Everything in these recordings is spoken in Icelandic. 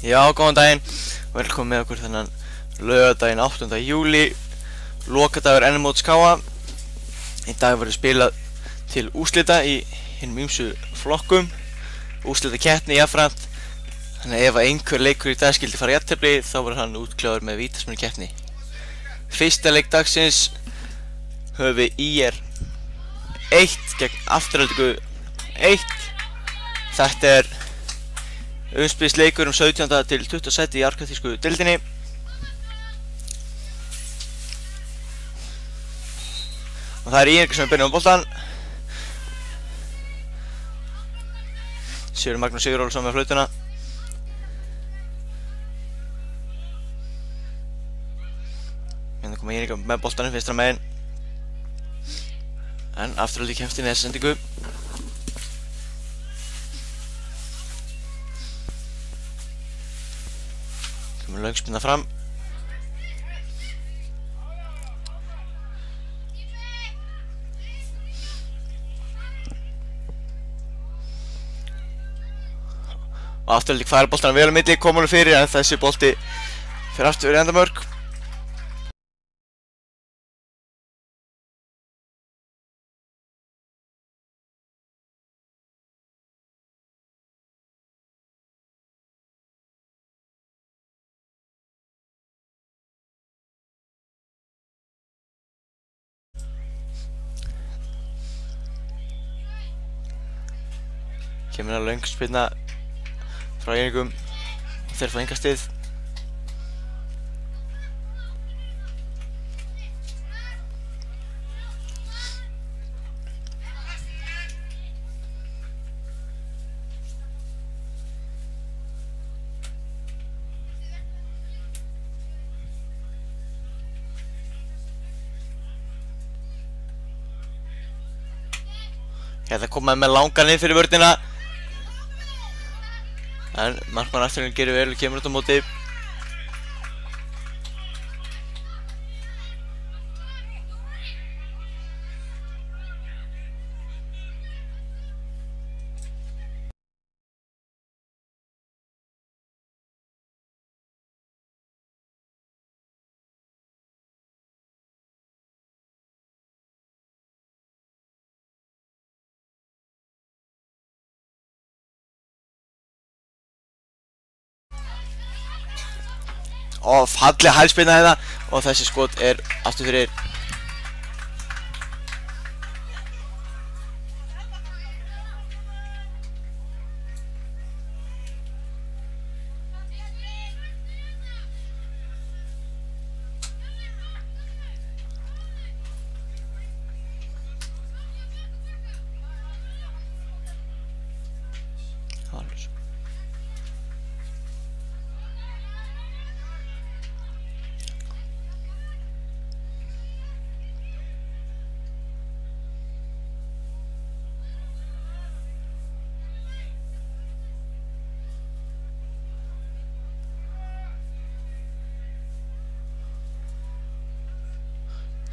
Já, góðan daginn. Velkomin með okkur þennan laugardaginn 8. júli, lokadagur NM-móts KA. Í dag verður spilað til úrslita í hinum ýmsu flokkum. Úrslitakeppni jafnframt. Þannig að ef einhver leikur í dag skildi fara í jafntefli, þá verður hann útkláður með vítaspyrnukeppni. Fyrsta leik dagsins höfum við IR 1 gegn Aftureldingu 1. Þetta er umspilsleikur 17. til 20. í arkaþýsku deildinni. Og það er Íringar sem er byrjað á boltan. Sigur Magnús Sigurólfsson með flautuna. Hérna koma Íringar með boltanum vinstra megin. En Afturelding kemst inn í þessa sendingu. Löngspinna fram. Og Afturelding færa boltana vel á milli, koma honum fyrir, en þessi bolti fyrir aftur fyrir endamörk. Kemur að löngspinna frá Íringum og þeir fá engastið. Hérna komaði með langan inn fyrir vörnina. En markmann Aftureldingar gerir vel og kemur út á móti. Og falleg hælspinna hérna og þessi skot er aftur fyrir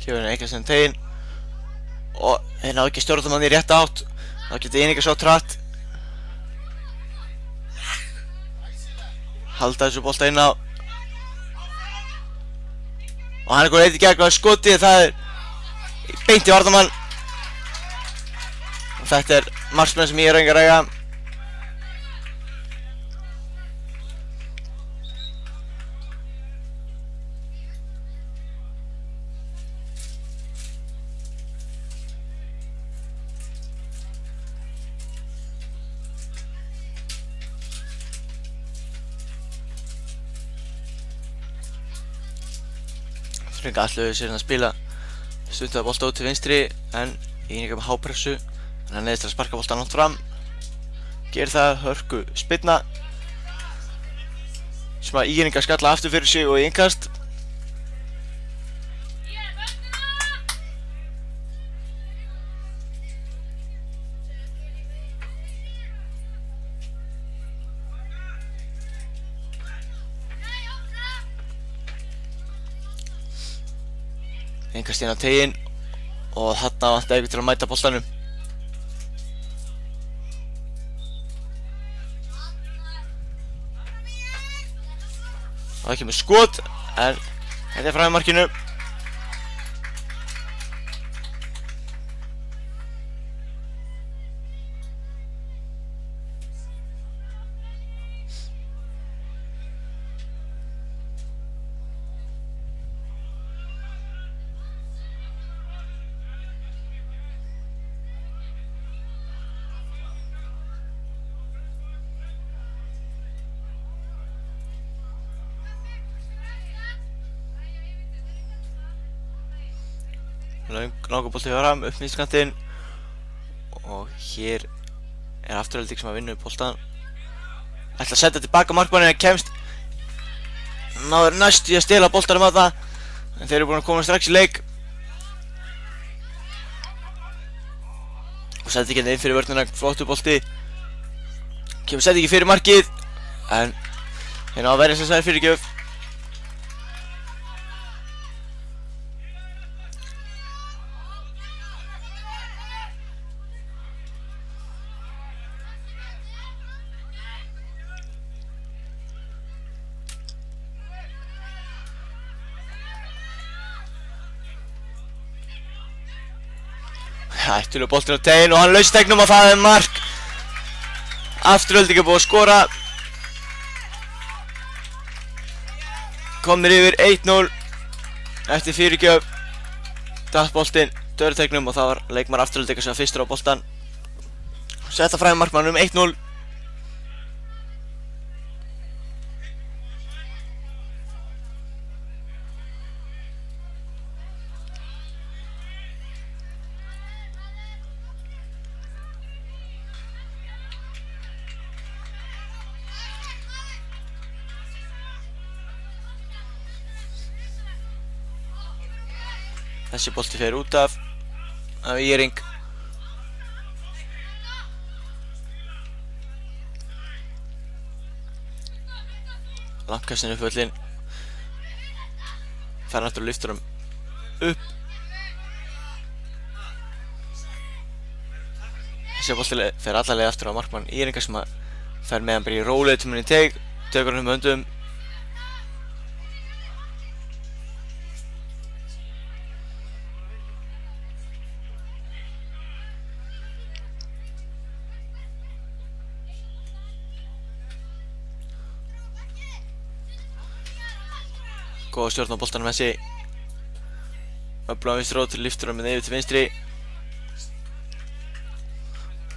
Kemur henni eitthvað sem teginn og þeir ná ekki stjórnum hann í rétt átt. Þá getur Íringar svo tratt halda þessu bolta inn á og hann er góð eitt í gegn og skotið, það er beint í varnarmann og þetta er marksmenn sem ég er engar eiga. Aftureldingar ætluðu sér að spila stundar bolta út til vinstri en Íringar með hápressu en hann neyðist að sparka boltan langt fram. Gerir það, hörku spinna sem að Íringar skalla aftur fyrir sig og í innkast. Engast inn á teginn og þarna vantaði eitthvað til að mæta boltanum. og það kemur skot en þetta framhjá markinu. Langur bolti fram upp miðskantinn og hér Afturelding sem að vinna upp boltan. Ætla að setja tilbaka markmanninn en kemst náður næst í að stela boltanum á það en þeir eru búin að koma strax í leik og setja ekki inn fyrir vörnina. Flottur bolti, kemur setja ekki fyrir markið en þeir ná að verja sem sagði fyrirgjöf. Hættulegur boltinn á teginn og hann laust tegnum og það mark. Afturelding er búið að skora. Komnir yfir 1-0 eftir fyrirgjöf. Datt boltinn döður tegnum og það var leikmaður Aftureldingar sem var fyrstur á boltan. Setta fram markmannum 1-0. Þessi bolti fer út af Íring. Langkastinn upp völlinn. Fer náttúrulega lyftur hann upp. Þessi bolti fer alla leið aftur á markmann Íringa sem að fer með hann bara í róleiðutímann í teig. Tekur hann höndum. Góða stjórn á boltanum þessi. Öflugum vinstri rót, lyftur hann með yfir til vinstri.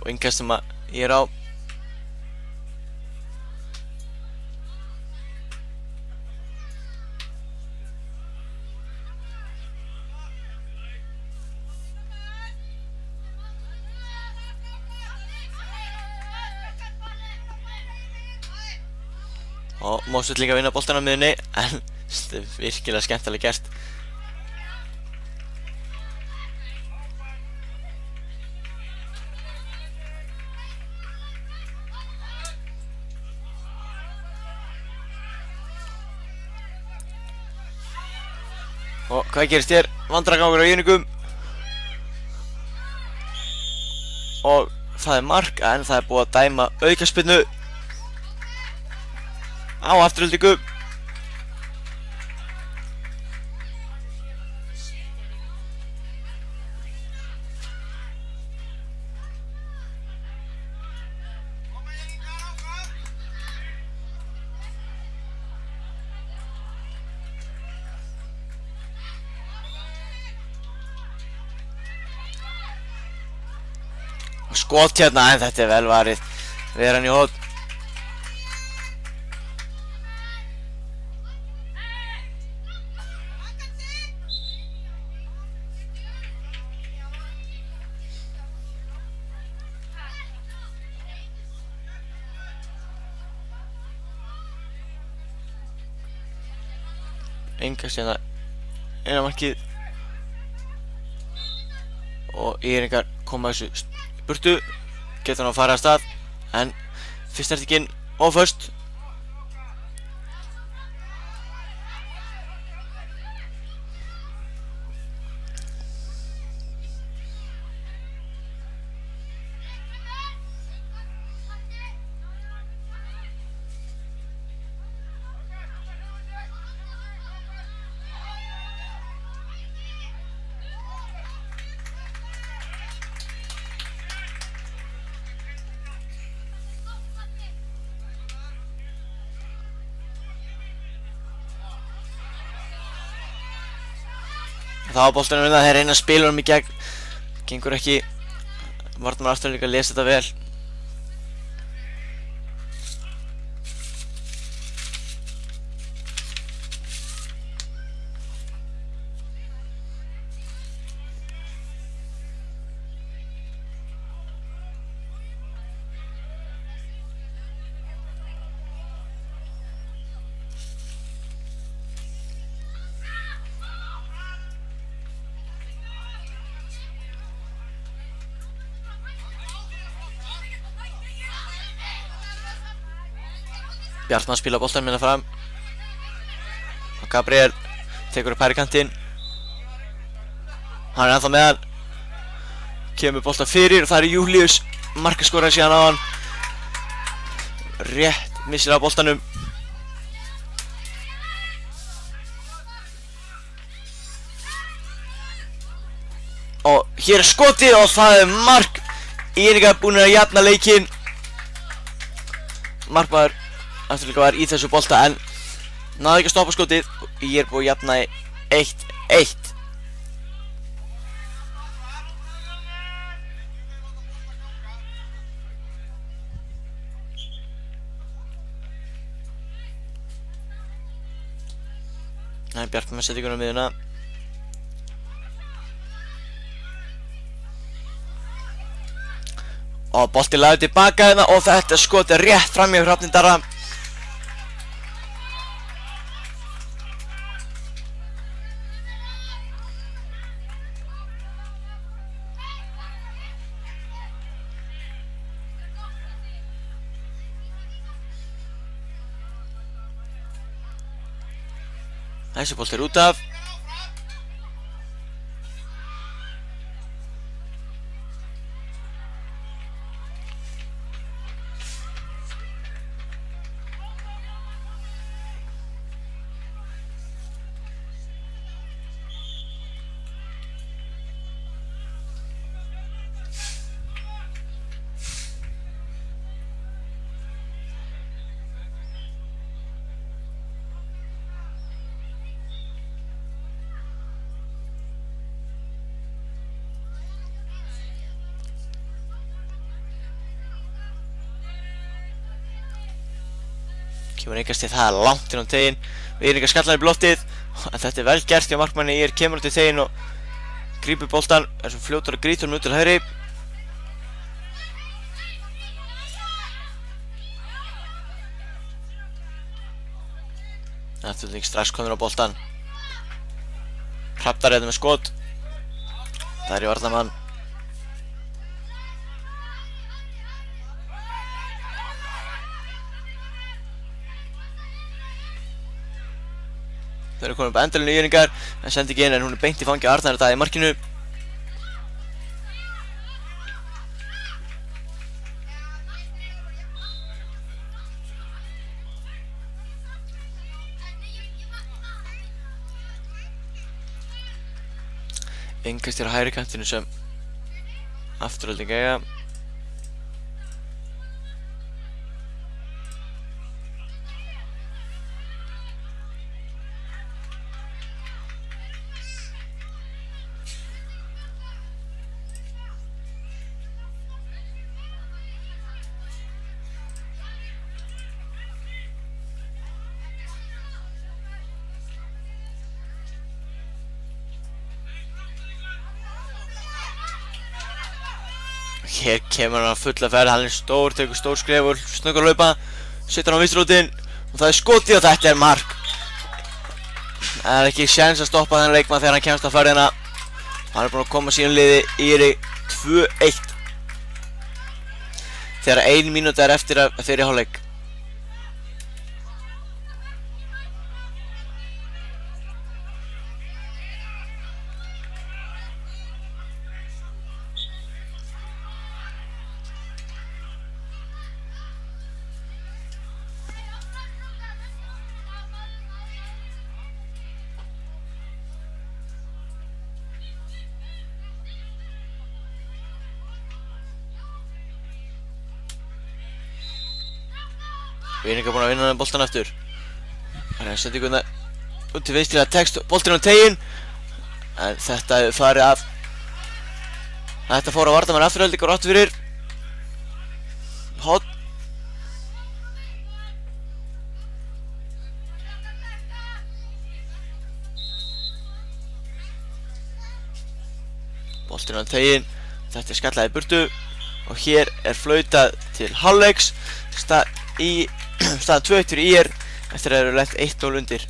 Og innkast sem að ég á. Og Mosfell líka að vinna boltan á miðunni en þetta er virkilega skemmtilega gert. Og hvað gerist hér? Vandræðagangur á Íringum. Og það er mark en það er búið að dæma aukaspyrnu á Aftureldingu. Skot hérna en þetta er vel varið. Ver hann í hótt. Innkast hérna inn á markið og Íringar koma þessu burtu, getur hann að fara að stað en fyrst snertingin og föst. Það var boltanum við það, þeir reyna að spila honum í gegn. Gengur ekki. Varnarmaður Ástralíu að lesa þetta vel. Bjartmann spila boltan minna fram og Gabriel tekur upp hægri kantinn. Hann ennþá með hann. Kemur boltan fyrir og það Júlíus markaskorar síðan á hann. Rétt missir af boltanum. Og hér skotið og það mark. Írika búin að jafna leikinn. Markmaður Ástralíu var í þessu bolta en náði ekki að stoppa skotið og ég búið að jafna 1-1. Það Bjartmann með settingunum á miðjuna. Og bolti lagði tilbaka hérna og þetta skotið rétt fram hjá Hrafni Darra. Þessi bolti út af. Kemur einhverst til það langt inn á teginn. Írika skallar í loftið. En þetta vel gert hjá markmanni. Kemur út í teginn og grípur boltan. Svo fljótur að grýta honum út til hægri. Þetta ekki strax komur á boltan. Hrafnar með skot. Það í varnarmann. Þau eru komin upp að endalinu Írikar, en sendi ekki inn en hún beint í fangi á Arnar Daða í markinu. Innkastir á hægri kantinu sem Afturelding eiga. Hér kemur hann að fulla ferð, hann stór, tekur stór skref og snöggur að laupa, setur hann á vinstrótin og það skotið og þetta mark. Það ekki séns að stoppa þennan leikmann þegar hann kemst á ferðina. Hann búinn að koma sínu liði Íri 2-1 þegar 1 mínúta eftir að fyrri hálfleik. Írika búinn að vinna boltan aftur. Hann setja ykkur út til vinstri að tekst boltinn á teginn. En þetta hefur farið af. Þetta fór að varnarmenn Aftureldingar og átt fyrir horn. Boltinn á tegin. Þetta skallað í burtu. Og hér flautað til hálfleiks. Staðan 2-1 fyrir ÍR eftir að eru lent 1-0 undir.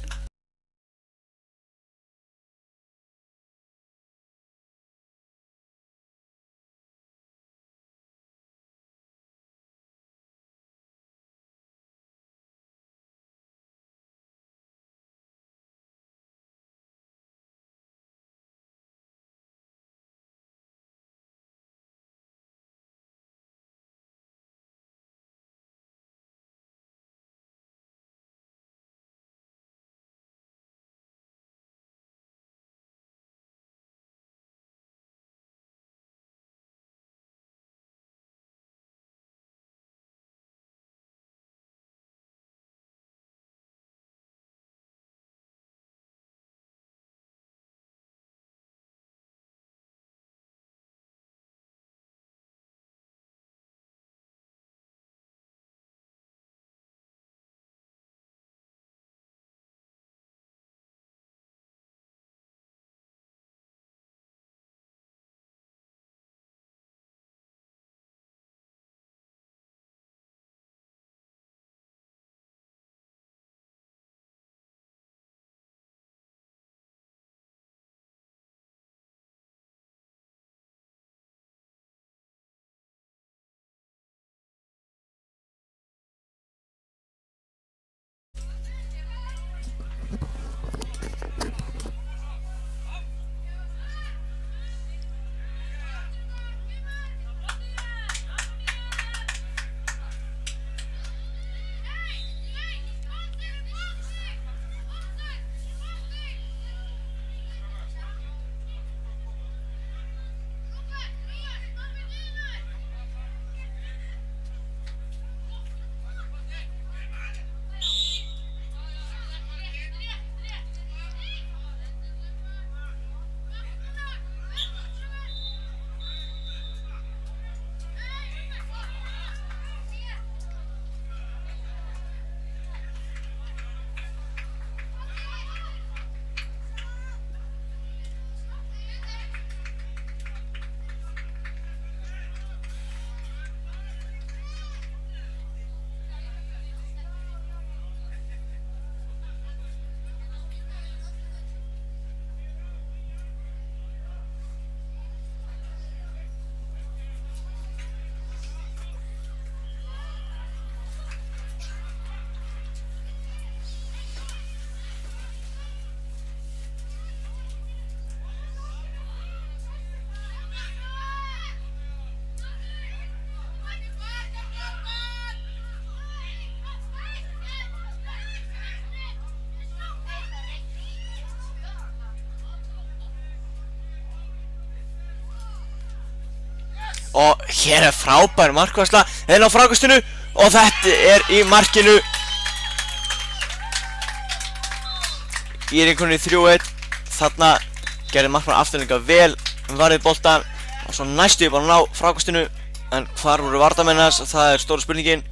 Og hér frábær markvarsla inn á frákastinu og þetta í markinu. Í einhvern 3-1. Þarna gerði markmann Aftureldingar vel varðið boltan og svo næstu bara að ná frákastinu. En hvar voru varnarmenn hans? Það stóra spurningin.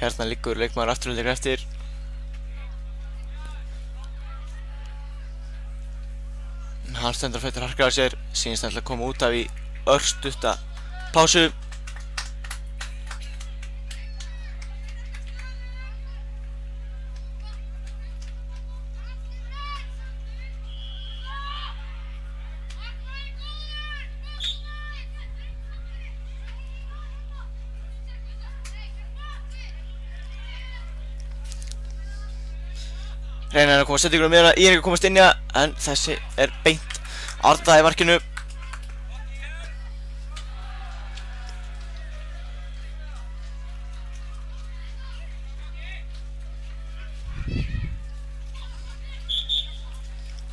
Hérna liggur leikmaður Aftureldingar eftir. Hann stendur á fætur, harkar á sér, sýnist ætla að koma út af í örstutta pásu. Reynar að koma settingur á miðjuna, Íringur að komast inn í það, en þessi beint Arda í markinu.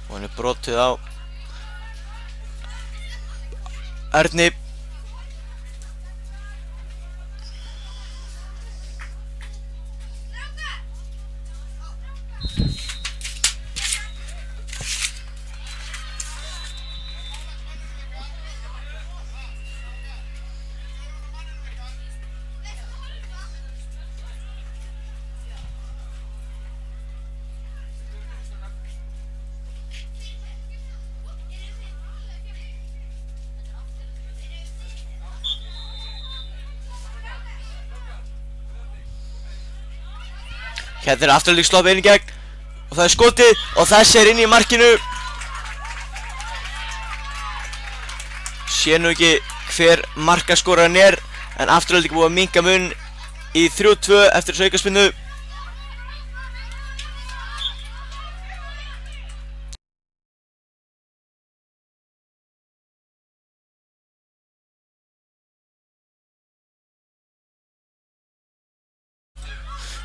Og hann brotið á Erni. Hérna Afturelding slopp inn í gegn og það skotið og þessi inn í markinu. Sé nú ekki hver markaskorarinn en Afturelding búið að minnka mun í 3-2 eftir þessu aukaspyrnu.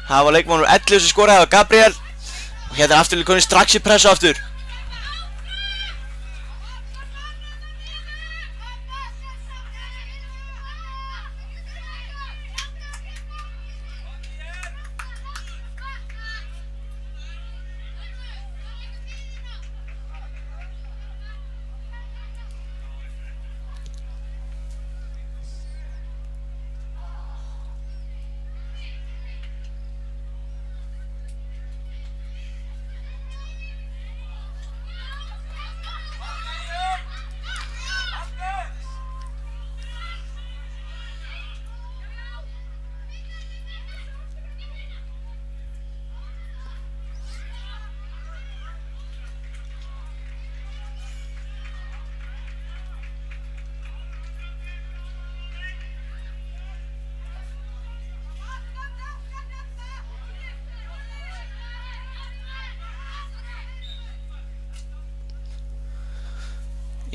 Það var leikmannur 11 sem skoraði, það var Gabriel. Og hérna Afturelding konið strax í pressu aftur.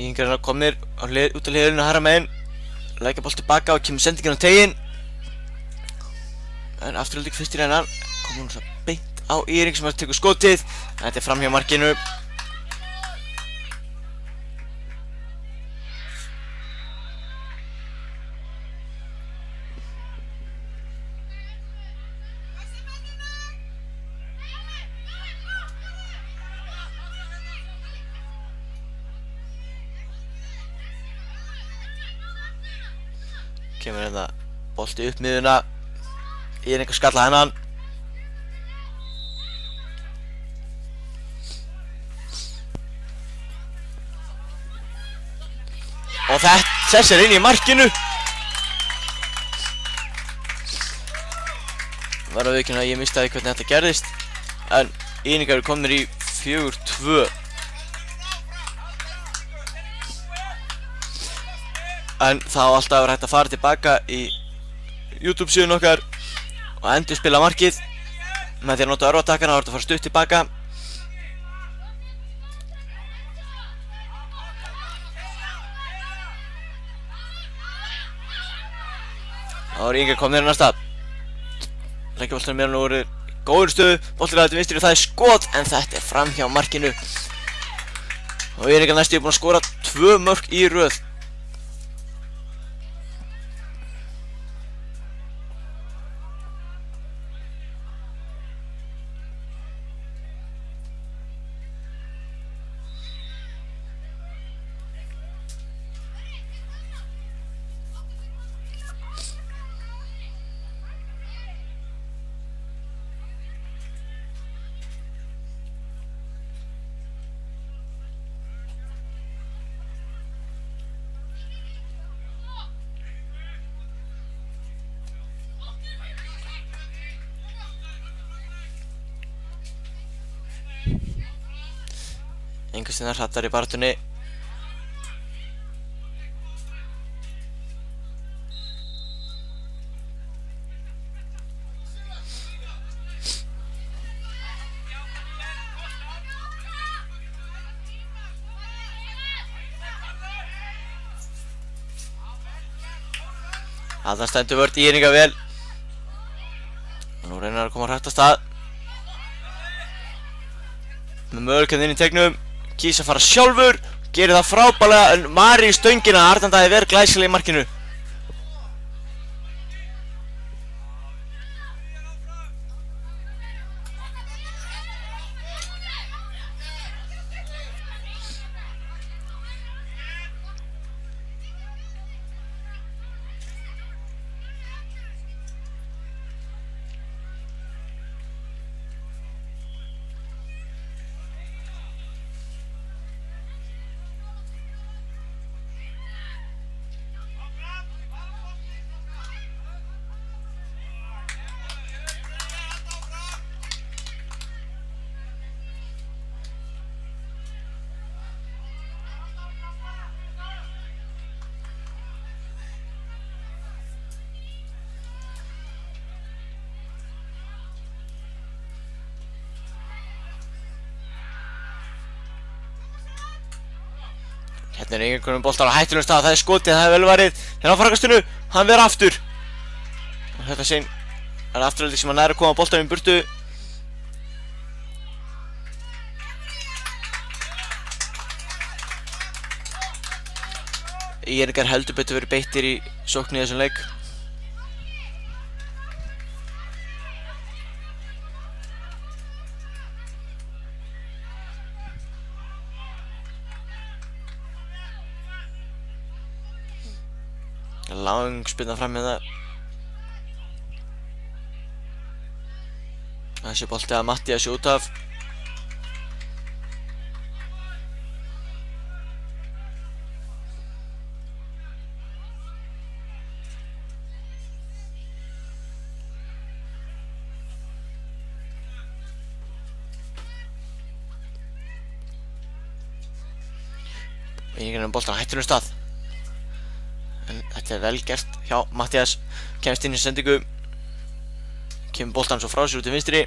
Íringar komnir út á hliðinu hægra megin. Lækja boll tilbaka og kemur sendingin á teginn. En Afturelding fyrst í reynan. Komur hún svo beint á Íring sem tekur skotið. Þetta framhjá markinu. Kemur hérna bolti upp miðuna. Íringar skalla hennan. Og þessi inn í markinu. Var að viðurkenna að ég mistaði hvernig þetta gerðist. En Íringar eru komnir í 4-2. En það á alltaf að vera hægt að fara tilbaka í YouTube síðan okkar og endur spila markið með því að nota örvatakana. Það er að fara stutt tilbaka. Það var Íringar komnir næsta. Leggja boltanum meira nú voru góður stöðu. Boltinn ræður til vinstri og það er skot en þetta framhjá markinu. Og Íringar næstu búin að skora 2 mörk í röð. Einhverstundar hrattar í baráttunni. Þarna stendur vörn Írninga vel. Nú reynir hann að koma hratt af stað. Með möguleikann inn í teignum. Kýs að fara sjálfur. Gerir það frábærlega en Mari í stöngina. Arnar Daði verið glæsilega í markinu. Hérna einhvern veginn boltar á hættulegum stað. Það skotið, það vel varið. Hérna á frakastinu, hann verður aftur. Og þetta sinn er afturhaldi sem hann nær að koma boltanum í burtu. Írningar heldur betur verið beittir í sókn í þessum leik. Lang spilna fram með það. Þessi bolti að Mattías út af. Einhvern veginn boltan á hættulegum stað. En þetta vel gert hjá Mattías. Kemst inn í sendingu. Kemur boltan svo frá sér út til vinstri.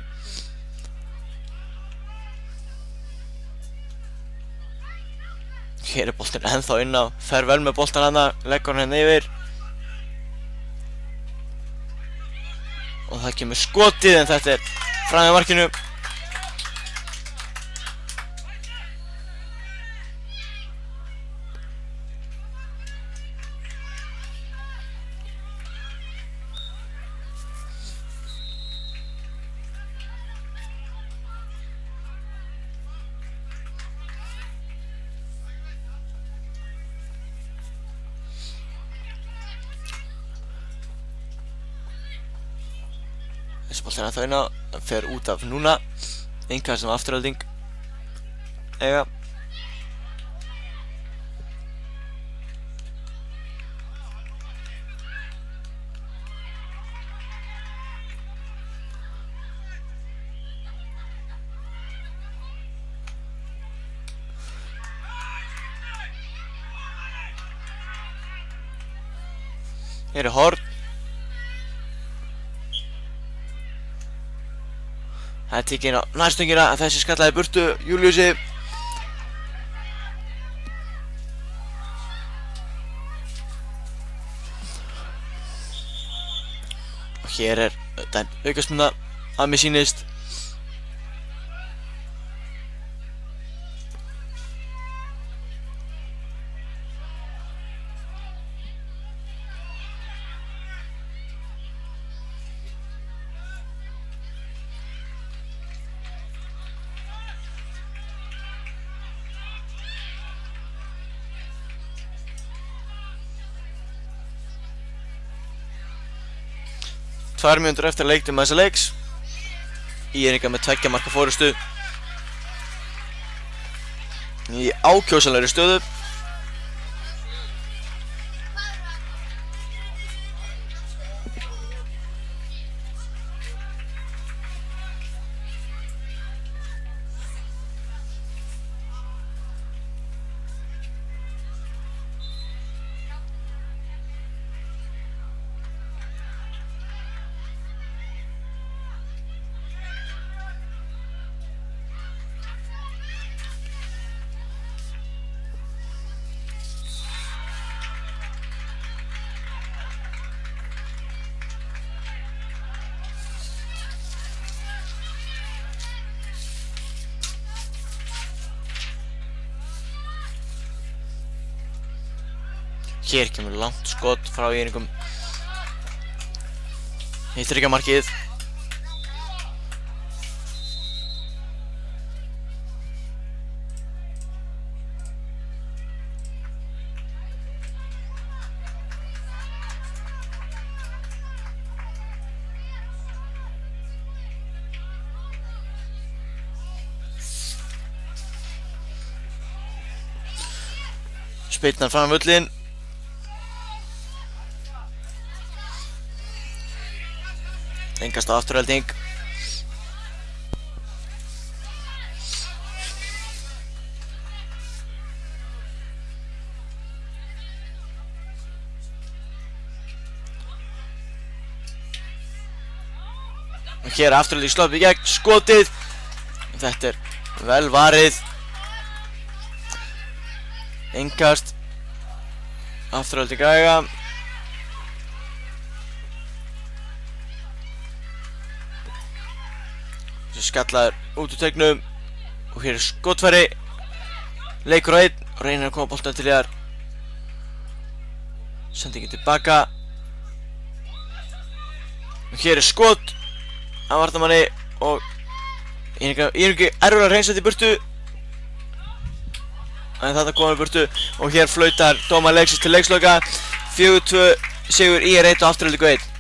Hér er boltin ennþá inn á. Fer vel með boltan hana. Leggur hann yfir. Og það kemur skotið en þetta er fram í markinu. Þessi bolti er ennþá inn á. Hann fer út af núna. Enga sem afturhalding eiga. Hér er horn. Það er tekið inn á nærstöngina en þessi skallaði burtu Júliusi. Og hér er þetta aukaspyrna að mér sýnist. Tvær mínútur eftir leiktum þessa leiks. Írningar með 2 marka forystu í ákjósanlegri stöðu. Hér kemur langt skot frá Íringum. Hittir ekki að markið. Spyrnan fram völlin. Engast afturhelding. Og hér afturhelding slopp í gegn, skotið. Þetta vel varið. Engast afturhelding gæga. Skallaður út úr teignum og hér skotfæri. Leikur á 1 og reynir að koma boltan til hér. Sendingin tilbaka. Og hér skot af varnarmanni og Írungi erfur að reynsa þetta í burtu. En þetta komur í burtu og hér flautar dómari leiksins til leiksloka. 4-2 sigur ÍR 1 og afturheldingu 1.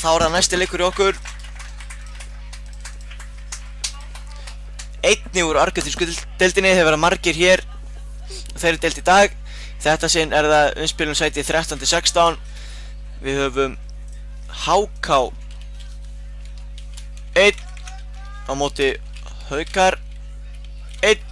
Þá það næsti leikur í okkur. Einnig úr argentínsku deildinni, þeir verða margir hér. Þeir eru deild í dag. Þetta sinn það umspilum sæti 13-16. Við höfum HK 1 á móti Haukar 1.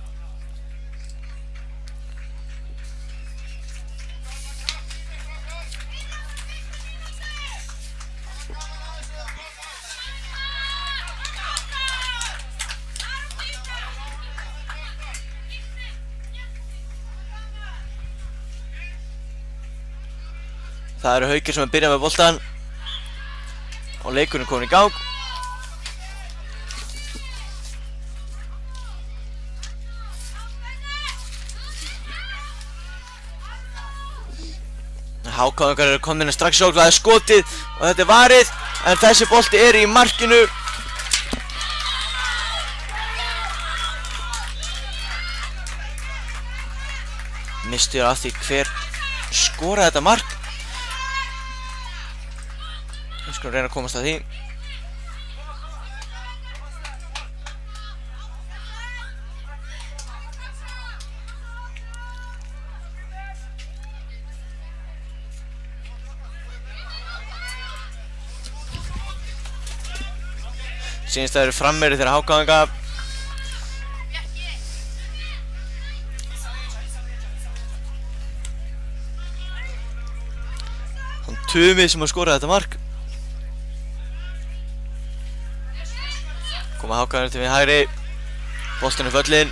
Það eru Haukir sem byrja með boltan og leikurinn komin í gang. HK eru komin strax í sókn, það skotið og þetta varið, en þessi bolti í markinu. Mistuður af því hver skoraði þetta mark. Við skulum reyna að komast að því. Sýnist það eru frammeri þeirra HK. Tumi sem að skora þetta mark. Koma Hákararnir til við hægri. Boltinn völlinn.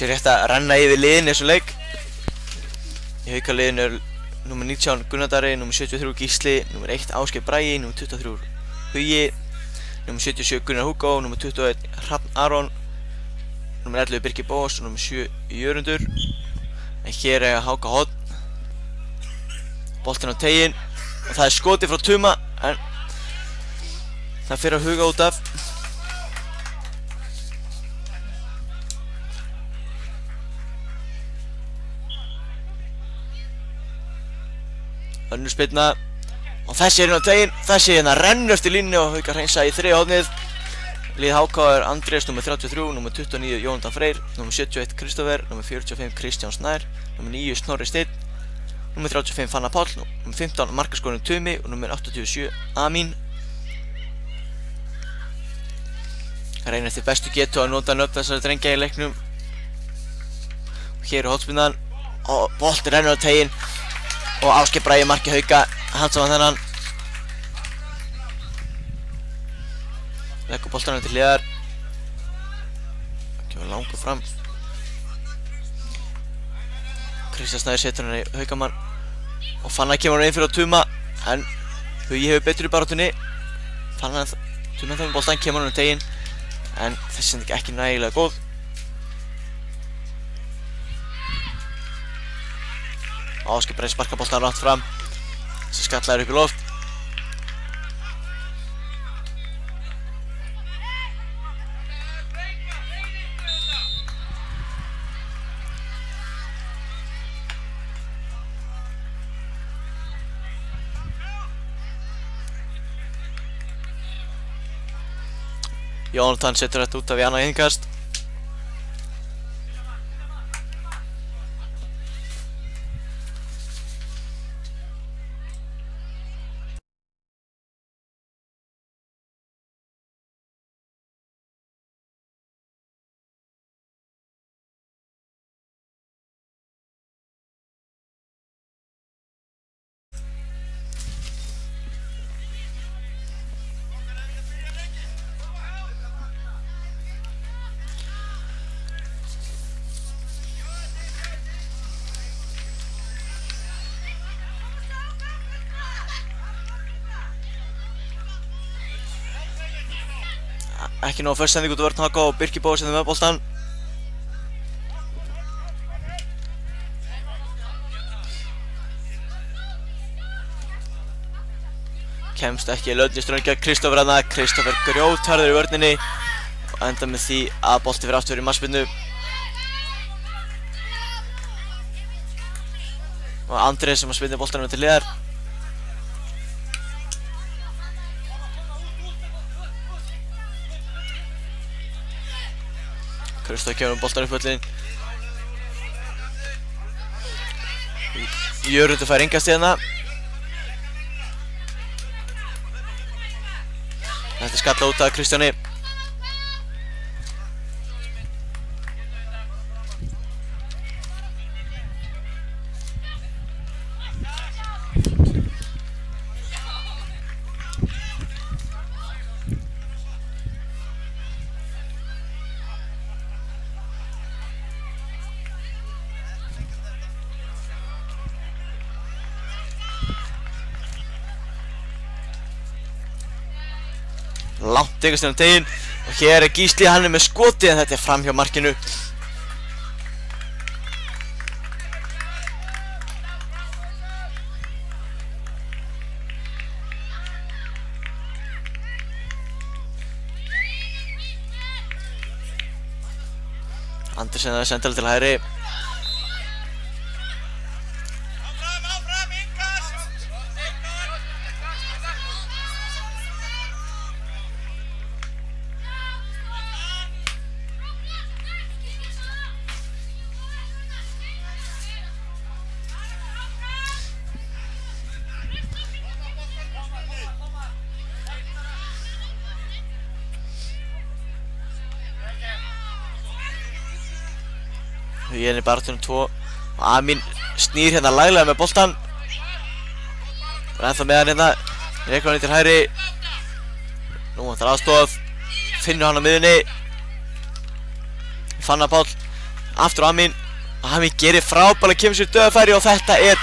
Þessi rétt að renna yfir liðin í þessum leik. Í Haukaliðinu nummer 19 Gunnar Darri, nummer 73 Gísli, nummer 1 Ásgeir Bragi, nummer 23 Hugi, nummer 77 Gunnar Hugo, nummer 21 Hrafn Aron, nummer 11 Birgir Bóas og nummer 7 Jörundur. En hér er Háka Horn. Boltinn á teiginn og það er skotið frá Tuma en það fer að Huga út af. Önnur spilna og þessi hérna á teginn, þessi hérna rennur eftir línu og Haukar hreinsa í þriðja hornið. Lið Háka er Andrés nummer 33, nummer 29 Jónatan Freyr, nummer 71 Kristófer, nummer 45 Kristján Snær, nummer 9 Snorri Steinn, nummer 35 Fannar Páll, nummer 15 markaskorinn Tumi og nummer 87 Amin. Reynir eftir bestu getu að nota nöfn þessari drengja í leiknum. Hér er hornspilnan og boltinn rennur á teginn. Og Ásgeir Bragi marki Hauka, hann saman þennan. Leggur boltanum til hliðar. Kemur langur fram. Kristján Snær setur hann í Haukamann. Og Fannar kemur hann inn fyrir á Tuma. En Hugi hefur betur í baráttunni. Fannar Tuma þegar boltan kemur hann um teginn. En þessi er ekki nægilega góð. Ásgeir Bragi sparkar boltan rátt fram. Þessi skallaður upp í loft. Jónatan setur þetta út af í annað innkast. Ekki nóg fyrst sending út af vörn Háka og Birgir Bóas með boltan. Kemst ekki löðni ströngja Kristófer hana. Kristófer grjótharður í vörninni og enda með því að bolti fyrir aftur í markspyrnu. Og Andrés sem að spyrna boltanum til hliðar. Kristófer kemur boltan upp völlin. Jörundur fær engast í hana. Þetta er skalla út af Kristjáni. Langt yngast innan teginn og hér er Gísli, hann er með skoti en þetta er fram hjá markinu. Andersen er sendilega til hægri. Huginn í baráttunum 2 og Amin snýr hérna laglega með boltan. Og ennþá með hann hérna. Rekur hann til hægri. Nú vantar aðstoð. Finnur hann á miðunni. Fannar Páll. Aftur Amin. Amin gerir frábæla, kemur sér döðafæri og þetta er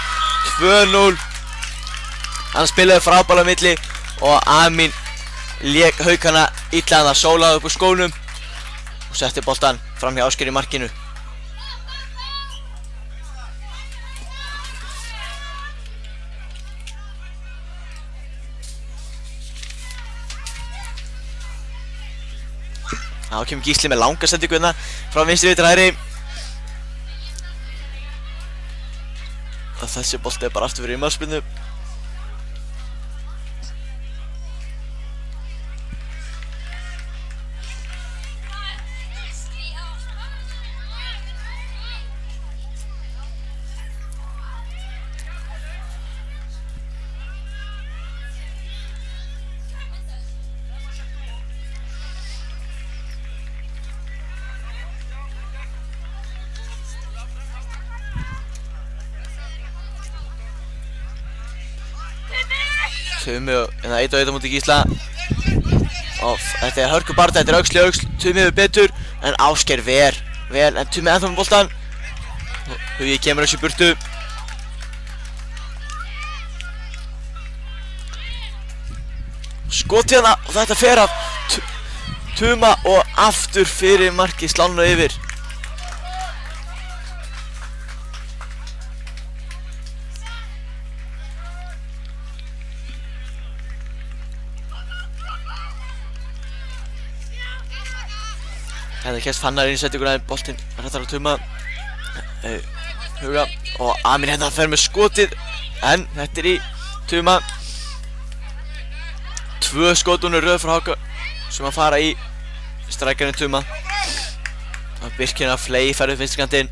2-0. Hann spilaði frábæla á milli og Amin lék Haukana illa, hann sólaði upp úr skónum og setti boltan fram hjá Ásgeir í markinu. Þá kemur Gísli með langa sendingu hérna frá vinstri til hægri. Og þessi bolti er bara aftur fyrir í markspyrnu. Tumi og 1-1 múti Gísla og þetta er hörkubarta, þetta er öxl í öxl. Tumi hefur betur en Ásgeir vel en Tumi ennþá með boltan. Hugi kemur þessu burtu. Skot hérna og þetta fer af Tuma og aftur fyrir markið, slánu yfir. Þetta kemst Fannar inn í settinguna en boltinn rættar á Tuma. Huga og Amin hérna fer með skotið en þetta er í Tuma. 2 skotunur röð frá Háka sem að fara í strækjarinn Tuma. Og Birkir að flei fer upp vinstrikantinn.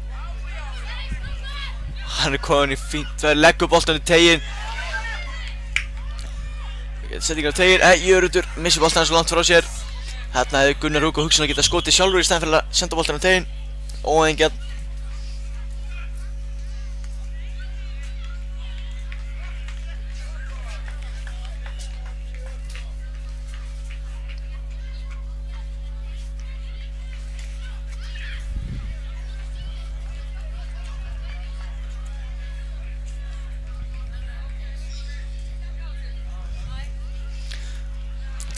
Hann er komin í fínt verð, leggur boltan í teginn. Settingar á teginn, Jörundur missir boltan svo langt frá sér. Þarna hefði Gunnar Hugo hugsanlega getað skotið sjálfur í stæðan fyrir að senda boltan á teginn. Óeigingjarn.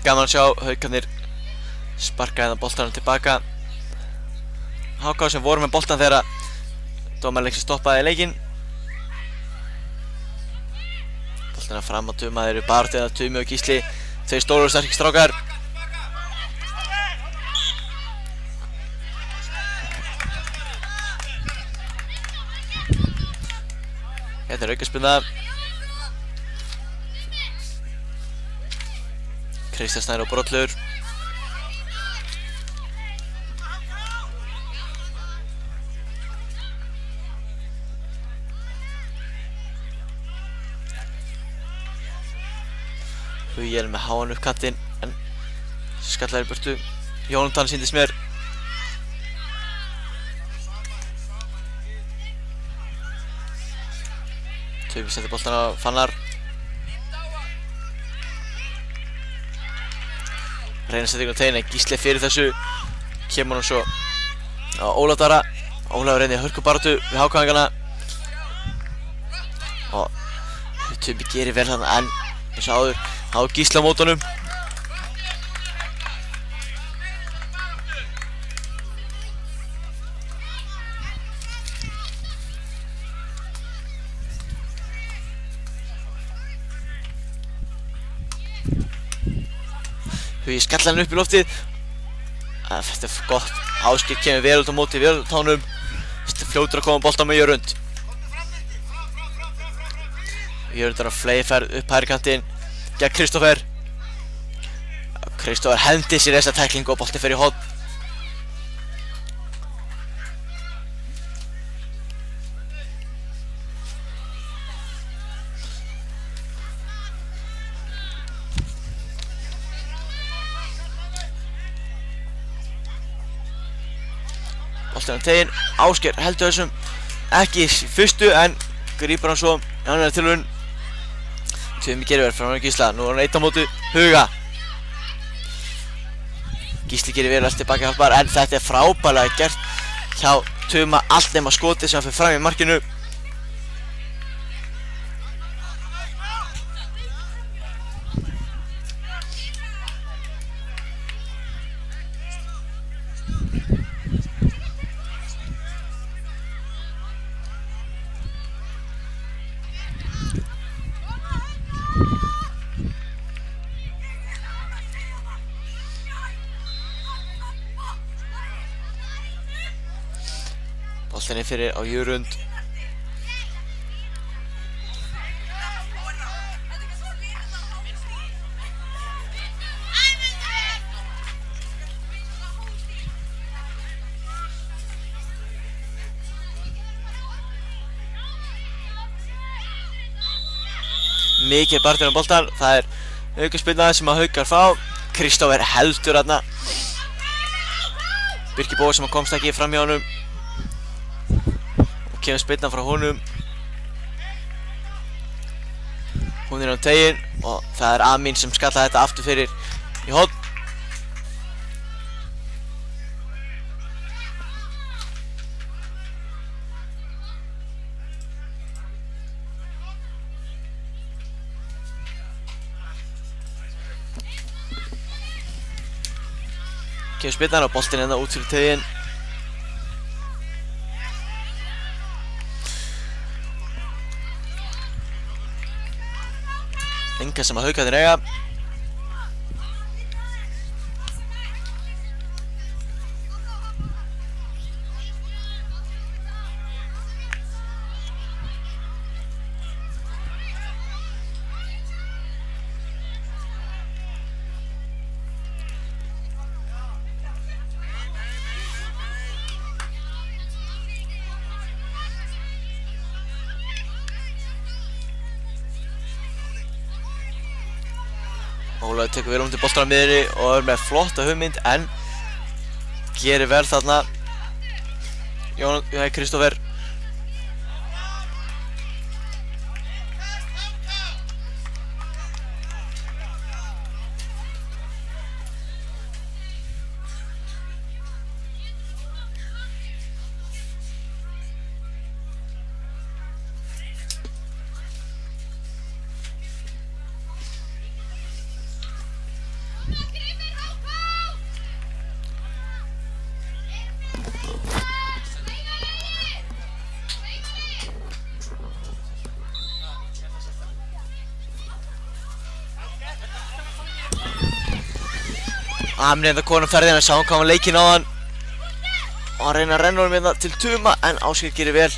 Gaman að sjá Haukarnir sparka hérna boltanum tilbaka. Háká sem voru með boltan þegar dómarleiksins stoppaði leikinn. Boltina fram á Tuma, þeir eru baráttu eða Tumi og Gísli. Þeir stóru og sterkir strákar. Þetta er aukaspyrna. Kristján Snær og Brollur. Hugi er með háan upp kantinn en skallar í burtu. Jónatan sýndist mér. Tumi setur boltan á Fannar. Reyna að setja ykkur á teginn en Gísli fyrir þessu. Kemur hann svo á Ólaf Dara. Ólafur reynir hörkubaráttu við hákáðingana. Og Tumi gerir vel þarna en eins og áður á Gísla á mótunum. Hugi skallar hann upp í loftið. Þetta er gott. Ásgeir kemur vel út á móti Véltánum. Þetta er fljótur að koma boltan með Jörund. Jörund er á fleiðferð upp hægri kantinn gegn Kristófer. Kristófer hendi sér þessa tæklingu og bolti fer í horn. Boltinn á teginn, Ásgeir heldur þessum ekki í fyrstu en grípur hann svo í annarri tilraun. Tumi Geriver frá Gísla, nú er hann 1 á móti Huga. Gísli Geriver allt tilbaka hjálpar en þetta er frábærlega gert hjá Tuma, allt nema skotið sem hann fyrir fram í markinu. Boltinn er fyrir á Jörund. Mikið barðinn á boltan, það er aukaspyrna sem að Haukar fá. Kristófer heldur þarna. Birkir Bói sem komst ekki fram hjá honum. Og kemur spyrna frá honum. Hún er á teginn og það er Amin sem skallaði þetta aftur fyrir í horn. Kemur spyrnan og boltinn hérna út fyrir teginn. Enga sem að Haukarnir eiga. Ólaður tekur vel til boltan á miðjunni og er með flotta hugmynd en gerir vel þarna Kristófer. Amin hérna konum ferðina, sá hann hvað hann leikinn á hann og hann reyna að renna honum hérna til Tuma en Ásgeir gerir vel.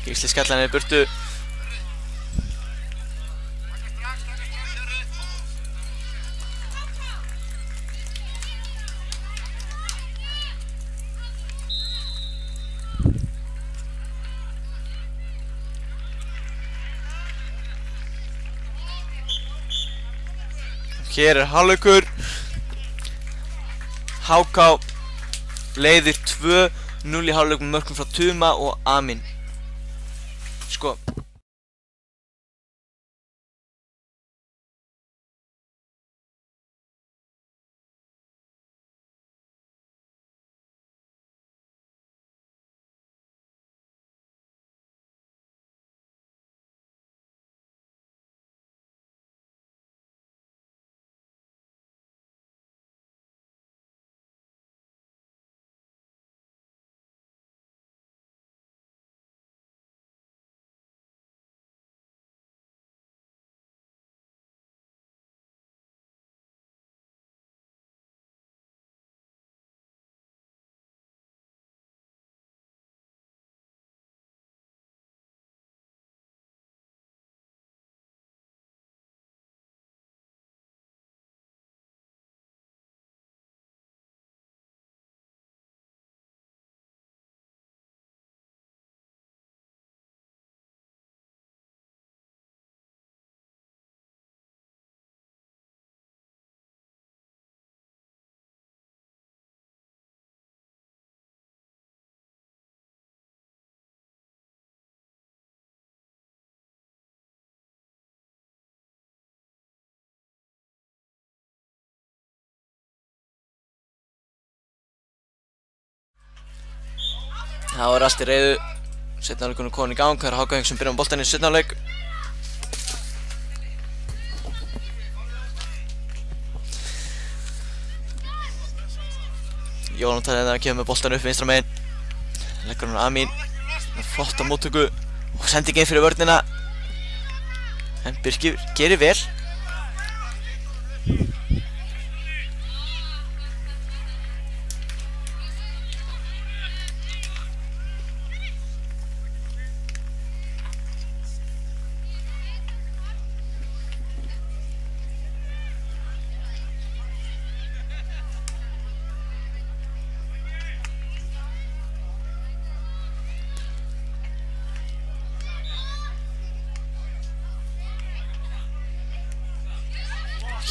Gísli skallar hann í burtu. Hér er hálfleikur. HK leiðir 2-0 í hálfleik með mörkum frá Tuma og Amin. Sko Það var allt í reiðu. Seinni hálfleikurinn kominn í gang. Það Hákon sem byrjar með boltann í seinni hálfleik. Jónatan hérna kemur með boltann upp vinstra megin. Leggur hann Amin með flotta móttöku og sendingin fyrir vörnina. En Birkir gerir vel.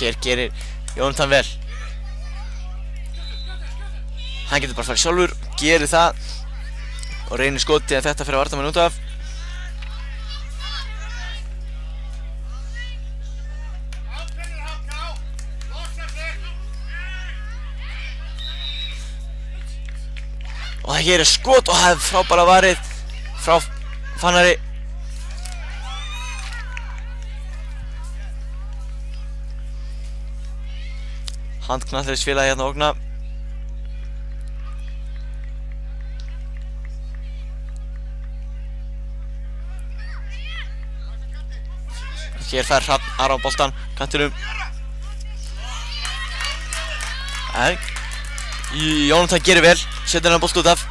Hér gerir Jónatan vel. Hann getur bara farið sjálfur, gerir það og reynir skotið en þetta fyrir að varnarmenn út af. Og það hér skot og það frábæra varið frá Fannari. Handknattleiksfélagi hérna ógna. Hér fær Hrafn Aron boltan, kantinum. En Jónatan gerir vel, setur hann bolt út af.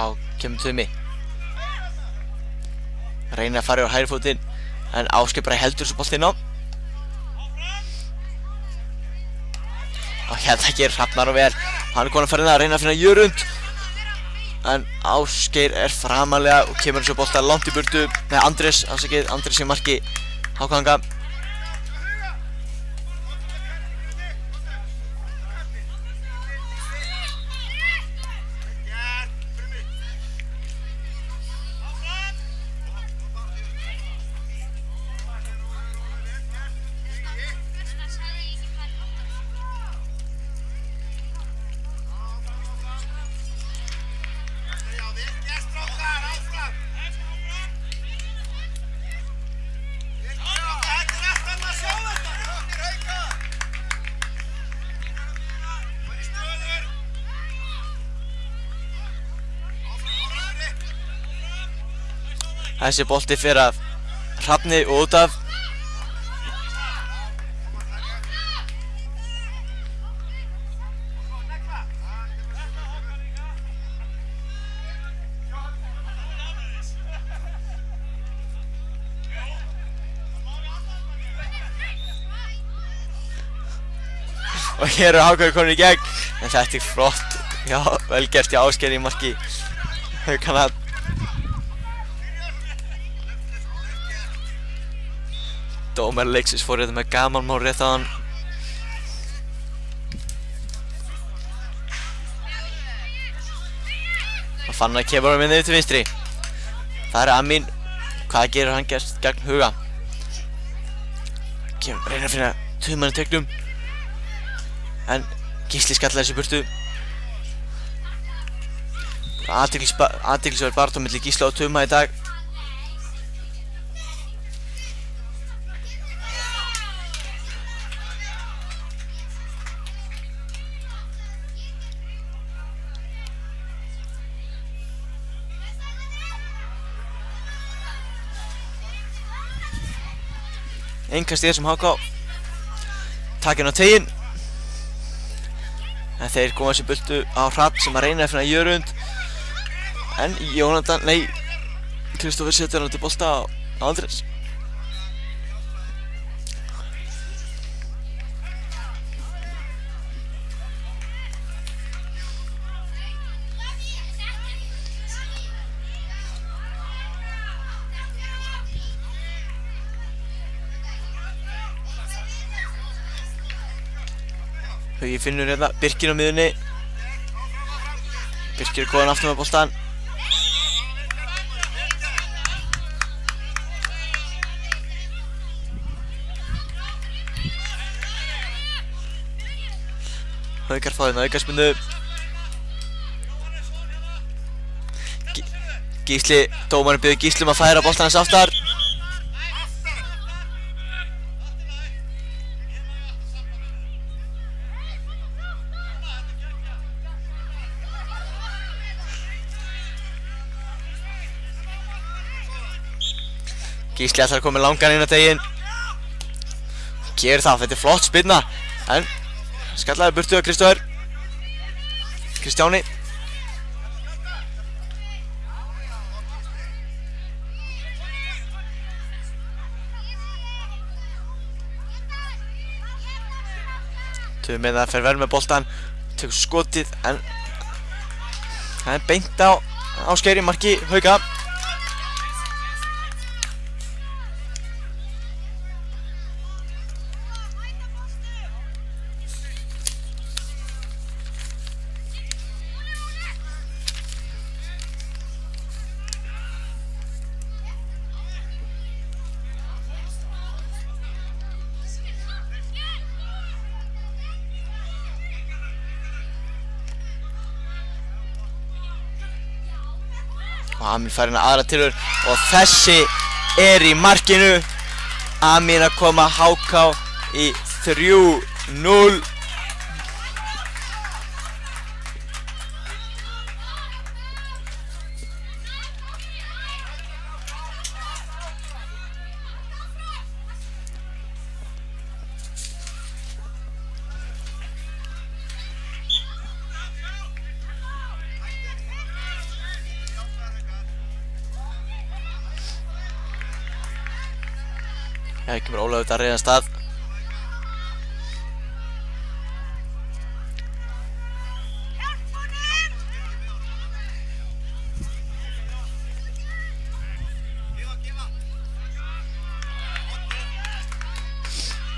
Á kemur Tumi. Reynir að fara á hægri fótinn en Ásgeir bara heldur þessu boltinn á. Og hérna gerir Hrafn Aron vel. Hann er komin að fara inn að reyna að finna Jörund. En Ásgeir er framalega og kemur þessu bolta langt í burtu. Nei, Andrés, afsakið, Andrés í marki Hákanga. Þessi bolti fyrir af Hrafni og út af. Og hér er Hákon komin í gegn. En þetta er flott. Já, vel gert í Ásgeir í marki Haukana. Dómari leiksins fór hérna með gamanmál rétt á hann. Og fann að kemur hann minni til vinstri. Það er Amin. Hvað gerir hann gert gegn Huga? Reynir að finna Tuman í tegnum. En Gísli skallar þessu burtu. Athyglisverð barátta milli Gísla og Tuma í dag. Innkast í þessum HK. Takk inn á teginn. En þeir koma þessi bultu á Hrafn sem að reyna að finna Jörund. En Jónatan, nei, Kristófer setur hann til bolta á Andrés. Hugi finnur hérna Birkir á miðunni. Birkir góðan aftur með boltan. Haukar fá hérna aukaspyrnu. Gísli, dómarinn biður Gísli að færa boltan hans aftar. Gísli ætlar að koma langan inn á teginn. Gerir það, þetta flott spyrna. En skallaði burtu á Kristjáni. Töfum með það fer vel með boltan. Tekur skotið en það er beint á Ásgeir í marki Hauka. Og Amin fær hérna aðra tilraun og þessi er í markinu. Amin að koma HK í 3-0. Það kemur Ólafur Darri að stað.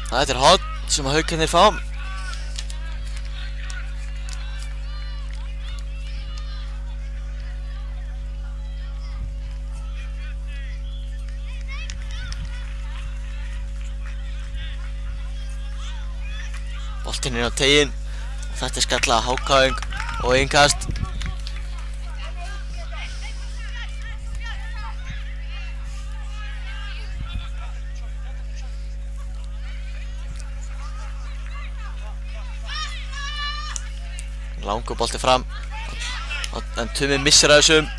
Þetta er hot sem að Haukarnir fá. Boltinn inn á teginn. Þetta er skallað hákáing og innkast. Langur bolti fram en Tumi missir að þessum.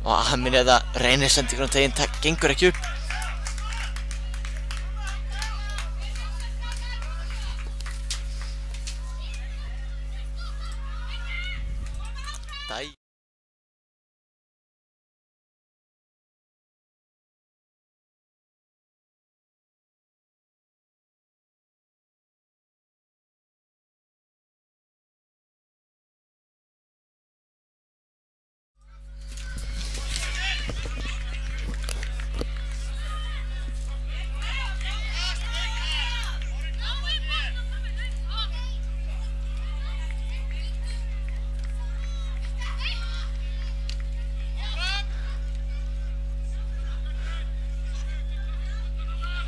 Og Amin eða reynir sendingur á teginn, það gengur ekki upp.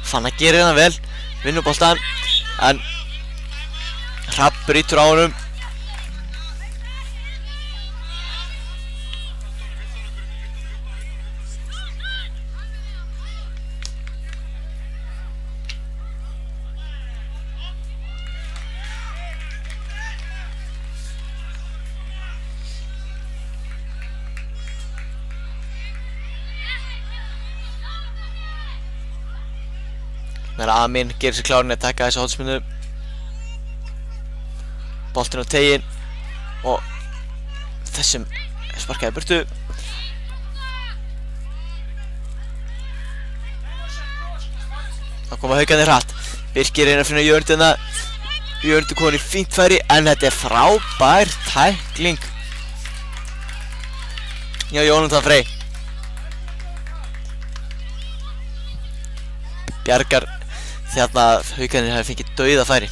Fannar gerir hann vel, vinnur boltan, en Hrafn brýtur á honum. Þannig að Amin gerir sér klárinn að taka þessa hornspyrnu. boltinn á teiginn og þessum sparkaði burtu. Það koma Haukarnir hratt. Birkir reyna að finna Jörundina. Jörundur komin í fínt færi en þetta er frábær tækling hjá Jónatan Frey. Bjargar þarna að Haukarnir hafi fengið dauðafæri.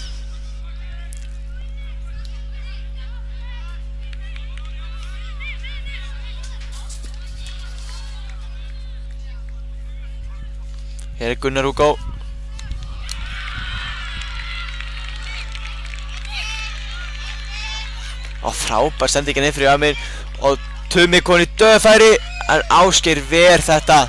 Hér er Gunnar Hugo. Og frábær sendingin inn fyrir Amir og Tumi komin í dauðafæri en Ásgeir ver þetta.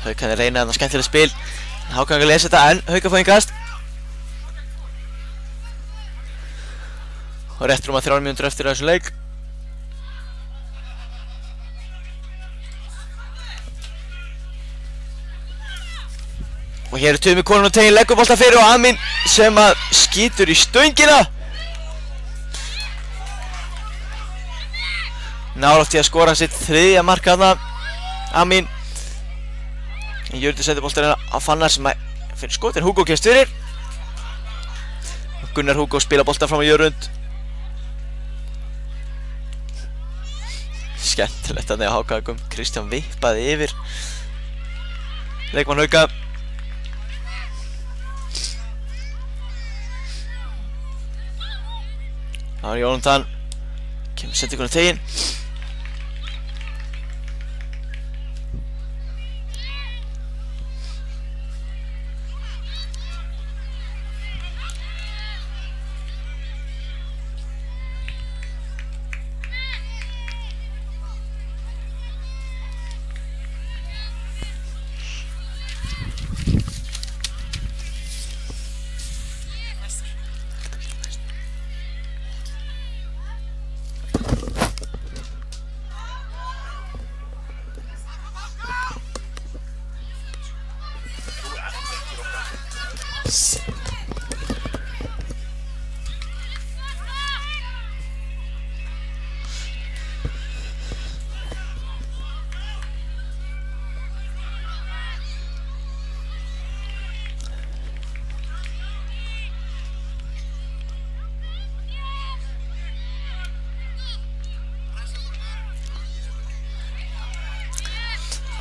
Haukarnir reyna þarna skemmtilega spil. Hákon að lesa þetta en Haukar fá inkast. Og rétt rúma 3 mínútur eftir þessum leik. Og hér er Tumi komin og tegin leggur bolta fyrir og Amin sem að skýtur í stöngina. Nálægt í að skora sitt 3. mark þarna. Amin. Jörður setur boltarinn á Fannar sem fyrir skot en Hugo kemst fyrir. Gunnar Hugo spila boltan fram á Jörund. Skemmtilegt að neða Háka kom. Kristján vippaði yfir leikmann Hauka. Það var Jónatan. Kemur sendingun á teginn.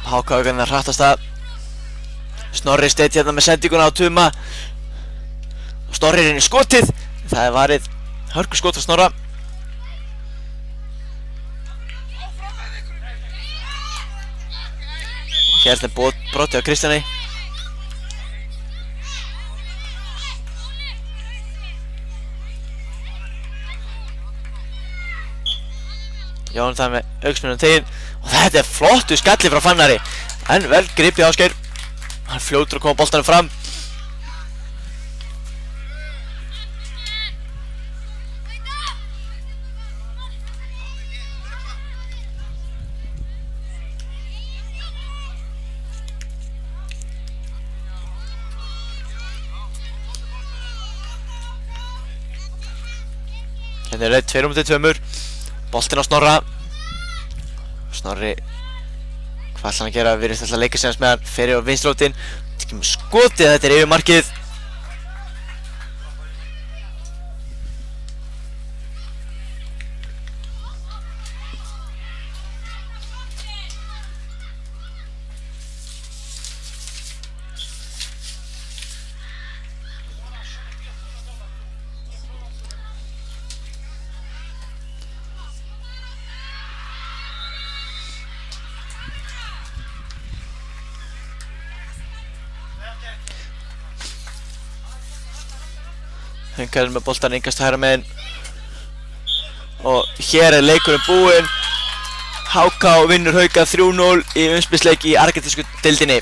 Háka að hrattast að Snorri Steinn hérna með sendinguna á Tuma og Snorri er inn í skotið. Það er varið hörku skot á Snorra. Hér er þetta brotið á Kristjáni. Jónatan með augsmunum teginn og þetta er flottu skalli frá Fannari en vel gripið Ásgeir. Hann fljótur að koma boltanum fram. Hérna er 2-2. Boltinn á Snorra. Snorri, hvað ætlar hann að gera? Virðist alltaf að leika sig hans með hann fyrir á vinstrótin. Þetta kemur skotið, þetta er yfir markið. Haukarnir með boltan yngast hægra megin og hér er leikurinn búinn. HK vinnur Hauka 3-0 í umspilsleik í argentísku deildinni.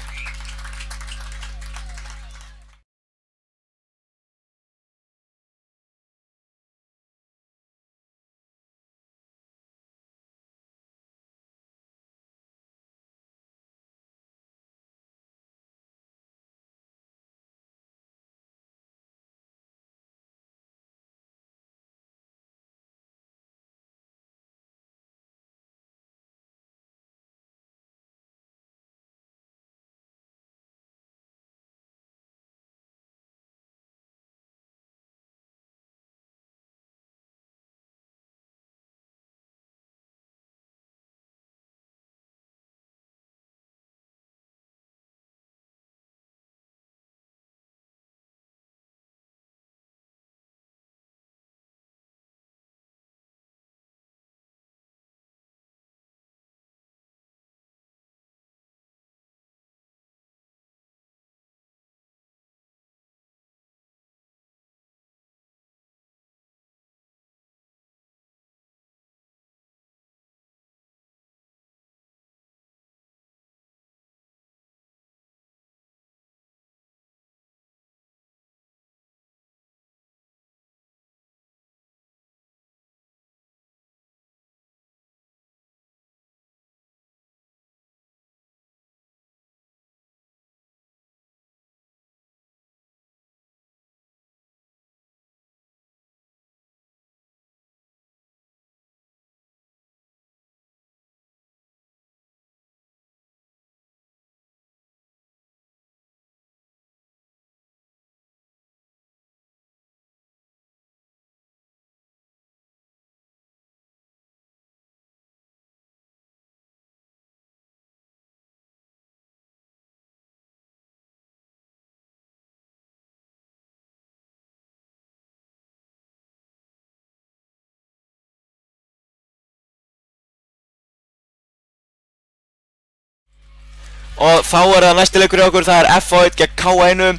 Og þá það næsti leikur hjá okkur, það FH1 gegn K1.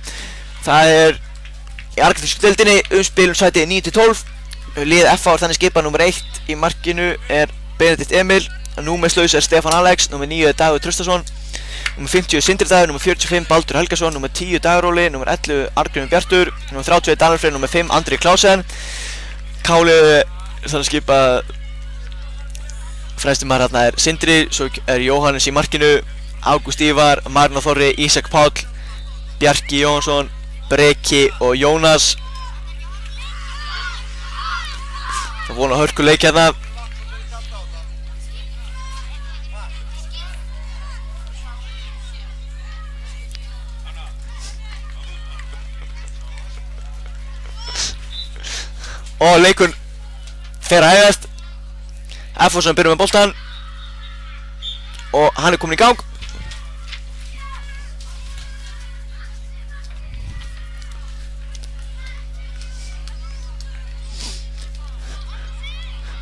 Það í argentísku deildinni umspil sæti 9-12. Lið FH þannig skipað nummer 1 í markinu Benedikt Emil, númerslaus Stefán Alex, nummer 9 Dagur Traustason, nummer 50 Sindri Dagur, nummer 45 Baldur Helgason, nummer 10 Daguróli, nummer 11 Arngrímur Bjartur, nummer 31 Daniel Freyr, nummer 5 Andri Klausen. K-lið þannig skipað fremsti maður hérna Sindri, svo Jóhannes í markinu, Ágúst Ívar, Marino Þorri, Ísak Páll, Bjarki Jónsson, Breki og Jónas. Það vona hörkuleik hérna. Og leikur fer að hægast. FH sem byrjum með boltan og hann komin í gang.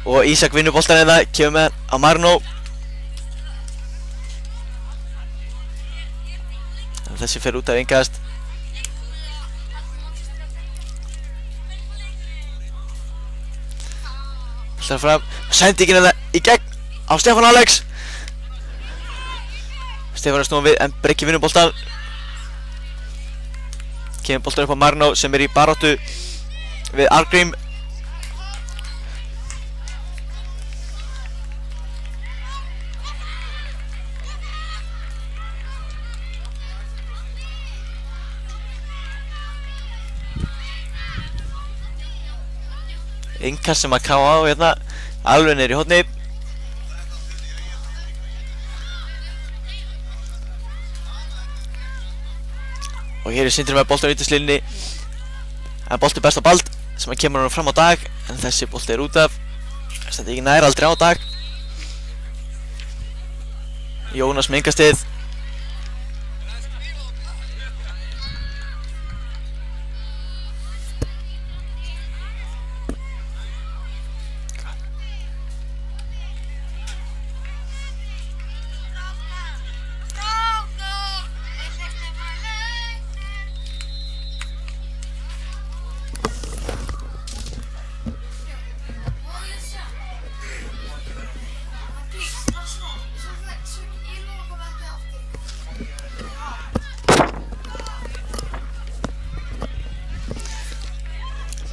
Og Ísak vinnur boltan hérna, kemur með á Marino. Þessi fer út af innkast. Boltan fram, sendingin hérna í gegn á Stefán Alex. Stefán snúið við en Breki vinnur boltan. Kemur boltan upp á Marino sem í baráttu við Arngrím. Innkast sem að káa á hérna, alveg niður í horni. Og hér Sindri með boltan út í slinni. En bolti best á Bald sem að kemur hann fram á Dag, en þessi bolti út af. Þetta ekki nær aldrei á Dag. Jónas með innkastið.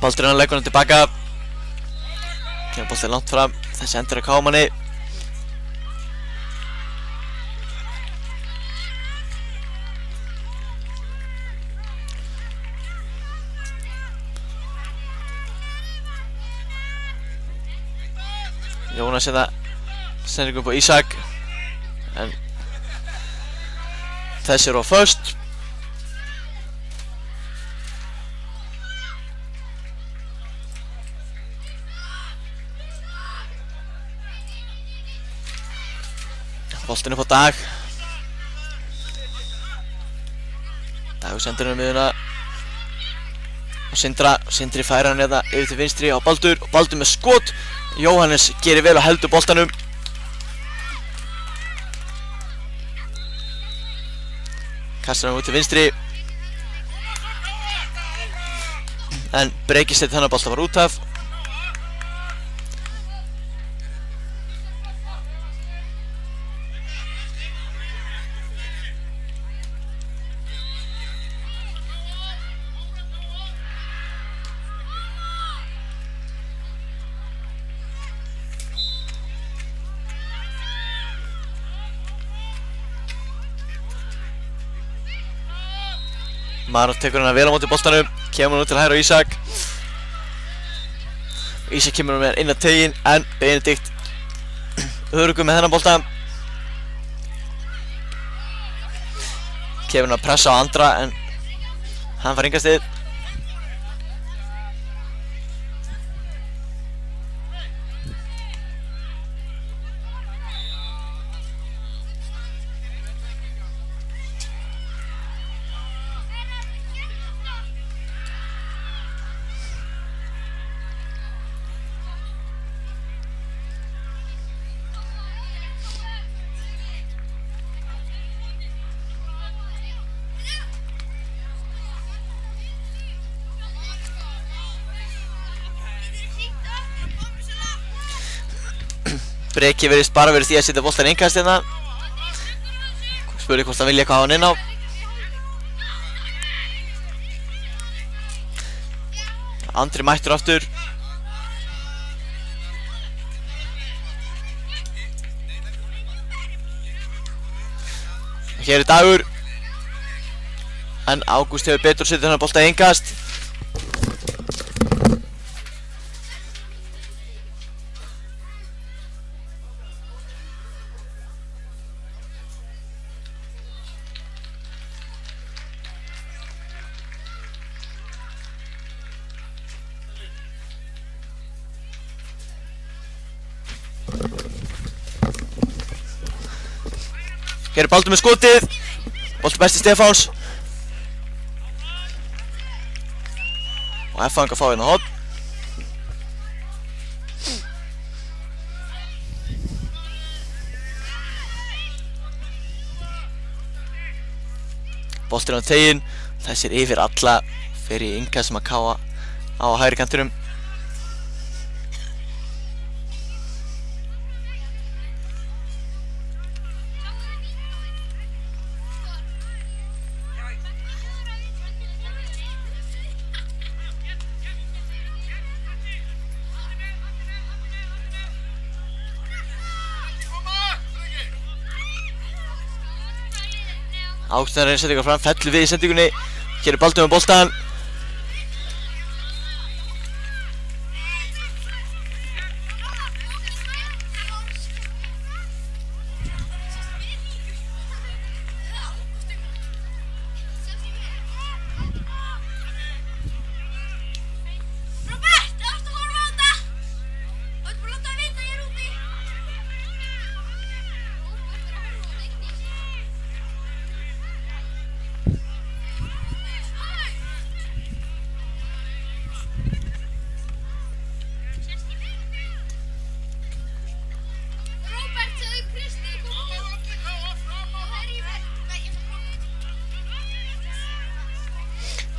Baldurinn leggur hann tilbaka. Kemur boltinn langt fram. Þessi endur að Kámanni. Jónas hérna sendingum på Ísak. En þessi á föst. Boltinn upp á Dag. Dagur sendir hann miðuna. Og Sindri færir hann hérna yfir til vinstri á Baldur. Og Baldur með skot. Jóhannes gerir vel og heldur boltanum. Kastar hann út til vinstri. En Breki setti hann að bolta var út af. Maður tekur hann vel á móti boltanum, kemur hann út til hægri á Ísak. Ísak kemur hann með hann inn að tegin, en Benedikt öruggur með þennan bolta. Kemur hann að pressa á Andra, en hann fær enga stig. Breki virðist bara verið því að setja boltan innkast hérna. Spurði hvort hann vilja eitthvað hafa hann inn á. Andri mættur aftur. Hér er Dagur. En Ágúst hefur betur setið hann bolta innkast. Hér er Baldur með skotið. Bolti besti Stefáns. Og F-fang að fá hérna horn. Boltinn á tegin. Þessir yfir alla. Fer í innkast sem að káa á hægri kantinum. Ágústin reynir að setja ykkur fram, fellur við í sendingunni. Hér er Baldur með boltan.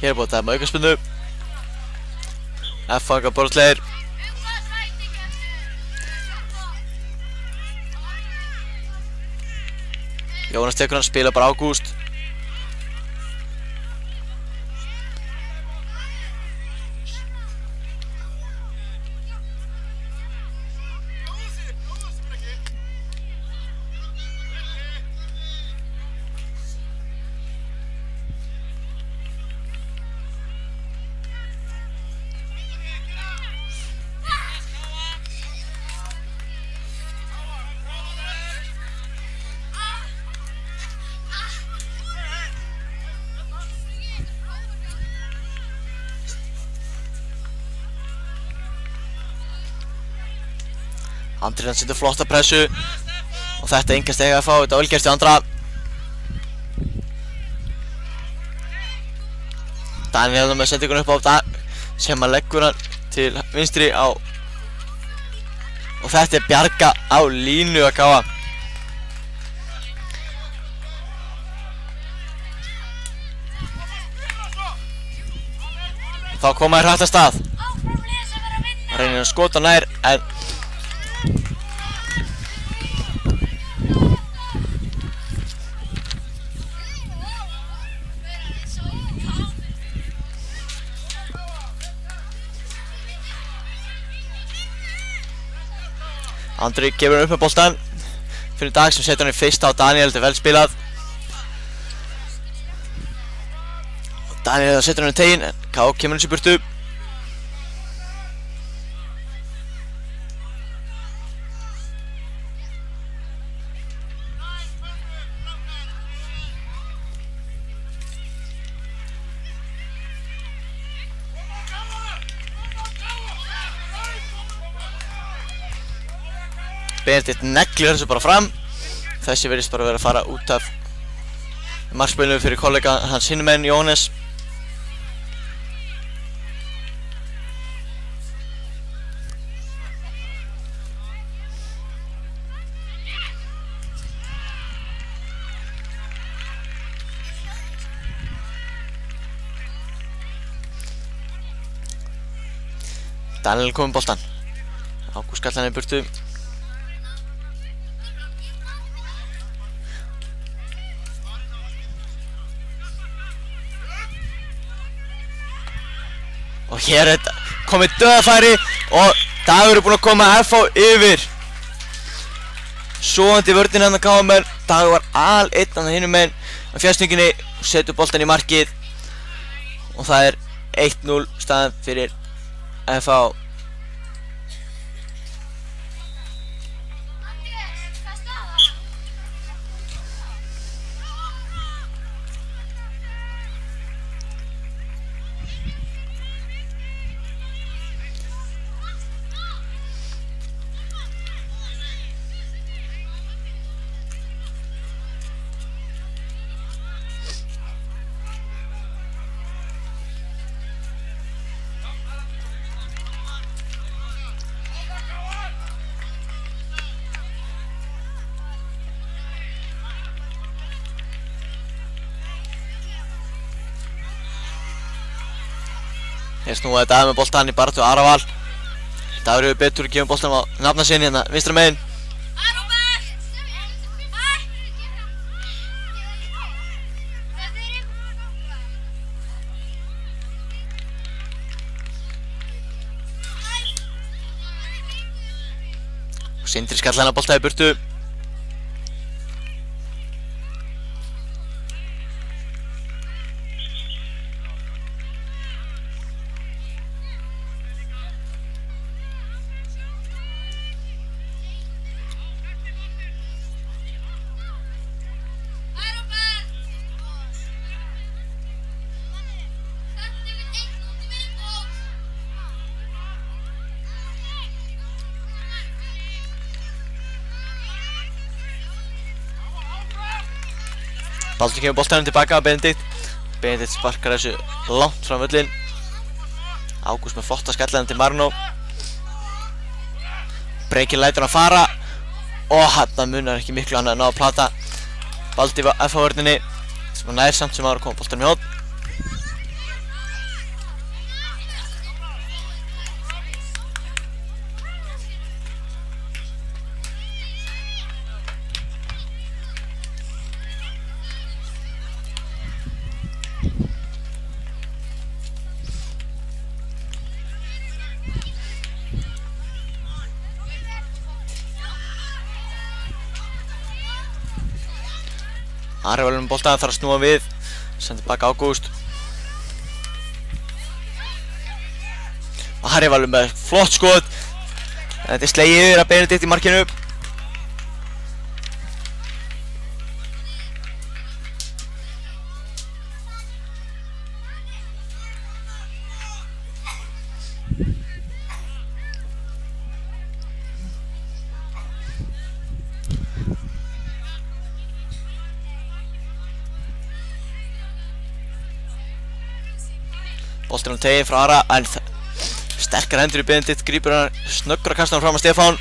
Hér er búið að dæma aukaspinnu. F-fang að borðslegir. Jónas tekur hann, spila bara Ágúst. Andri hann setur flotta pressu og þetta enga steg að fá, þetta var vel gert í Andra. Daniel með sendingun upp á sem að leggur hann til vinstri á og þetta Bjarga á línu að káa. Þá koma þær hratt af stað. Reynir að skota nær en Andri gefur hann upp með boltan fyrir Dag sem setur hann í fyrsta á Daniel, þetta er vel spilað. Daniel setur hann í tegin en K kemur hans í burtu. Benedikt neglir þessu bara fram. Þessi virðist bara vera að fara út af markspilinu fyrir kollega hans hinum megin Jóhannes. Daniel kom með boltan. Ágúst skallar hann í burtu. Og hér er þetta komið döðafæri og Dagur er búinn að koma FH yfir. Svoandi vörðin hann að káa með. Dagur var al-einn hann hinum megin á fjærsninginni og setur boltan í markið. Og það er 1-0 staðan fyrir FH. Hér snúaði Dagur með boltan í baráttu Araval. Dagur hefur betur að gefa boltan á nafna sinni hérna vinstra megin. Og Sindri skallar hann að bolta í burtu. Baldur kemur boltanum tilbaka á Benedikt. Benedikt sparkar þessu langt fram völlin. Ágúst með flotta skallan til Marno. Breykir lætur hann fara og hann munar ekki miklu, hann að ná að plata Baldi á FH-vörninni sem hann nær samt sem ára að koma boltanum í hótt. Araval með boltan, þarf að snúa við. Sendir baka Ágúst. Araval með flott skot. Þetta er slegið yfir að Benedikt í markinu. Boltinn á teiginn frá Ara, en sterkar hendur í Benedikt, grípur hann, snöggur að kasta hann fram að Stefán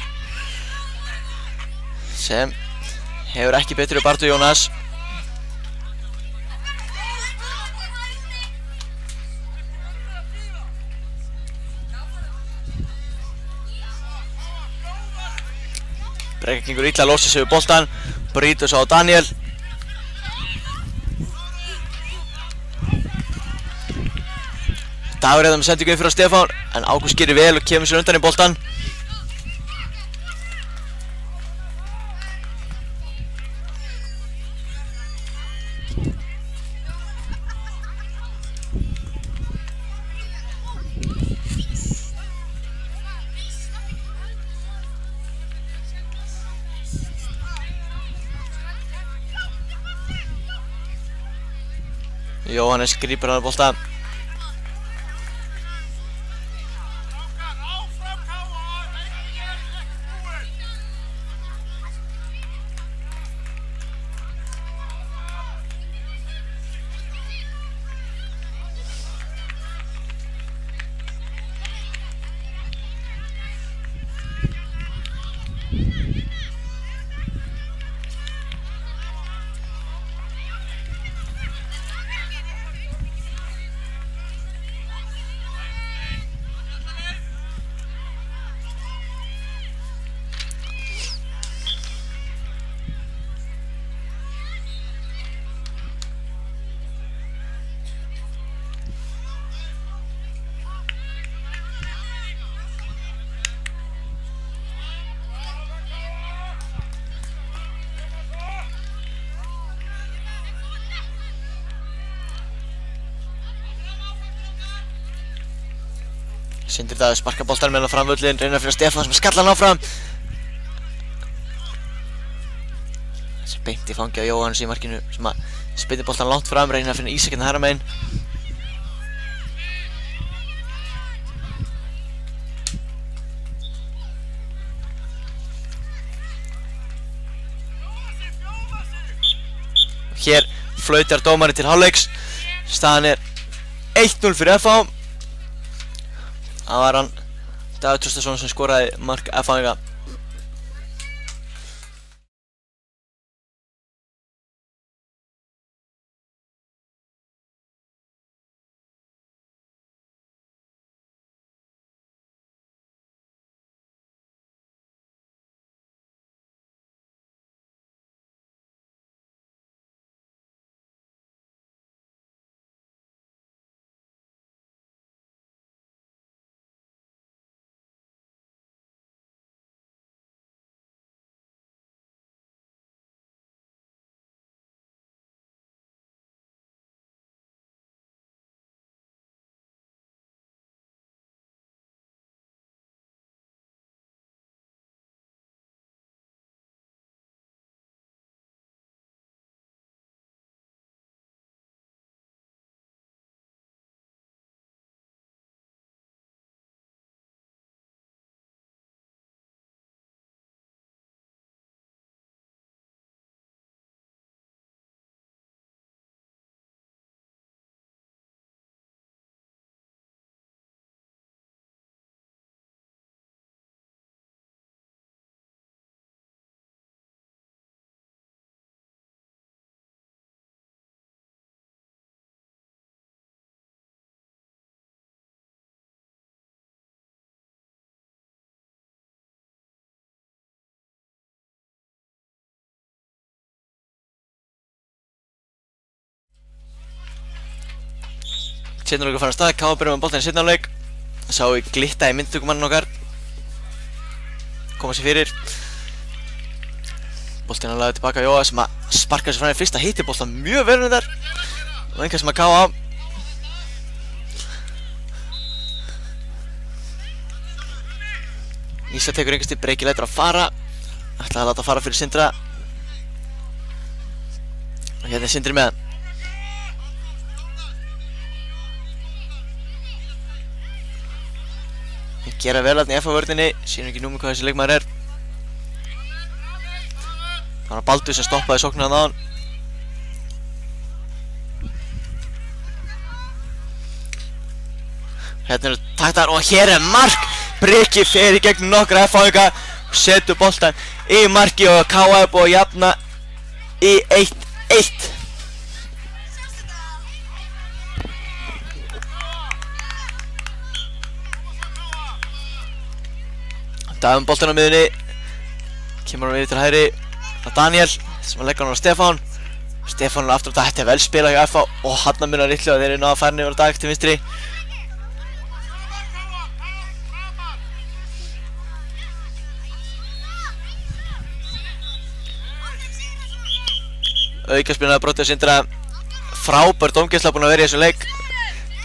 sem hefur ekki betur í baráttu Jónas. Breki gengur illa að losa sig við boltan, brýtur svo á Daniel. Dagur með sendingu inn fyrir Stefán, en Ágúst gerir vel og kemur sér undan í boltan. Jóhannes grípur hann að bolta. Sindri Davíð sparkar boltanum með hann fram völlin, reynir fyrir Stefán sem skallar hann áfram. Þessi beint í fangi á Jóhannes í markinu sem að spytir boltan langt fram, reynir að finna Ísak hérna megin. Hér flautar dómarinn til hálfleiks. Staðan er 1-0 fyrir FH. Það var hann Davíð Traustason sem skoraði mark FH-inga. Seinna leikur fann að stað, K.A. byrjum með boltan í seinna leik. Sá við glitta í myndtökumannin okkar koma sér fyrir. Boltinn að laga tilbaka Jóa sem að sparka sér fram í fyrsta hitti boltan mjög vel með þar og einhver sem að K.A. Ísa tekur einhvers til, Breki lætur að fara, ætlaði að láta fara fyrir Sindra og hérna er Sindri með hann. Gera vel aðna í FH-vörðinni, sýnum ekki númi hvað þessi leikmaður er. Það var Baldur sem stoppaði sóknina þaðan. Hérna eru taktar og hér mark. Breki fer í gegnum nokkra F-fáinga og setur boltan í marki og KA er búið að jafna í 1-1. Dagum boltan á miðunni. Kemur hann við til hægri á Daniel sem leggur hann á Stefán. Stefán er aftur á þetta, vel spilað hjá FH og hann munar litlu að þeir eru náða að færa niður á Dag til vinstri. Aukaspilnaði brotið að Sindra. Frábær dómgæsla búin að vera í þessum leik.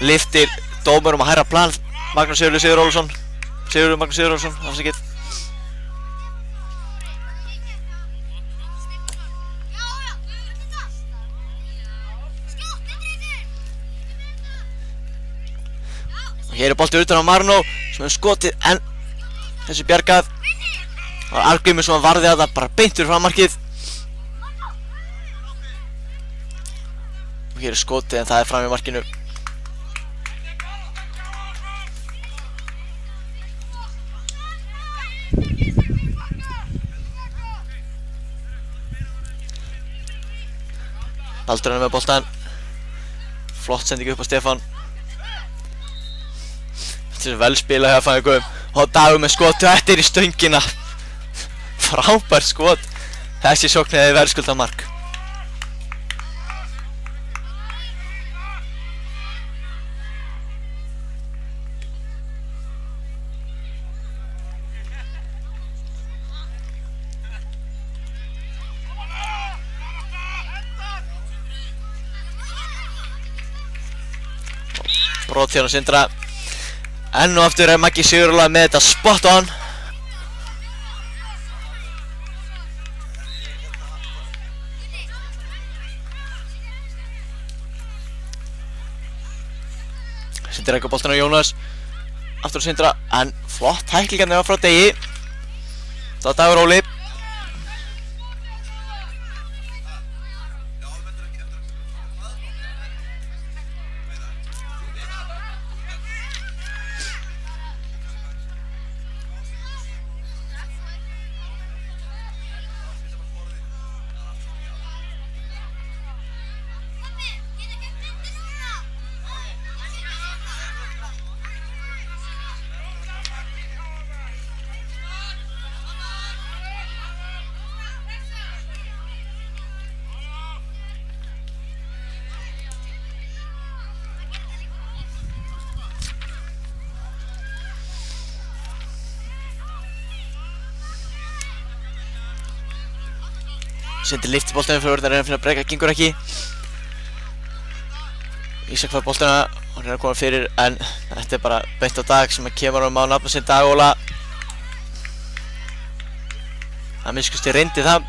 Lyftir dómurum að hærra plan. Magnús Sigurður Magnús Sigurðarson, afsakið. Og hér er boltið utan á Marno sem hefur skotið en þessu bjargað. Það var Arngrímur sem varði að það bara beintur frá markið. Og hér er skotið en það er fram í markinu. Baldur hann með boltan. Flott sending upp á Stefán. Þetta er vel spilað hjá fæðingum. Og Dagur með skot eftir í stöngina. Frábær skot. Þessi sókn hefði verðskuldað mark. Brot hérna Sindra. Enn og aftur er Maggi Sigurðarlag með þetta spot on. Sindra ekki á boltan á Jónas. Aftur á Sindra. En flott tæklingan þegar frá Degi. Það var Dagur Óli. Sindri lyfti boltanum fyrir vörðan, reyna að finna breyka, gengur ekki. Ísak fær boltana og reyna að koma fyrir en þetta er bara beint á Dag sem kemur á nafna sinn Dag Óla. Það minnst ég reyndi það.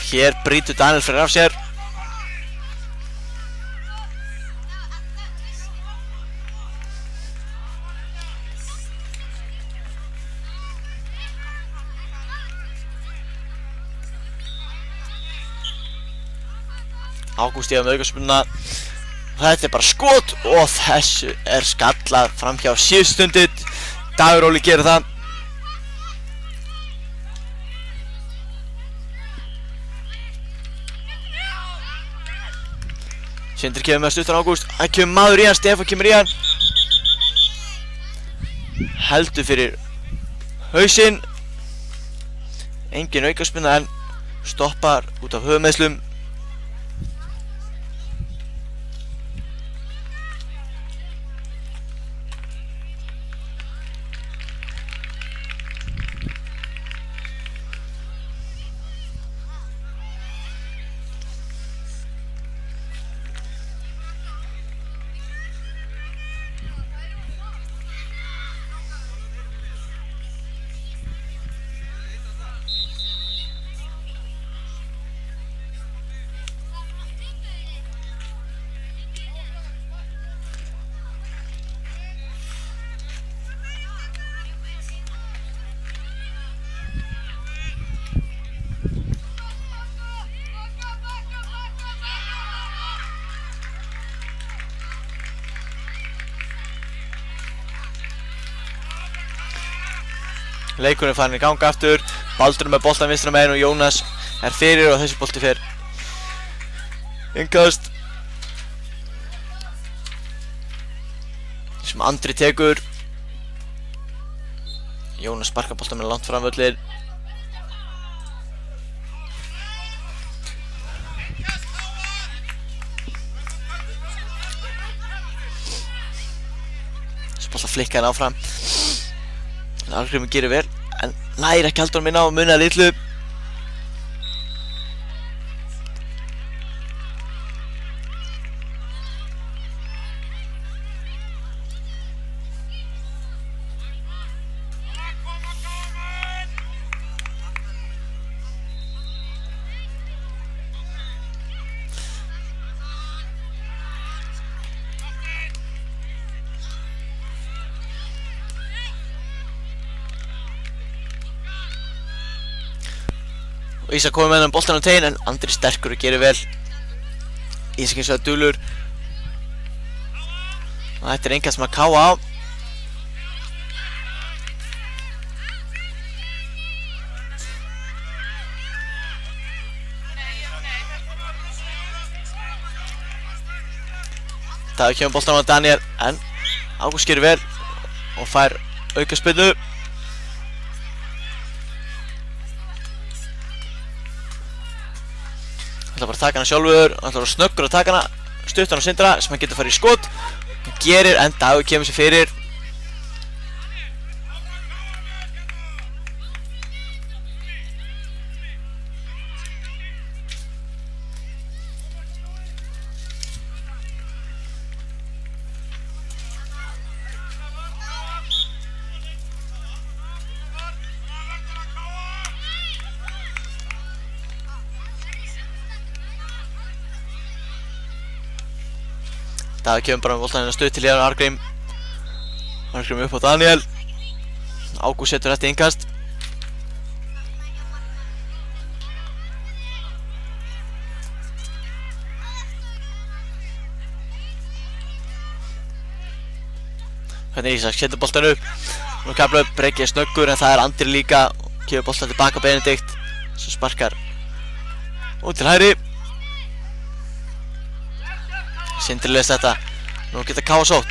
Hér brýtur Daniel fyrir af sér. Ágúst með aukaspyrnuna. Þetta er bara skot og þessu er skallað framhjá síðustu stundu. Dagur Óli gerir það. Sindri kemur með stuttan Ágúst. Hann kemur maður í hann, Stefán kemur í hann. Heldur fyrir hausinn. Engin aukaspyrna en stoppar út af höfuðmeiðslum. Leikurinn farin í ganga aftur. Baldur með boltan vinstra megin og Jónas er fyrir og þessi bolti fer innkast sem Andri tekur. Jónas sparkar boltan með langt fram völlin. Þessi bolta flikka henni áfram. Arngrímur gerir vel en nær ekki halda honum inn á og munaði litlu. Og Ísak komið með hann boltan á tegin en Andri sterkur og gerir vel. Ísak eins og það dulur. Og þetta er engan sem að káa á. Það kemur boltan á Daniel en Ágúst gerir vel og fær aukaspyrnu. Það ætlar bara að taka hana sjálfur, hann ætlar að vera snöggur að taka hana, stutt hann á Sindra sem hann getur farið í skot. Hann gerir en Dagur kemur sér fyrir. Dagur kemur bara með boltan hérna stutt til hér á Arngrím. Arngrím upp á Daniel. Ágúst setur þetta innkast. Hvernig Ísak setur boltan upp. Nú kafla upp, Breki er snöggur en það er Andri líka. Kemur boltan tilbaka Benedikt sem sparkar út til hægri. Sindri les þetta. Nú geta Káa sótt.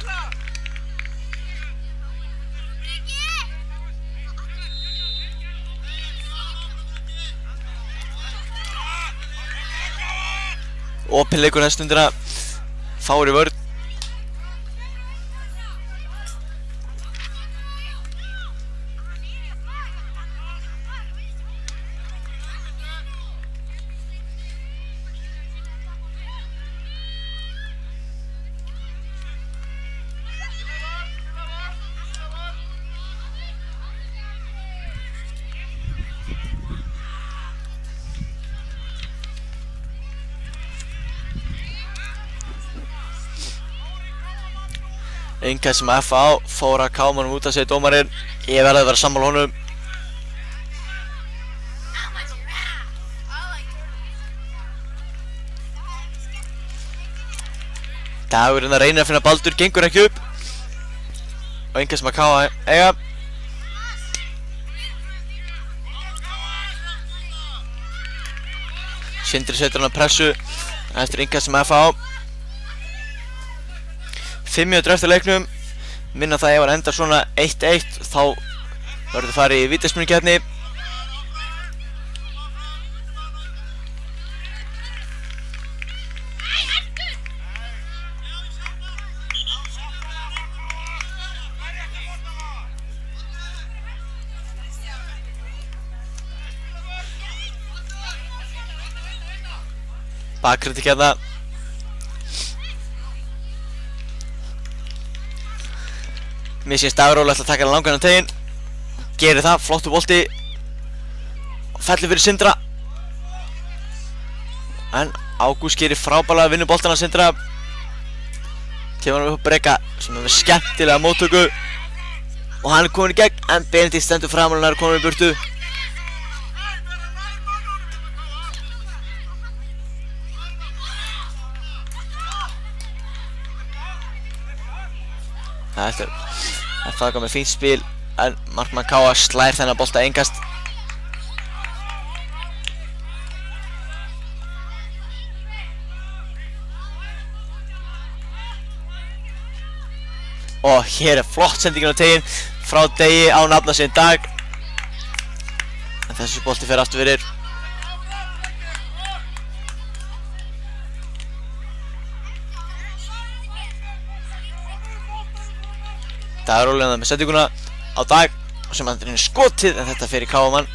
Opinn leikur þessa stundina. Fáir í vörn. Innkast sem FA fór að káma honum út að segja dómarinn. Ég verði að vera sammála honum. Dagurinn að reyna að finna Baldur, gengur ekki upp. Og innkast sem að káa eiga. Sindri setur hann að pressu eftir innkast sem FA. 5 mínútur eftir leiknum. Minna það ef hann endar svona 1-1 þá verður það farið í vítaspyrnukeppni. Bakkritik hérna. Mér sést Dagur Óli ætla að taka hann langan á tegin. Gerir það, flottur bolti. Fellur fyrir Sindra. En Ágúst gerir frábærlega vinnur boltan á Sindra. Kemur hann upp á Breka sem er með skemmtilega móttöku. Og hann er komin í gegn en Benedikt stendur fram og hann er komin í burtu. Þetta er FA með fínt spil en markmann Káa slær þennan bolta engast. Og hér flott sendingin á teginn frá Degi á nafna sinn Dag. En þessi bolti fer aftur fyrir. Dagur rólegan með sendinguna á Dag sem hann reynir skotið en þetta fer í Káamann.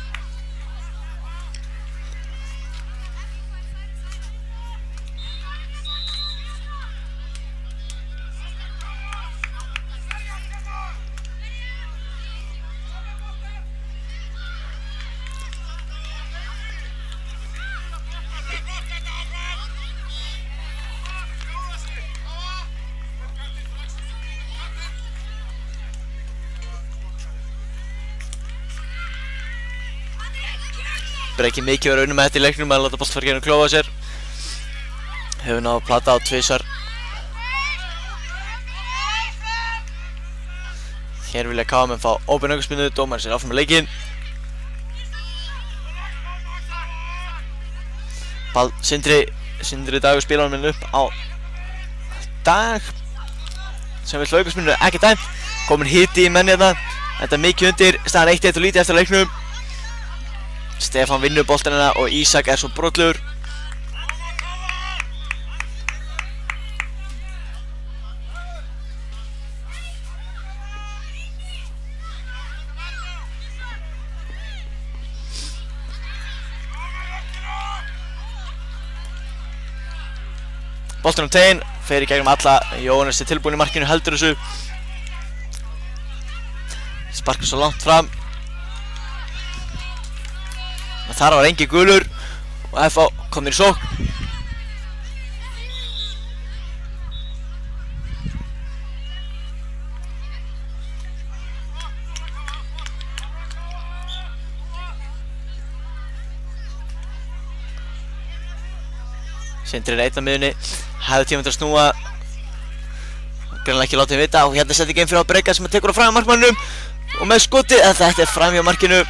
Ekki mikið verið unnum með þetta í leiknum að láta boltfæri gegnum klófa sér. Hefur náð að plata á tvisvar. Hér vilja Káamenn fá óbein aukaspyrnu, dómarinn sér áfram með leikinn. Sindri Dagur spilar hann upp á Dag sem vill aukaspyrnu, ekki dæmt. Komin hiti í menni þetta. Þetta er mikið undir, staðan 1-1 og lítið eftir leiknum. Stefán vinnur boltanina og Ísak er svo brotlegur. Boltan teginn, fer í gegnum alla. Jóhannes er tilbúinn í markinu, heldur þessu. Sparkar svo langt fram. Þar var engin gulur og FH komnir í sókn. Sindri er einn á miðjunni, hefði tíma til að snúa. Greinilega ekki látið vita og hérna setti geim fyrir á Breka sem tekur á fram markmannum og með skoti en þetta er framhjá markinu.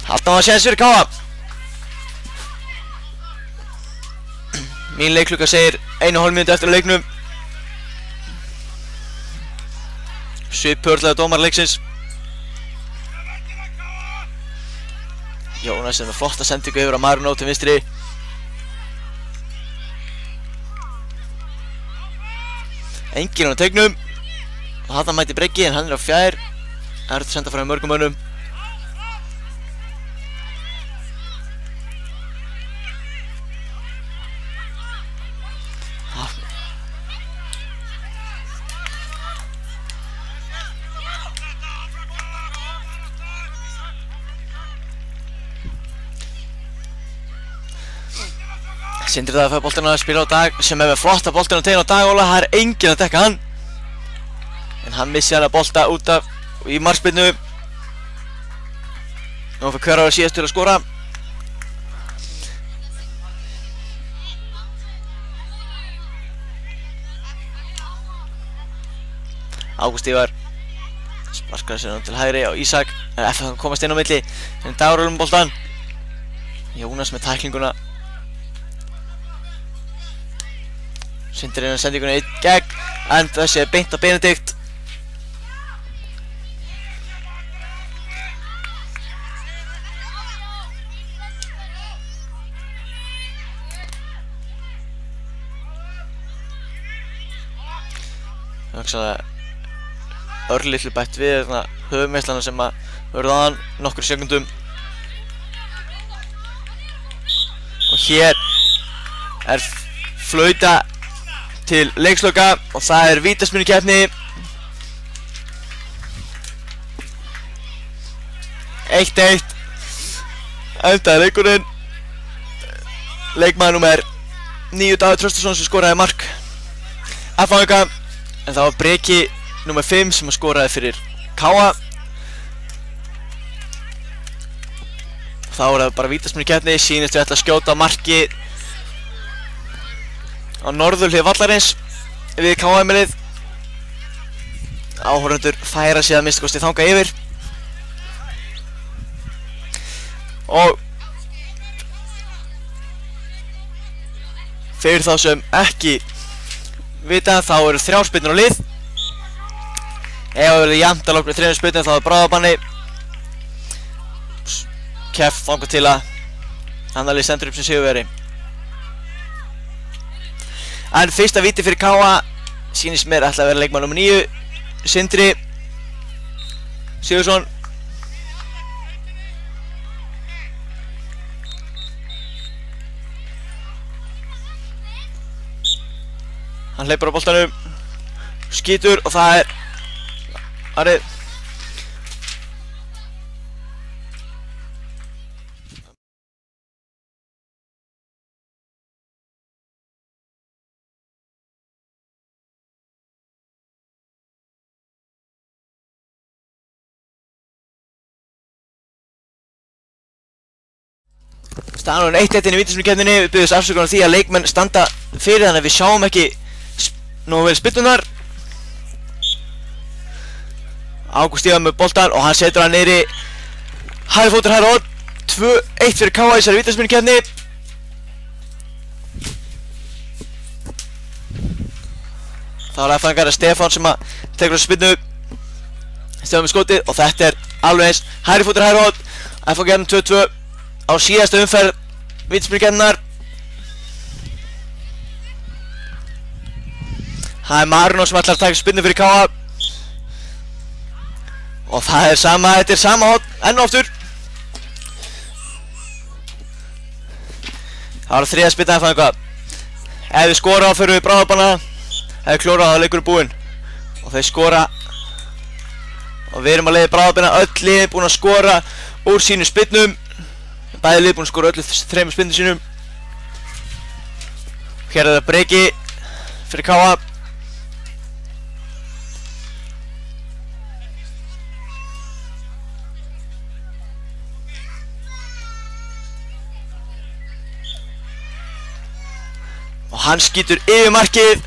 Alltaf að séðast fyrir Káa. Mín leikklukka segir 1,5 mínútu eftir leiknum. Svipurlega dómar leiksins. Jónas er með flotta sendingu yfir á Marino til vinstri. Enginn á teignum. Og þarna mæti Breki en hann er á fjær. Erfitt að senda frá mörgum mönnum. Sindri það að fæða boltana að spila á Dag sem er með flotta boltana teginn á Dag Óla. Það er enginn að dekka hann. En hann missi hann að bolta út af í markspyrnu. Nú fyrir Kjörvar síðast til að skora. Ágúst Ívar sparkar sér til hægri á Ísak. FH komast inn á milli. En Dagur um boltan. Jónas með tæklinguna. Sindri að sendinguna einn gegn en þessi er beint á Benedikt. Örlítið bætt við höfuðmeiðslana sem að verða aðan nokkur sekundum. Og hér er flauta til leiksloka og það er vítaspyrnukeppni. 1-1 endaði leikurinn. Leikmaður númer 9 Davíð Traustason sem skoraði mark FH, en það var Breki númer 5 sem skoraði fyrir Káa. Þá er það bara vítaspyrnukeppni. Sýnist við ætla að skjóta marki á norðurhlið vallarins við Káa-heimilið. áhorfendur færa sig að minnsta kosti þangað yfir. Og fyrir þá sem ekki vita þá eru 3 spyrnur á lið. Ef það verður jafnt að loknu 3 spyrnum þá er bráðabanni. Keft þangað til að annar lið sendur upp sem sigurvegari. En fyrsta víti fyrir KA sýnist mér ætla að vera leikmann nr. 9, Sindri Sigurðsson. Hann hleypur á boltanum, skýtur og það er Arið. Staðan er 1-1 í vítaspyrnukeppninni. Við biðjumst afsökunar á því að leikmenn standa fyrir þannig að við sjáum ekki nógu vel spyrnurnar. Ágúst Ívar með boltan og hann setur hann niðri. Hægri fótur, hægri horn. 2-1 fyrir KA í þessari vítaspyrnukeppni. Það var F-fangar Stefán sem að tekur á spyrnu. Stefán með skotið og þetta er alveg eins. Hægri fótur, hægri horn. F-fangar 2-2 á síðastu umferð vítaspyrnukeppninnar. Það er Marino sem ætlar að taka spyrnu fyrir KA. Og það er sama, þetta er sama horn, enn og aftur. Það var 3. spyrna F eitthvað. Ef við skora þá förum við bráðabanna. Ef við klóra þá er leikurinn búinn. Og þeir skora. Og við erum að leiða bráðabanna, öll lið búin að skora úr sínum spyrnum. Bæði lið búin að skora öllu 3 spyrnum sínum. Hér er það breki fyrir KA. Og hann skýtur yfir markið.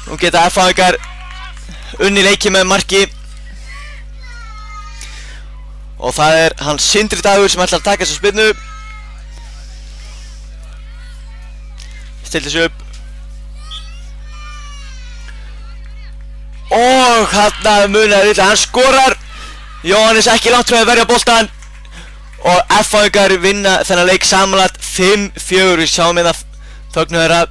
Nú geta F-fangar unni leikið með marki. Og það er hans Sindri Dagur sem ætlar að taka þessa spyrnu. Stillir sig upp. Og hann munar illa, hann skorar. Jóhannes ekki langt frá að verja boltan. Og F-fangar vinna þennan leik samanlagt 5-4. Við sjáum hérna þögnu þeirra.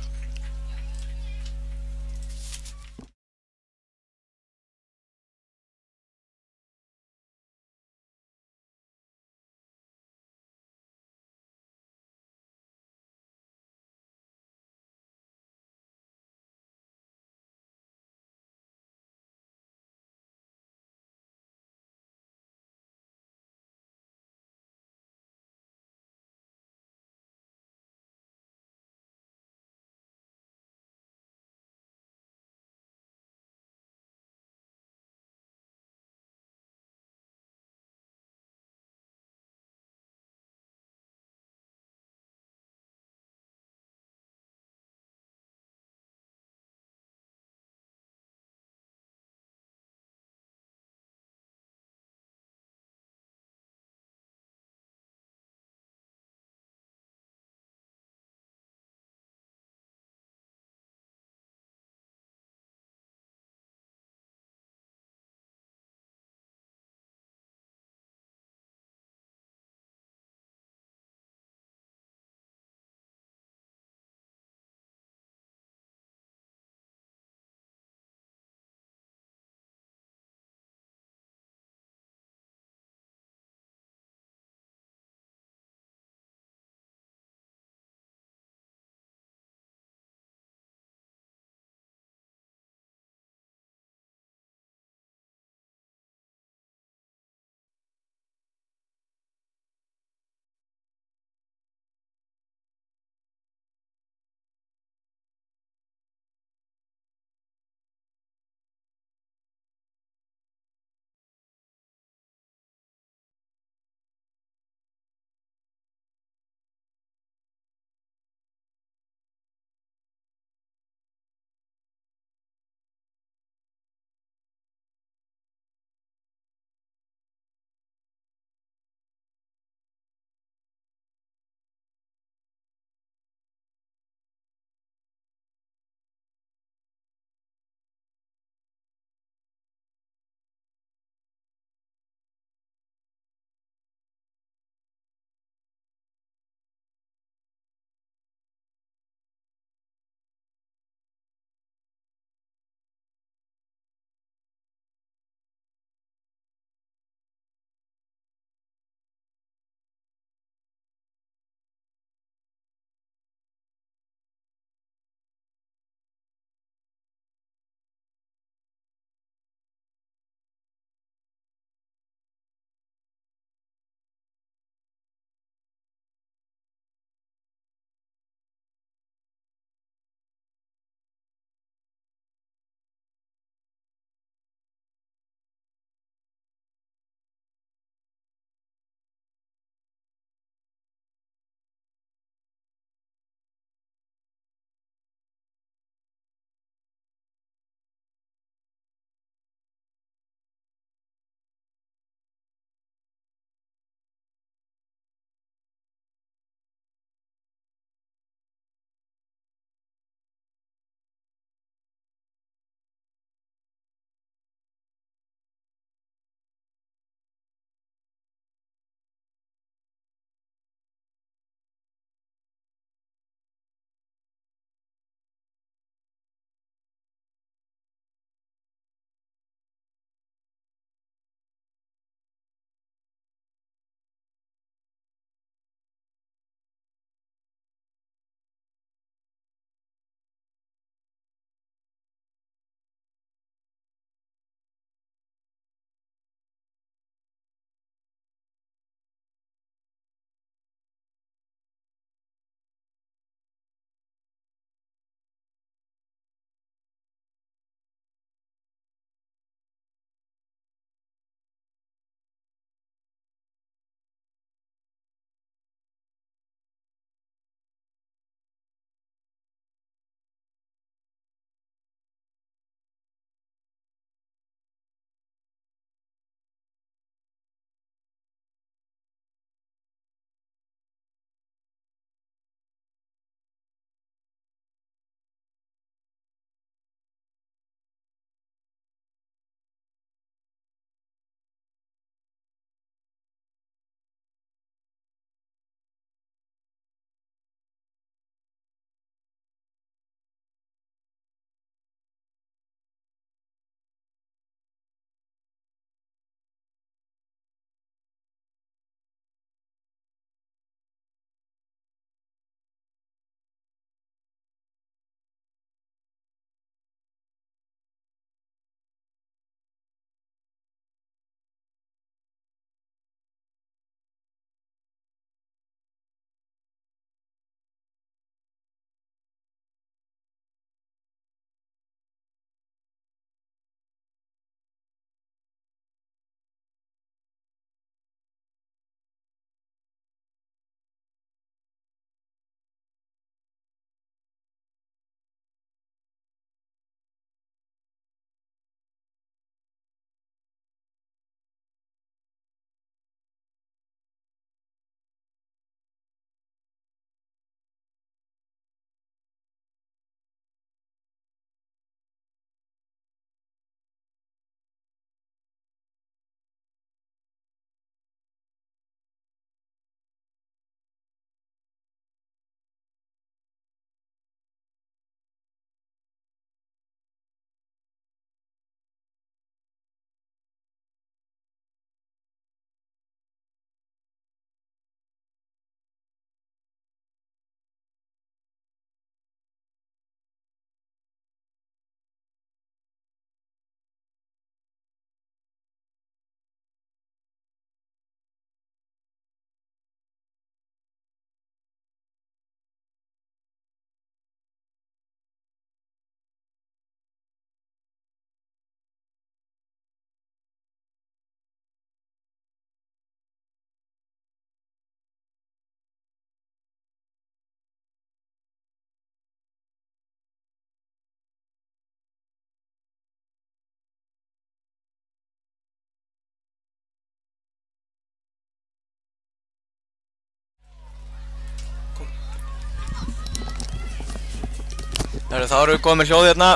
Þá erum við komið með hljóð hérna.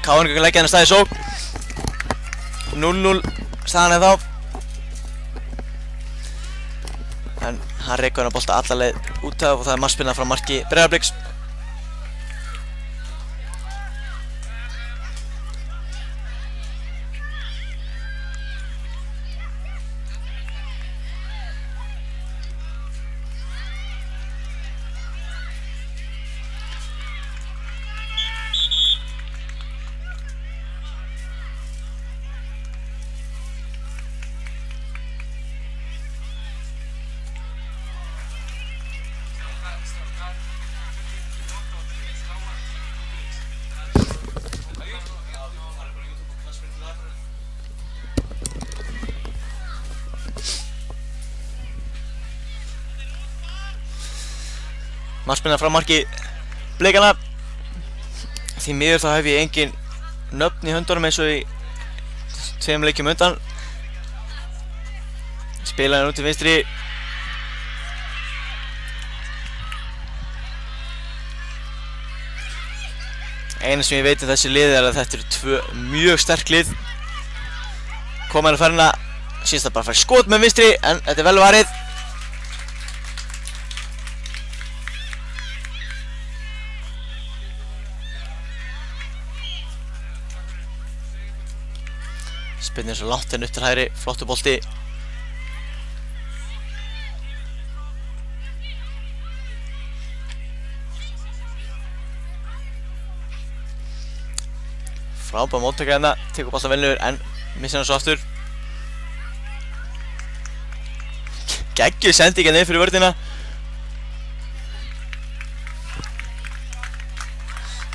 Káringar leggja hennar staði sók. 0-0 staðan þá. En hann reykur hann að bolta alla leið út af og það er markspyrna frá marki Breiðabliks. Markspyrna frá marki Blikana. Því miður þá hef ég engin nöfn í höndunum eins og í tveim leikjum undan. Spila hann út til vinstri. Eina sem ég veit um þessi lið er að þetta eru tvö mjög sterk lið. Koma hann að færna, síðast að bara fara skot með vinstri en þetta er vel varið. Spinnir svo langt henni upp til hægri, flottu bolti. Frábær móttaka hérna, tekur boltan vel niður en missir hann svo aftur. Geggjuð sending niður fyrir vörðina.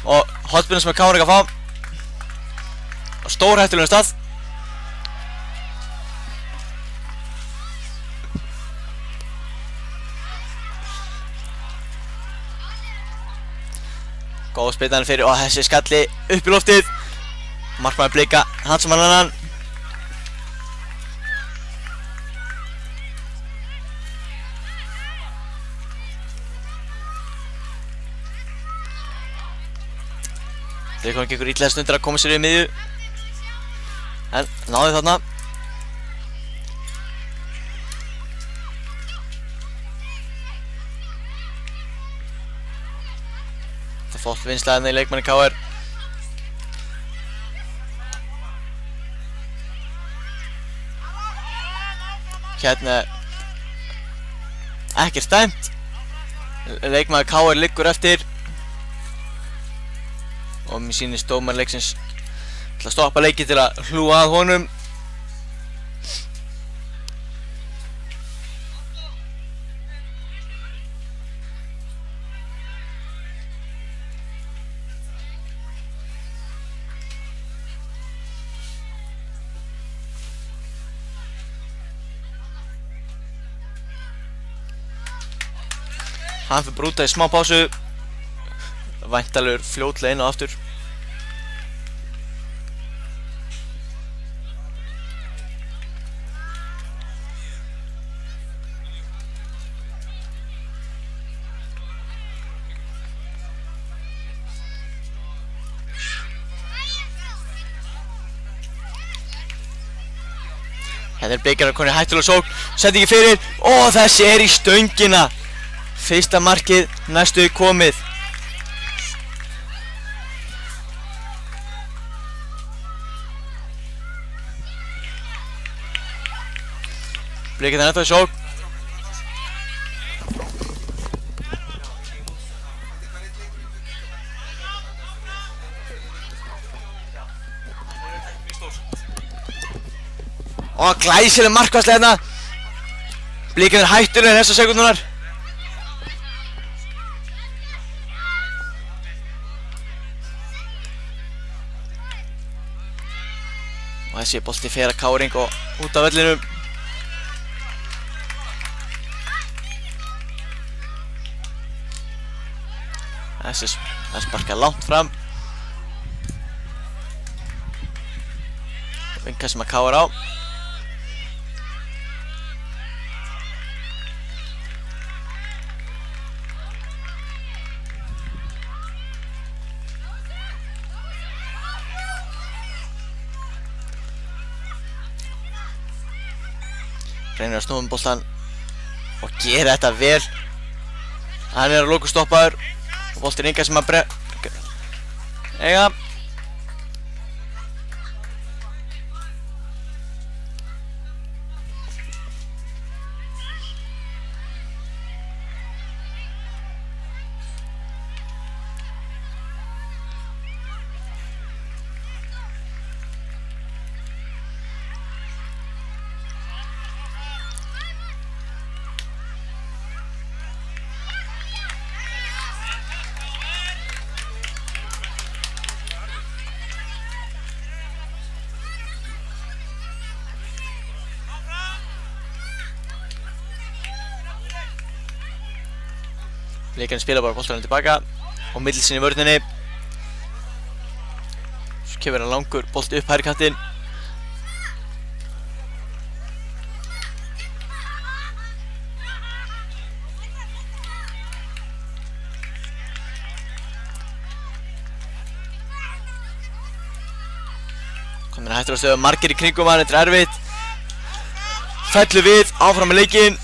Og hotspinna sem er Káringar að fá. Og stórhættulegum stað. Góð spilnan fyrir og þessi skalli upp í loftið. Markmaður Blika, hans sem hann. Þeir komið einhver ítlega stundir að koma sér í miðju. En náði þarna. Flott vinstlaðina í leikmanni KR. Hérna ekkert dæmt. Leikmaður KR liggur eftir. Og mér sýnist dómari leiksins til að stoppa leikinn til að hlúa að honum. Hann fyrir bara út af í smá pásu. Væntanlegur fljótlega inn og aftur. Hérna er Blikar konið hættulega sókn. Sendingi fyrir og þessi er í stöngina. Fyrsta markið næstu komið. Blikar það nættu í sókn. Og glæsileg markvarsla hérna. Blikar er hættulega þessar sekundunar. Og þessi bolti fer að Káring og út af vellinum. Þessi sparkar langt fram. Vinka sem að Káur á. reynir að snúa boltann og gera þetta vel. Hann að lokum stoppaður og boltinn Inga sem að eiga. Blikarnir spila bara boltanum tilbaka og Middleton í vörninni. Svo kemur hann langur bolti upp hægri kantinn. Komin hættur á stöðu, margir í kringum hann, þetta er erfitt. Fellur við, áfram með leikinn.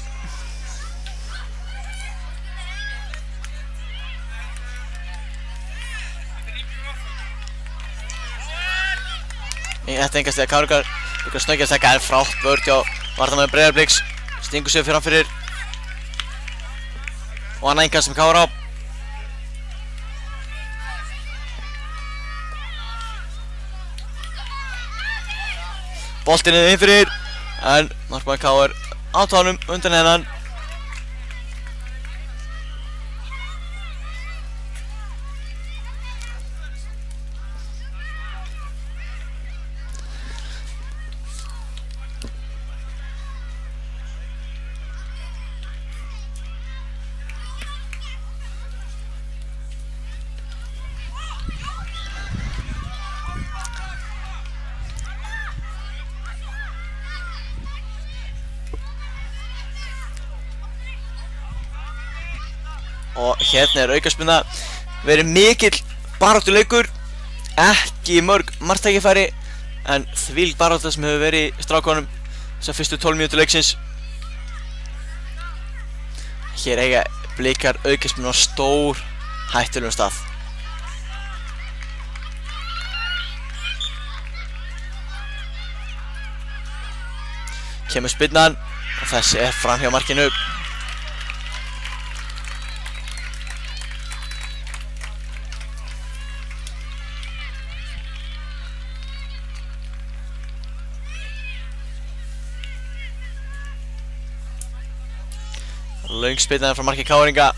Þetta engast þegar Kári líka snöggast þetta er frátt vörð hjá varnarmaður Breiðabliks. Stingur sig framfyrir og hann engast sem Kári á. Boltinn inn fyrir en markmaður Kári á tánum undan hennan. Og hérna er aukaspyrna. Verið mikill baráttuleikur, ekki mörg marktækifæri en þvílík barátta sem hefur verið í strákunum þessar fyrstu 12 mínútur leiksins. Hér eiga Blikar aukaspyrnu á stór hættulegum stað. Kemur spyrnan og þessi er framhjá markinu. Löng spyrna frá marki Káringa.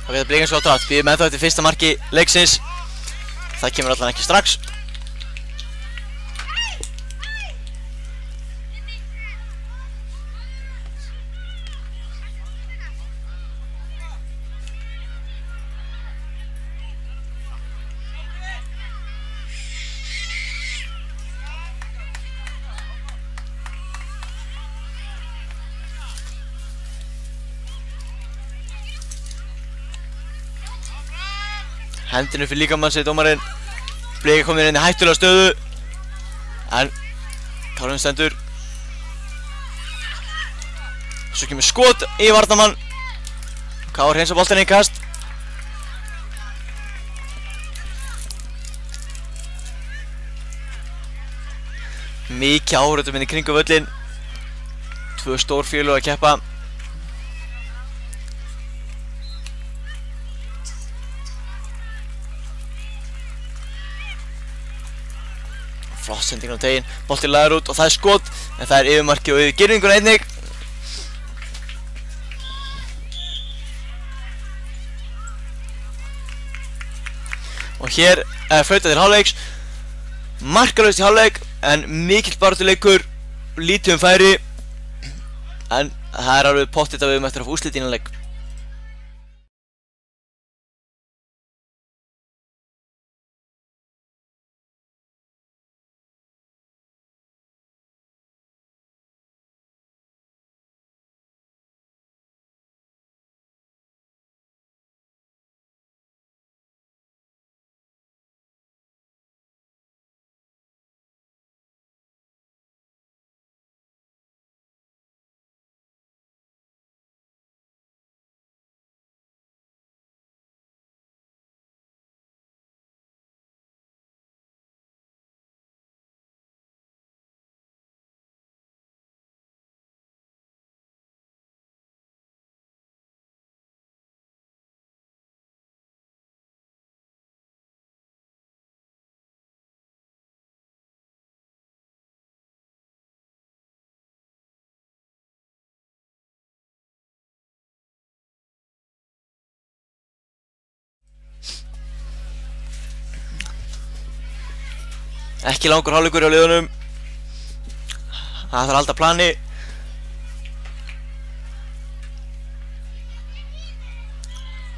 Það getur Blikar skot átt. Bíðum ennþá eftir fyrsta marki leiksins. Það kemur allan ekki strax. Hendinu fyrir líkamann segir dómarinn. Blikar komið inn í hættulega stöðu en Kári stendur. Svo kemur skot í varnarmann. Kári hreinsar boltann í kast. Mikið áhorfendum inn í kringum völlinn. Tvö stór félög að keppa. Flott sending á teginn, boltinn lagður út og það er skot en það er yfirmarki og yfir girðinguna einnig. Og hér er flautað til hálfleiks. Markalaust í hálfleik en mikill baráttuleikur, lítið færi en það er alveg pottþétt að við höfum eftir að fá úrslit í þennan leik. Ekki langur hálfleikur á liðunum. Það þarf að halda plani.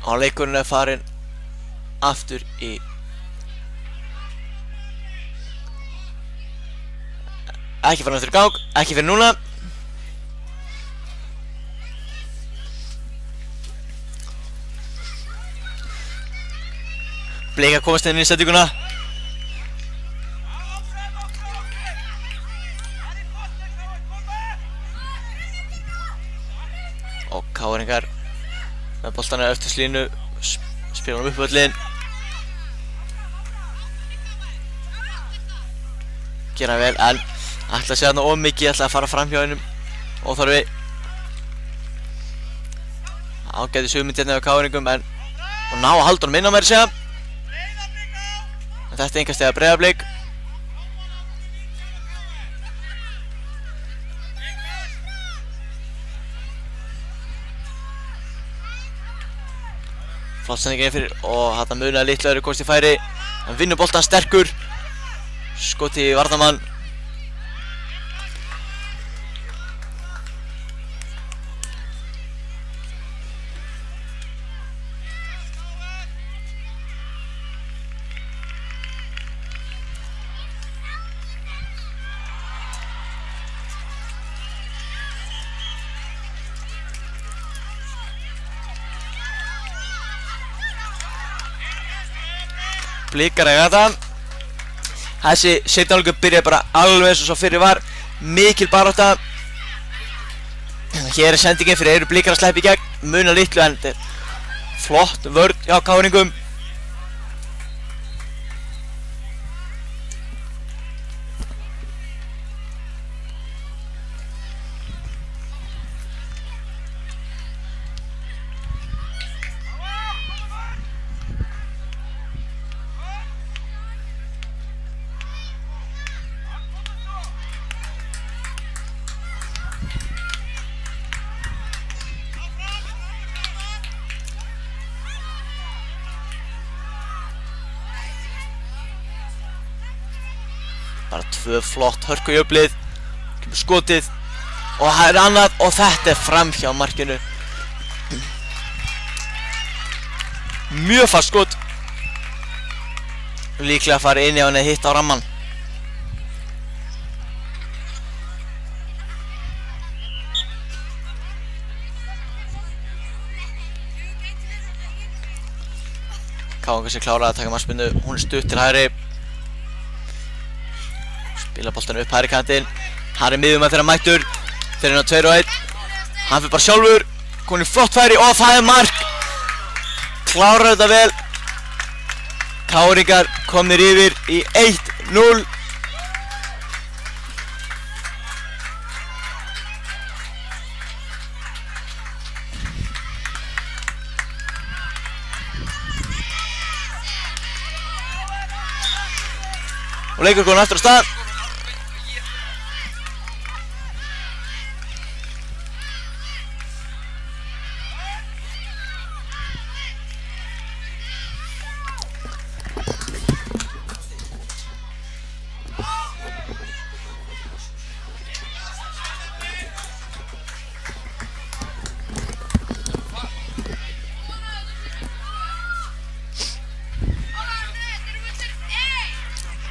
Og leikurinn farin aftur í ekki farin aftur í gang, ekki fyrir núna. Blikar komast inn í settinguna. Og KR-ingar með boltana eftir slínu, spila hann upp völlin. Gera vel, en ætla að segja þarna of mikið, ætla að fara fram hjá hennum. Óþarfi. Ágætis hugmynd hérna hjá KR-ingum, en og ná að halda honum inn á meira segja. En þetta er enga stega Breiðablik. Flott sending inn fyrir og þarna munaði litlu öðru kosti færi. Hann vinnur boltan sterkur. Skoti í varnarmann. Blikar eiga þetta. Þessi seinni hálfleikur byrjaði bara alveg eins og svo fyrir var. Mikil barátta. Hér er sendingin fyrir Eyru Blikar að sleppa í gegn. Munar litlu, en þetta er flott vörn hjá KR-ingum. Bara tvö flott hörku í upplið. Kemur skotið. Og það er annað og þetta er framhjá markinu. Mjög fast skot. Líklega að fara inn í hann eða hitta á ramman. Káingar sér klárað að taka markspyrnu. Hún er stutt til hægri. Spila boltan upp hægri kantinn. Hann er miðjum að þeirra mættur. Þeir eru á 2 og 1. Hann fyrir bara sjálfur. Kominn í flott færi og það er mark. Klárar þetta vel. KR-ingar komnir yfir í 1-0. Og leikur komin aftur á stað.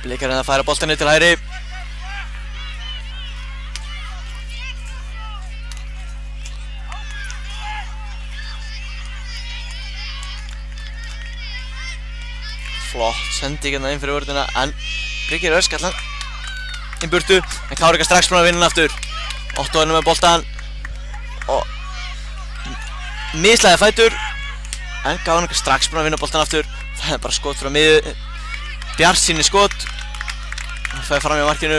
Blikarinn að færa boltanni til hægri. Flott sending hérna inn fyrir vörðina, en Blikir öskallan inn burtu, en KR-ingar strax búin að vinna hann aftur. Otto með boltan og mislæði fætur, en KR-ingar strax búin að vinna boltan aftur. Það er bara skot frá miðju. Bjartsýni skot. Það fæði fram í markinu.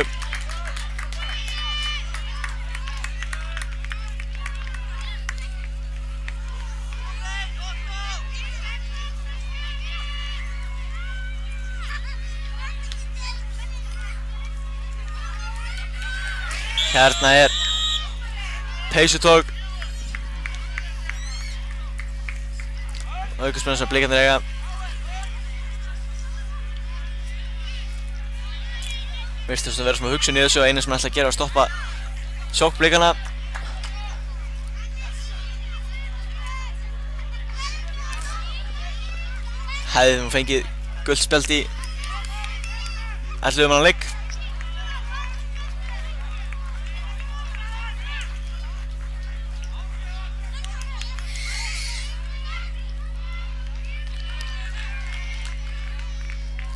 Hérna er peysutog. Aukaspennum sem Blikarnir eiga. Veist þess að vera smá hugsun í þessu og eina sem ætla að gera er að stoppa sóknblikana. Hefði hún fengið gult spjald í 11 manna leik.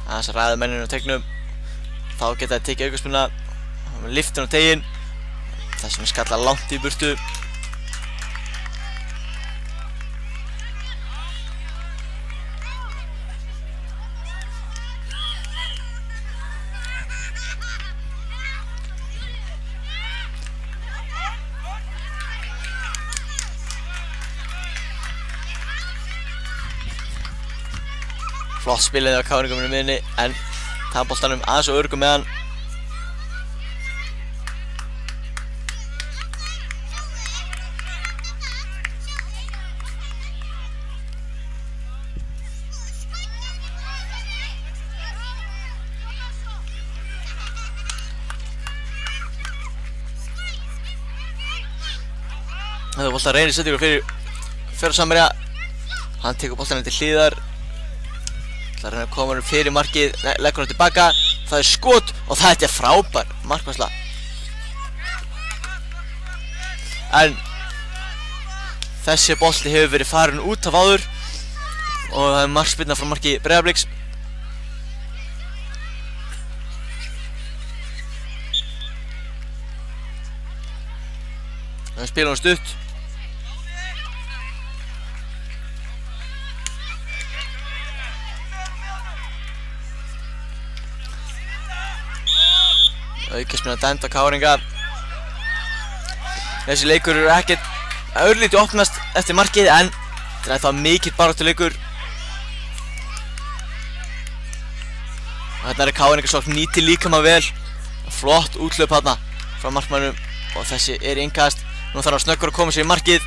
Aðeins að ræða menninu á tegnum. Þá geta það tekið aukaspyrna. Lyftir á teginn. Þessum skalla langt í burtu. Flott spilið á káringunum í miðunni, en það boltanum aðeins og örugum með hann. Það er boltan reynir settingur fyrir Samherja. Hann tekur boltan til hlíðar. Það er að koma hann fyrir markið, leggur hann tilbaka. Það er skot og þetta er frábær markvarsla. En þessi bolti hefur verið farin út af áður og það er markspyrna frá marki Breiðabliks. Það spila hann stutt. Aukaspyrna dæmd á Káringa. Þessi leikur eru ekkert örlítið opnast eftir markið, en þetta er það mikill baráttuleikur. Þarna er Káringa svo nýtir líkama vel. Flott útlaup þarna frá markmannum og þessi er innkast. Nú þarf hann snöggur að koma sér í markið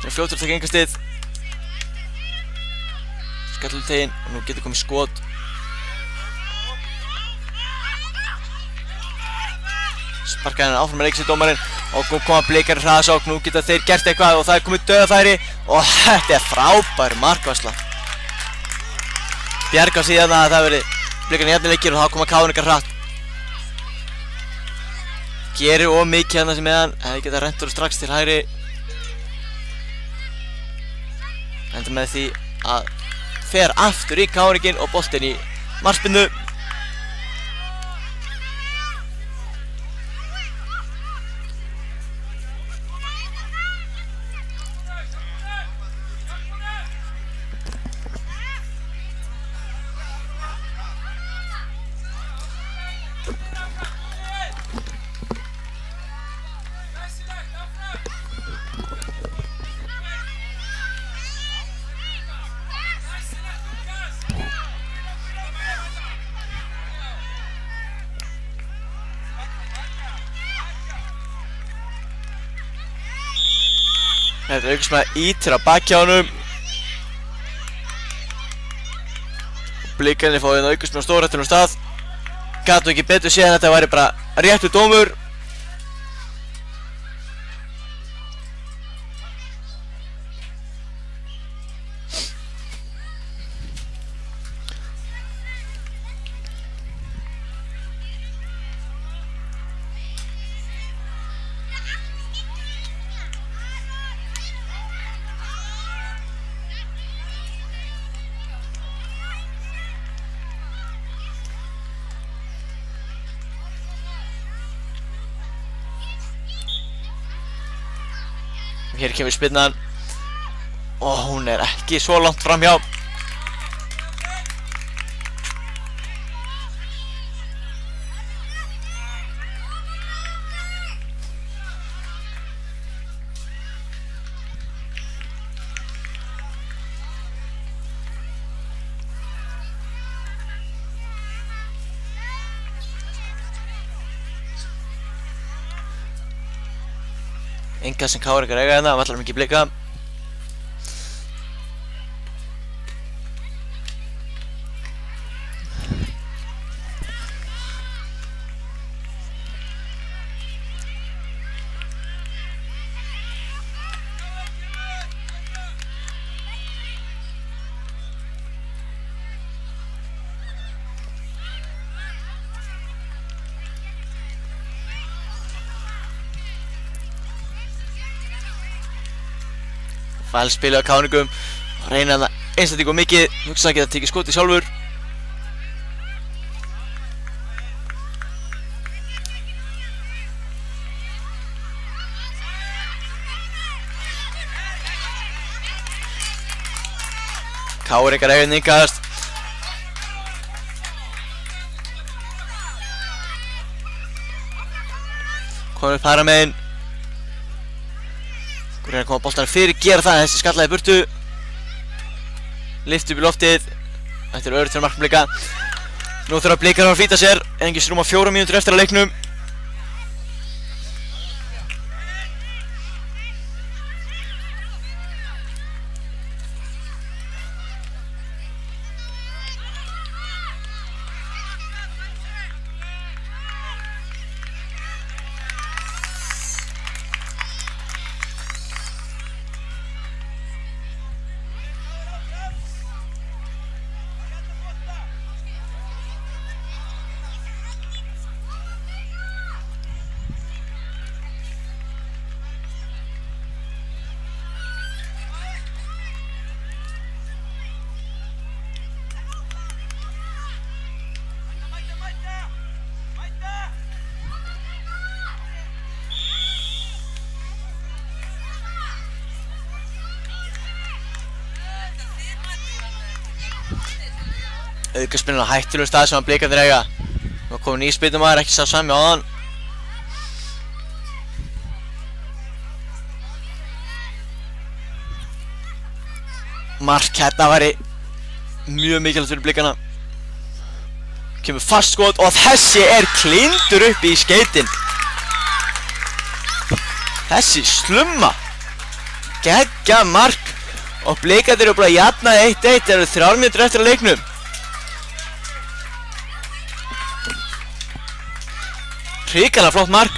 sem fljótur að taka innkastið. Skellur teginn og nú getur komið skot. Sparkaði hann áfram með leiksins dómarinn og nú koma Blikar í hraðasókn. Nú geta þeir gert eitthvað og það er komið dauðafæri og þetta er frábær markvarsla. Bjarga síðan að það verið Blikarnir jafnir leikir og þá koma Káringar hratt. Gerir of mikið hann sem meðan, hefði geta rentur strax til hægri. Enda með því að fer aftur í Káringin og boltinn í markspyrnu. Þetta er aukaspyrna ítir á baki á honum. Blikarnir fá hérna aukaspyrna á stórhættunum stað. Gat ekki betur séð en þetta væri bara réttur dómur. Hér kemur spyrnan og hún er ekki svo langt framhjá. Enga sem Káringar eiga hérna, vallar mikið Blika. vel spilið á Káringum. Reyna þarna einstaklega mikið, hugsa að geta tekið skotið sjálfur. Káringar eiga nikkast. Komum upp hægra megin. Reyna að koma boltanum fyrir, gera það, þessi skallaði burtu. Lyft upp í loftið. Þetta er öðru til markmann Blika. Nú þurfa Blikar að flýta sér, einungis rúma 4 mínútur eftir að leiknum. Aukaspilin á hættulegu stað sem að Blikarnir eiga. Nú er komin íspilnumaður, ekki sá sami áðan. Mark hérna væri mjög mikilvægt fyrir Blikana. Kemur fast skot og þessi er klindur upp í skeytin. Þessi slumma. Geggjað mark. Og Blikarnir eru búin að jafna 1-1, það eru 3 mínútur eftir að leiknum. Hrikalega flott mark.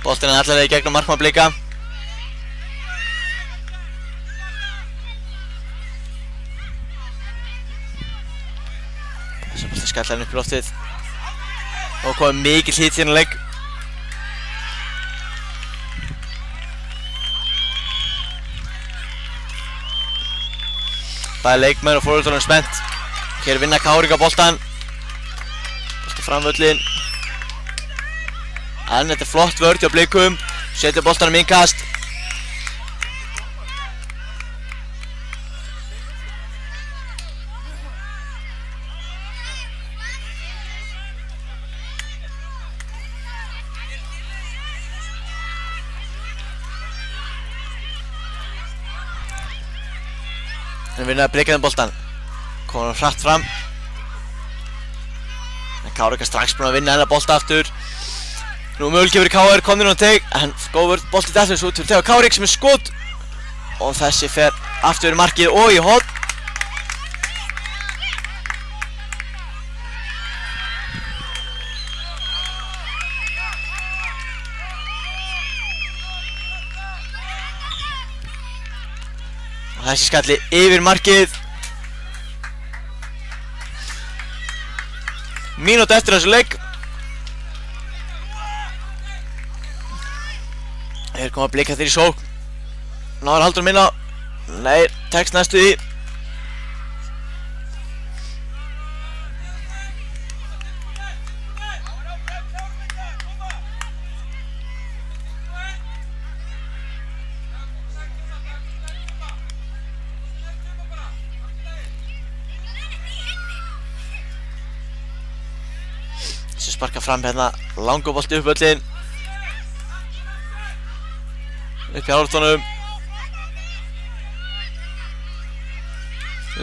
Boltinn er allavega í gegnum markmann Blika. Þessi bolti skallar hann upp í loftið. Og komið mikið hlýtt í þennan leik. Bæði leikmenn og foreldrarnir spennt. Hér vinna Káringa boltan. Bolti fram völlin. En þetta er flott vörð hjá Blikum. Setja boltanum í innkast. En vinnaði Blikaðum boltan. Komur hann hratt fram. En Káringa strax búinn að vinna hennar bolta aftur. Nú möguleiki fyrir KR, komnir hún teg, en góður bolti dættur svo út fyrir Theo Kárik sem er skot. Og þessi fer aftur yfir markið og í horn. Og þessi skalli yfir markið. Mínúta eftir þessu leik. Hér koma Blikarnir í sókn. Náður haldur minna. Nei, tekst næstu því. Þessi sparka fram hérna. Langur bolti upp völlin. Upp í hálftónum.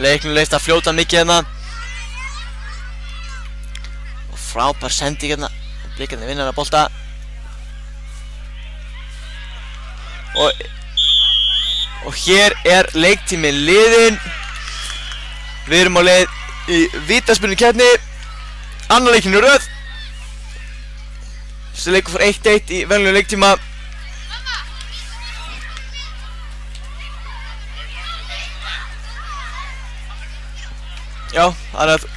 Leiknum leift að fljóta mikið hérna. Og frábær sending hérna. Blikarnir vinna hérna bolta. Og hér leiktíminn liðinn. Við erum á leið í vítaspyrnukeppni. Annar leikinn í röð. Þessi leikur fór 1-1 í venjulegum leiktíma. Já, þannig að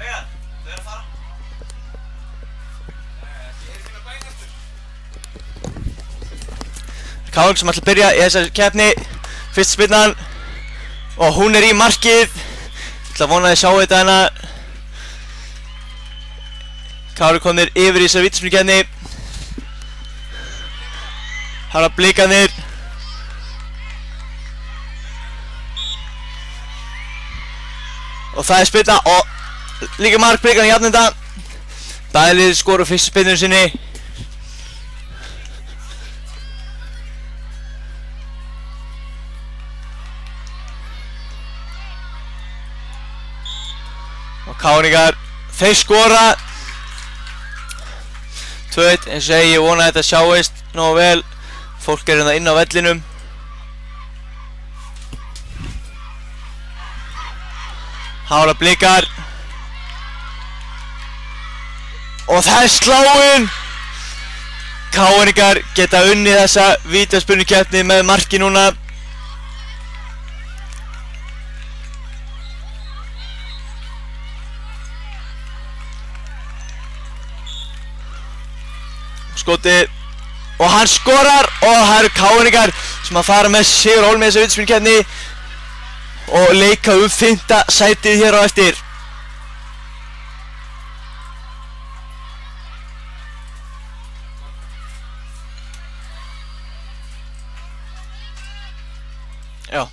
Veigar, þau að fara. Ég ekki með bæn eftir. Káur sem ætla að byrja í þessari keppni. Fyrsta spyrnan. Og hún í markið. Ég ætla að vona að þið sjáu þetta hérna. Káur komnir yfir í þessari vítaspyrnukeppni. Hára blikarnir. Og það spyrna og líka mark blikarnir í jafnenda. Bæði lið skorar fyrstu spyrnunum sinni. Og Káringar, þeir skora 2-1, eins og segi, ég vona að þetta sjáist nógu vel. Fólk hérna inn á vellinum. Hára blikar. Og það sláinn. Káringar geta unnið þessa vítaspyrnukeppni með marki núna. Skoti og hann skorar og það eru Káringar sem að fara með sigur hól með þessa vítaspyrnukeppni og leika 5. sætið hér á eftir. Já.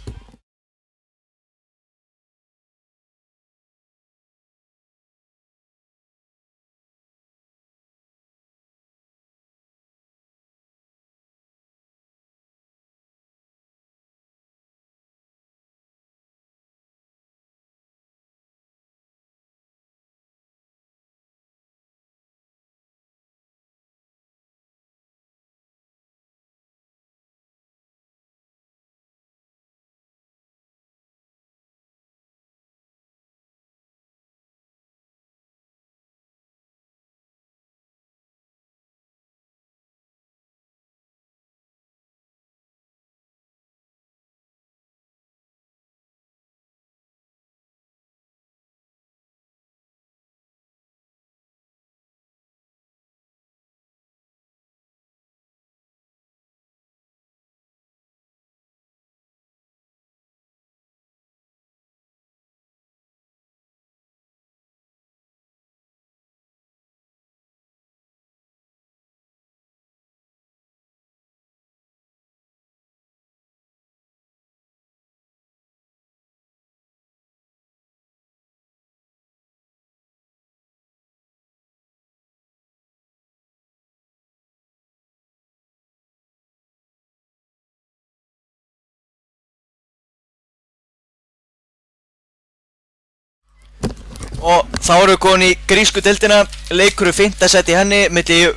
Og þá erum við komin í grísku deildina. Leikur 5. seti í henni milli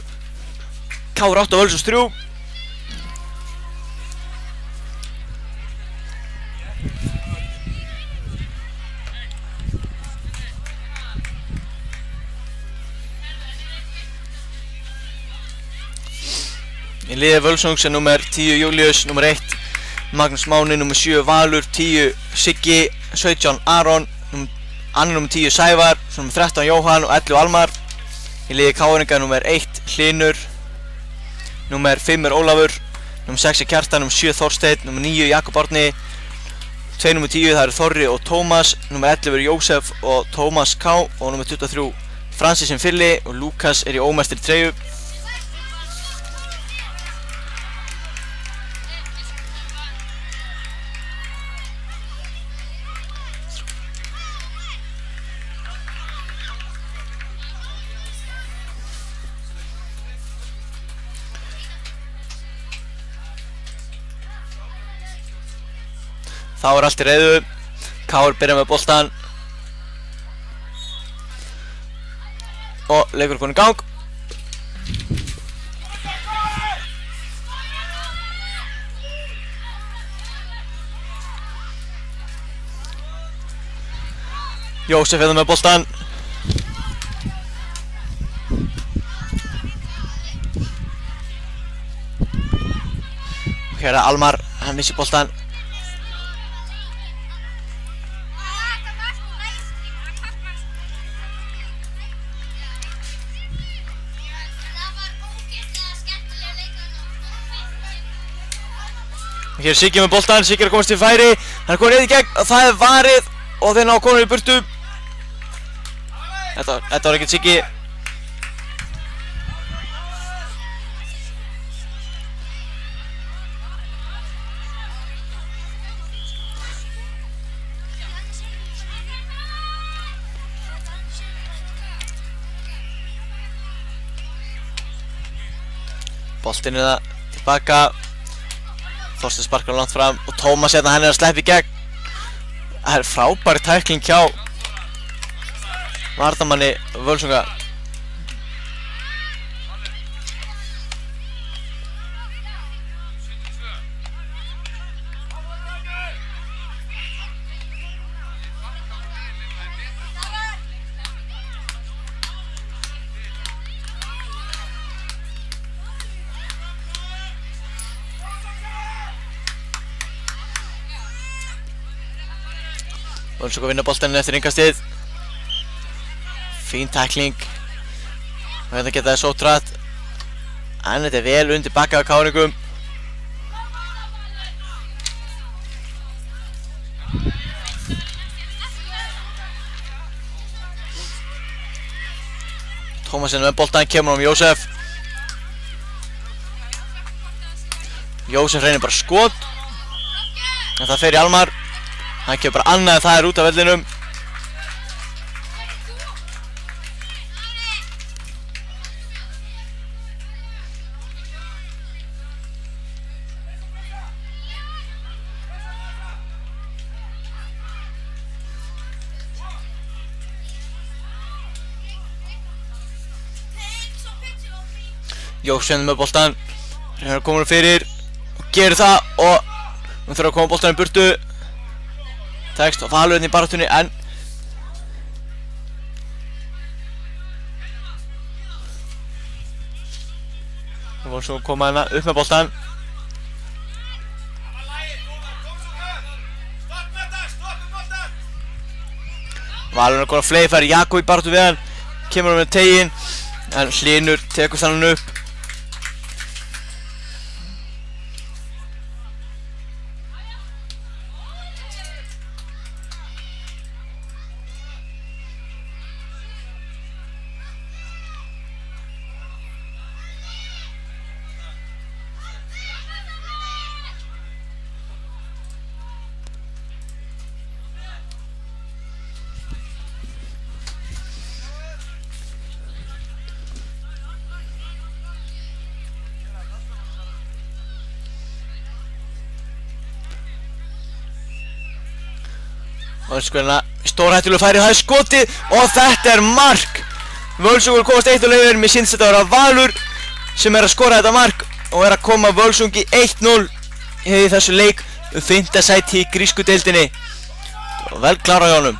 KR 8 og Völsungs 3. Í liði Völsungs er nummer 10 Július, nummer 1 Magnús Máni, nummer 7 Valur, 10 Siggi, 17 Aron, nummer 10 Sævar, nummer 13 Jóhann og 11 Almar. Í liði KR-inga nummer 1 Hlynur, nummer 5 er Ólafur, nummer 6 er Kjartan, nummer 7 Þorsteinn, nummer 9 Jakob Árni, 2 nummer 10 það eru Þorri og Tómas, nummer 11 er Jósef og Tómas K og nummer 23 Francis Filli og Lukas er í ómerktri treyju. Þá er allt í reiðu. KR byrjar með boltan. Og leikur komin í gang. Jósef hérna með boltan. Og hér er Almar, hann missir boltan. Hér er Siggi með boltan, Siggi er að komast til færi. Hann er komið niður í gegn og það er varið og þeir ná að koma í burtu. Þetta var ekkert Siggi. Boltinn er það tilbaka. Þorsteinn sparkar langt fram og Tómas hérna, hann er að sleppa í gegn. Það er frábæri tækling hjá varnarmanni Völsunga. Völsungur vinna boltaninn eftir innkastið. Fín tækling. Og hérna geta það sótt hratt. En þetta er vel undir bakka af KR-ingum. Tómasinn með boltan, kemur Jósef. Jósef reynir bara skot. En það fer í Almar. Hann kemur bara annað en það er út af vellinum. Jósef með boltan. Reynir að koma fyrir og gerir það og nú þurfa að koma boltan í burtu. Tekst og Valur hérna í baráttunni en Nú voru svo að koma hérna upp með boltan. Valur er að koma fleiri færi, Jakob í baráttu við hann. Kemur hann með teginn en Hlynur tekur þannig upp. Völsungur Stórhættulegu færi, það skotið og þetta mark. Völsungur komast 1-0 yfir. Mér syns þetta að vera Valur sem að skora þetta mark og að koma Völsungi 1-0 í þessu leik 5. sæti í grísku deildinni. Vel klárað hjá honum.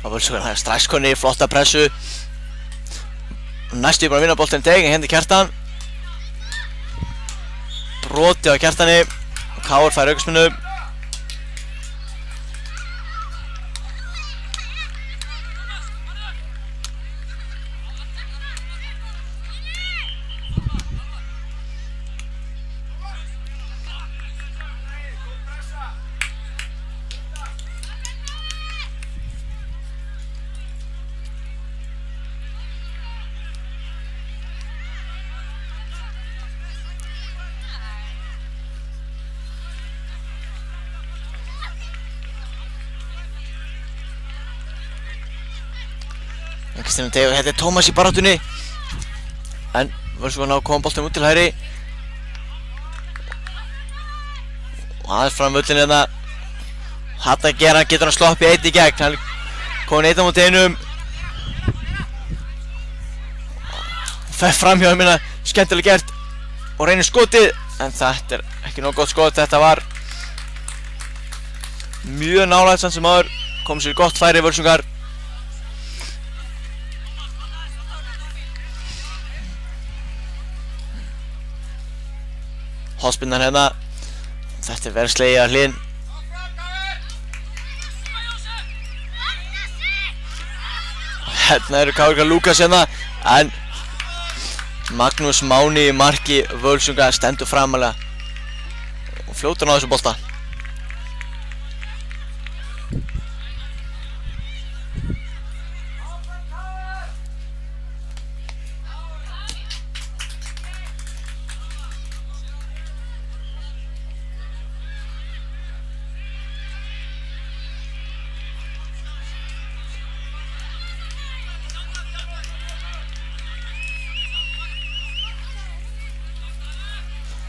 Og Völsungur hann strax konni, flotta pressu. Næstu búin að vinna boltinn deg, hendi Kjartan. Broti á Kjartani. Káur fær aukaspyrnu. Þetta Tómas í baráttunni. En Völsungur ná að koma boltinn út til hægri. Og aðeins fram völlin hérna. Þetta gera, getur hann sloppið 1 í gegn. Hann komin 1 á móti 1. Fer fram hjá minna, skemmtilega gert. Og reynir skotið. En þetta ekki nóg gott skot. Þetta var mjög nálægt samt sem áður. Kom sér gott færi Völsungar. Hospinnan hérna. Þetta verið slegið að hlinn. Hérna eru Káur Lúkas hérna. En Magnús Máni í marki Völsunga stendur framalega. Og fljótur á þessu bolta.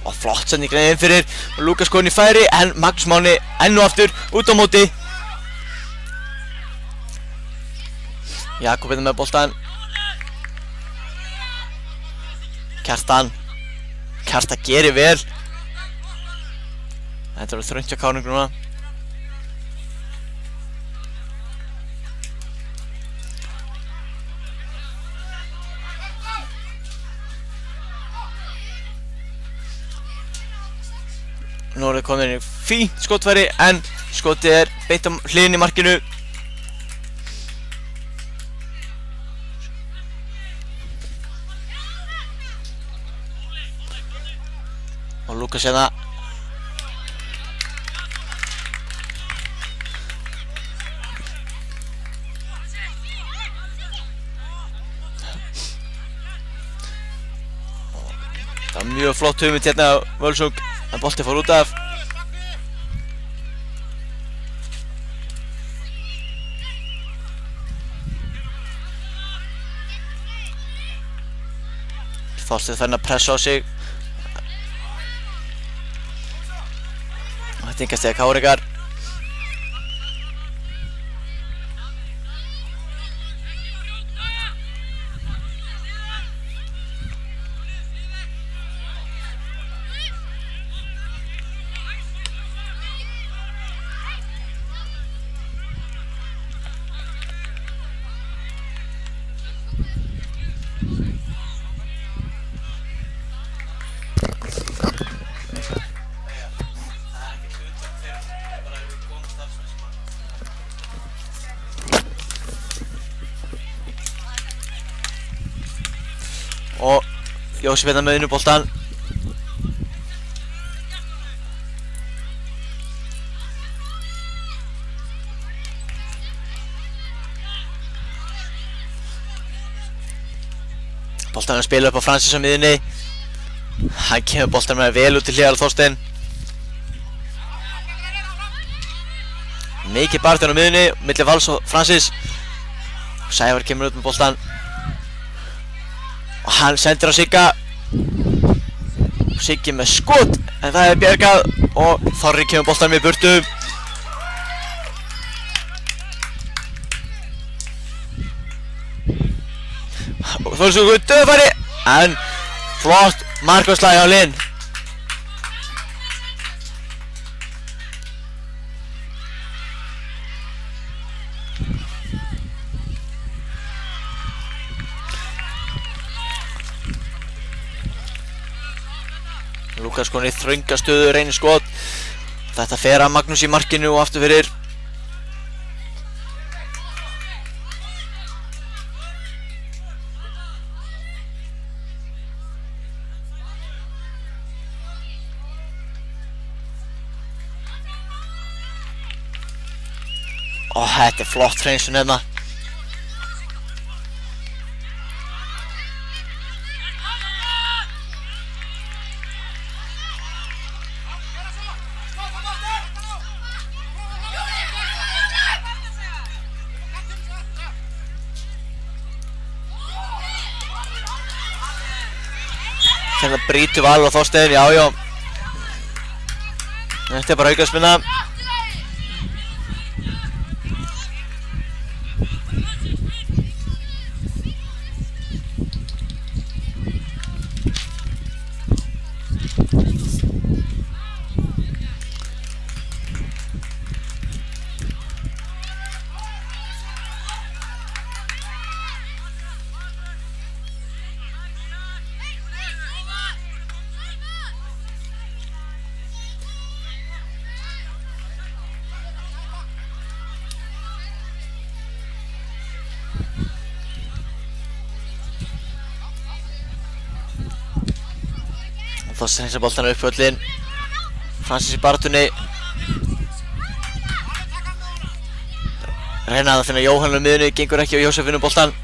Og flott sending inn fyrir Lúkas komin í færi en Magnús Máni enn og aftur út á móti. Jakob hérna með boltan. Kjartan gerir vel. Þetta verður þröngt hjá Káringur núna. Nú er það komin í fínt skotfæri en skotið beint á hliðinni í markinu. Og Lúkas hérna. Það var mjög flott hugmynd hérna á Völsung. En bolti fór út af. Þorsteinn fær að pressa á sig. Þetta yngast eða Káringar. Og Jósef hérna með innuboltan. Boltan að spila upp á Francis á miðjunni. Hann kemur boltan með vel út til hliðar á Þorstein. Mikið barðan á miðunni, milli Vals og Francis. Sævar kemur út með boltan. Og hann sendir á Sigga. Siggi með skot, en það bjargað. Og Þorri kemur boltan með burtu. Og Þorri döðfæri, en flott markvarsslag á Linn. Lukas konið í þrönga stöðu, reynir skot. Þetta fer að Magnús í markinu og aftur fyrir. Og þetta flott hreinsun hérna. Þetta brýtur Val og Þorstein, já. Þetta bara aukaspinna. Þorstein hreinsar boltana upp völlinn. Francis í baráttunni. Reyna að finna Jóhann á miðunni, gengur ekki og Jósef vinnur boltan.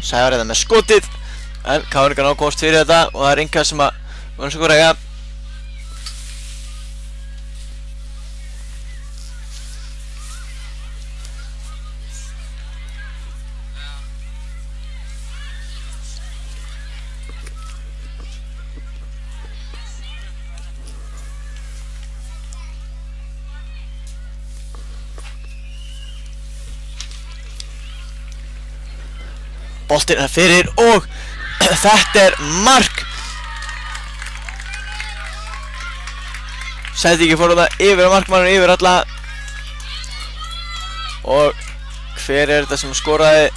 Sævar eða með skotið, en Káringar ná komast fyrir þetta og það er Inga sem að vunna svo eiga. Boltinn er fyrir og þetta er mark. Sætiki fór það yfir á markmannum, yfir alla. Og hver er þetta sem skoraði?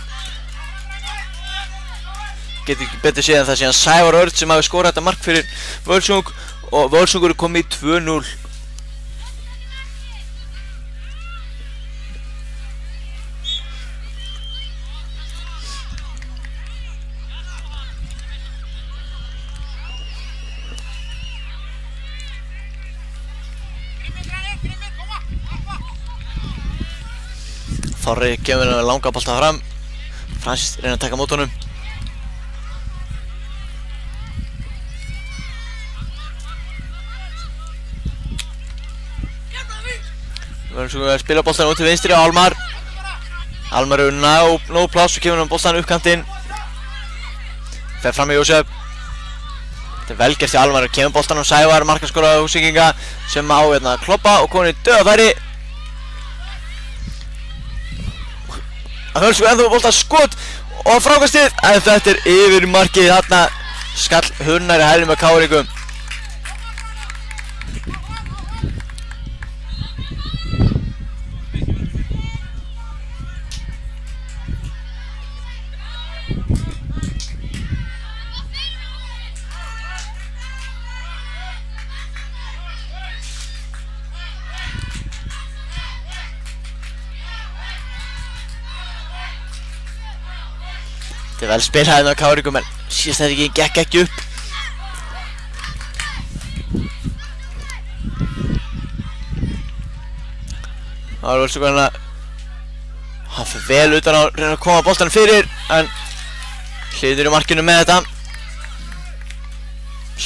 Get ekki betur séð en það síðan Sævar Örn sem hafi skorað þetta mark fyrir Völsung og Völsungur er komið í 2-0. Þorri kemur með langa bolta fram. Francis reynir að taka mót honum. Við verðum svo að spila boltan út til vinstri á Almar. Almar hefur nóg pláss og kemur með boltan uppkantinn. Fer fram í Jósef. Þetta er vel gert í Almar, kemur boltan á Sævar, markaskora á Húsvíkinga sem á kloppa og konið döðafæri. Völsungur ennþá með bolta, skot og frákastið, en þetta yfir markið. Þarna skall hurnar í hælum með KR-ingum. Þetta vel spilað hérna á KR-ingum, en síðast þetta gekk ekki upp. Það var Völsungur hérna. Hann fyrir vel utan að reyna að koma boltanum fyrir, en hlýtur í markinu með þetta.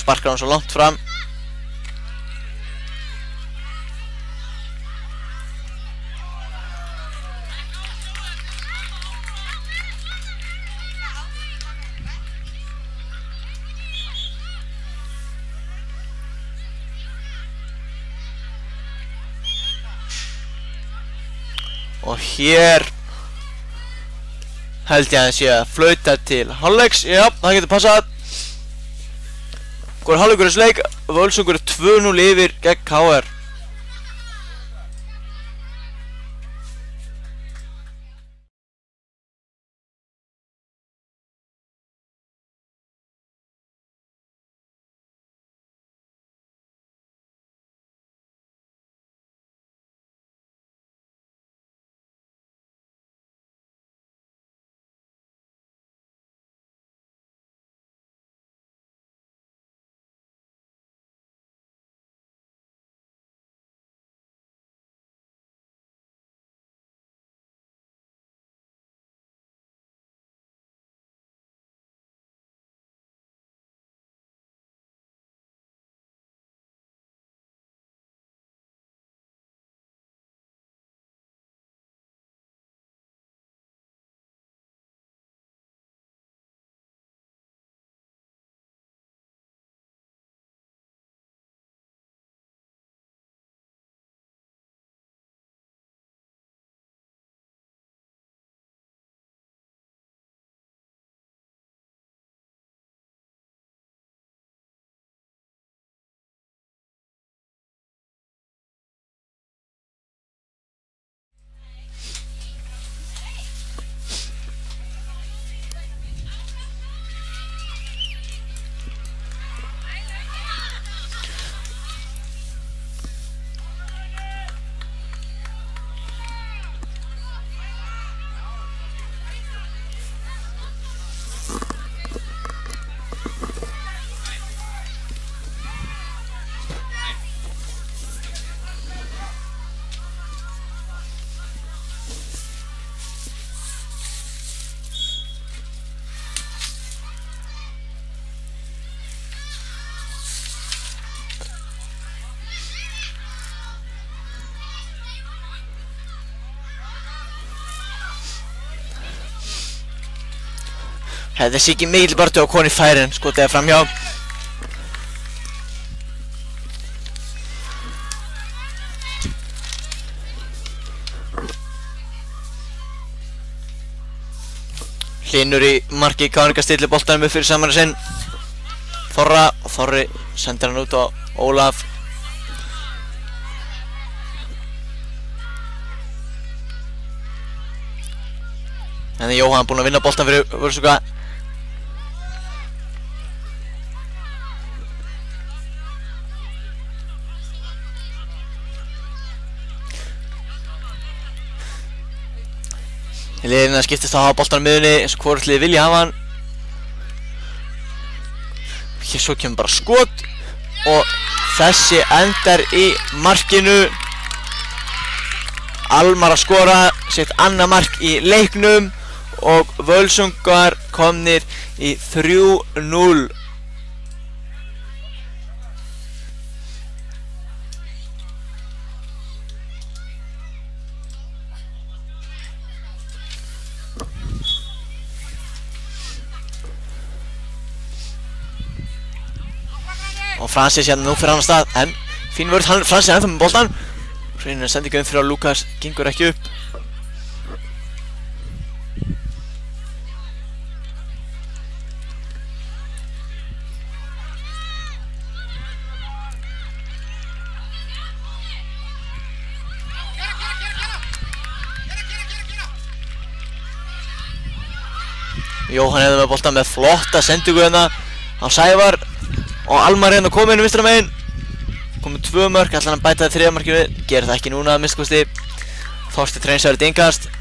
Sparkar hann svo langt fram. Og hér held ég að það sé að flauta til hálfleiks. Já, það getur passað. Hvor hálfleikur þessu leik. Völsungur 2-0 yfir gegn KR. Þetta sé ekki mikil bartu á koni færin, skotið er framhjá. Hlynur í marki, KR stillir boltanum upp fyrir saman sinn. Þorra, og Þorri sendir hann út á Ólaf. En það er Jóhann búinn að vinna boltan fyrir Völsunga. Liðina skiptist að hafa boltan á miðunni eins og hvort lið vilja hafa hann. Hér svo kemur bara skot og þessi endar í markinu. Almar að skora sitt annað mark í leiknum og Völsungar komnir í 3-0. Og Francis hérna nú fyrir annar stað, en fín vörð, Francis er ennþá með boltan. Reynir að senda ekki fyrir að Lukas gengur ekki upp. Jóhann hefði með boltan með flotta sendingu hérna á Sævar og Almar hérna komið inn vinstra megin. Komið 2 mörk, ætlar hann bæta það 3. markinu við. Gerir það ekki núna að minnsta kosti. Þorsteinn Hreinsar í innkast.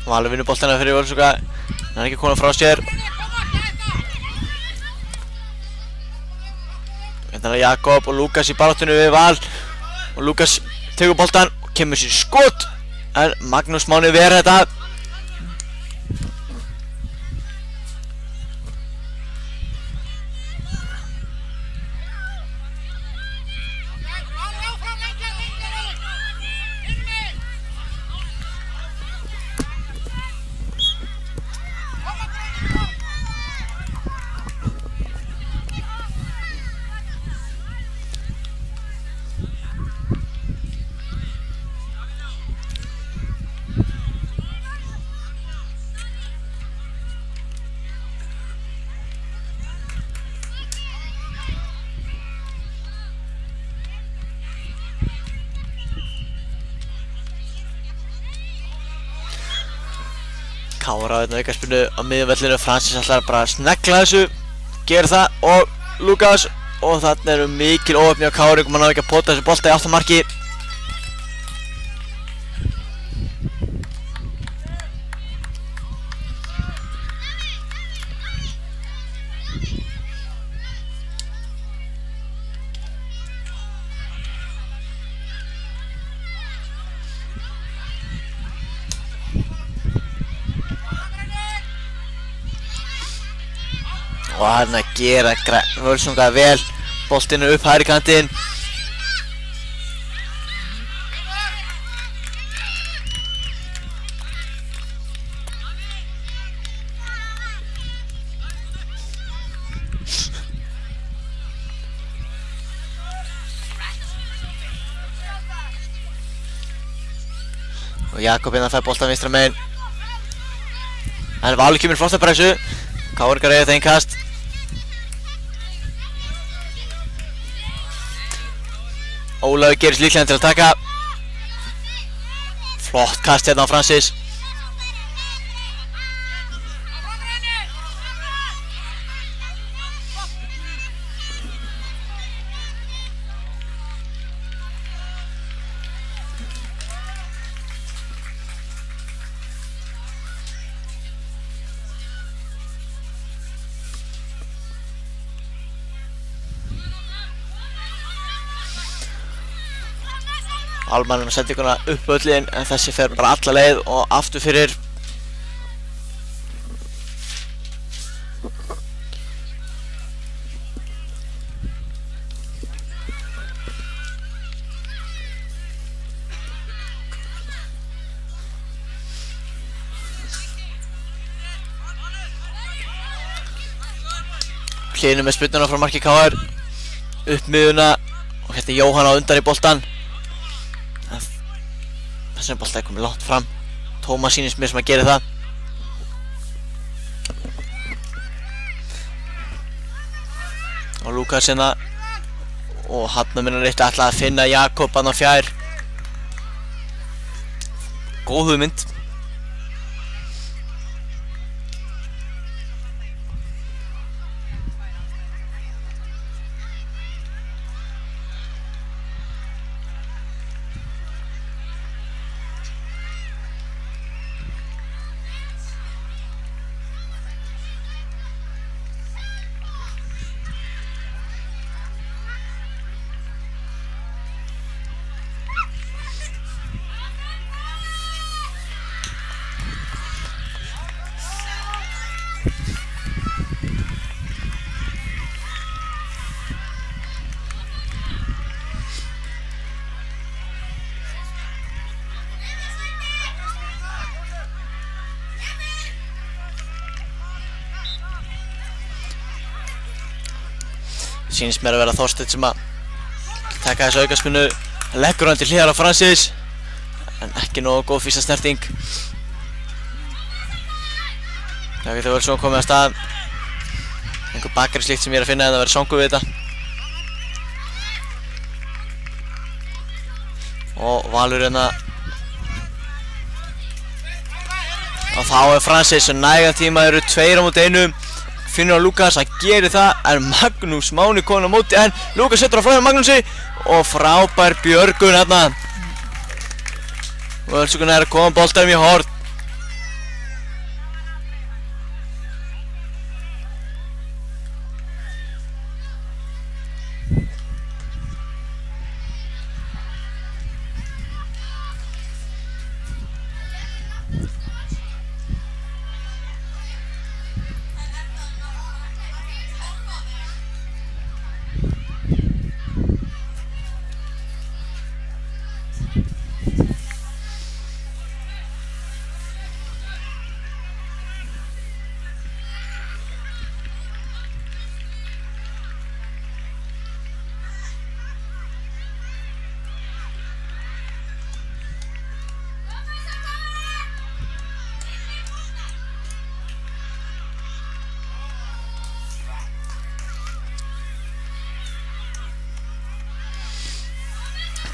Valur vinnur boltana fyrir Völsunga. Hann er ekki komin frá sér. Hérna er Jakob og Lukas í baráttunni við Val. Og Lukas tekur boltan og kemur sér skot. En Magnús Máni ver þetta. Kára á þetta aukaspyrnu á miðjumvellinu. Francis ætlar bara að snegla þessu. Gerir það og Lukas. Og þarna eru mikil óöfni á Kári. Man náði ekki að pota þessu bolta í aftanmarki. Og hann að gera Völsunga vel. Boltinn er upp hægri kantinn. Og Jakob hérna fær boltan vinstra megin. En Valur kemur flotta pressu. Kári greiði þetta innkast. Ólafur gerist líklega til að taka. Flott kast hérna á Francis. Almar er að setja ykkurna upp öllin en þessi fer bara alla leið og aftur fyrir. Hlynur með spyrnuna frá marki KR. Upp miðuna og hérna er Jóhann á undan í boltan. Þessi bolti er komið langt fram. Tómas sýnist mér sem að gera það. Og Lukas hérna. Og hann minna rétt ætlaði að finna Jakob hann á fjær. Góð hugmynd. Sýnist mér að vera Þorsteinn sem að taka þessu aukaspyrnu. Leggur hann til hliðar á Francis en ekki nógu góð fyrsta snerting. Það getur vel svo komið að stað. Einhver bakari slíkt sem ég að finna en það verður songu við þetta. Og Valur hérna. Og þá Francis nægan tíma, eru 2 á móti 1. Finnur á Lukas, hann gerir það en Magnús Máni komin á móti en Lukas setur á fram Magnúsi og frábær björgun hérna. Völsungur er að koma boltanum í horn.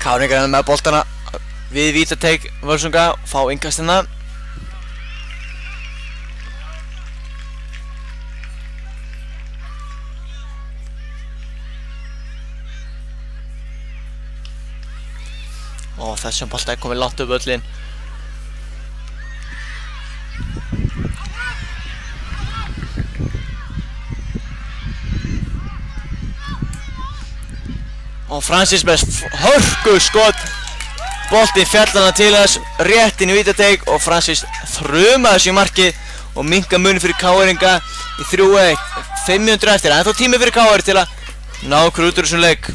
Káringar með boltana við vítateig Völsunga og fá innkastina. Og þessum bolta er komið langt upp völlin. Og Francis með hörku skot. Boltinn fjall hana til þess rétt inn í vítateig og Francis þrumaði þessu í markið og minnka mun fyrir KR-inga í 3-1. 5 mínútur eftir, ennþá tími fyrir KR til að ná okkur út úr þessum leik.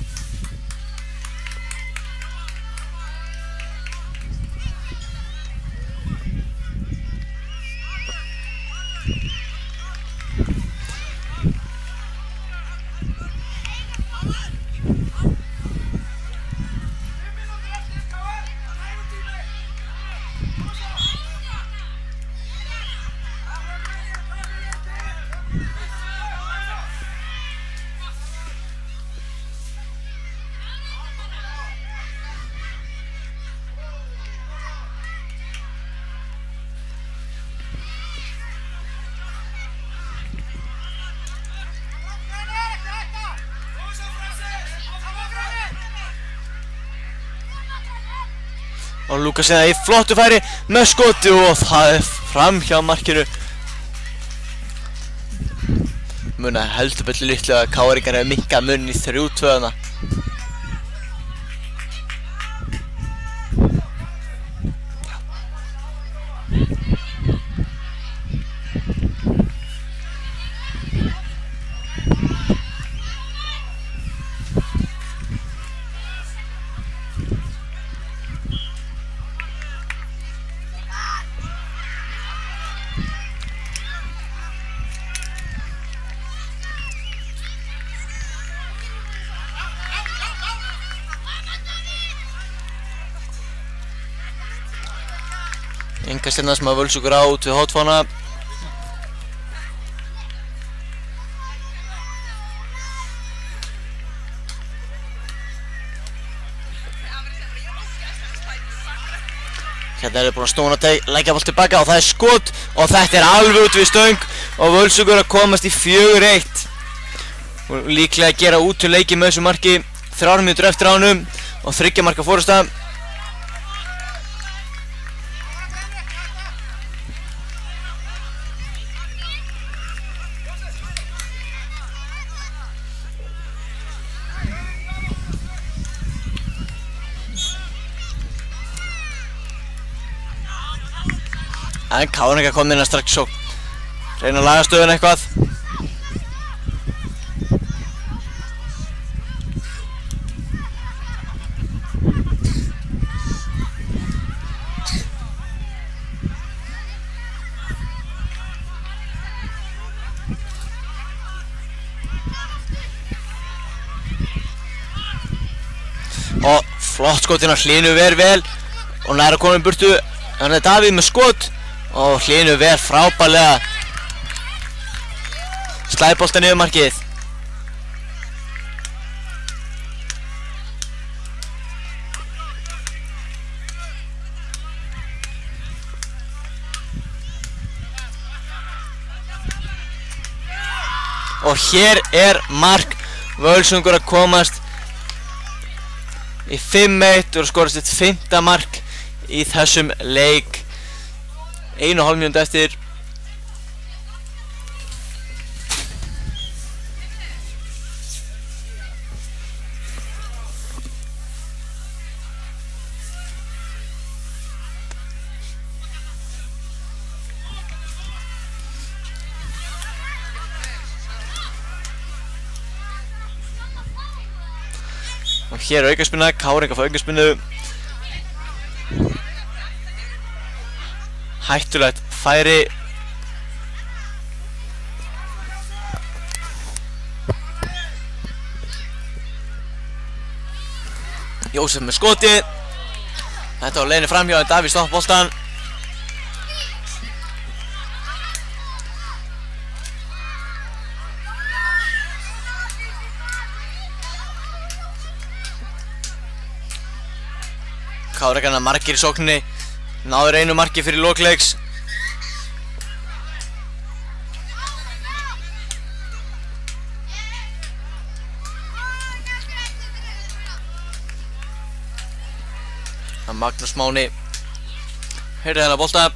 Og Lukas í flottu færi með skoti og það er framhjá markinu. Muna heldur betur litlu að KR-ingar hefur minnkað mun í 3-2. Innkastina sem að Völsungur á út við hótfána. Hérna er búin að snúna teig, leggja bolt tilbaka og það er skot og þetta er alveg út við stöng og Völsungur að komast í 4-1. Og líklega að gera út til leiki með þessu marki 3 mínútur eftir ánum og 3 marka forysta. En KR-ingar kom inn að strax sókn. Reyna að laga stöðuna eitthvað. Flott skotin af Hlynur Ver vel og nær að koma í burtu. Þannig að Davíð með skot og Hlynur Ver frábærlega slær bolta niður markið. Og hér mark Völsungur að komast í 5-1 og skora sitt 5. mark í þessum leik. 1,5 mínútu eftir. Og hér aukaspinna, Káringa fá aukaspinnu. Hættulegt færi. Jósef með skoti. Þetta var leiðinni framhjá en Davíð stoppar boltann. Káringarna margir í sókninni. Náður einu marki fyrir lok leiks. Magnús Máni heyrði þennan bolta.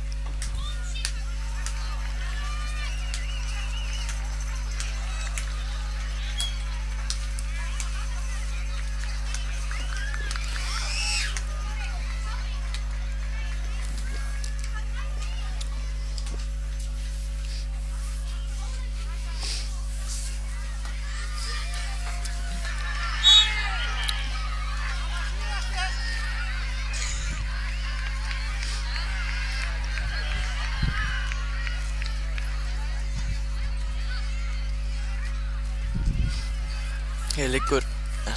Hér liggur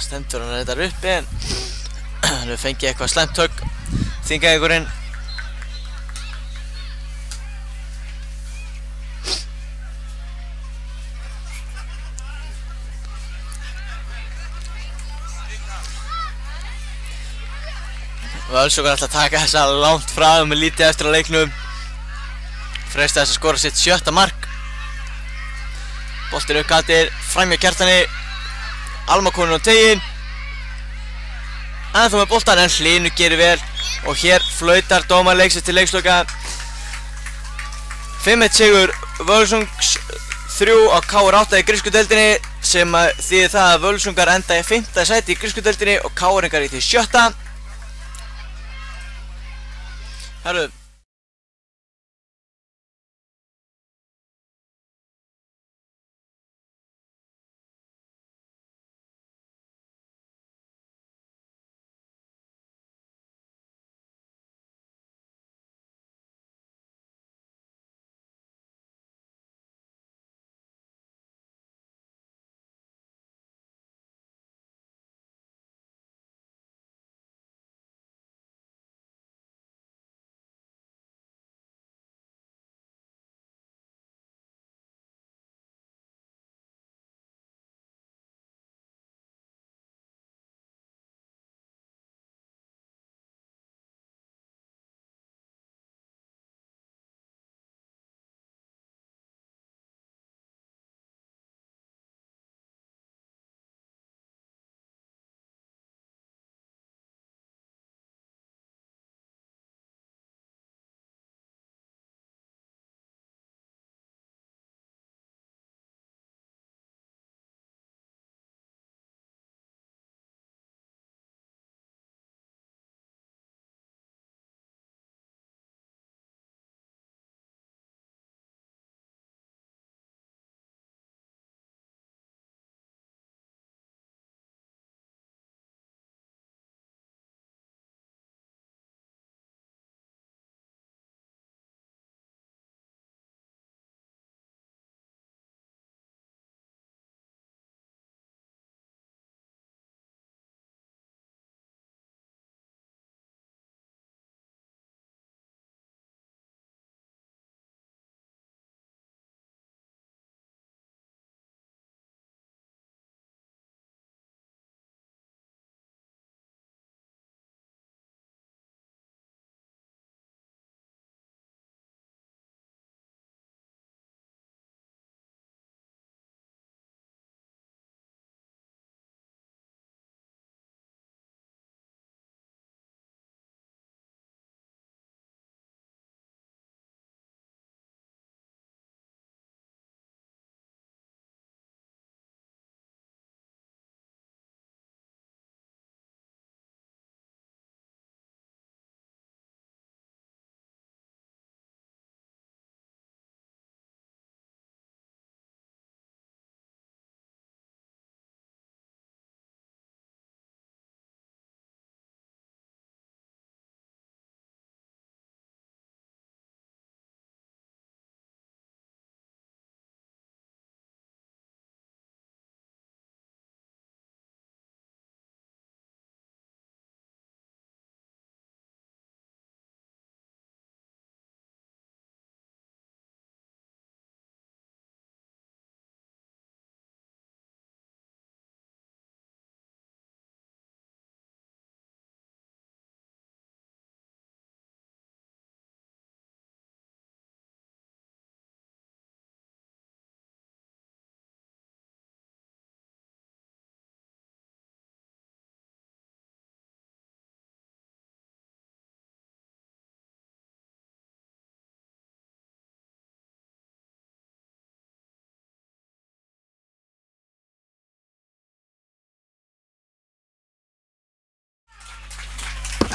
stendur hann þetta uppi en hann hefur fengið eitthvað slæmt högg þingæðingurinn. Völsungur ætla að taka þessa langt frá með lítið eftir á leiknum. Freista þess að skora sitt 7. mark. Boltinn uppkattir framhjá Kjartani. Alma komin á teginn. Ennþá með boltan en Hlynur gerir vel og hér flautar dómari leiksins til leiksloka. 5-1 sigur Völsungs, 3 á KR 8 í grísku deildinni sem þýðir það að Völsungar enda í 5. sæti í grísku deildinni og KR-ingar í því 7. Herru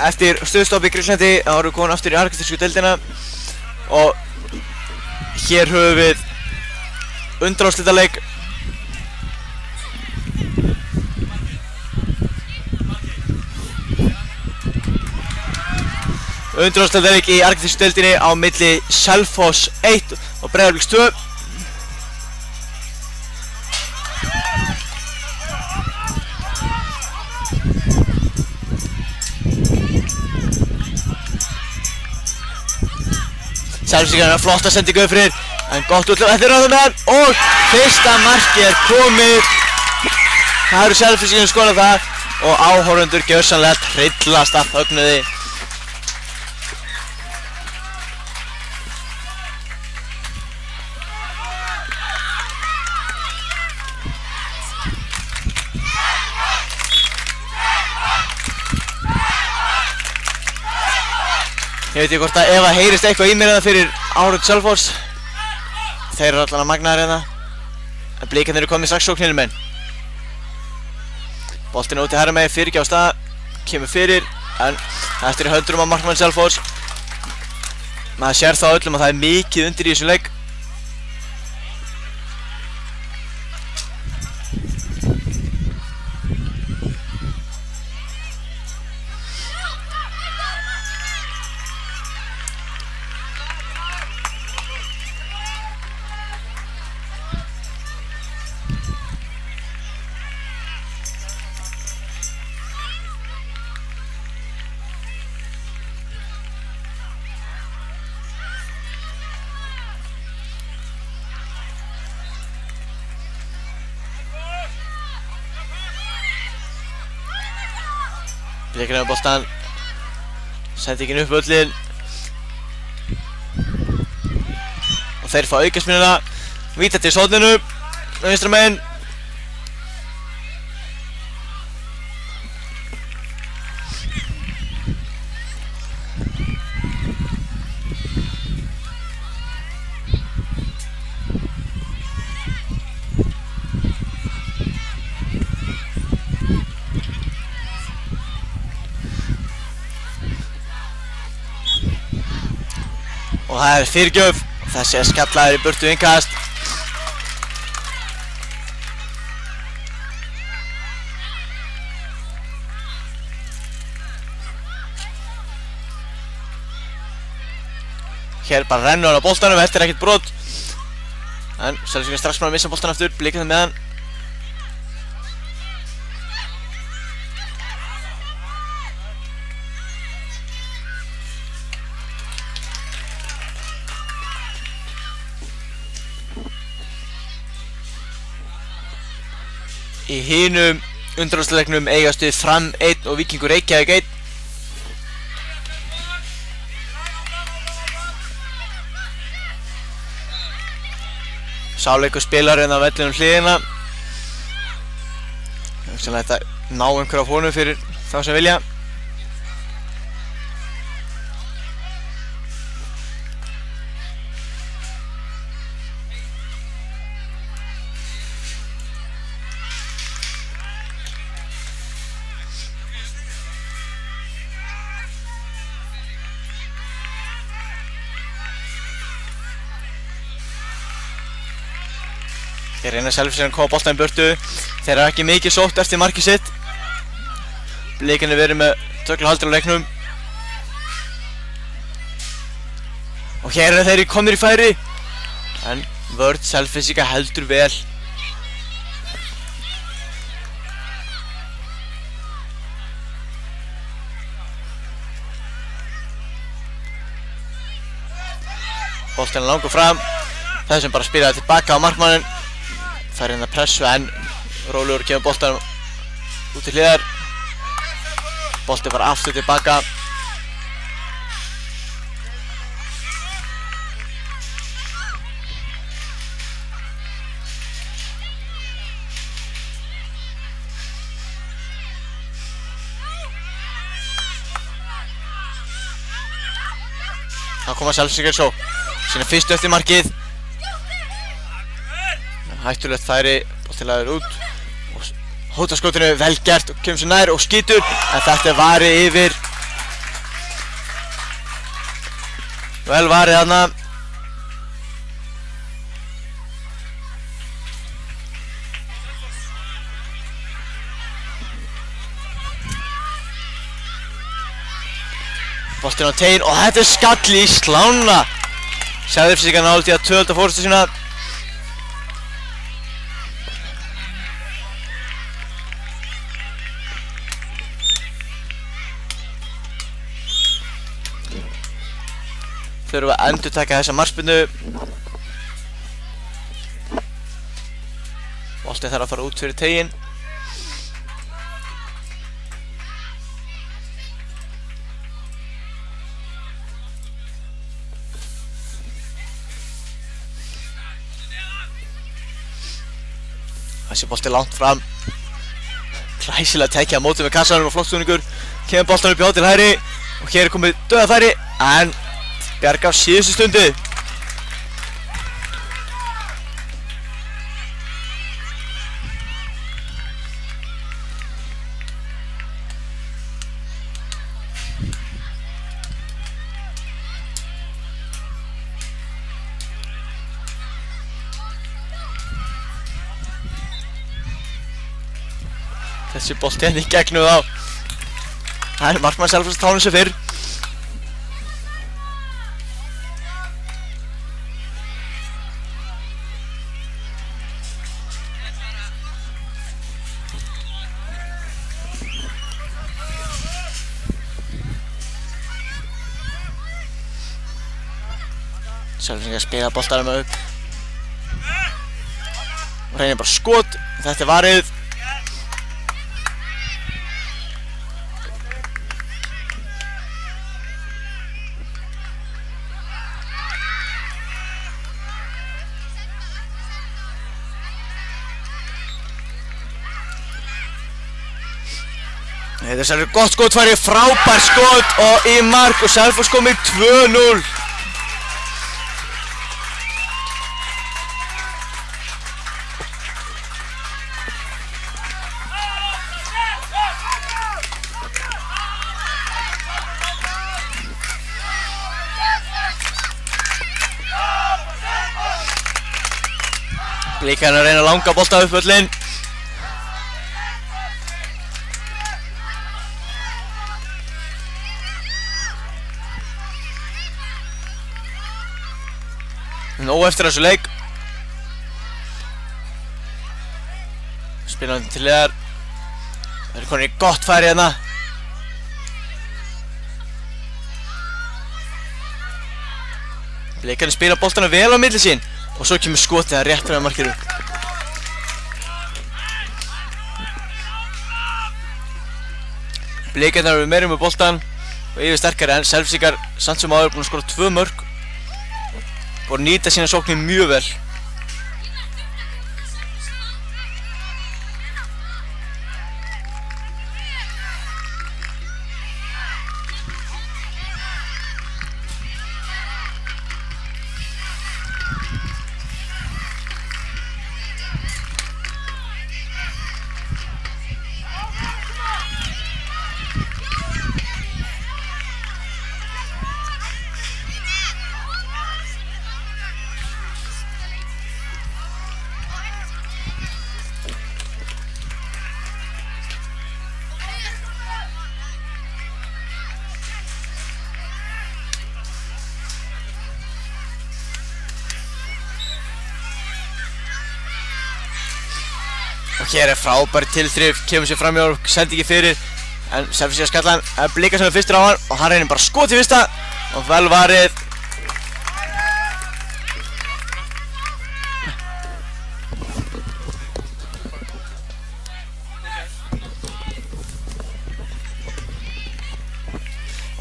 eftir stuðstopp í Grikklandi þá erum við komin aftur í argentísku deildina og hér höfum við undanúrslitaleik í argentísku deildinni á milli Selfoss 1 og Breiðabliks 2. Selfossingar með flotta sendingu fyrir en gott útlöf eftir ráðum með hann og fyrsta markið er komið. Það eru Selfossingar sem skora það og áhorfendur gjörsamlega trillast af fögnuði. Ég veit ekki hvort að ef það heyrist eitthvað í mér hérna fyrir áhorfendur Selfoss. Þeir eru allan að magnaðir hérna. En Blikarnir eru komið strax sóknir menn. Boltinn úti herra megin, fyrirgjá á stað, kemur fyrir, en eftir í höndurum á markmann Selfoss. Maður sér það á öllum að það er mikið undir í þessum leik. Blikarnir með boltan, sendingin upp völlinn og þeir fá aukaspyrnuna, víta til horninu, vinstra megin. Og það er fyrirgjöf, þessi er skallaður í burtu innkast. Hér bara rennur hann á boltanum, eftir ekkert brot. En Selfossingar strax bara að missa boltan aftur, Blikarnir með hann. Í hinum undanúrslitaleiknum eigast við Fram 1 og Víkingur Reykjavík 1. Sá leikur spilar hérna á vellinum hliðina. Hugsanlega þetta ná einhverja af honum fyrir þá sem vilja. Þeir reyna Selfossingar að koma boltann í burtu. Þeir eru ekki mikið sótt eftir markið sitt. Blikarnir verið með töglahaldur á leiknum. Og hér eru þeir komnir í færi. En vörn Selfossinga heldur vel. Boltinn er langur fram. Þessum bara spilaði tilbaka á markmanninn. Það er hérna pressu en rólegur kemur boltan út til hliðar. Boltinn bara aftur tilbaka. Það koma Selfossingar svo sína fyrstu eftir markið. Hættulegt færi, boltinn lagður út og hótaskotinu vel gert og kemur svo nær og skýtur en þetta er varið yfir Vel varið þarna. Boltinn á tegin og þetta skall í slána. Selfyssingar náðu því að tvöfalda forystu sína. Þurfum að endurtaka þessa markspyrnu. Boltinn þarf að fara út fyrir tegin. Þessi bolti langt fram. Glæsilega tekið á móti með kassanum og flott stuðningur. Kemur boltan upp í hótel hægri og hér er komið dauðafæri en bjarga á síðustu stundu. Þessi bolti henni í gegnum þá. Það er markmann Selfoss að tána sig fyrr. Selfossingar spila boltanum upp. Og reynir bara skot. Þetta er varið. Þetta er gott skotfæri, frábær skot og í mark og Selfoss komið 2-0. Blikarnir reyna að langa bolta upp völlinn. Nóg eftir þessu leik. Spilandi til liðar. Það er konið gott færi hérna. Blikarnir spila boltana vel á milli sín og svo kemur skotið að rétt fyrir markinu. Blikarnir eru meira með boltan og yfir sterkari en Selfyssingar samt sem áður búin að skora 2 mörk. Og nýta sína sóknir mjög vel. Og hér er frábær tilþrif, kemur sér fram í og sendi ekki fyrir. En Selfyssingar skalla hann, Blikar sem er fyrstur á hann og hann reynir bara skot í fyrsta og vel varið.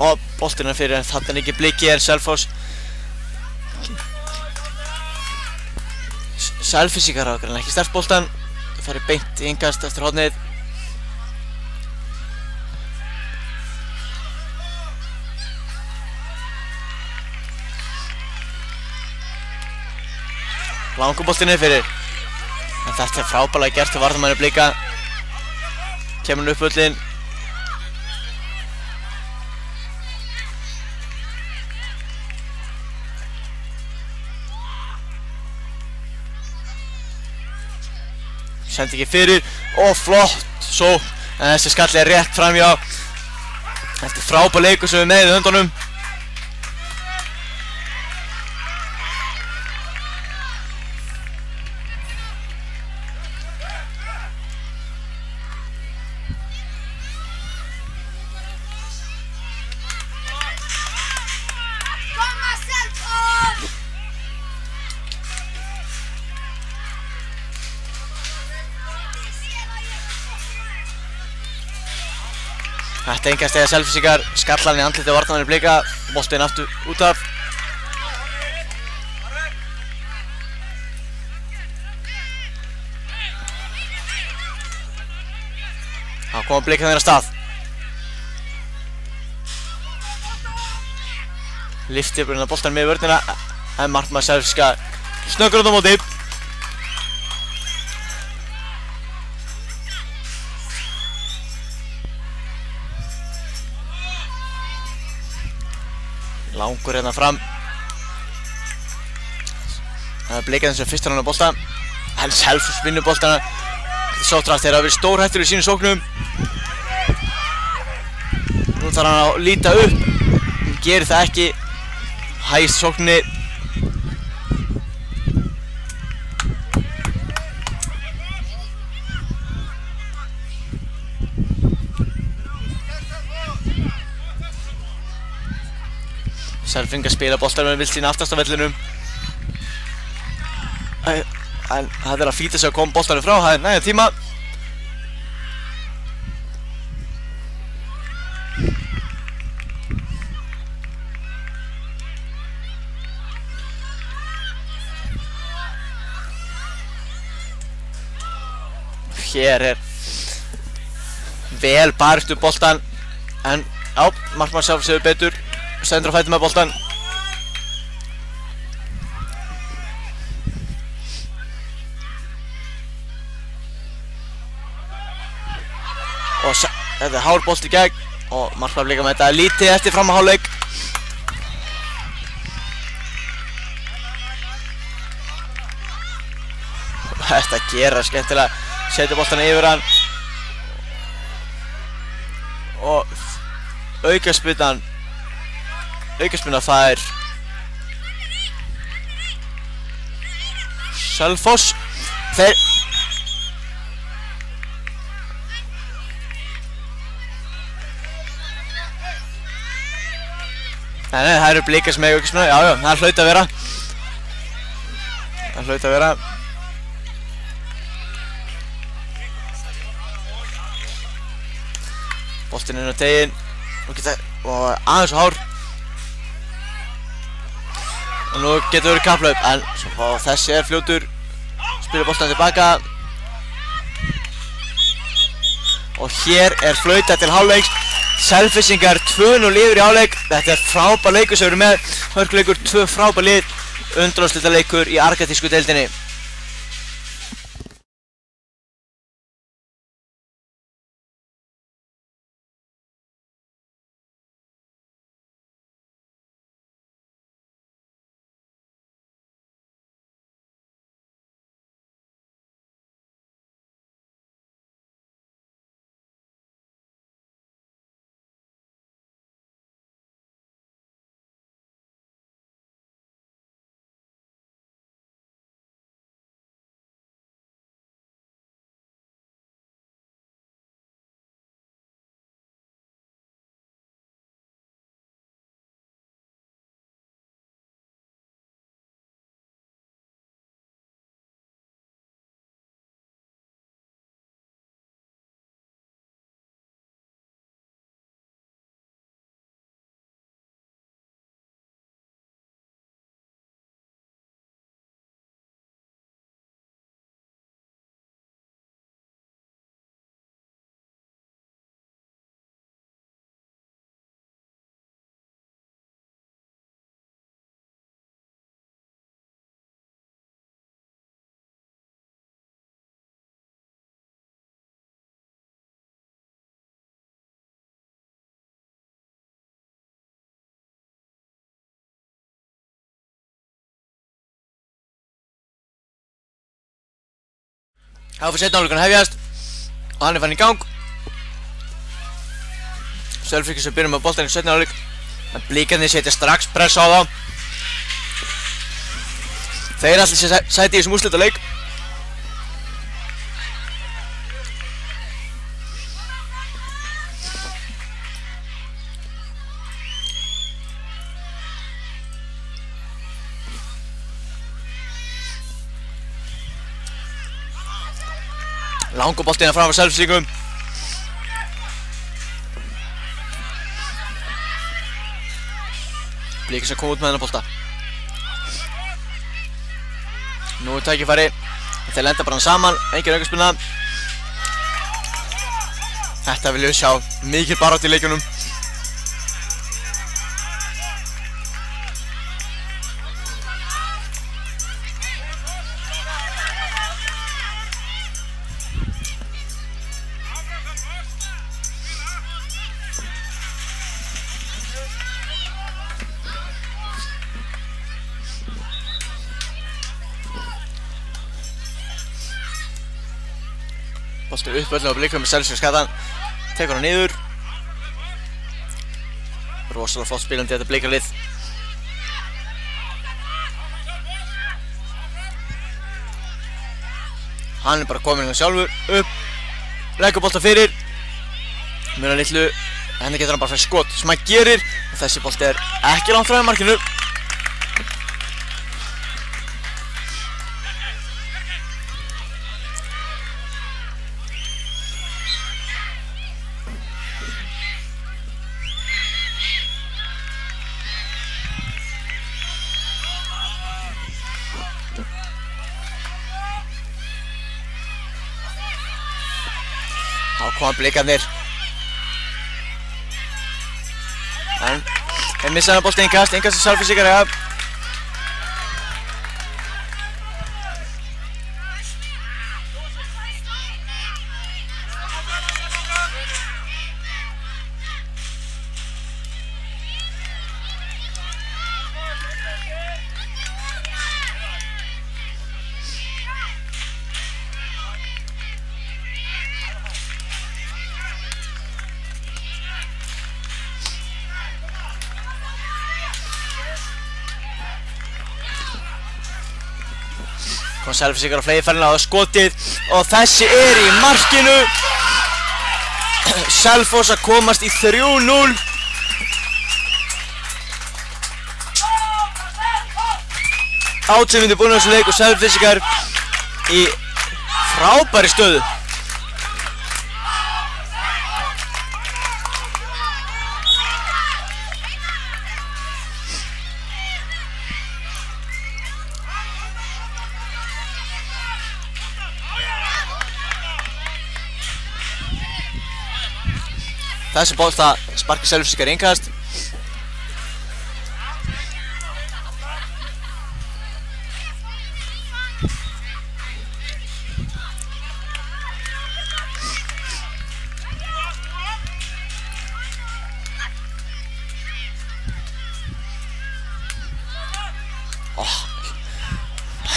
Og boltinn er fyrir en þarna er ekki Bliki en Selfoss. Selfyssingar hafa ekki sterkt boltan. Það færi beint í innkast eftir hornið. Languboltinn er fyrir. En þetta er frábærlega gert til varnarmanni Blika. Kemur hann upp völlinn. sendi ekki fyrir og flott sókn, en þessi skall er rétt framhjá. Þetta er frábær leikur sem við með í höndunum. Þetta engan stega Selfyssingar, skallan í andliti á varnarmanni Blika, boltinn aftur út af. Þá koma Blika þeirra stað. Lyftir bara boltann með vörnina, en markmaður Selfyssinga snöggur út á móti. Langur hérna fram. Það er Blika sem fyrstur hann á bolta. En Selfoss vinnur boltana. Sóttrast þeir hafa verið stórhættur í sínum sóknum. Nú þarf hann að líta upp. Hann gerir það ekki. Hægist sókninni. Selfingar spila boltar með vilt sína aftast á vellinum. En það er að flýta sig að koma boltarnir frá, það er nægja tíma. Hér er vel barist upp boltan, en já, markmaður sjálf séu betur. Stendur á fæti með boltan. Og þetta er hár bolt í gegn og markmaður Blika með þetta lítið eftir fram að hálfleik. Þetta gera skemmtilega, setja boltan yfir hann og aukaspyrnan það er Selfoss. Þeir Nei, það eru Blika sem eiga aukaspyrnu. Já, það hlaut að vera. Það hlaut að vera. Boltinn inn á teginn og aðeins og hár. Og nú getur verið kapphlaup, en þessi er fljótur. Spila boltann tilbaka. Og hér er flauta til hálfleiks. Selfyssingar 2-0 yfir í hálfleik. Þetta er frábær leikur sem við erum með. Hörkuleikur, 2 frábær lið. Undanúrslitaleikur í argentísku deildinni. Þá fyrir seinni hálfleikurinn að hefjast og hann farin í gang. Selfyssingar sem byrjum með boltann í seinni hálfleik. En Blikarnir setja strax press á þá. Þeir allir sér sæti í þessum úrslitaleik. Langur boltinn fram á Selfyssingum. Blikar sem kom út með þennan bolta. Nú tækifæri. Þeir lenda bara saman. Engin aukaspyrna. Þetta viljum við sjá. Mikil barátta í leikjunum. Boltinn uppvöldlega á Blikum með Selfyssingar skatan. Tekur hann niður. Rosalega flott spilandi þetta Blikalið. Hann bara kominn hérna sjálfur upp. Leggur bolta fyrir. Munar litlu. Henni getur hann bara fyrir skot sem hann gerir. Og þessi bolti ekki langt frá markinu. Þá koma Blikarnir. En þeir missa hann bolti innkast sem Selfyssingar eiga. Kom Selfyssingar á fleygiferðina á skotið og þessi í markinu. Selfoss að komast í 3-0. Átján mínútur búin á þessu leik og Selfyssingar í frábæri stöðu. Þessi bolta sparkar Selfyssingar í innkast.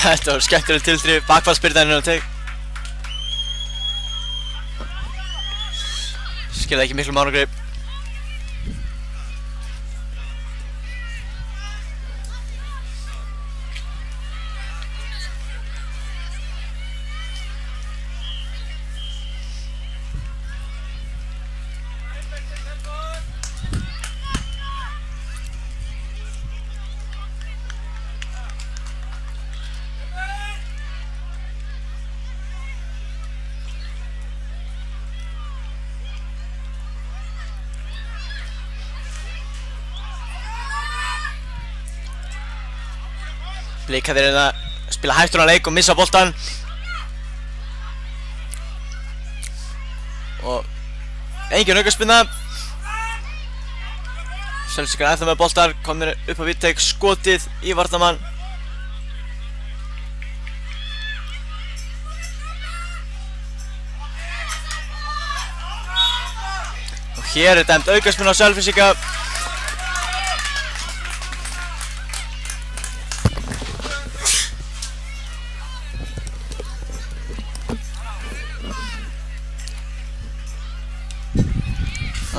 Þetta var skemmtileg tilþrif. Bakfallsspyrnan og teg. Skilði ekki miklu árangri. Blikarnir reyna að spila hægtur á leik og missa boltan. Og engin aukaspyrna. Selfyssingar ennþá með boltar, komnir upp á vítateig, skotið í varnarmann. Og hér dæmt aukaspyrna á Selfyssingar.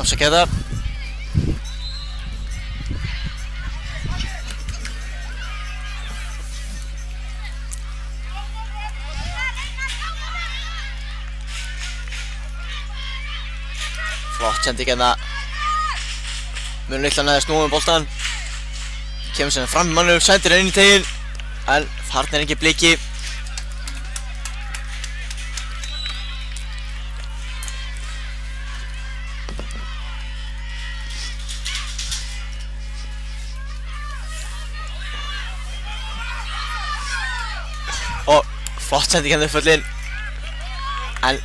Afsakið þetta. Flott sending hérna. Mun litla neðið snúa boltan. Kemur sem fram í mannu, sendir inn í teginn. En þarna engin bliki. Og flott sending hérna uppföllin. En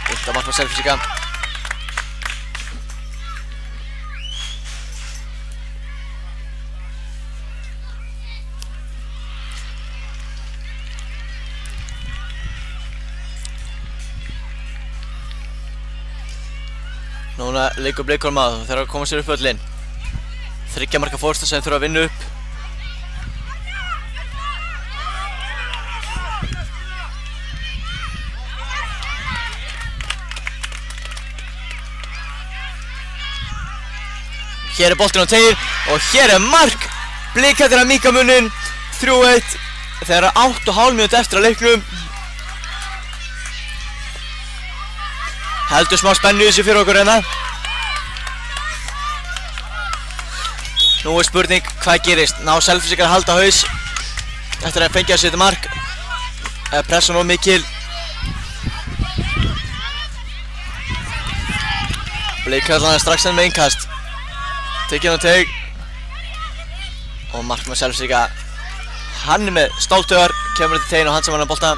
þetta markmann Selfyssinga. Núna leikur Bleikunum að þeir að koma sér upp völlinn. 3 marka fórsta sem þurfa að vinna upp. Hér boltinn á tegir og hér mark. Blikarnir að minnka munin 3-1 þegar 8,5 mínútur eftir að leiknum. Heldur smá spennu í þessu fyrir okkur hérna. Nú spurning hvað gerist. Ná Selfyssingar að halda haus eftir að fengja sér þetta mark. Pressan of mikil. Blikarnir strax enn með innkast. Tekinn á teg. Og markmann Selfyssinga. Hann með stáltöðar. Kemur til teginn og hann sem hann að bolta.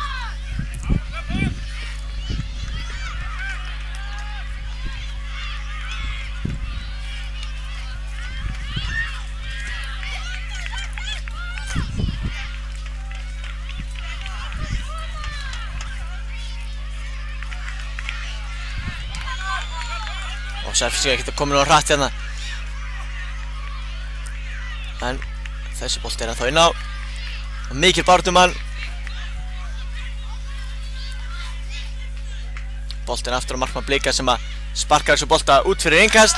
Og Selfyssinga geta komin á hratt hérna. En þessi bolti ennþá inn á. Og mikil baráttumann. Boltinn aftur á markmann Blika sem að sparkar þessu bolta út fyrir innkast.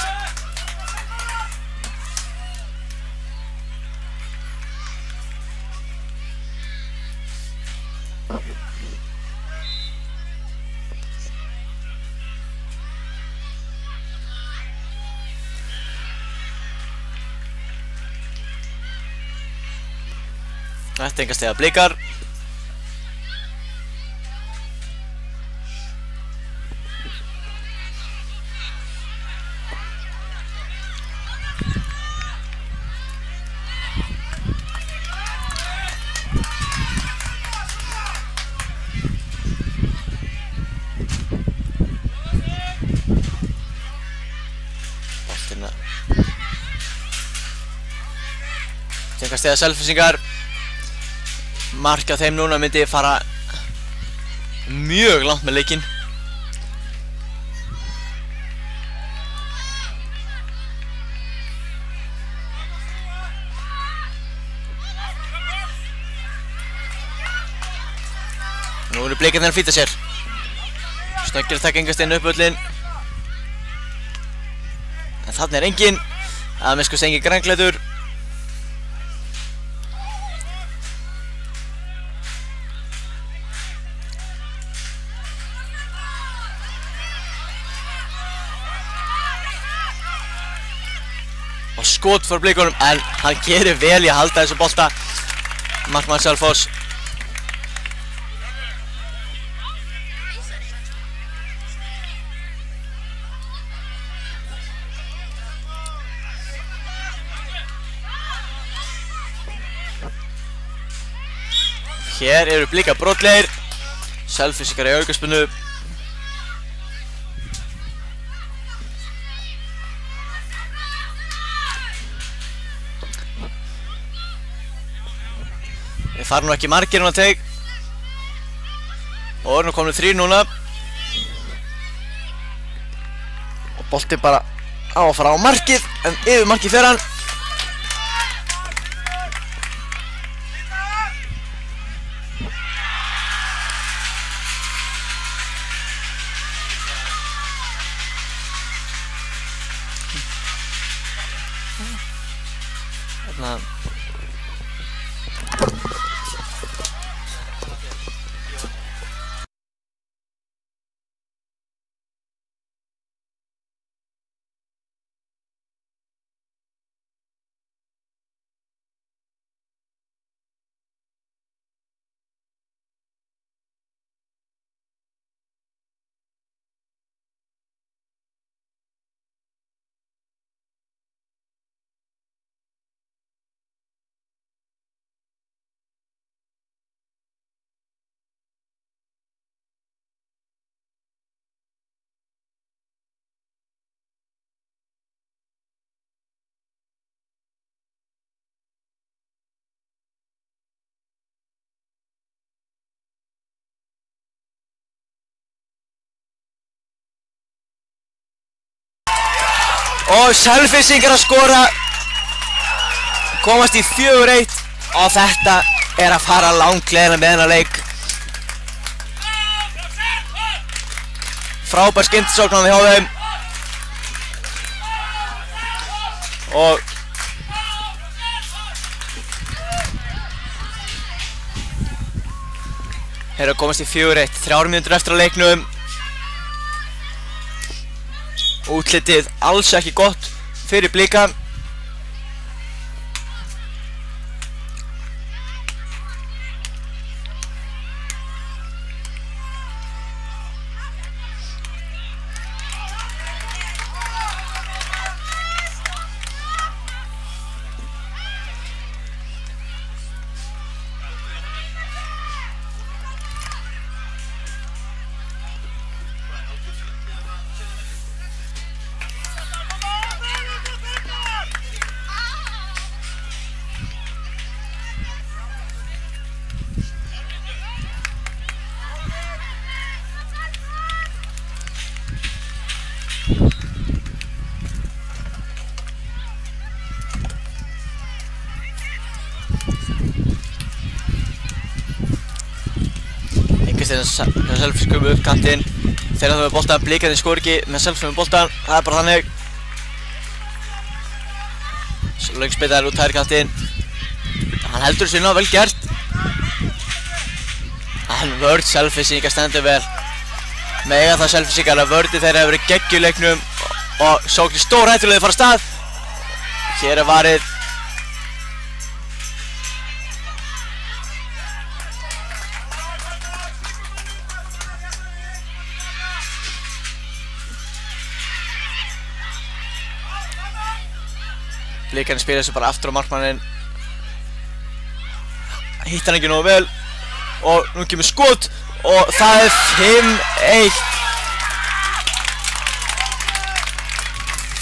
Þetta enga stega Blikar. Boltina. Þetta enga stega Selfyssingar. Mark á þeim núna myndi fara mjög langt með leikinn. Nú eru Blikarnir að flýta sér. Snöggir að taka engasteginn upp völlinn. En þarna enginn. Að minnst sko enginn grænklæddur. Og skot fyrir Blikunum, en hann gerir vel í að halda þessu bolta. Markmann Selfoss. Hér eru Blikar brotlegir. Selfyssingar í aukaspyrnu. Við farum nú ekki margir á teg. Og eru nú komin 3 núna. Og bolti bara á að fara á markið, en yfir markið fer hann. hérna og Selfyssingar að skora, komast í 4-1 og þetta er að fara langleiðina með þennan leik. Frábær skyndisókn hjá þeim og þeir eru að komast í 4-1, 3 mínútur eftir að leiknum. Útlitið alls ekki gott fyrir Blika. Selfos komið upp kantinn þegar þau með boltan, Blikarnir skora ekki með Selfos með boltan, það er bara þannig. Svo löng spiltaður út hægri kantinn, hann heldur sér vel gert. En vörð Selfossinga stendur vel. Mega það Selfossingar að vörði þeirra hefur verið geggjuleiknum og sóknir stórhættulega fara af stað. Hér er varið. Blikarnir spila þessu bara aftur á markmanninn. Hitt hann ekki nógu vel og nú kemur skot og það er 5-1.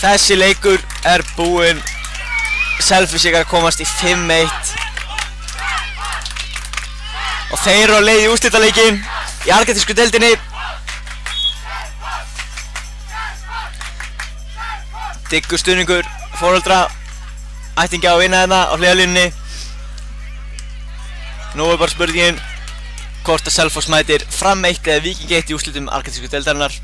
Þessi leikur er búinn. Selfyssingar komast í 5-1 og þeir eru á leið í úrslitaleikinn í argentísku deildinni. Diggur stuðningur foreldra ættingja að vinna þarna á hliðarlínunni. Nú er bara spurningin hvort að Selfoss mætir Fram 1 eða Víking 1 í úrslitum argentísku deildarinnar.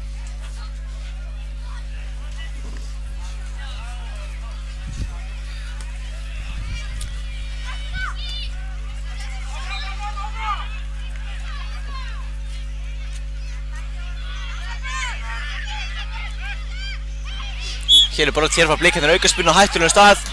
Hér er bara hér frá Blikarnir aukaspyrnu á hættulegum stað.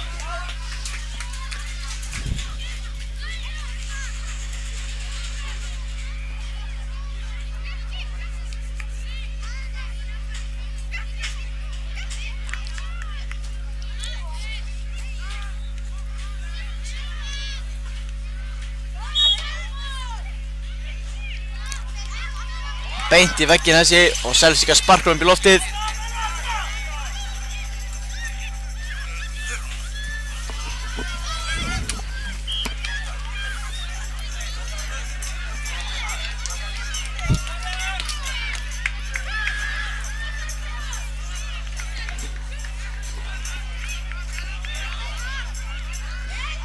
Beint í vegginn þessi og Selfyssingar sparkar upp í loftið.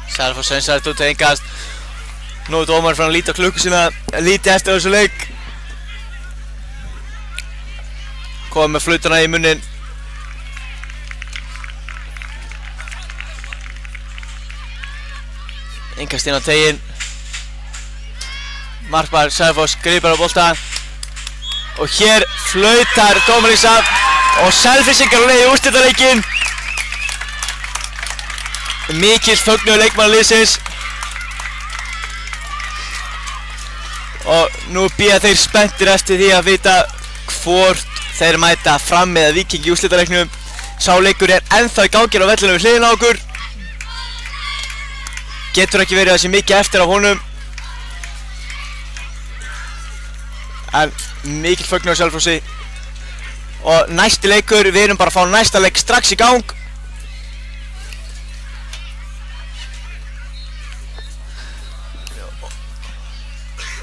Selfoss reynsar þetta út að engast. Nú er dómarinn farin að líta á klukku sína, líti eftir þessu leik. Komið með flutuna í munnin. Innkast inn á teginn. Markmaður Selfoss grípur á bolta. Og hér flautar dómarinn af og Selfyssingar á leið í úrslitaleikinn. Mikil fögnuður leikmannaliðsins. Og nú bíða þeir spenntir eftir því að vita hvort þeir mæta Fram eða Víking í úrslitaleiknum. Sá leikur er ennþá í gangi á vellinum við hliðina á okkur. Getur ekki verið að sé mikið eftir af honum. En mikil fögnuður á Selfossi. Og næsti leikur, við erum bara að fá næsta leik strax í gang.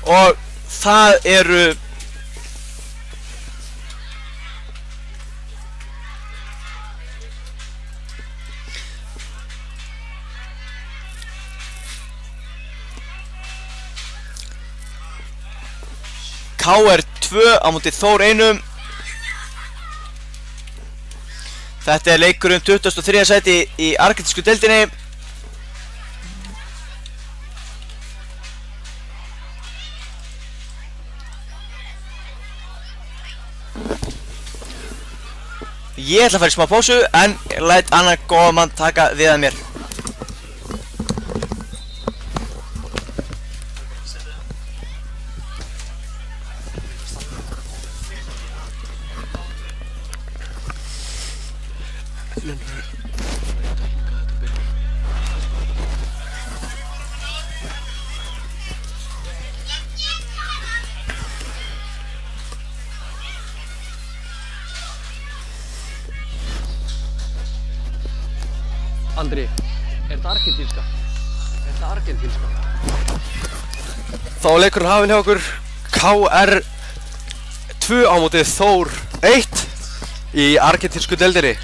Og það eru KR 2 á móti Þór 1. Þetta er leikurinn 23. sæti í argentísku deildinni. Ég ætla að fara í smá pásu en læt annan góðan mann taka við að mér. Andri, er þetta argentínska? Þá er leikurinn hafinn hjá okkur. KR 2 á móti Þór 1 í argentínsku deildinni.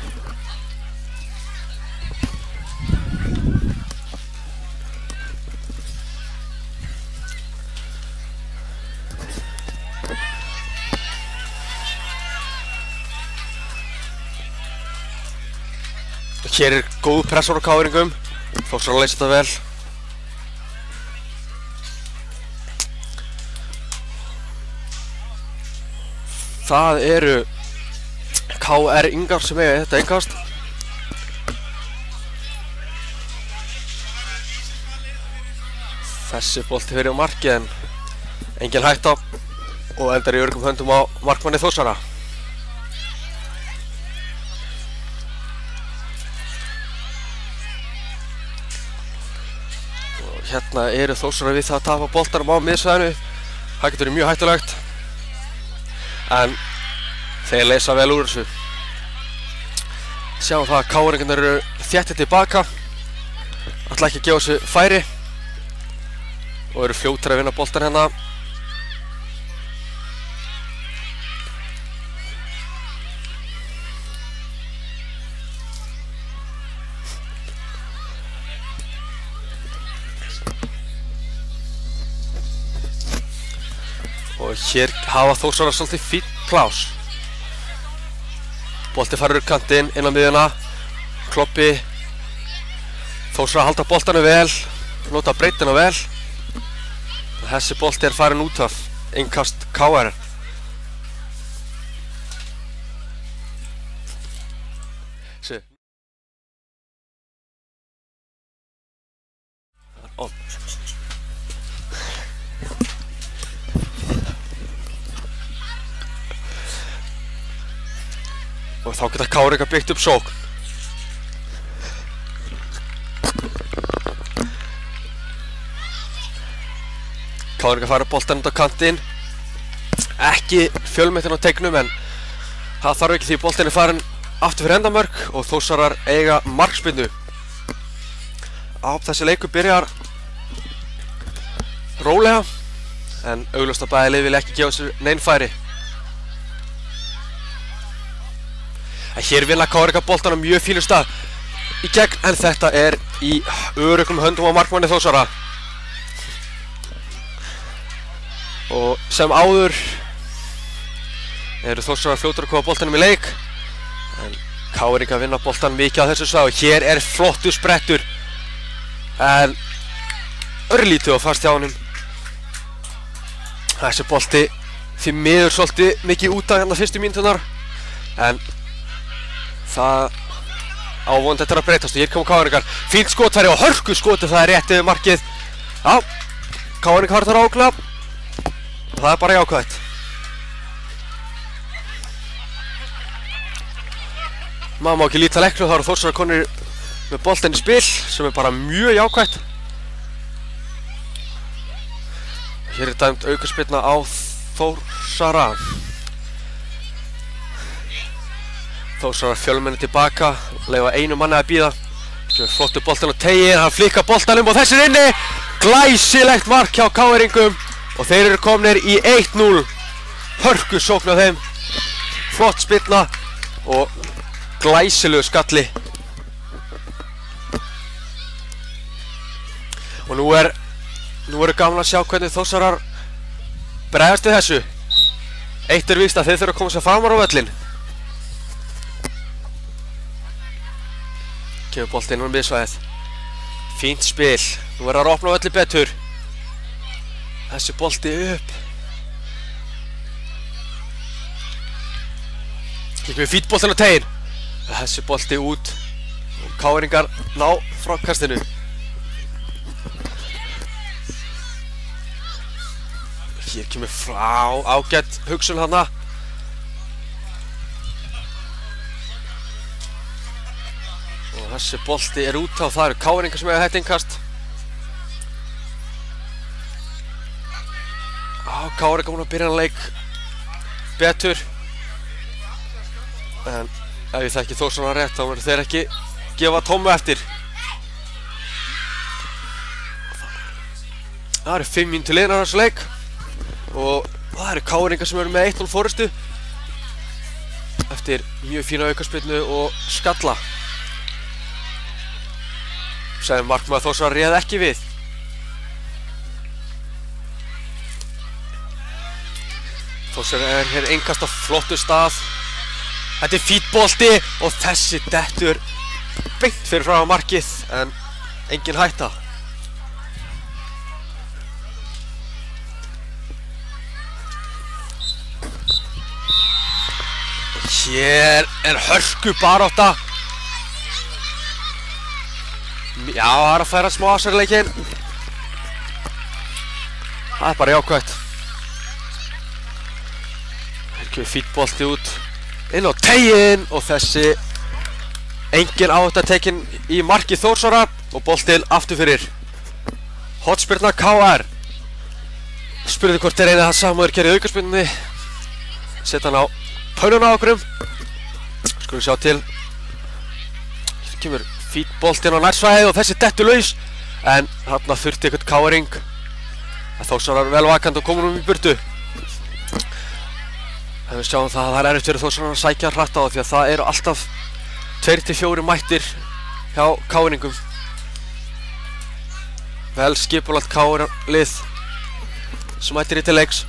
Hér er góð pressur á KR-ingum. Þórsar að leysa þetta vel. Það eru KR-ingar sem eiga þetta innkast. Þessi bolti fyrir á markið en engin hætta og endar í öruggum höndum á markmanni Þórsara. Hérna eru Þórsarar við það að tapa boltanum á miðsvæðinu. Það getur verið mjög hættulegt. En þeir leysa vel úr þessu. Sjáum það að KR-ingarnir eru þéttir tilbaka. Ætla ekki að gefa þessu færi. Og eru fljótir að vinna boltan hérna. Og hér hafa Þórsarar svolítið fínt plás. Bolti farur úr kantinn inn á miðjuna. Kloppi. Þórsarar halda boltanum vel. Nota breytina vel. Þessi bolti er farin út af. Innkast KR. Og þá geta KR byggt upp sókn. KR fara boltan út á kantinn. Ekki fjölmeytin á teignum en það þarf ekki því boltin er farin aftur fyrir endamörk og Þórsarar eiga markspyrnu. Þessi leikur byrjar rólega en augljóst að bæði lið vil ekki gefa sér nein færi. Hér vinna KR boltan á mjög fínu stað í gegn en þetta er í öruggum höndum á markmanni Þórsara. Og sem áður eru Þórsarar fljótur að koma boltanum í leik en KR vinna boltan mikið á þessu svæði og hér er flottur sprettur en örlítið og fast hjá honum. Þessi bolti því miður svolítið mikið út af hérna fyrstu mínúturnar, en það á von þetta að breytast og hér koma KR-ingar. Fínt skotfæri og hörku skoti, það er rétt yfir markið. Já, KR-ingar har það rákla og það er bara jákvætt. Maður má ekki líta leiknum, þá eru Þórsarar konir með boltinn í spil sem er bara mjög jákvætt. Hér er dæmt aukaspyrna á Þórsara. Þórsarar fjölmenni tilbaka, leyfa einu manni að bíða. Flottu boltinn á tegin, hann flikkar boltanum og þessi er inni. Glæsilegt mark hjá KR-ingum og þeir eru komnir í 1-0. Hörku sókn á þeim. Flott spyrna og glæsilegu skalli. Og nú er gaman að sjá hvernig Þórsarar bregðast við þessu. Eitt er víst að þeir þurfa að koma sér framar á völlinn. Kemur boltinn inn á miðsvæðið. Fínt spil. Nú er að opna völli betur. Þessi bolti upp. Kíkjum við fínt boltinn á tegin. Þessi bolti út. Og KR-ingar ná frákastinu. Hér kemur frá ágætt hugsun hana. Og þessi bolti er út á, það eru KR-ingar sem eiga þetta innkast. KR-ingar búin að byrja hann leik betur. En ef ég þekki Þórsarar rétt, þá verður þeir ekki gefa tómu eftir. Það eru 5 mínútur liðnar á þessu leik. Og það eru KR-ingar sem eru með 1-0 forystu eftir mjög fína aukaspyrnu og skalla sem markmaður Þórsarar réð ekki við. Þórsarar er hér innkast á flottu stað. Þetta er fínn bolti og þessi dettur beint fyrir frá markið en engin hætta. Hér er hörku barátta. Já, það er að færa smá afsarleikinn. Það er bara jákvætt. Hér kemur fínn bolti út inn á tegin og þessi engin áhætta tekin í markið Þórsara og boltinn aftur fyrir. Hornspyrna KR. Spurði hvort þeir eigi það samúður gerði aukaspyrnunni. Sett hann á pönuna á okkurum. Skulum sjá til. Hér kemur fínn boltinn á nærsvæðið og þessi dettur laus. En þarna þurfti eitthvað KR-ing. Þórsarar vel vakandi og komur í burtu. En við sjáum það að það er erfitt fyrir Þórsarar að sækja hratt á það því að það eru alltaf 2-4 mættir hjá KR-ingum. Vel skipulagt KR-lið sem mættir í til leiks.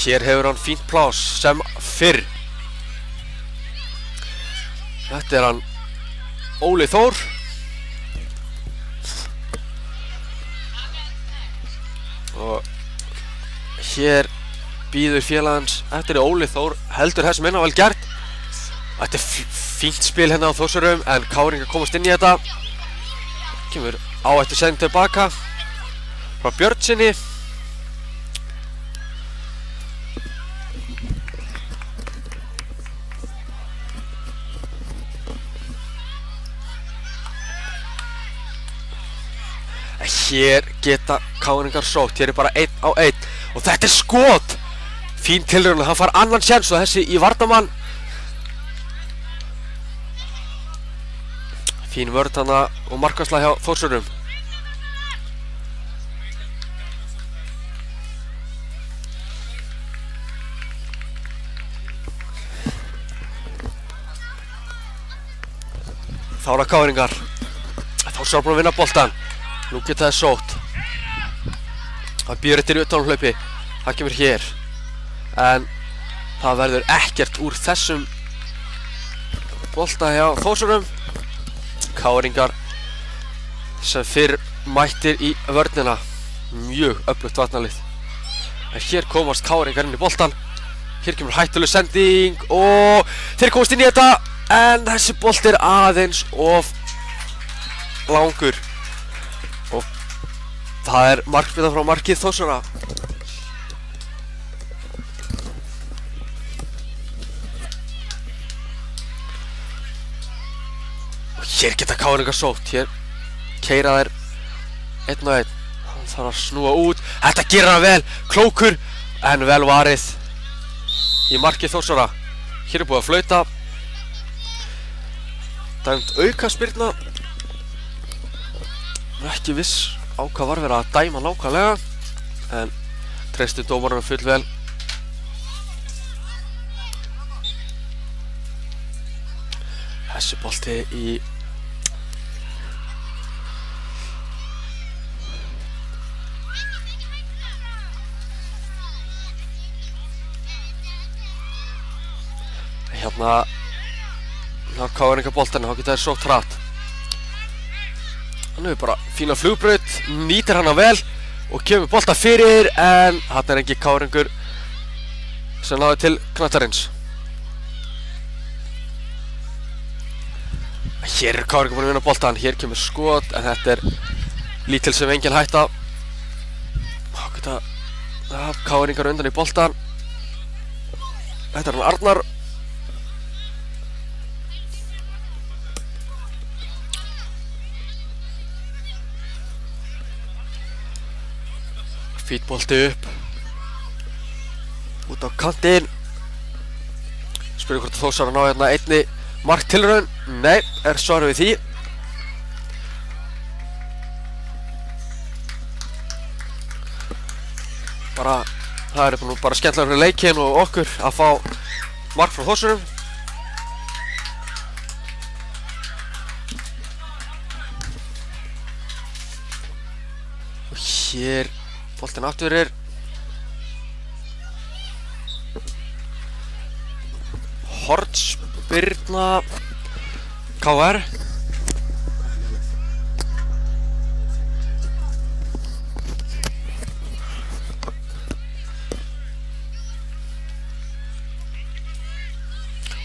Hér hefur hann fínt plás sem fyrr. Þetta er hann Óli Þór. Og hér býður félagans eftir Óli Þór heldur þessum inn á vel gert. Þetta er fínt spil hérna á Þórsarum en KR-ingar komast inn í þetta. Kemur áhættu sending tilbaka frá Björnsinni. Hér geta KR-ingar sótt, hér er bara 1 á 1 og þetta er skot! Fín tilraun, hann fær annan séns og þessi í varnarmann. Fín vörn hana og markvarsla hjá Þórsurum. Þá er það KR-ingar. Þórsar búin að vinna boltan. Nú geta það sótt. Það býður eftir utanhlaupi. Það kemur hér. En það verður ekkert úr þessum bolta hjá Þórsurum. KR-ingar sem fyrr mættir í vörnina. Mjög öflugt varnarlið. En hér komast KR-ingar inn í boltan. Hér kemur hættuleg sending og þeir komast inn í þetta. En þessi bolt aðeins of langur. Og það markvinna frá markið Þórsara. Og hér geta KR-ingar sótt. Hér keyra þær 1-1. Hann þarf að snúa út. Þetta gerir hann vel. Klókur en vel varið í markið Þórsara. Hér búið að flauta. Dæmt aukaspyrna. Ekki viss á hvað var verið að dæma nákvæmlega. En treystu dómarinn full vel. Þessi bolti í hérna ná KR-ingar boltan, þá geta þeir sótt hratt. Hann hefur bara fína flugbraut, nýtir hana vel og kemur bolta fyrir, en hann engin KR-ingur sem náði til knattarins. Hér KR-ingar búin að vinna boltan, hér kemur skot, en þetta lítil sem engin hætta. Þá geta KR-ingar undan í boltan. Þetta hann Arnar. Fítbolti upp út á kantinn. Spyrir hvort Þórsara ná hérna einni marktilraun. Nei, svarið við því. Það nú bara skemmtilega fyrir leikinn og okkur að fá mark frá Þórsurum. Og hér boltinn afturir. Hornspyrna KR.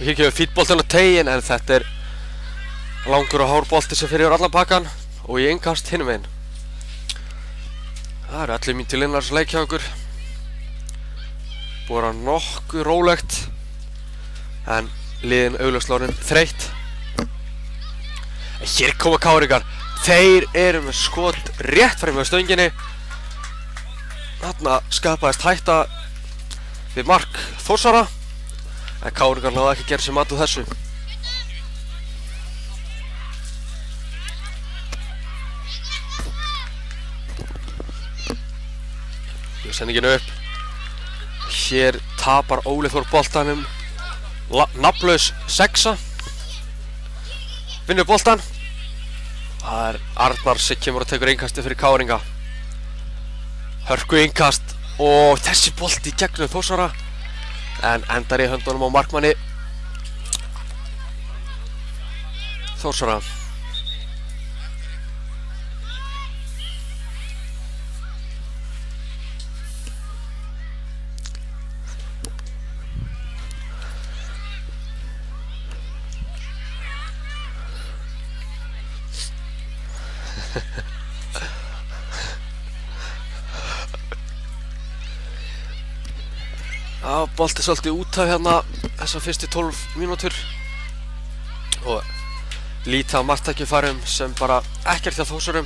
Og hér kemur fítboltinn á teiginn, en þetta langur og hár bolti sem fer yfir allan pakkan og í innkast hinum megin. Það allir mín til innars leik hjá okkur. Búið að vera nokkuð rólegt, en liðin augljóslega orðin þreytt. En hér koma KR-ingar. Þeir eru með skot rétt fram með stönginni. Þarna skapaðist hætta við mark Þórsara, en KR-ingar náðu ekki að gera sér mat úr þessu. Sendinginu upp. Hér tapar Óli Þór boltanum. Nafnlaus 6. Vinnur boltan. Það Arnar sem kemur og tekur innkasti fyrir KR-inga. Hörku innkast og þessi bolti gegnum Þórsara, en endar í höndunum á markmanni Þórsara. Bolti svolítið út af hérna þessar fyrstu 12 mínútur og lítið af marktækifærum sem bara ekkert hjá Þórsurum.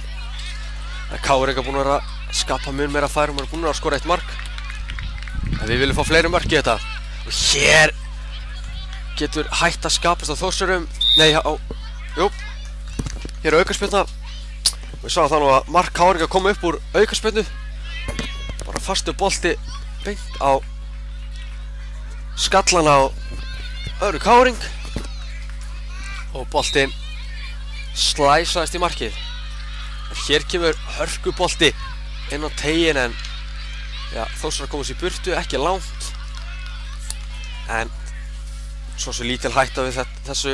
En KR-ingar búin að vera að skapa mun meira færum og er búin að skora 1 mark, en við viljum fá fleiri mark í þetta. Og hér getur hætt að skapast á Þórsurum. Nei, jú, hér aukaspyrna. Við sáum það nú að mark KR-ingar koma upp úr aukaspyrnu, bara fastu bolti beint á skallan á öðru KR-ing og boltinn slæsaðist í markið. Hér kemur hörkubolti inn á teiginn, en Já, Þórsar komast í burtu, ekki langt. En svo sem lítil hætta við þessu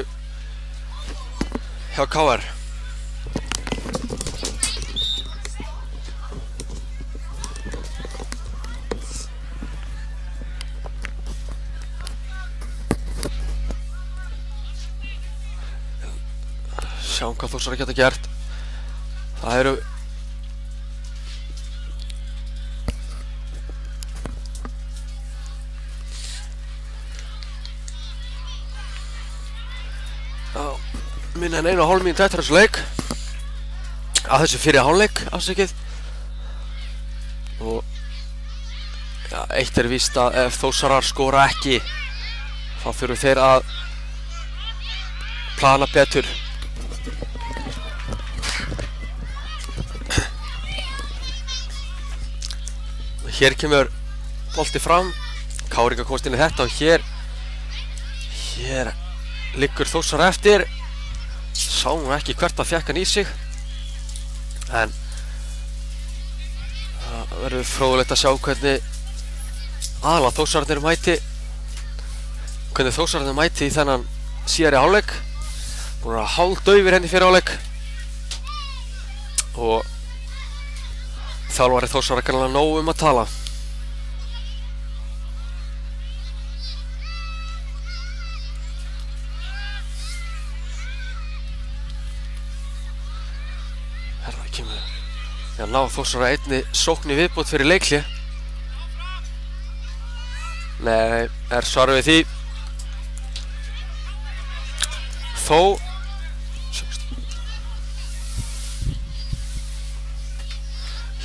hjá KR. Sjáum hvað Þórsar geta gert. Það eru minna en 1,5 mínútur eftir þessu leik, að þessu fyrir hálfleik afsakið. Og ja, eitt er víst að ef Þórsarar skora ekki þá þurfum þeir að plana betur. Hér kemur bolti fram, Káringa komst inn í þetta og hér liggur Þórsar eftir. Sáum ekki hvert að fékk hann í sig, en það verður fróðilegt að sjá hvernig aðalega Þórsararnir mæti í þennan síðari hálfleik. Búin að hálfdaufir henni fyrir hálfleik og þjálfari Þórsara kannan nóg að tala. Já, ná Þórsara einni sókn í viðbót fyrir leikhlé. Nei, er svarið við því. Þó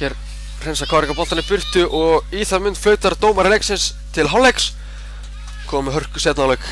hér hreinsa Káringa boltan í burtu og í það mynd flautar dómari leiksins til hálfleiks. Komið hörku seinna hálfleik.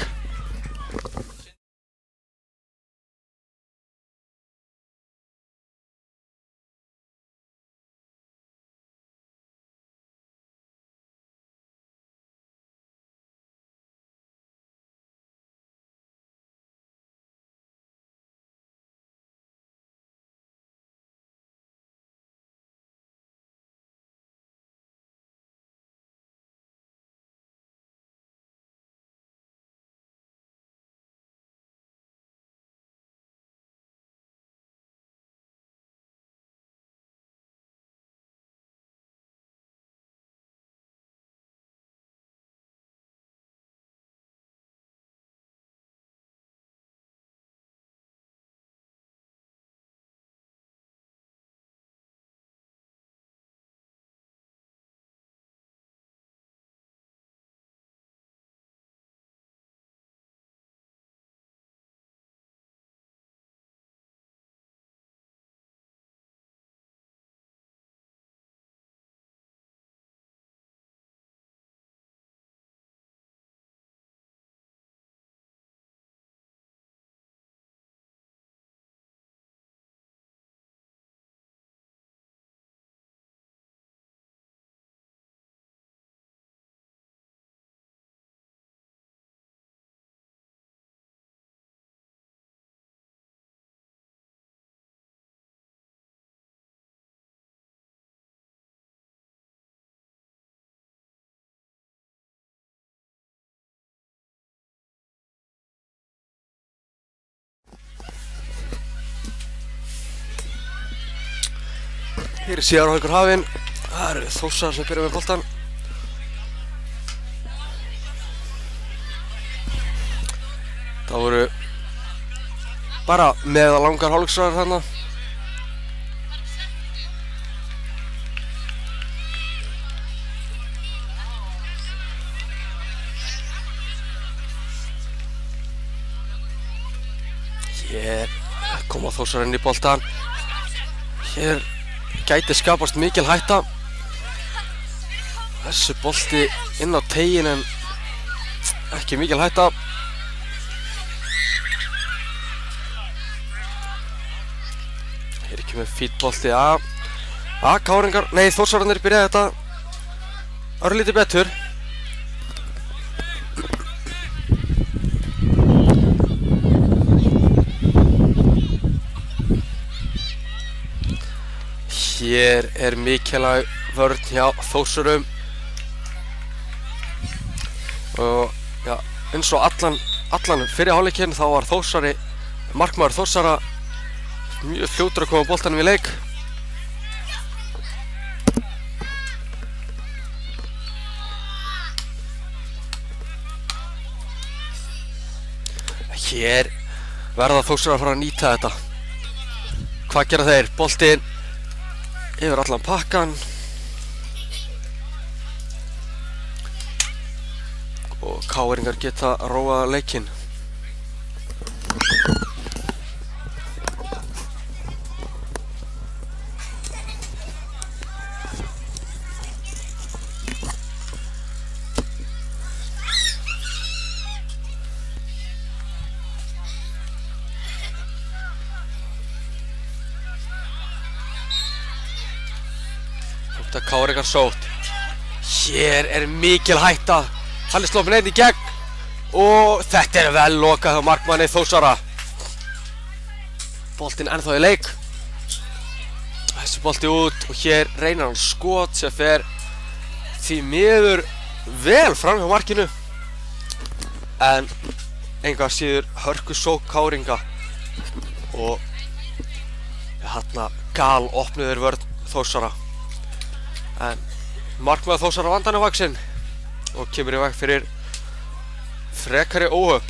Hér síðan hálfleikur hafinn. Það eru Þórsarar sem byrja með boltan. Það voru bara með langar hálfleiksræður þarna. Hér koma Þórsarar inn í boltan. Hér gæti skapast mikil hætta. Þessi bolti inn á teiginn en ekki mikil hætta. Hér kemur fínn bolti að Káringar, nei Þórsararnir byrjaði þetta örlítið betur. Hér mikilvæg vörn hjá Þórsurum. Og já, eins og allan fyrir hálfleikinn þá var Þórsari, markmaður Þórsara mjög fljótur að koma boltanum í leik. Hér verða Þórsara að fara að nýta þetta. Hvað gera þeir? Boltinn yfir allan pakkan. Og KR-ingar geta róað leikinn. Þetta KR-ingar sótt. Hér er mikil hætta. Hann er sloppinn einn í gegn og þetta er vel lokað á markmanni Þórsara. Boltinn ennþá í leik. Þessi bolti út og hér reynir hann skot sem fer því miður vel fram hjá markinu. En enga síður hörkusók KR-inga og hérna gal opnuður vörn Þórsara. En markmaður Þórsara vandan er vaxinn og kemur í veg fyrir frekari óhöpp.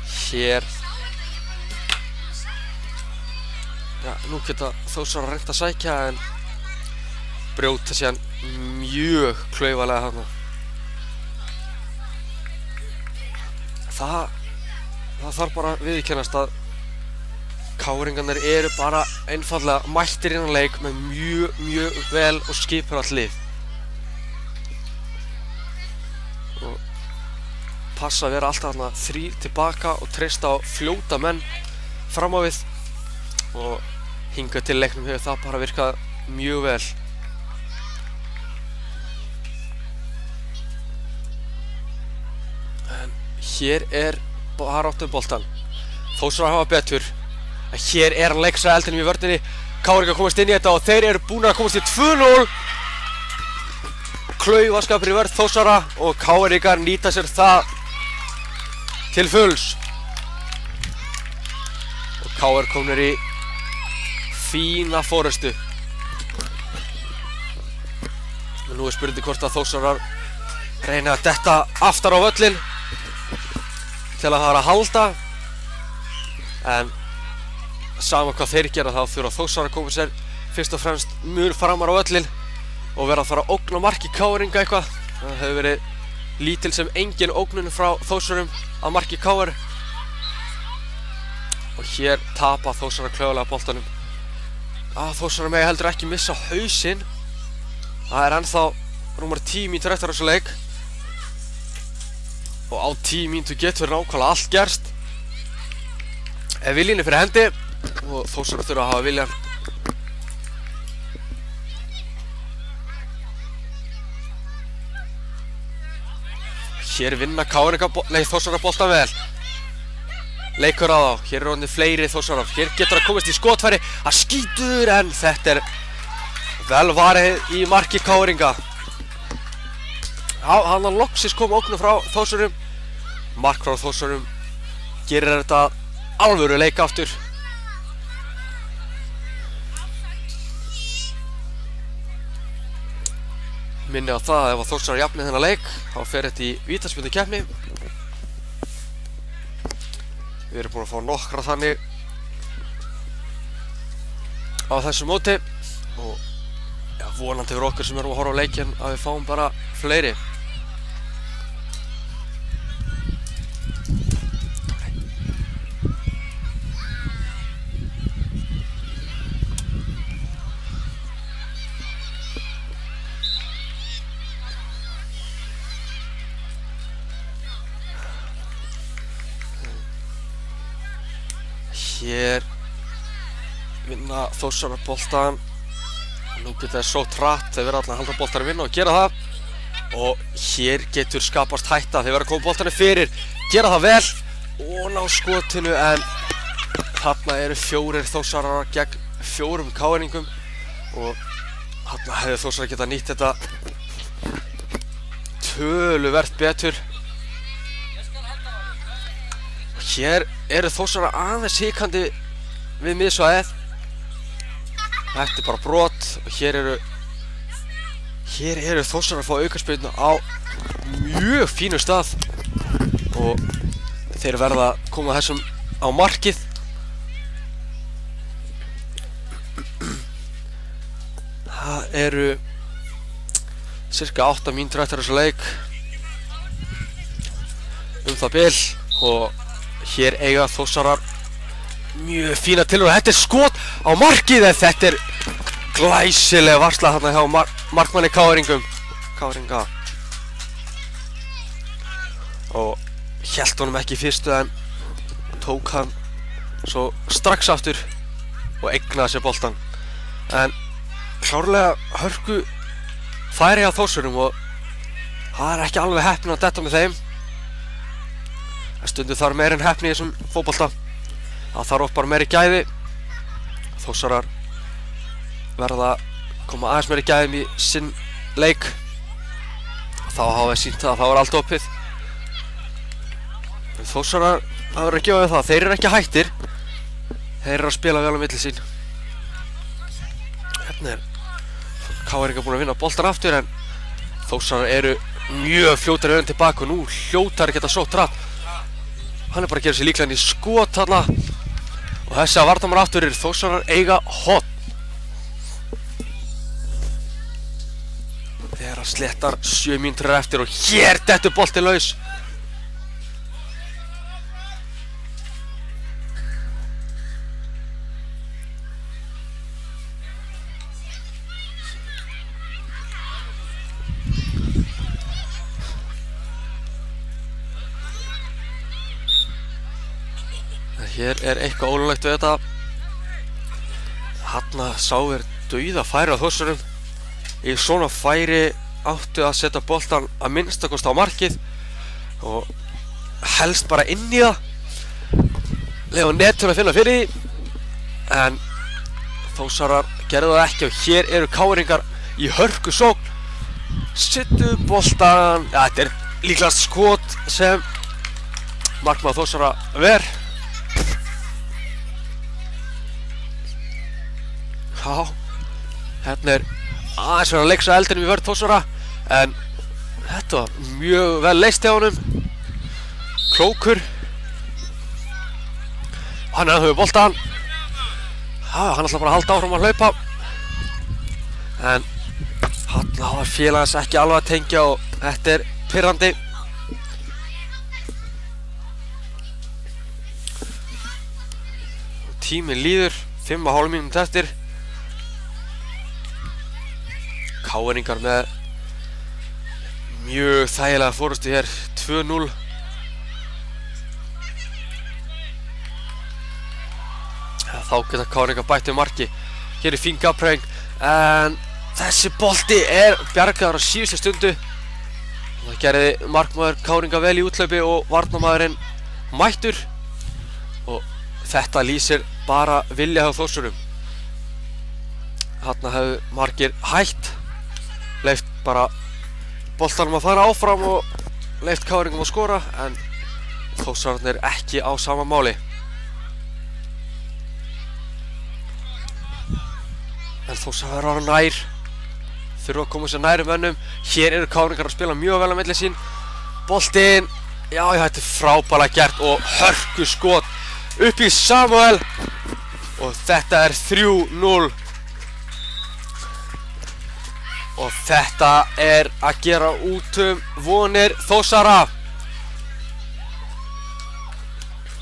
Hér já, nú geta Þórsara reynt að sækja en brjóta síðan mjög klaufalega þarna. Það þarf bara að viðurkennast að KR-ingarnir eru bara einfaldlega mættir innan leik með mjög vel og skipulagt lið. Og passa að vera alltaf þarna 3 tilbaka og treysta á fljóta menn fram á við. Og hingað til leiknum hefur það bara virkað mjög vel. En hér er baráttu um boltann. Þórsara hafa betur. En hér er hann leiksæði eldinum í vörninni. KR-ingar komast inn í þetta og þeir eru búin að komast í 2-0. Klaufaskapur í vörn Þórsara og KR-ingar nýta sér það til fulls. Og KR komnir í fína forystu. En nú er spurning hvort að Þórsarar reyna að detta aftar á völlinn til að fara að halda. En sama hvað þeir gera þá þurfa Þórsara að koma sér fyrst og fremst mjög framar á völlinn og vera að fara að ógna marki KR-inga eitthvað. Það hefur verið lítil sem engin ógnun frá Þórsarum að marki KR. Og hér tapa Þórsara klaufalega boltanum. Þórsara megi heldur ekki missa hausinn. Það er ennþá rúmar 10 mínútur eftir þessu leik. Og á 10 mínútur getur nákvæmlega allt gerst. Ef viljinn er fyrir hendi og Þórsara þurfa að hafa viljan. Hér vinna Þórsara boltan vel. Leikur á þá. Hér eru orðnir fleiri Þórsarar. Hér getur að komast í skotfæri. Það skýtur en þetta er vel varið í marki KR-inga. Hann að loksins kom ógnum frá Þórsarum. Mark frá Þórsarum gerir þetta alvöru leik aftur. Minni á það að ef Þórsarar jafnir þennan leik þá fer þetta í vítaspyrnukeppni. Við erum búin að fá nokkra þannig á þessu móti og ja, vonandi fyrir okkur sem erum að horfa á leikinn að við fáum bara fleiri. Hér vinna Þórsarar boltan. Nú getur þeir sótt hratt, þeir verða allan að halda boltanum vinna og gera það. Og hér getur skapast hætta, þeir verða að koma boltanum fyrir, gera það vel og ná skotinu en þarna eru 4 Þórsarar gegn 4 KR-ingum og þarna hefði Þórsarar getað nýtt þetta töluvert betur. Og hér eru Þórsarar aðeins hikandi við miðsvæðið. Þetta bara brot og hér eru Þórsarar að fá aukaspyrnu á mjög fínu stað og þeir verða að koma þessum á markið. Það eru cirka 8 mínútur eftir þessu leik það bil og hér eiga Þórsarar mjög fína tilraun. Þetta er skot á markið en þetta er glæsileg varsla þarna hjá markmanni KR-inga og hélt honum ekki í fyrstu en tók hann svo strax aftur og eignaði sér boltan. En klárlega hörku færi á Þórsurum og það er ekki alveg heppni að detta með þeim. En stundum þarf meira en heppni í þessum fótbolta. Það þarf bara meiri gæði. Þórsarar verða að koma aðeins meiri gæðum í sinn leik. Þá hafa þeir sýnt að það var allt opið. Þórsarar, það verður að gefa við það, þeir eru ekki hættir. Þeir eru að spila vel á milli sín. Hérna er KR-ingar búin að vinna boltan aftur en Þórsarar eru mjög fljótar auðvitað tilbaka og nú hljótar geta sótt hratt. Hann er bara að gera sér líklega í skot þarna og þessi að varnarmann aftur eru Þórsarar eiga hot. Þegar að slettar 7 mínútur eftir og hér dettur boltinn laus. Hér er eitthvað ólöglegt við þetta. Þarna sá dauða færi á Þórsurum. Í svona færi áttu að setja boltan að minnstakosti á markið og helst bara inn í það. Leyfa netun að finna fyrir því. En Þórsarar gerðu það ekki og hér eru KR-ingar í hörku sókn. Settu boltan. Ja, þetta er líklega skot sem markmaður Þórsara ver. Já, hérna er aðeins verið að leiksa eldinum í vörn Þórsara en þetta var mjög vel leyst hjá honum. Klókur. Hann er að höfu boltan. Hann ætla bara að halda áfram að hlaupa. En hann var félagans ekki alveg að tengja og þetta er pirrandi. Tíminn líður, 5,5 mínútur eftir. KR-ingar með mjög þægilega fórustu hér, 2-0. Þá geta KR-ingar bætt við marki. Hér er fín gafnræðing en þessi bolti er bjargaður á síðustu stundu. Það gerði markmaður KR-ingar vel í útlaupi og varnarmaðurinn mættur og þetta lýsir bara vilja hjá Þórsurum. Þarna hefðu margir hætt. Leyft bara boltanum að fara áfram og leyft KR-ingum að skora en Þórsararnir ekki á sama máli. En Þórsarar eru nær, þurfa að koma sér nær mönnum. Hér eru KR-ingar að spila mjög vel á milli sín. Boltinn, já þetta er frábærlega gert og hörku skot upp í Samuel og þetta er 3-0. Og þetta er að gera út vonir Þórsara.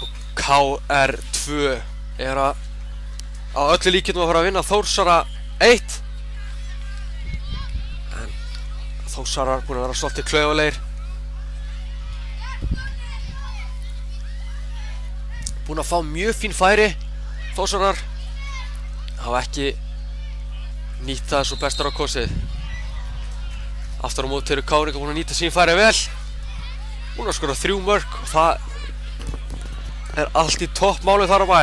Og KR2 er að öllu líkindum að fara að vinna Þórsara 1. En Þórsarar búin að vera svolítið klaufalegir. Búin að fá mjög fín færi. Þórsarar hafa ekki nýtt það svo bestar á kosið. Aftur á móti eru KR-ingar búin að nýta sín færi vel. Búin að skora 3 mörk og það er allt í toppmáli þar á bæ.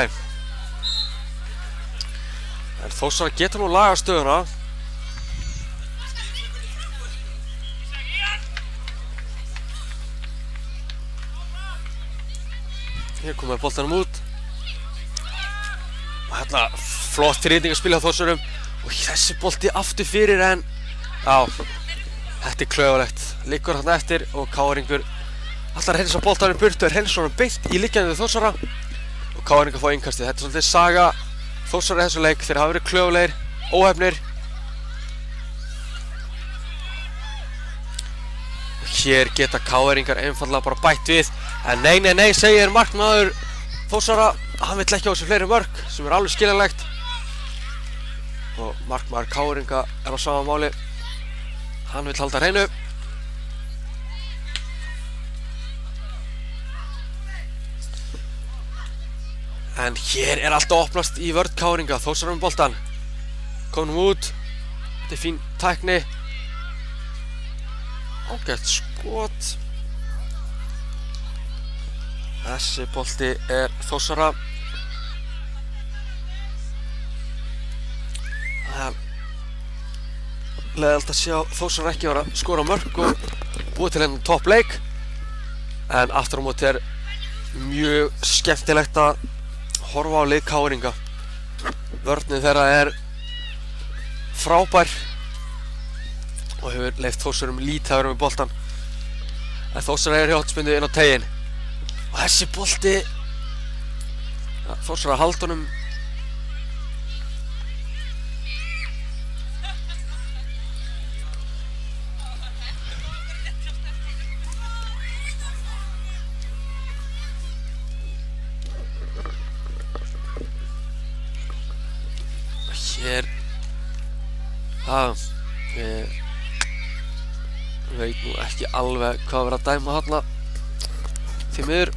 En Þórsara getur nú lagað stöðuna. Hér komið boltanum út. Og hérna flott þriðningaspil hjá Þórsarum. Og þessi bolti aftur fyrir en já, þetta klaufalegt. Liggur hann eftir og KR-ingur ætlar að hreinsa boltanum burtu, hreinsa honum beint í liggjandi Þórsara og KR-ingur fá innkastið. Þetta svolítið saga Þórsara í þessu leik. Þeir hafa verið klaufalegir, óhefnir. Og hér geta KR-ingar einfaldlega bara bætt við. En nei, segir markmaður Þórsara. Hann vill ekki á þessu fleiri mörk, sem alveg skiljanlegt. Og markmaður KR-inga á sama máli. Hann vill halda hreinu. En hér allt að opnast í vörn KR-inga. Þórsara boltan. Komum út. Þetta fín tækni. Ágætt skot. Þessi bolti Þórsara. Það leiðilegt að sjá Þórsara ekki vera að skora mörk og búið til hennan topp leik. En aftur á móti mjög skemmtilegt að horfa á lið KR-inga. Vörnin þeirra frábær og hefur leyft Þórsarum lítið að vera með boltan. En Þórsara hjá hornspyrnu inn á teiginn. Og þessi bolti Þórsara halda honum. Hér ég veit nú ekki alveg hvað verið að dæma þarna því miður.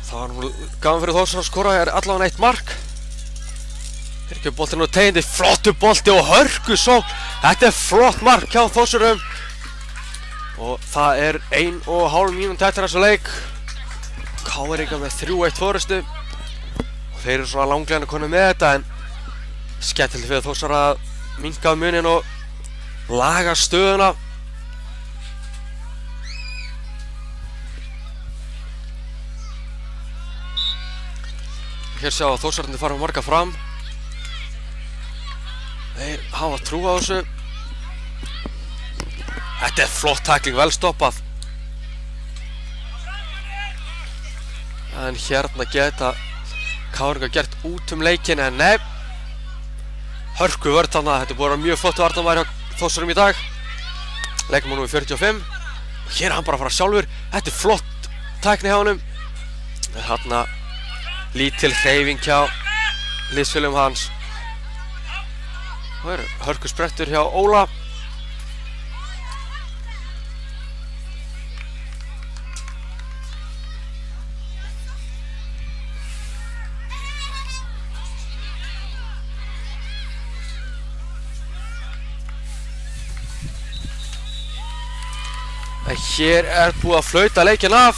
Það var nú gaman fyrir Þórsara að skora, allavega eitt mark. Hér kemur boltinn á teiginn, flottur bolti og hörku sókn. Þetta flott mark hjá Þórsarum. Og það 1,5 mínútur eftir þessu leik. KR-ingar með 3-1 forystu. Og þeir eru svona langlega konur með þetta en skemmtilegt fyrir Þórsara að minnka muninn og laga stöðuna. Hér sjá að Þórsararnir fara marga fram. Þeir hafa trú á þessu. Þetta flott tækling, vel stoppað. En hérna geta KR-ingar gert út leikinn en nei. Hörku vörn þarna, þetta búið að vera mjög flott varnarmaður hjá Þórsarum í dag. Leikum númer 45. Og hér hann bara að fara sjálfur. Þetta flott tækni hjá honum. Þarna lítil hreyfing hjá liðsfélögum hans. Það hörku sprettur hjá Óla. En hér búið að flauta leikinn af.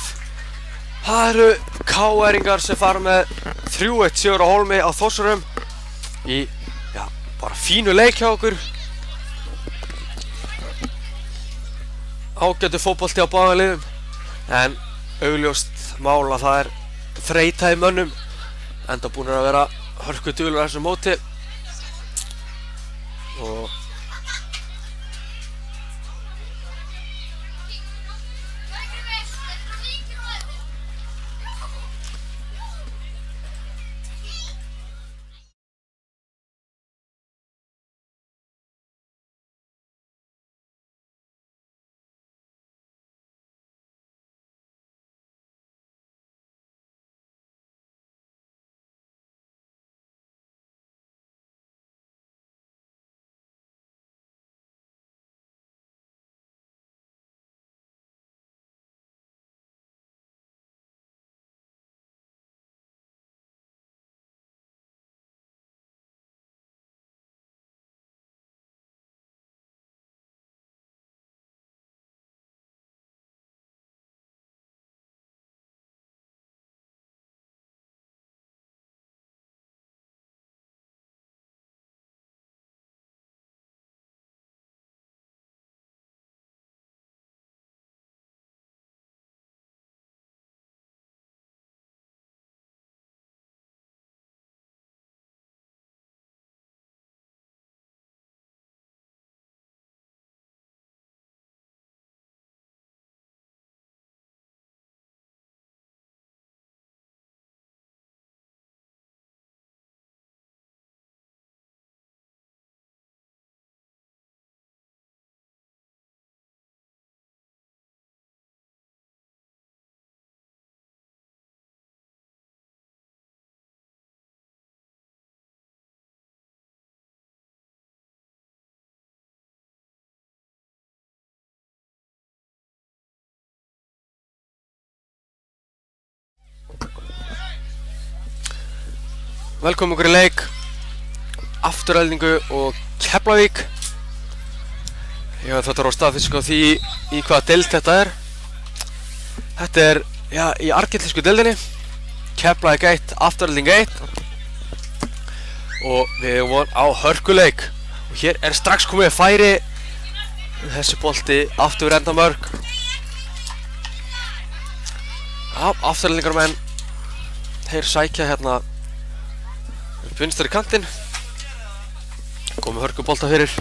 Það eru KR-ingar sem fara með 3-1 sigur á Hólmi á Þórsarum í bara fínu leik hjá okkur. Ágætur fótbolti á báðum liðum en augljóst mál að það þreyta í mönnum enda búnir að vera hörkuduglegir á þessu móti og velkomum ykkur í leik Aftureldingu og Keflavík. Ég veit þetta á staðfestingu á því í hvaða deild þetta er. Þetta er, já, í argentísku deildinni. Keflavík 1, Afturelding 1. Og við vorum á hörkuleik. Og hér er strax komið færi. Þessi bolti aftur enda mörg. Já, Aftureldingarmenn. Þeir sækja hérna upp vinstri kantinn. Komið hörkubolta fyrir.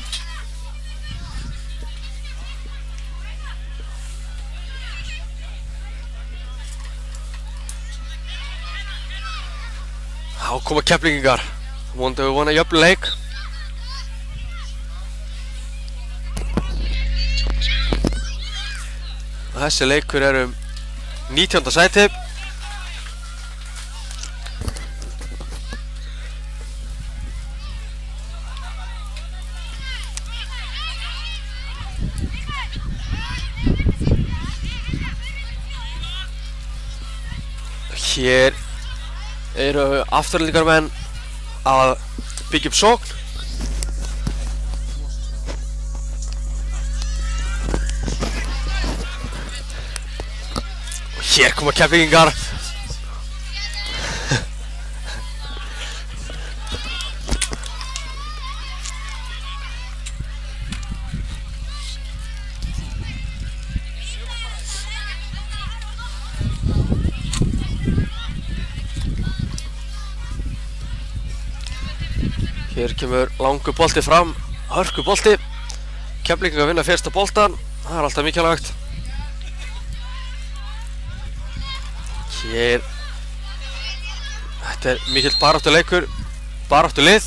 Þá koma Keflvíkingar. Vonandi við vona jöfn leik. Þessi leikur er 19. sæti. Hér eru Aftureldingarmenn að byggja upp sókn. Og hér koma Keflvíkingar. Hér kemur langur bolti fram, hörku bolti. Keflvíkingar vinna fyrsta boltan, það er alltaf mikilvægt. Hér, þetta er mikill baráttuleikur, baráttulið.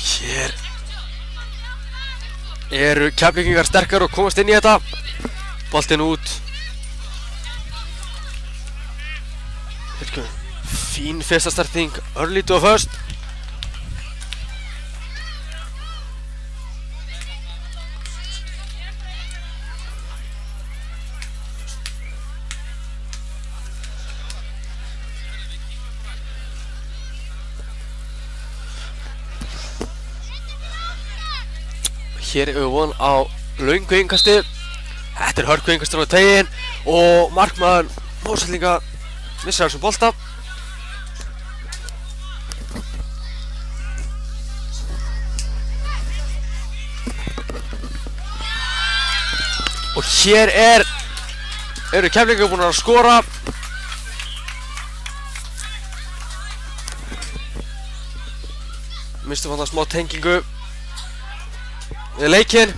Hér eru Keflvíkingar sterkar og komast inn í þetta. Boltinn út. Fín fyrsta starting, örlítið og föst. Hér er við von á löngu innkasti. Þetta er hörku innkastur á teginn og markmaður Mósvellinga missar þessum bolta. Og hér eru Keflvíkingar búin að skora. Mistum hann að smá tengingu við leikinn.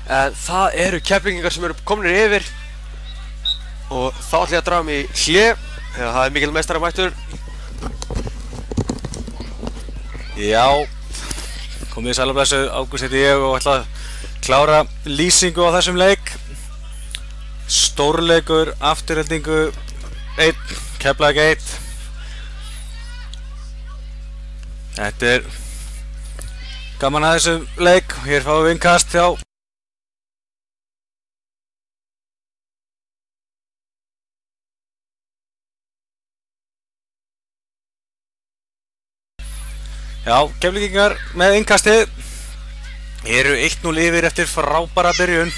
En það eru Keflvíkingar sem eru komnir yfir. Og þá ætla ég að draga mig í hlé. Þegar það er mikill meistaramættur. Já, komið sæl og blessuð, Ágúst heiti ég og ætla að klára lýsingu á þessum leik. Stórleikur, Aftureldingu 1, Keflavík 1. Þetta er gaman að þessum leik. Hér fáum við innkast hjá Keflvíkingar með innkastið. Eru 1-0 yfir eftir frábæra byrjun.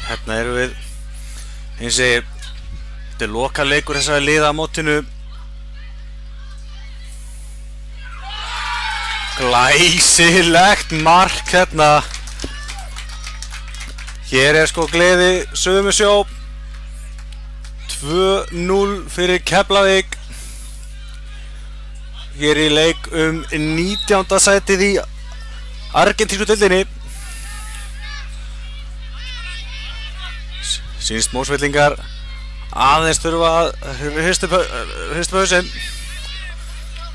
Hérna eru við, eins og þetta er lokaleikur þessari liða á mótinu. Glæsilegt mark hérna. Hér er sko gleði sömu sjó. 2-0 fyrir Keflavík. Hér í leik 19. sætið í argentísku deildinni. Sýnst Mósvellingar aðeins þurfa að hrista hausinn.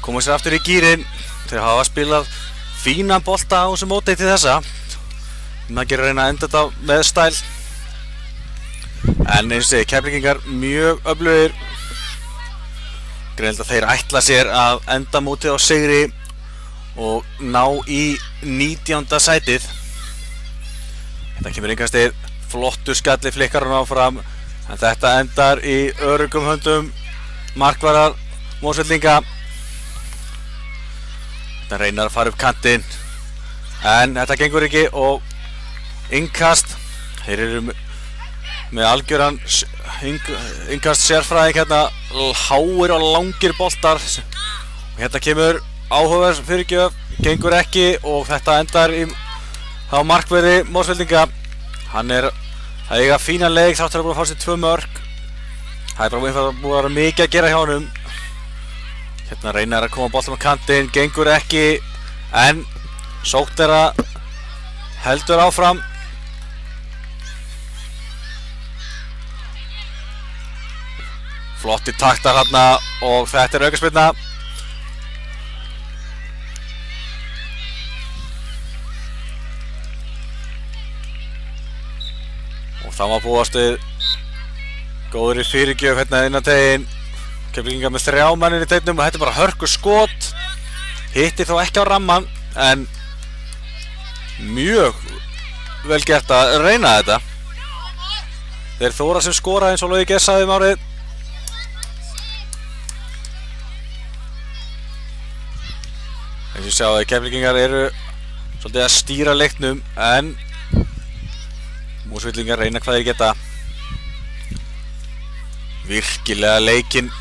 Koma sér aftur í gírinn. Þeir hafa spilað fínan bolta á þessu móti til þessa. Maður gerir að reyna að enda þetta með stæl. En eins og segi, Keflvíkingar mjög öflugir. Greinilegt að þeir ætla sér að enda mótið á sigri og ná í 19. sætið. Þetta kemur innkastið, flottur skalli flikkar hann áfram, en þetta endar í öruggum höndum markvarðar Mosfellinga. Þetta reynar að fara upp kantinn, en þetta gengur ekki og innkast. Þeir eru með algjöran innkast sérfræðing hérna, háir og langir boltar. Og hérna kemur áhugaverð fyrirgjöf, gengur ekki og þetta endar í þá markverði Mosfellinga. Hann er að eiga fínan leik þáttur að búin að fá sér 2 mörk. Það er bara búin að vera mikið að gera hjá honum. Hérna reynar að koma boltum á kantinn, gengur ekki, en sótt þeirra heldur áfram. Flotti taktar hérna og þetta er aukaspyrna. Og það var búast við góðri fyrirgjöf hérna innan teginn. Keflvíkingar með 3 menn í teignum og þetta er bara hörku skot. Hittir þó ekki á ramman, en mjög vel gert að reyna þetta. Þeir Þóra sem skoraði eins og Logi Geir sagði árið. Eins og sjáðu, Keflvíkingar eru svolítið að stýra leiknum, en Mosfellingar reyna hvað þeir geta. Virkilega leikinn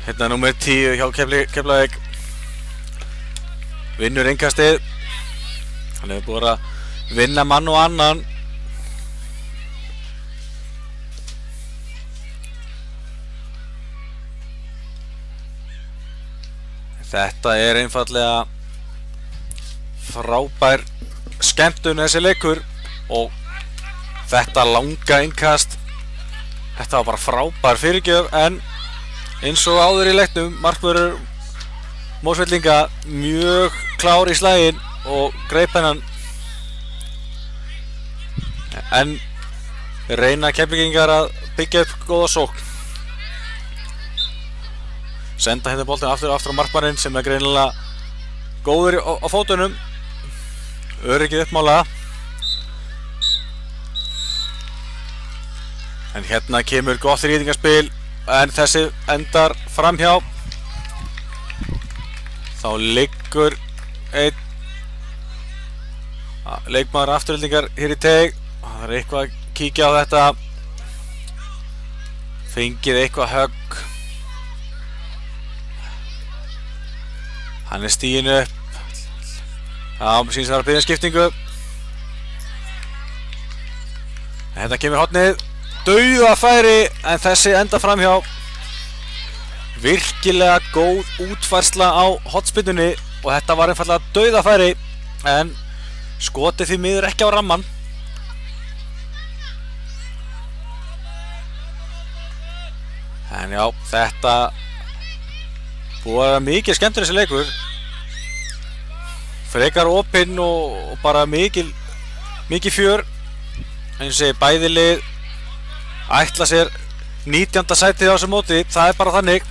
hérna númer 10 hjá Keflavík. Vinnur innkastið. Hann hefur búið að vinna mann og annan. Þetta er einfaldlega frábær skemmtun þessi leikur og þetta langa innkast. Þetta var bara frábær fyrirgjöf, en eins og áður í leiknum, markvörður Mosfellinga mjög klár í slaginn og greip hennan. En reyna Keflvíkingar að byggja upp góða sókn. Senda hérna boltinn aftur á markmanninn sem er greinilega góður á fótunum. Öryggið uppmála. En hérna kemur gott rýtingarspil, en þessi endar framhjá. Þá liggur einn leikmaður Aftureldingar hér í teig. Það er eitthvað að kíkja á þetta. Fengið eitthvað högg. Hann er stiginn upp. Já, síns það er að byrja skiptingu. Þetta kemur hornið. Dauðafæri, en þessi enda framhjá. Virkilega góð útfærsla á hornspyrnunni og þetta var einfaldlega dauðafæri, en skotið því miður ekki á ramman. En já, þetta búið að vera mikið skemmtur þessi leikur. Frekar opinn og bara mikið fjör. Eins og segi, bæði lið ætla sér 19. sætið á þessu móti, það er bara þannig.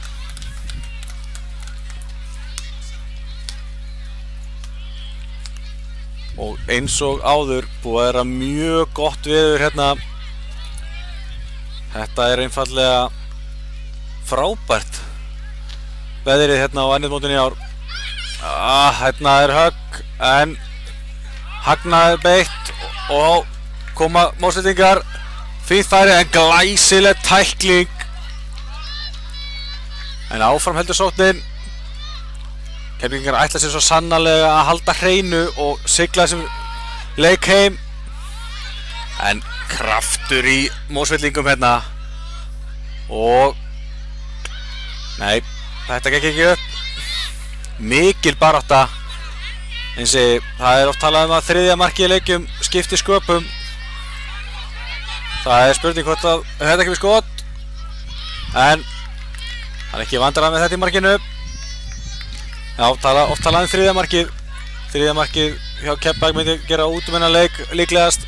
Og eins og áður búið að vera mjög gott veður hérna. Þetta er einfaldlega frábært veðrið hérna á ennið í ár. Hérna er högg, en hagnaði beitt og koma Mosfellingar. Fínt færi, en glæsileg tækling. En áfram heldur sóknin. Keflvíkingar ætla sér svo sannarlega að halda hreinu og sigla þessum leik heim. En kraftur í Mosfellingum hérna. Og nei, þetta gekk ekki upp. Mikil barátta. Eins og það er oft talað að 3. markið í leikjum skipti sköpum. Það er spurning hvort að þetta kemur skot. En hann er ekki vandræðað með þetta í markinu. Já, oft talað 3. markið. 3. markið hjá Keflavík myndi gera útmennaleik líklegast.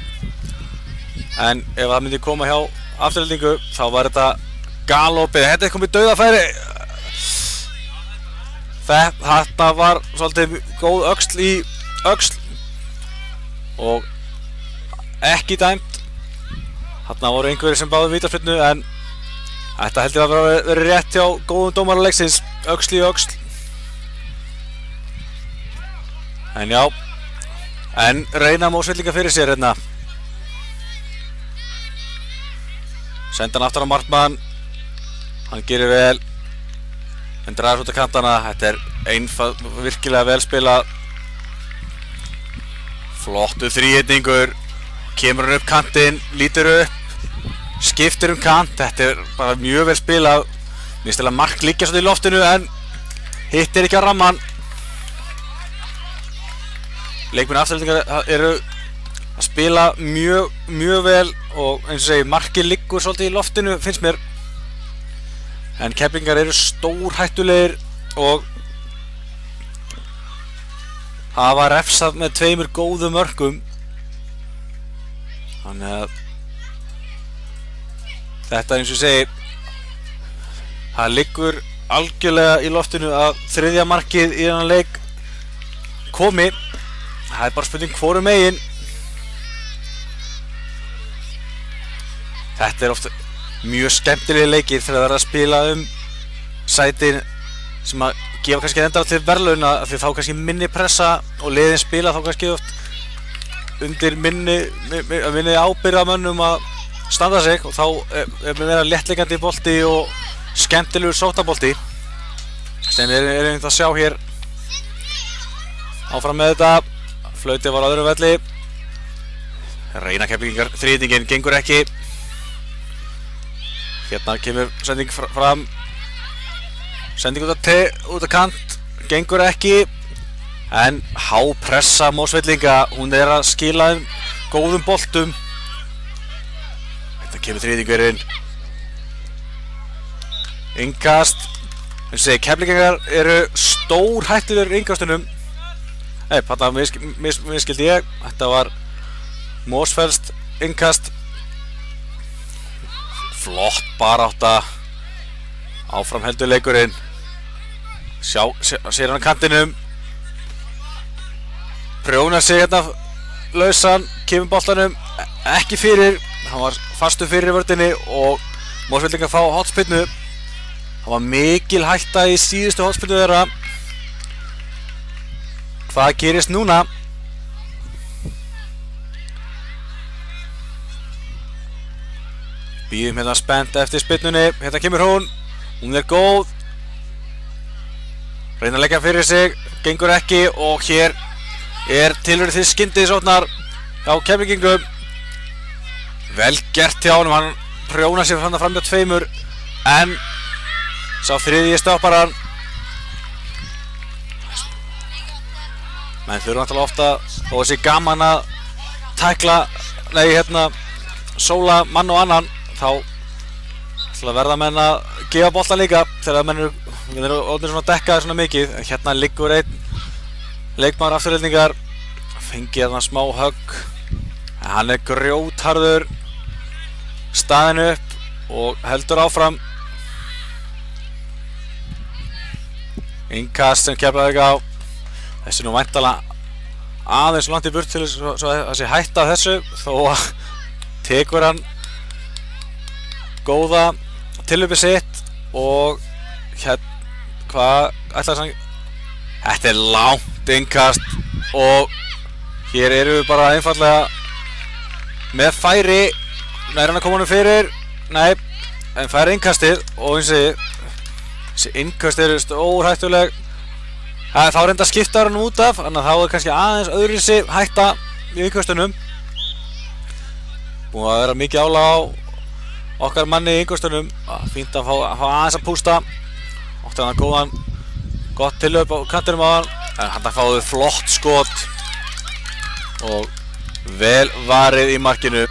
En ef það myndi koma hjá Aftureldingu þá var þetta galopið. Þetta er komið dauðafæri. Þetta var svolítið góð öxl í öxl. Og ekki dæmt. Þarna voru einhverjir sem báðu vítaspyrnu en þetta heldur að vera rétt hjá góðum dómara leiksins, öxl í öxl. En já, en reyna Mósvellinga fyrir sér hérna. Senda hann aftur á markmann. Hann gerir vel. Hann dragar út af kantana. Þetta er virkilega vel spilað. Flottu þríhyrningur. Kemur hann upp kantinn, lítur upp. Skiptir kant, þetta er bara mjög vel spilað. Mér finnst að mark liggja svolítið í loftinu en hittir ekki á ramman. Leikmenn Aftureldingar eru að spila mjög vel og eins og segi, markið liggur svolítið í loftinu finnst mér. En Keflvíkingar eru stórhættulegir og hafa refsað með 2 góðum mörkum. Þannig að þetta eins og segi, það liggur algjörlega í loftinu að 3. markið í þennan leik komi. Það er bara spurning hvorum megin. Þetta er ofta mjög skemmtilegi leikir þegar það er að spila sætin sem að gefa kannski enda til verðlauna því þá kannski minni pressa og liðin spila þá kannski oft undir minni ábyrgðarmönnum að standa sig og þá er með vera léttleikandi bolti og skemmtilegur sóknarbolti sem við erum að sjá hér. Áfram með þetta. Flautið var á öðrum velli. Reyna Keflvíkingar. Þríhyrningin gengur ekki. Hérna kemur sending fram. Sending út af kant. Gengur ekki. En hápressa Mósvellinga. Hún er að skila góðum boltum. Þetta kemur þríhyrningurinn. Innkast. Keflvíkingar eru stórhættulegir í innkastunum. Nei, þarna misskildi ég. Þetta var Mósfells innkast. Flott barátta. Áfram heldur leikurinn. Sér hann á kantinum. Prjónar sig hérna lausan. Kemur boltanum ekki fyrir. Hann var fastur fyrir vörninni og Mósvellingar fá hornspyrnu. Það var mikil hætta í síðustu hornspyrnu þeirra. Hvað gerist núna? Bíðum hérna spennt eftir spyrnunni. Hérna kemur hún. Hún er góð. Reyna að leggja fyrir sig. Gengur ekki og hér er tilverið til skyndiðsóknar hjá Keflvíkingum. Vel gert hjá honum. Hann prjónar sig fram hjá 2 en sá þriðji stoppar hann. Menn þurfa náttúrulega ofta og þessi gaman að tækla, sóla mann og annan þá verða menn að gefa bolta líka þegar menn eru orðnir svona dekkaðir svona mikið. Hérna liggur einn leikmaður Aftureldingar, fengið hérna smá högg. Hann er grjótharður, staðinn upp og heldur áfram. Innkast sem Keflavík á. Þessi nú væntanlega aðeins langt í burt til svo að sé hætta þessu þó að tekur hann góða tilhlaupið sitt og hvað ætlar hann? Þetta er langt innkast og hér erum við bara einfallega með færi. Nær hann að koma honum fyrir? Nei, en færi innkastið og eins og þessi innkast eru stórhættuleg. Þá reynda skipta hann út af, þannig að þá er kannski aðeins öðruvísi hætta í innkastunum. Búið að vera mikið álag á okkar manni í innkastunum. Fínt að fá aðeins að pústa. Átti hann gott tillöp á kantinum á hann. En hann fáið flott skot og vel varið í markinu.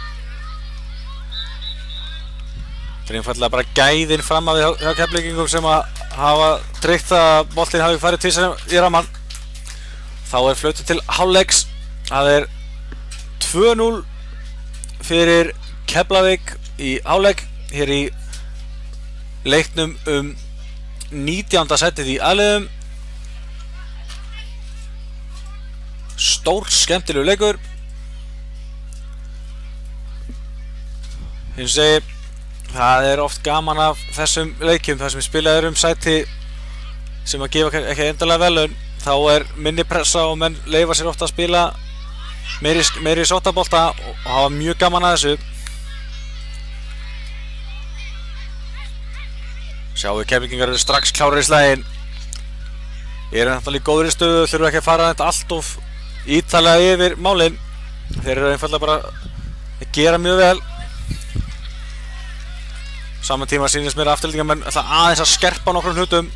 Þetta er einfallega bara gæðin fram af hjá Keflvíkingum sem að hafa tryggt það að boltinn hafi farið tvisvar í rammann. Þá er flautað til hálfleiks. Það er 2-0 fyrir Keflavík í hálfleik hér í leiknum 19. sætið í aðliðum. Stór skemmtilegur leikur. Eins og segi, það oft gaman af þessum leikjum þar sem spilaður sæti sem að gefa ekki endalega velun. Þá minni pressa og menn leyfa sér ofta að spila meiri sóttabolta og hafa mjög gaman að þessu. Sjáum við Keflvíkingar eru strax klárir í slaginn. Náttúrulega í góðri stöðu, þurfa ekki að fara þetta allt of ítarlega yfir málin. Þeir eru einfaldlega bara að gera mjög vel. Saman tíma sýnist mér að Aftureldingarmenn ætla aðeins að skerpa nokkrum hlutum.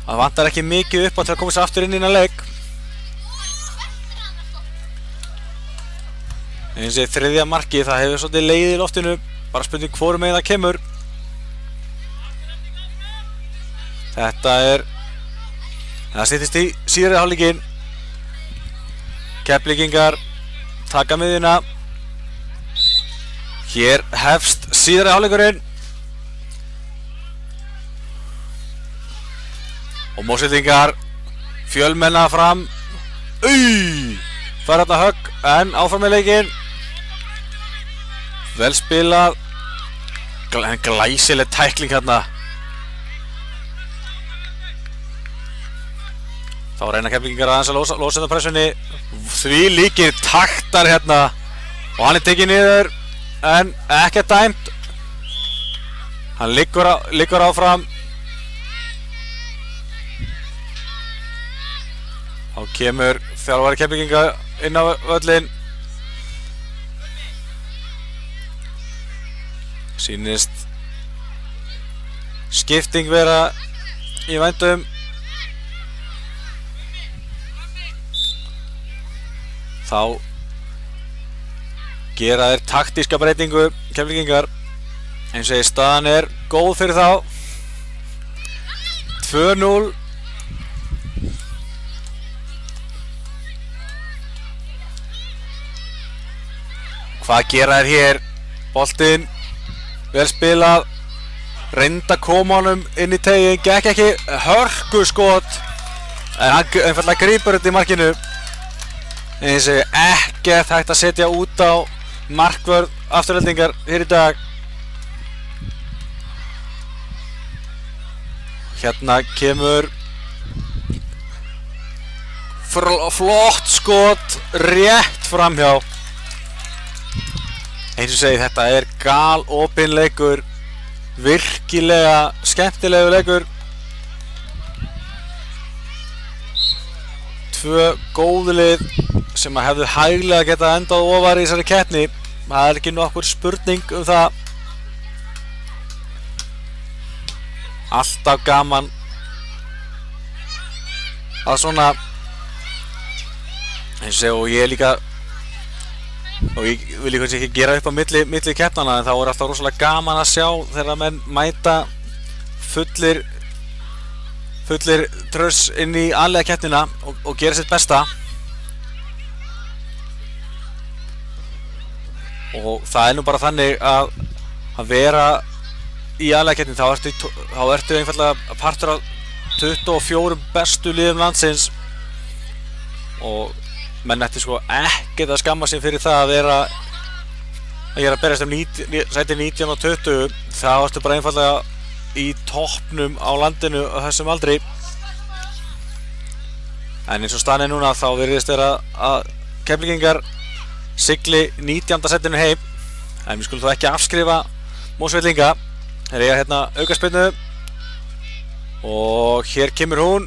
Það vantar ekki mikið upp á til að koma sér aftur inn í innan leik. Eins og þriðja markið, það hefur svolítið legið í loftinu. Bara spurning hvorum megin það kemur. Það styttist í síðari hálfleikinn. Keflvíkingar taka miðjuna. Hér hefst síðari hálfleikurinn. Og Mosfellingar fjölmenna fram. Fær þarna högg, en áfram með leikinn. Vel spilað. Glæsileg tækling hérna. Þá reyna Keflvíkingar aðeins að losa þetta pressunni. Því líkir taktar hérna. Og hann tekið niður, en ekkert dæmt. Hann liggur áfram. Þá kemur þjálfari Keflvíkinga inn á völlinn. Sýnist skipting vera í vændum. Þá gera þeir taktíska breytingu Keflvíkingar. Eins og staðan góð fyrir þá. 2-0. Hvað gera þeir hér? Boltinn, vel spilað. Reynda koma honum inn í teginn, gekk ekki. Hörku skot. En hann einfaldlega grípur þetta í markinu. Eins og ekkert hægt að setja út á markvörð Aftureldingar hér í dag. Hérna kemur flott skot rétt framhjá. Eins og segi, þetta galopinn leikur. Virkilega skemmtilegu leikur. Tvö góð lið sem að hefðu hæglega getað endað ofar í þessari keppni. Það ekki nokkur spurning það. Alltaf gaman að svona, eins og segi, og ég líka, og ég vil kannski ekki gera upp á milli keppnana, en þá alltaf rosalega gaman að sjá þegar menn mæta fullir tröss inn í aðlega keppnina og gera sitt besta. Og það nú bara þannig að vera í aðlega keppnin, þá ertu einfaldlega partur af 24 bestu liðum landsins og menn ætti sko ekkert að skamma sig fyrir það að vera að berjast sæti 19 og 20. þá ertu bara einfaldlega í toppnum á landinu á þessum aldri. En eins og staðan núna þá virðist vera að Keflvíkingar sigli 19. sætinu heim, en við skulum þó ekki afskrifa Mosfellinga. Þeir eiga hérna aukaspyrnu og hér kemur hún,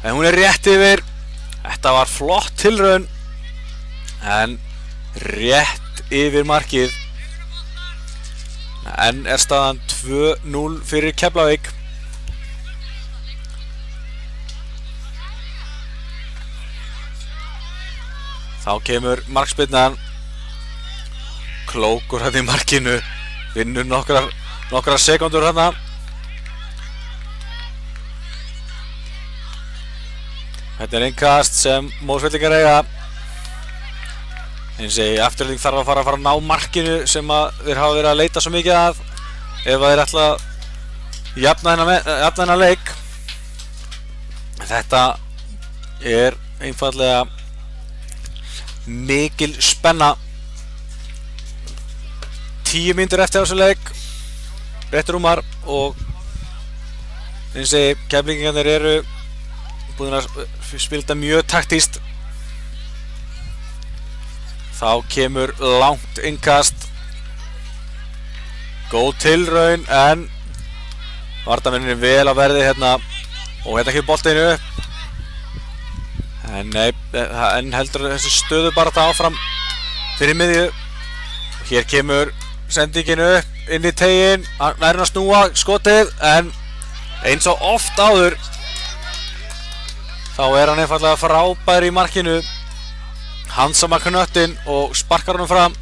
en hún rétt yfir. Þetta var flott tilraun, en rétt yfir markið. En staðan 2-0 fyrir Keflavík. Þá kemur markspyrnan. Klókur hann í markinu, vinnur nokkrar sekundur hann. Þetta innkast sem Mosfellingar eiga. Eins og Afturelding þarf að fara að ná markinu sem þeir hafa verið að leita svo mikið að ef þeir ætla að jafna þennan leik. Þetta einfaldlega mikil spenna. 10 mínútur eftir á þessu leik, rétt rúmar, og eins og Keflvíkingarnir eru búin að spila þetta mjög taktískt. Þá kemur langt innkast, góð tilraun, en varnarmennirnir vel á verði hérna og hérna kemur boltinn upp. En nei, en heldur þessi stöðu bara það áfram fyrir miðju. Hér kemur sendingin upp inn í teiginn, nær að snúa skotið, en eins og oft áður þá er hann einfaldlega frábær í markinu. Handsama knöttinn og sparkar honum fram.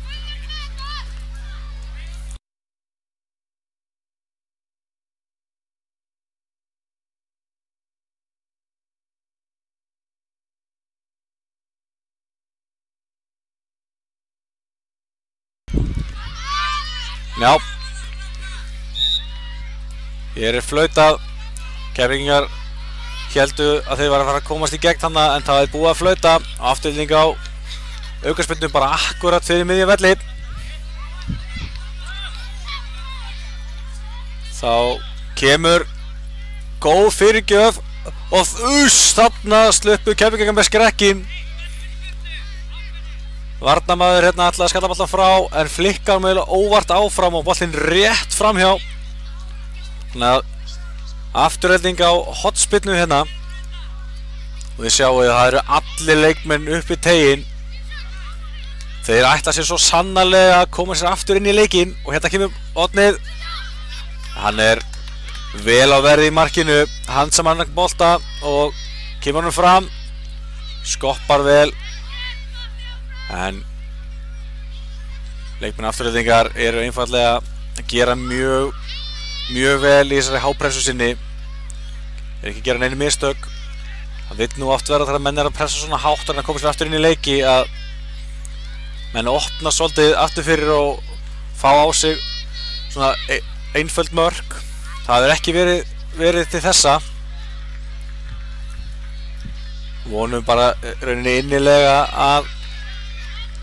Já, hér er flautað. Keflvíkingar héldu að þeir var að fara að komast í gegn þarna, en það er búið að flauta. Afturlíking á aukaspyrnu bara akkurat fyrir miðja velli. Þá kemur góð fyrirgjöf og þarna sluppu Keflvíkingar með skrekkin. Varnarmaður hérna ætlaði að skalla boltann frá, en flikkar með óvart áfram og boltinn rétt framhjá. Þannig að afturhelding á hotspinnu hérna. Og þið sjáu að það eru allir leikmenn upp í teiginn. Þeir ætla sér svo sannarlega að koma sér aftur inn í leikinn, og hérna kemur Odnið. Hann er vel á verði í markinu, handsamar bolta og kemur honum fram, skoppar vel. En leikmenn afturheldingar eru einfaldlega að gera mjög vel í þessari hápressu sinni. Er ekki að gera neinu mistök. Það vill nú oft vera þegar menn er að pressa svona hátt að koma sér aftur inn í leiki, að menn opna svolítið aftur fyrir og fá á sig svona einföld mörk. Það hefur ekki verið til þessa. Vonum bara rauninni innilega að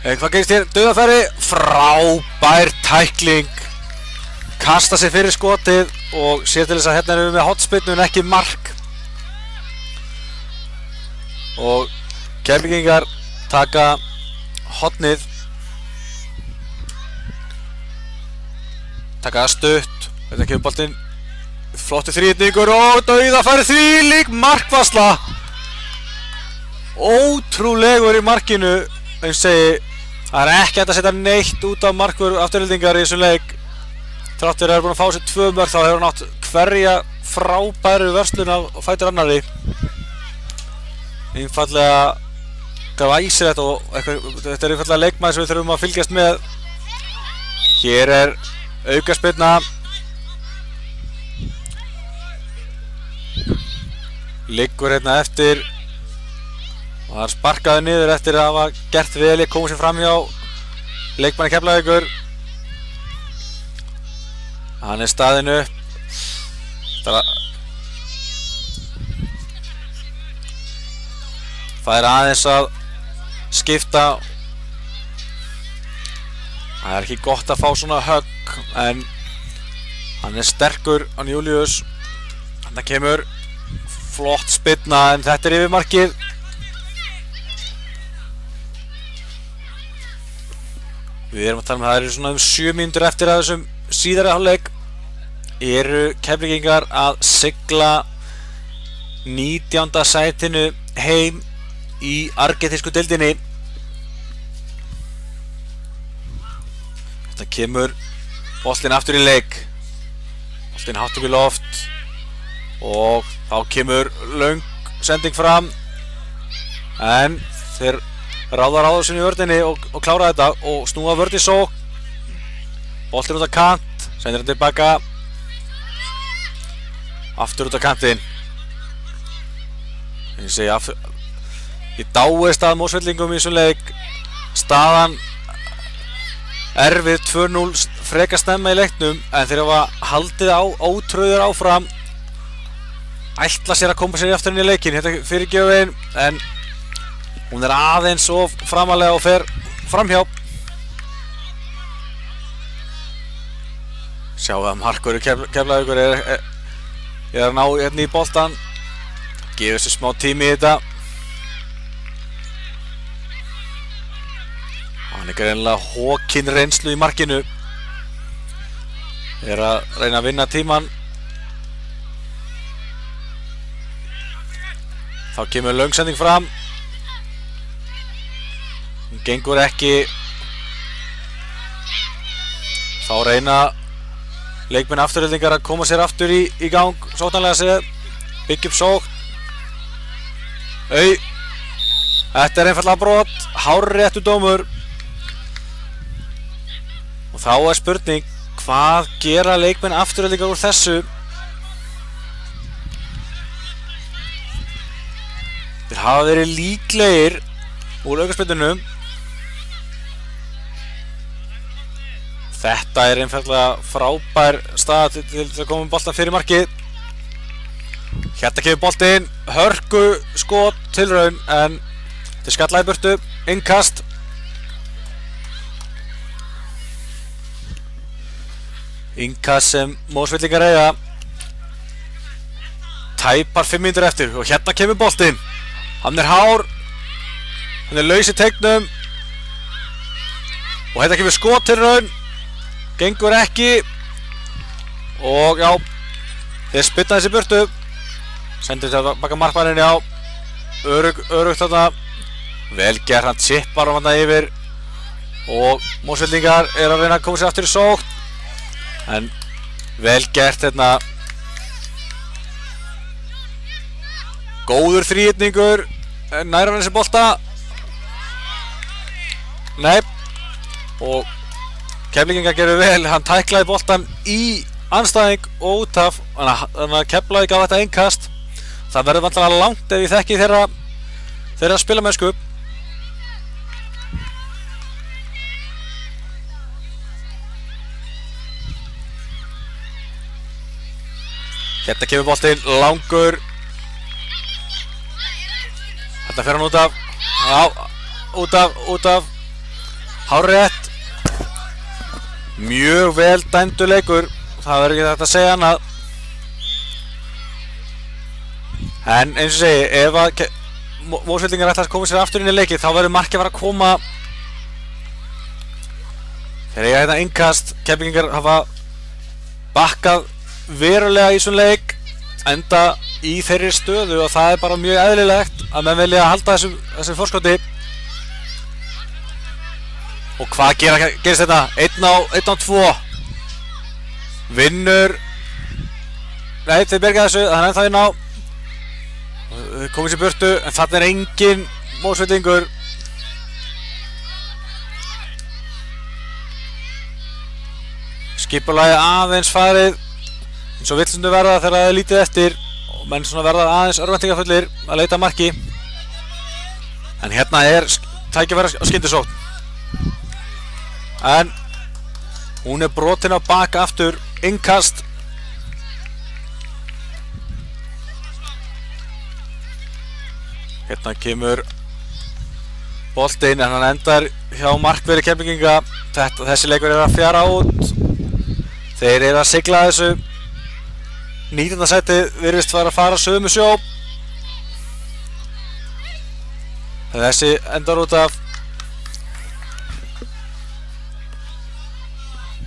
hvað gerist hér? Dauðafæri, frábær tækling, kasta sér fyrir skotið og sér til þess að hérna erum við með hotspinnu en ekki mark. Og Keflvíkingar taka hotnið, taka það stutt. Þetta kemur boltinn, flottur þríhyrningur og dauðafæri, þvílík markvarsla. Ótrúlegur í markinu, eins segi. Það er ekki hægt að setja neitt út á markvör afturheldingar í þessum leik. Þrátt fyrir að það er búin að fá sér 2 mörk, þá hefur hann átt hverja frábæru vörslun á fætur annarri. Einfallega glæsilegt, og þetta er einfallega leikmaður sem við þurfum að fylgjast með. Hér er aukaspyrna. Liggur hérna eftir. Og það er sparkaði niður eftir að hafa gert vel í að koma sér fram hjá leikmanni Keflavíkur. Hann er staðinn upp. Það er aðeins að skipta. Það er ekki gott að fá svona högg, en hann er sterkur, hann Júlíus. Þannig kemur flott spyrna, en þetta er yfir markið. Við erum að tala um að það eru svona 7 mínútur eftir að þessum síðari hálfleik. Eru Keflvíkingar að sigla 19. sætinu heim í argentísku deildinni. Þetta kemur boltinn aftur í leik. Boltinn hátt upp í loft og þá kemur löng sending fram, en þeir ráða sinni í vörninni og klára þetta og snúa vörn í sókn. Boltinn út á kant, sendir hann tilbaka, aftur út á kantinn. Ég segi aftur, ég dáist að Mósvellingum í þessum leik. Staðan erfið 2-0 frekar snemma í leiknum, en þeir hafa haldið ótröður áfram. Ætla sér að koma sér aftur inn í leikinn. Þetta fyrirgjöfin, en hún er aðeins of framalega og fer framhjá. Sjáum að markvörður Keflavíkur er að ná hérna í boltan. Gefur sér smá tími í þetta. Hann er greinilega hókin reynslu í markinu. Er að reyna að vinna tíman. Þá kemur löngsending fram. Hún gengur ekki. Þá reyna leikmenn afturhildingar að koma sér aftur í gang. Sóknarlega séð. Byggja upp sókn. Þetta er einfaldlega brot. Hárréttur dómur. Og þá er spurning, hvað gera leikmenn afturhildingar úr þessu? Þeir hafa verið líklegir úr aukaspyrnunum. Þetta er einfaldlega frábær stað til að koma boltan fyrir markið. Hérna kemur boltinn, hörku skot tilraun, en þetta er skalla í burtu, innkast. Innkast sem Mósvíkingar eiga. Tæpar 5 mínútur eftir og hérna kemur boltinn. Hann er hár, hann er laus í teignum og hérna kemur skot tilraun. Gengur ekki. Og já, þeir spytta þessi burtu. Sendur þetta baka markmanninn, já. Örugt þarna. Vel gert, hann tippar hann yfir. Og Mósvíkingar er að reyna að koma sér aftur í sókn. En vel gert hérna. Góður þríhyrningur. Nær hann þessi bolta. Nei. Og Keflvíkingar gerðu vel, hann tæklaði boltan í andstæðing og út af, þannig að Keflavík á þetta innkast. Það verður vantanlega langt ef ég þekki þeirra spilamennsku. Hérna kemur boltinn, langur. Þetta fer hann út af. Já, út af. Hárrétt. Mjög vel dæmdur leikur. Það verður ekki hægt að segja annað. En eins og segi, ef að Mósvíkingar ætla að koma sér aftur inn í leikið, þá verður markið að koma. Þegar ég hérna innkast, Keflvíkingar hafa bakkað verulega í svona leik, enda í þeirri stöðu, og það er bara mjög eðlilegt að menn velja að halda þessu forskoti. Og hvað gerist þetta? 1 á 2. Vinnur. Nei, þeir berga þessu, þannig að það inn á. Komið sér burtu, en þarna er engin Mósvíkingur. Skipulagið aðeins farið eins og villsundu verða þegar það er lítið eftir og menn svona verða aðeins örvæntingafullir að leita marki. En hérna er tækifæri á skyndisókn. En hún er brotin á bak aftur, innkast. Hérna kemur boltinn, en hann endar hjá markverði Keflvíkinga. Þessi leikur er að fjara út. Þeir eru að sigla þessu. 19. sætið virðist að fara sömu sjó. Þessi endar út af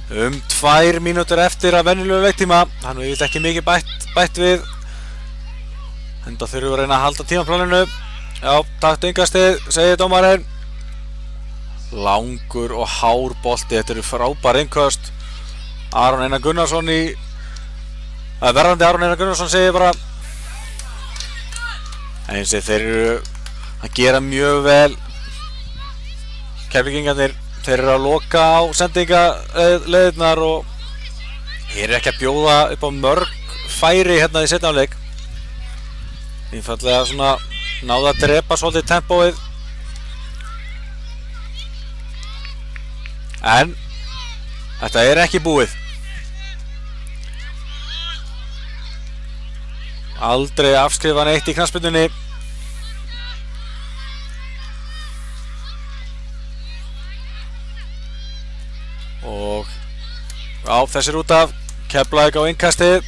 2 mínútur eftir að venjulegu leiktíma. Þannig við ekki mikið bætt við. Enda þurfum við að reyna að halda tímaplaninu. Já, taktu innkastið, segir dómarinn. Langur og hár bolti. Þetta eru frábær innkast. Aron Einar Gunnarsson verðandi Aron Einar Gunnarsson segir bara eins og þeir eru að gera mjög vel. Keflvíkingarnir, þeir eru að loka á sendingaleiðirnar og þeir eru ekki að bjóða upp á mörg færi hérna í seinni hálfleik. Einfaldlega svona náða að drepa svolítið tempóið. En þetta er ekki búið. Aldrei afskrifa neitt í knattspyrnunni. Og já, þessi út af Keflavík á innkastið.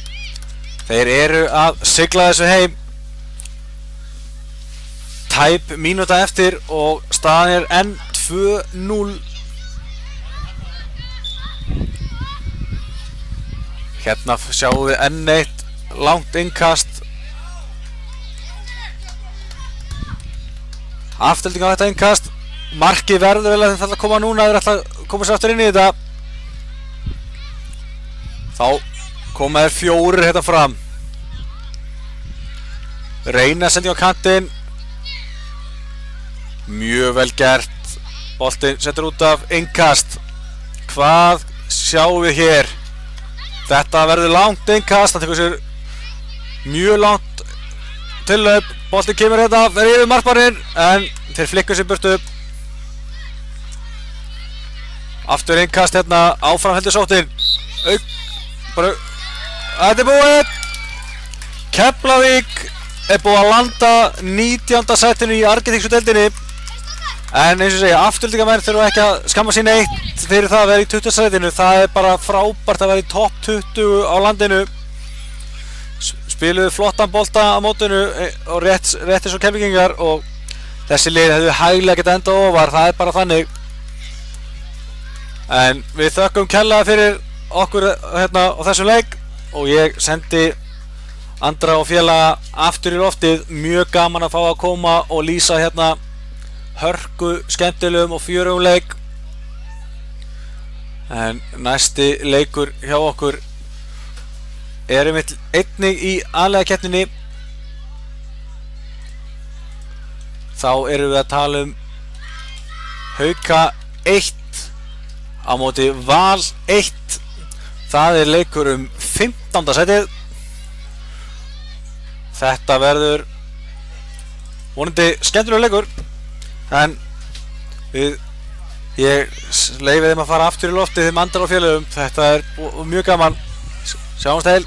Þeir eru að sigla þessu heim. Tæp mínúta eftir og staðan er enn 2-0. Hérna sjáum við enn eitt langt innkast. Afturhelding á þetta innkast. Markið verður vel að þetta koma núna. Þeir ætla að koma sér aftur inn í þetta. Þá koma þeir 4 hérna fram. Reyna að sendja á kantinn. Mjög vel gert. Boltinn setur út af innkast. Hvað sjáum við hér? Þetta verður langt innkast. Það tekur sér mjög langt tillaup. Boltinn kemur hérna, verður yfir markmanninn, en þeir flikkur sér burtu. Aftur innkast hérna, áfram heldur sóttinn. Þetta er búið. Keflavík er búið að landa 19. sætinu í argentísku deildinni. En eins og segja, afturheldingamenn þurfa ekki að skamma sín eitt fyrir það að vera í 20. sætinu. Það er bara frábært að vera í topp 20 á landinu. Spiluðu flottan bolta á mótinu og rétt eins og Keflvíkingar, og þessi lið hefðu hæglega getað endað ofar, það er bara þannig. En við þökkum kærlega fyrir okkur hérna á þessum leik, og ég sendi Andra og félaga aftur í loftið. Mjög gaman að fá að koma og lýsa hérna hörku, skemmtilegum og fjörugum leik. En næsti leikur hjá okkur er einnig í aðlega keppninni. Þá erum við að tala um Hauka 1 á móti Val 1. Það er leikur um 15. sætið. Þetta verður vonandi skemmtilegur leikur, en ég leyfi þeim að fara aftur í loftið, þeim Andra og félögum. Þetta er mjög gaman. Sjáumst heil.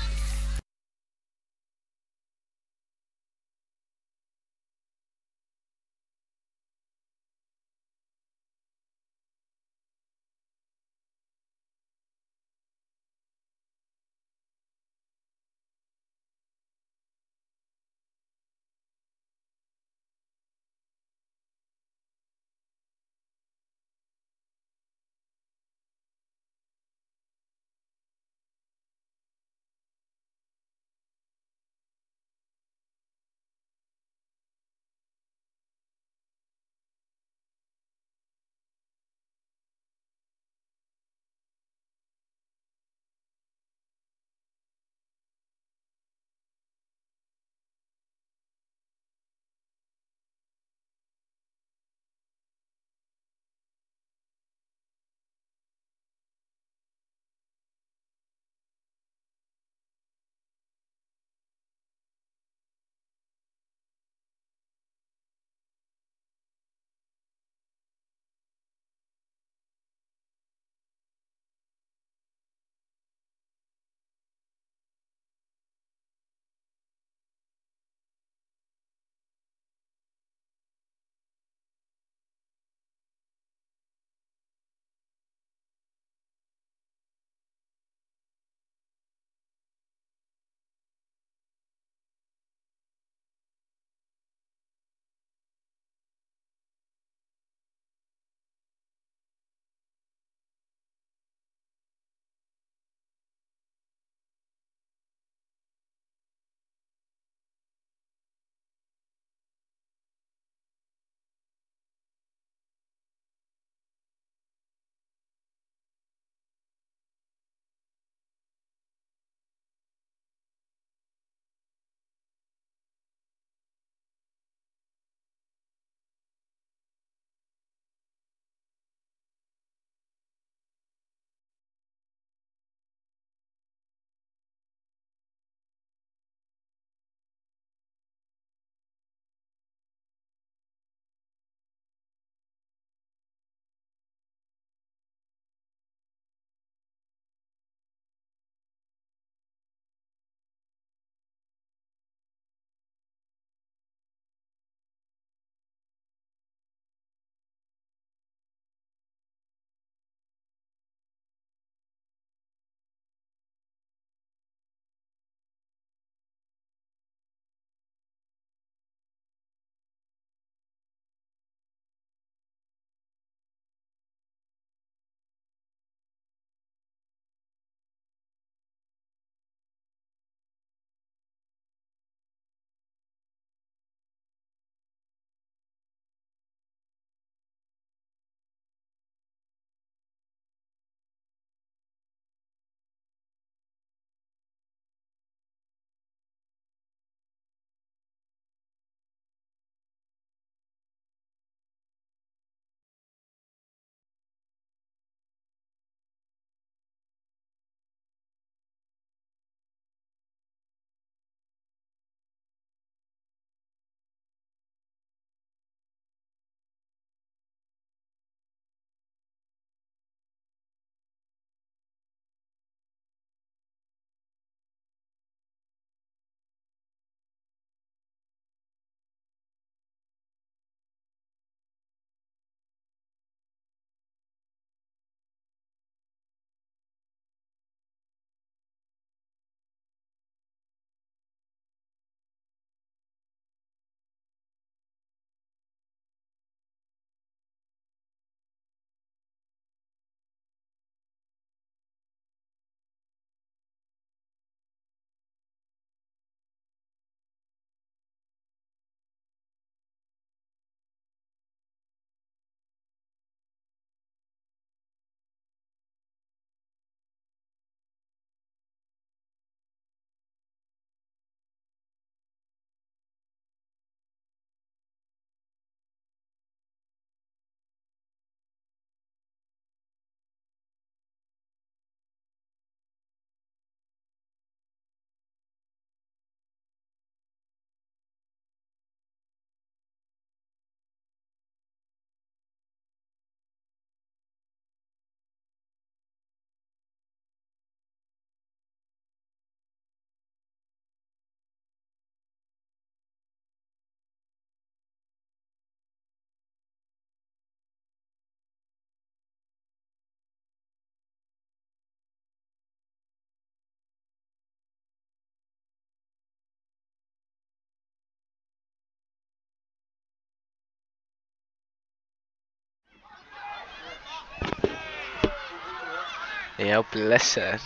Já, blessaður.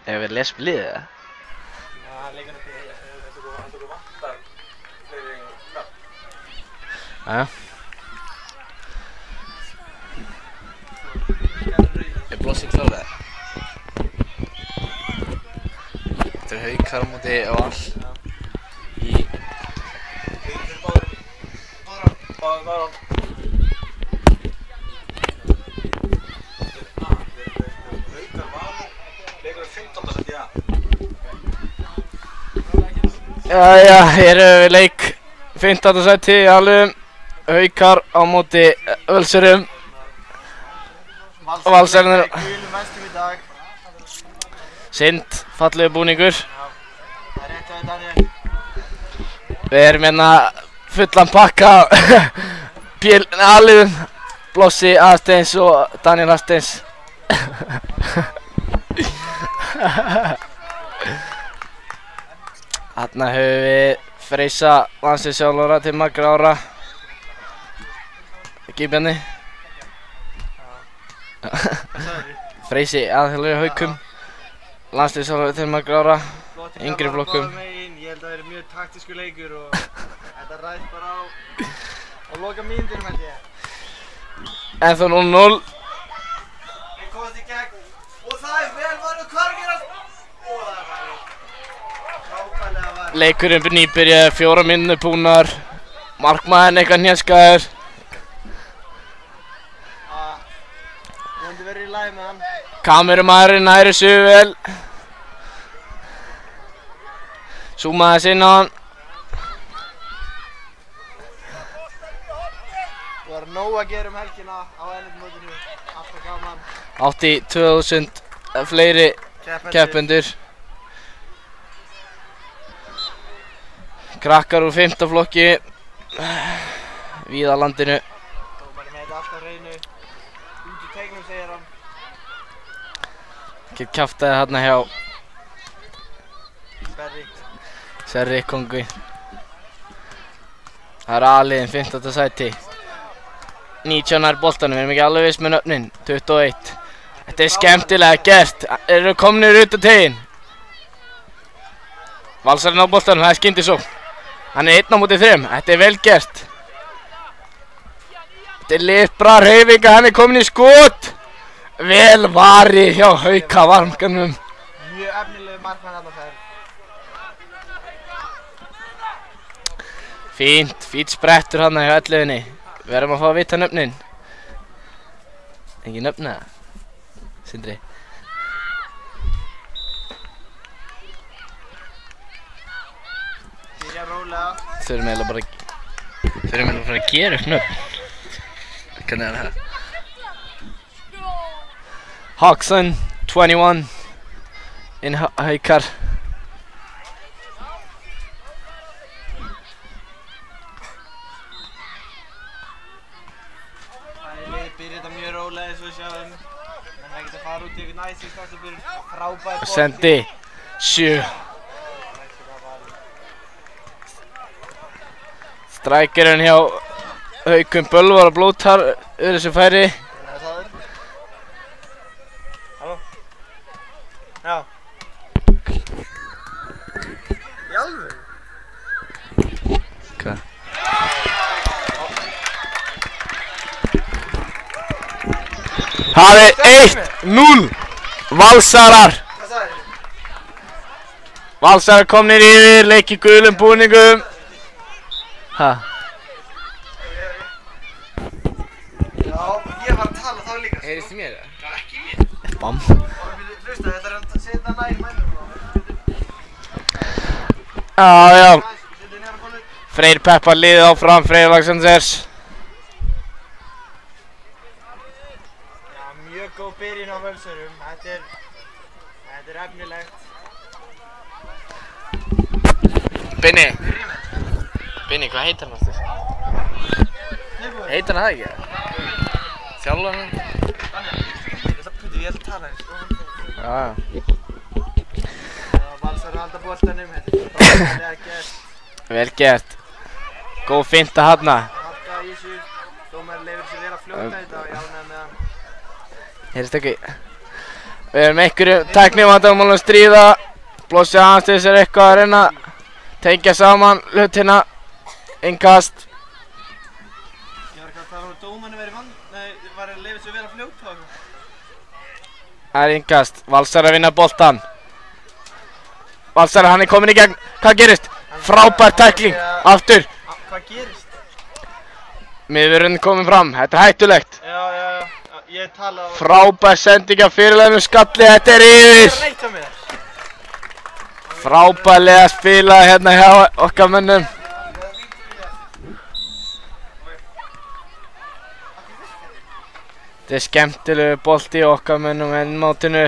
Ef við lesum liðið það? Já, leikarinn byrja. Þú vantar fleiri nöfn. Jæja. Er Blossi kláraður? Þetta Haukar á móti Val í... Báðum. Haukar Valur, leikurinn 15. seti A. Jæja, hér erum við leik 15. sæti í alveg. Haukar á móti Völsurum. Valsarnir. Gulum vestum í dag. Synd, fallegu búningur. Það er rétt að Daniel. Við erum hérna fullan pakka aðliðum. Blossi Aðsteins og Daniel Aðsteins. Þarna höfum við Freysa landsliðsþjálfara til margra ára. Ekki Bjarni. Freysi aðþjálfari Haukum. Landsliðsþjálfari til margra ára. Yngri flokkum. Ég held að það verið mjög taktísku leikur og þetta ræðst bara á loka mínútunum held ég. Ennþá 0-0. Við komast í gegn og það er vel varð og hvað er að gerast? Og það er varð. Frábærlega varð. Leikurinn nýbyrjaði 4 mínútur búnar. Markmaðurinn eitthvað hnjaskaður. Vonandi verið í lagi með hann. Kameramaðurinn næri sig vel. Zoomaði sig inn á hann. Það var nóg að gera helgina á ennumótinu. Alltaf gaman. Átti 2000 fleiri keppendur. Krakkar úr 5. flokki víða landinu. Dómarinn með þetta alltaf reynu. Út í tegnum segir hann. Get kjaftaði hérna hjá Sverri. Sverri kongi. Það er A-liðin 15. sæti. 19 nær boltanum, við erum ekki alveg viss með nöfnin. 21. Þetta er skemmtilega gert. Eru komnir út á teginn. Valsarinn á boltanum, það er skyndisókn. Hann er 1 á móti 3. Þetta er vel gert. Þetta er lipra hreyfinga, hann er komin í skot. Vel varið hjá Hauka varmganum. Mjög efnilegu markmann þarna þær. Fínt sprettur hann hjá elliðinni. Við erum að fá að vita nöfnin. Engin nöfn eða? Sindri. Byrja rólega. Þurfum eiginlega bara að fara að gera upp nöfn. Hvernig er það? Hawkson, 21 in Haukar. Byrja þetta mjög rólega eins og við sjáum. Menn er ekkert að fara út í eitthvað næsing strax og byrja frábær bolti. Sendi 7. Strækirinn hjá Haukum Bölvar og Blótar þessu færi. Halló? Já. Í alveg? Hvað? Það er 1-0 Valsarar. Hvað sagði þið? Valsarar komnir yfir, leik í gulum búningum. Ha? Já, ég var að tala þá líka. Heyrist þið mér? Já, ekki mér. Bam. Hlusta, þetta er að setja nær mænum. Já. Setja nær að konu. Freyr peppar liðið áfram, Freyr Laxanders. Já, mjög góð byrjun á Völsurum. Þetta er efnilegt. Binni, hvað heitir hann aftur? Heitir hann það ekki? Þjálfar hann? Ég ætla að tala eins. Já. Valsar að halda boltanum. Þetta er frábærlega gert. Vel gert. Góð finta þarna. Halda í þessu. Dómarinn leyfir sér vel að fljóta þetta og ég ánægði með hann. Heyrist ekki. Við erum einhverju tæknivandamál að stríða. Blossi aðeins til þess eitthvað að reyna að tengja saman hlutina. Innkast. Ég var ekki að tala dómarnir verið var að leyfa sér vera fljótt og Það innkast. Valsar að vinna boltan. Valsar, hann komin í gegn. Hvað gerist? Frábær tækling. Aftur. Hvað gerist? Miðvörðurinn komin fram. Þetta hættulegt. Já. Ég tala á... Frábær sending af fyrirleginu skalli. Þetta yfir. Neitt á mér. Frábærlega spilað hérna hjá okkar mönnum. Þetta skemmtilegu bolti í okkar mönnum mótinu.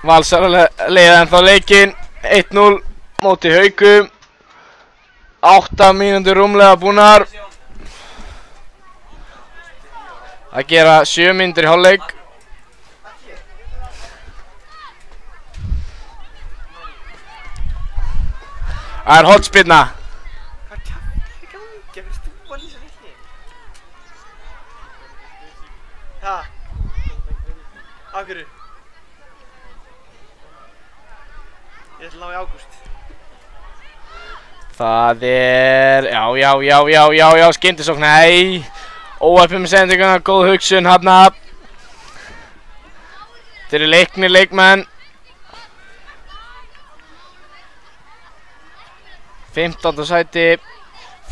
Valsar leiða ennþá leikinn 1-0 móti Haukum. 8 mínútur rúmlega búnar að gera 7 mínútur í hálfleik. Það er hornspyrna. Hvað kjaftur í gangi? Hvernig þú að lýsa leikni? Ha? Af hverju? Ég ætla að ná í ágúst. Það er, já, skyndisókn, nei. Óheppið með sendinguna, góð hugsun, hafna. Þeir eru leiknir leikmenn. 15. sæti.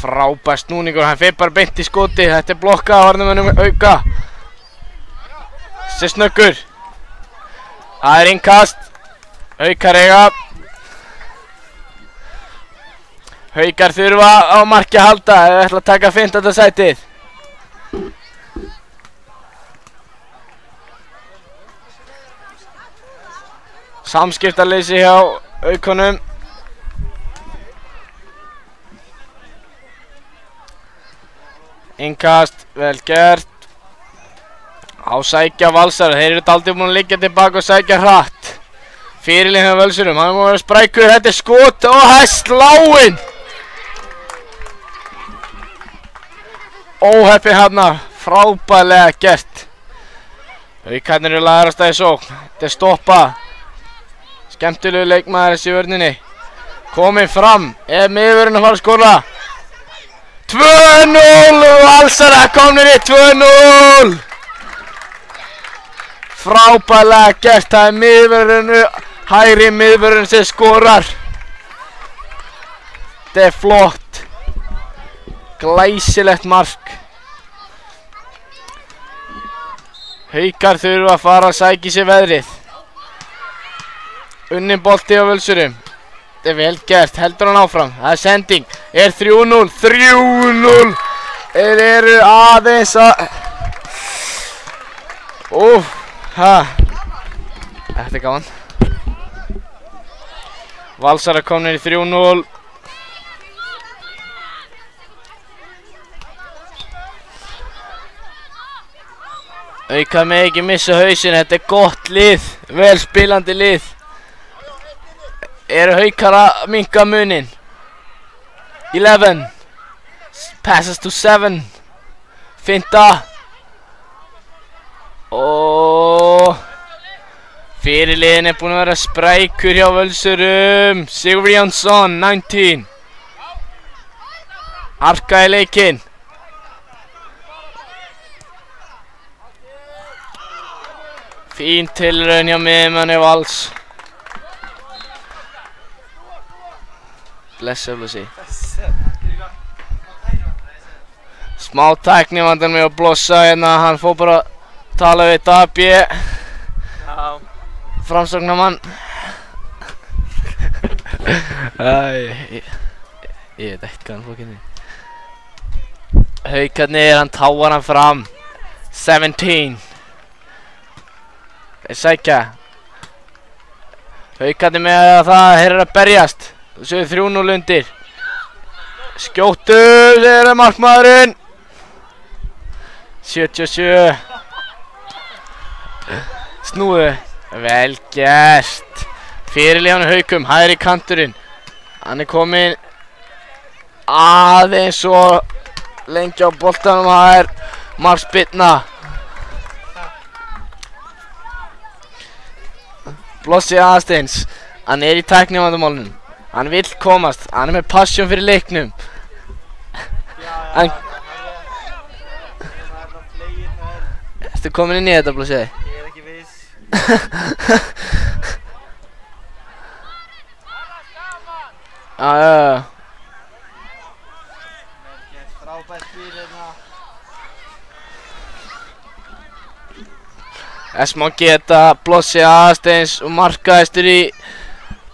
Frábær snúningur, hann fer bara beint í skoti. Þetta er blokkað, varnarmönnum Hauka. Þessi snöggur. Það er innkast. Haukar eiga. Haukar þurfa á marki að halda ef við ætla að taka 15. sætið. Samskiptaleysi hjá Haukunum. Innkast, vel gert. Á sækja Valsar, þeir eru daldið búin að liggja tilbaka og sækja hratt. Fyrirlið hjá Völsurum, hann er búin að vera sprækur, þetta er skot og það er sláinn. Óheppi hérna, frábærlega gert. Haukarnir eru lagðar af stað í sókn. Þetta er stoppa. Skemmtilegu leikmaður þessi í vörninni. Kominn fram, miðvörðurinn að fara að skora. 2-0, Valsara komnir í 2-0. Frábærlega gert, það er miðvörðurinn, hægri miðvörðurinn sem skorar. Þetta er flott. Glæsilegt mark. Haukar þurfa að fara að sækja sér veðrið. Unnin bolti á Völsurum. Þetta er vel gert, heldur hann áfram. Það er sending, er 3-0, 3-0. Þeir eru aðeins að... Þetta er gaman. Valsara komnir í 3-0. Haukar með ekki missa hausinn, þetta er gott lið, vel spilandi lið. Eru Haukar að minnka munin? 11. Passes to 7. Finta. Fyrirliðin er búin að vera sprækur hjá Völsurum. Sigurður Jónsson, 19. Arka í leikinn. Fín tilraun hjá miðjumanni Vals. Blessa blessi. Smá tæknivandar með að blossa hérna, hann fór bara að tala við Dabbi. Framsóknarmann. Ég veit ekkert hvað hann fór kynni. Haukarnir, hann táar hann fram. 17. Þeir sækja. Haukarnir með það, þeir eru að berjast. Svo er 3-0 undir. Skjóttu, þeir eru markmaðurinn. 77. Snúðu. Vel gert. Fyrirliðan Haukum, hægri kanturinn. Hann er kominn aðeins og lengi á boltanum, það er markspyrna. Blossi Aðalsteins, hann er í tæknivandamálunum, hann vill komast, hann er með passion fyrir leiknum. Ertu komin inn í þetta, Blossi? Ég er ekki viss. Já. Frábært spil hérna. Þess má geta Blossi Aðalsteins og markaðistur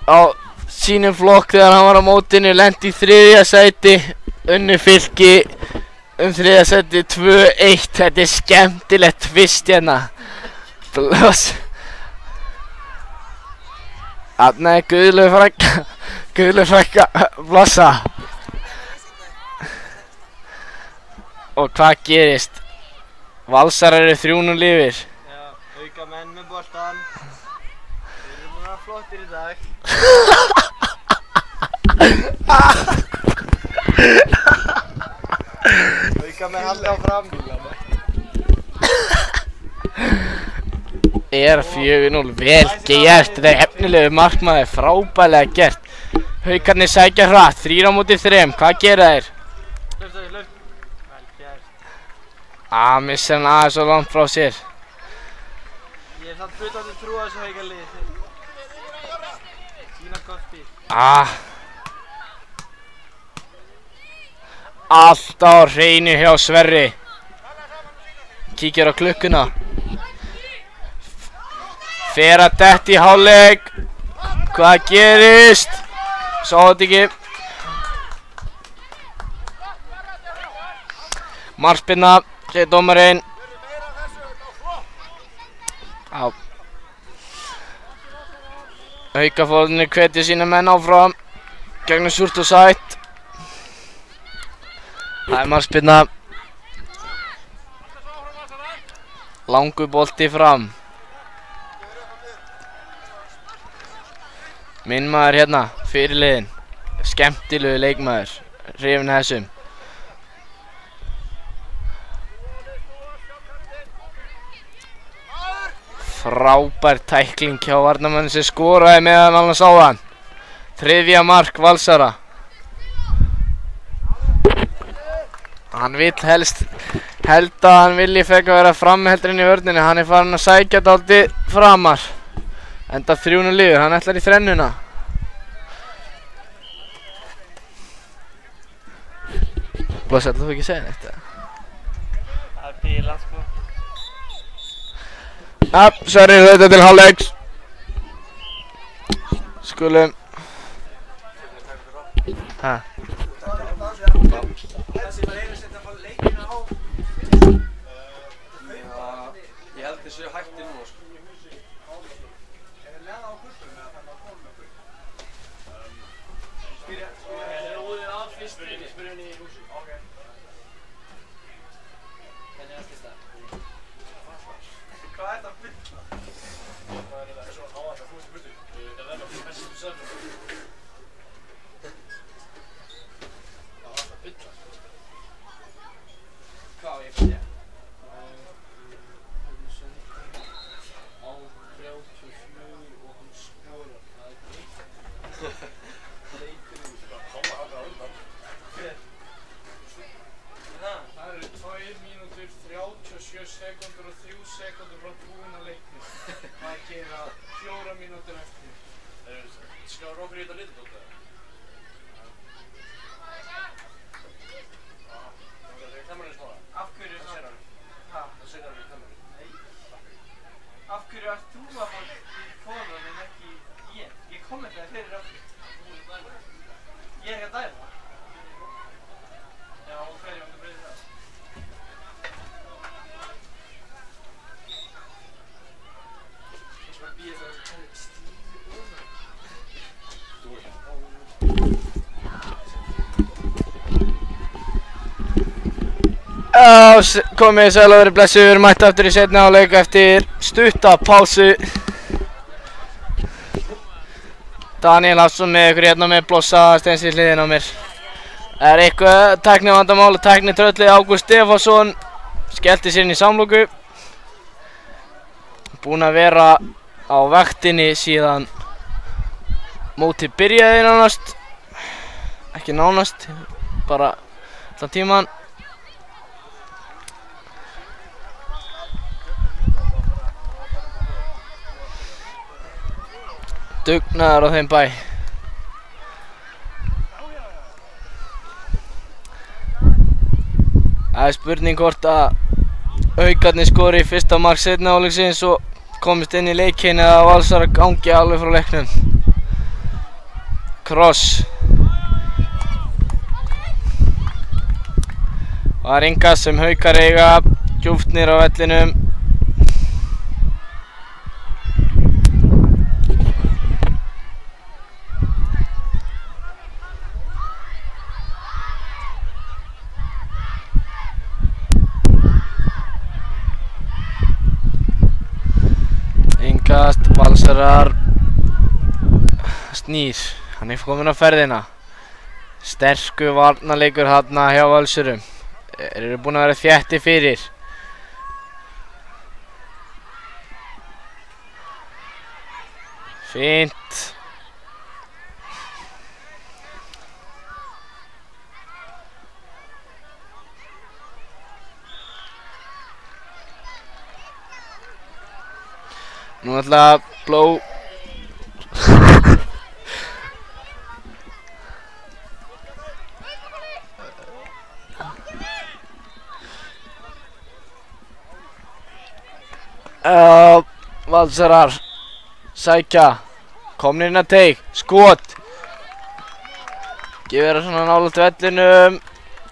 á sínum flokk þegar hann var á mótinu, lendi í 3. sæti, unnu Fylki um 3. sæti 2-1. Þetta er skemmtilegt tvist hérna. Þarna er Guðlaug frænka Blossa. Og hvað gerist? Valsarar eru 3-0 yfir. Auka menn með boltan. Við erum búin að vera flottir í dag. Auka menn halda áfram. Er 4-0, vel gert, þetta er efnilegu markmaður, frábærlega gert. Haukarnir sækja hratt, 3 á móti 3, hvað gera þeir? Vel gert. Missir hann aðeins svo langt frá sér. Ég er samt fullandi trú á þessu Haukalið. Sýna gott spil. Allt á hreinu hjá Sverri. Kíkir á klukkuna. Fer að detti í hálfleik. Hvað gerist? Sá þetta ekki. Markspyrna, segir dómarinn. Haukafólkinu hvetja sína menn áfram. Gegnum súrt og sætt. Það er markspyrna. Langur bolti fram. Minn maður hérna, fyrirliðinn. Skemmtilegu leikmaður. Hrifinn af þessum. Frábær tækling hjá varnarmanni sem skoraði meðan annars á hann. 3. mark Valsara. Hann vill helst að hann vilji frekar vera frammi heldur inn í vörninni. Hann er farin að sækja dálítið framar. Enda 3-0 liður, hann ætlar í þrennuna. Blossi, ætlar þú ekki að segja neitt? Það er bíla sko. Sverrir þetta til hálfleiks. Skulum. Þessi var einu sett að fá leikina á. Ég held þessu hætti núna sko. Er það lega á kursunum eða það var komin á kursunum? Spyrja. Er það óðið af fyrst? Spyrja henni í húsi. Ok. Hvernig er þetta? Hvað er þetta að bylla? Það er svo háað að fúst í burtu. Það verður að fyrir bestu söfnum. Hvað ég fyrir? Á 34 og hann skorar. Það er greitt. Leikurinn sko. Koma hann að undan. Hver? Það eru 2 mínútur, 37 sekúndur og 3 sekúndur frá búinn að leiknum. Það gera 4 mínútur eftir. Skjáður okkur í þetta litadótt eða? Af hverju sér hann? Það sér hann í kameru. Nei. Af hverju ert þú að fara í fóðan en ekki ég? Ég kommentaði fyrir af því. Ég er ekki að dæma. Já, og hverju viltu breyta það? Ég sem að býja það að það er stíði ofan. Komið sæl og verið blessuð, við erum mætt aftur í seinni hálfleik eftir stutta pásu. Daniel Hafsson með ykkur hérna með Blossa Aðalsteins í hliðina á mér. Það er eitthvað tæknivandamál, tæknitröllið Ágúst Stefánsson skellti sér inn í samloku. Búinn að vera á vaktinni síðan mótið byrjaði nánast. Ekki nánast, bara allan tíman. Dugnaður á þeim bæ. Það er spurning hvort að Haukarnir skori í fyrsta mark seinni hálfleiksins og komist inn í leikinn eða Valsarar gangi alveg frá leiknum. Kross. Það er Ingas sem Haukar eiga djúpt niður á vellinum. Ingast, Valsarar snýr, hann er komin á ferðina. Sterku varnarleikur þarna hjá Valsurum. Þeir eru búin að vera þéttir fyrir. Fínt. Nú ætla Bló Valsarar sækja, komnir inn að teig, skot. Ekki vera svona nálægt vellinum.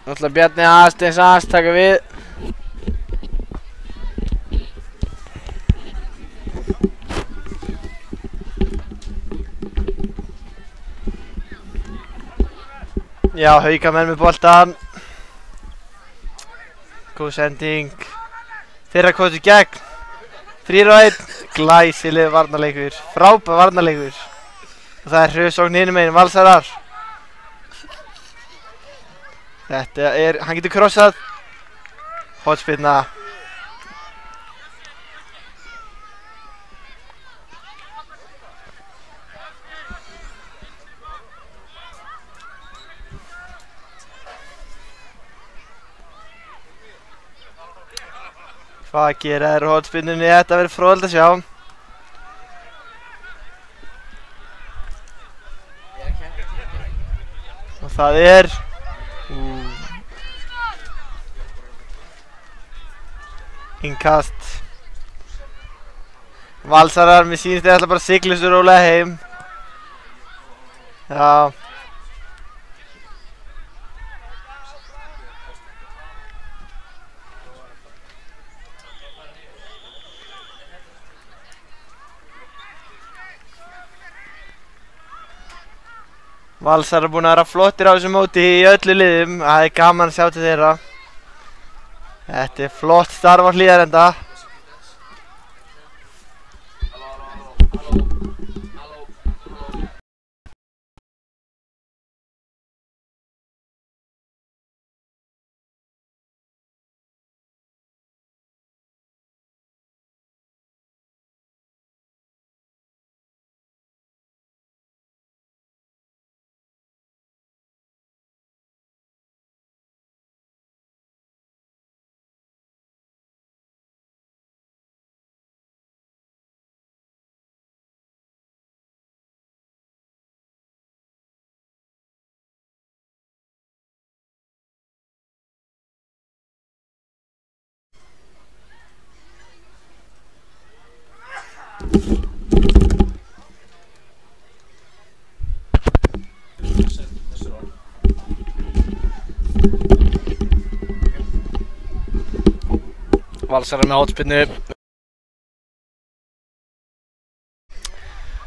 Nú ætla Bjarni Aðsteins taka við. Já, Haukamenn með boltan. Góð sending. Þeirra komið gegn. 3-1. Glæsileg varnarleikur. Frábær varnarleikur. Og það er hröðsókn hinum megin, Valsarar. Þetta er, hann getur krossað. Hornspyrna. Hvað gera þeir á hornspyrnunni? Þetta verður fróðlegt að sjá. Og það er innkast. Valsarar, mér sýnist þeir ætla bara að sigla svo rólega heim. Já. Valsarar er búin að vera flottir á þessu móti í öllu liðum. Það er gaman að sjá til þeirra. Þetta er flott starf á Hlíðarenda. Valsarar með hornspyrnu.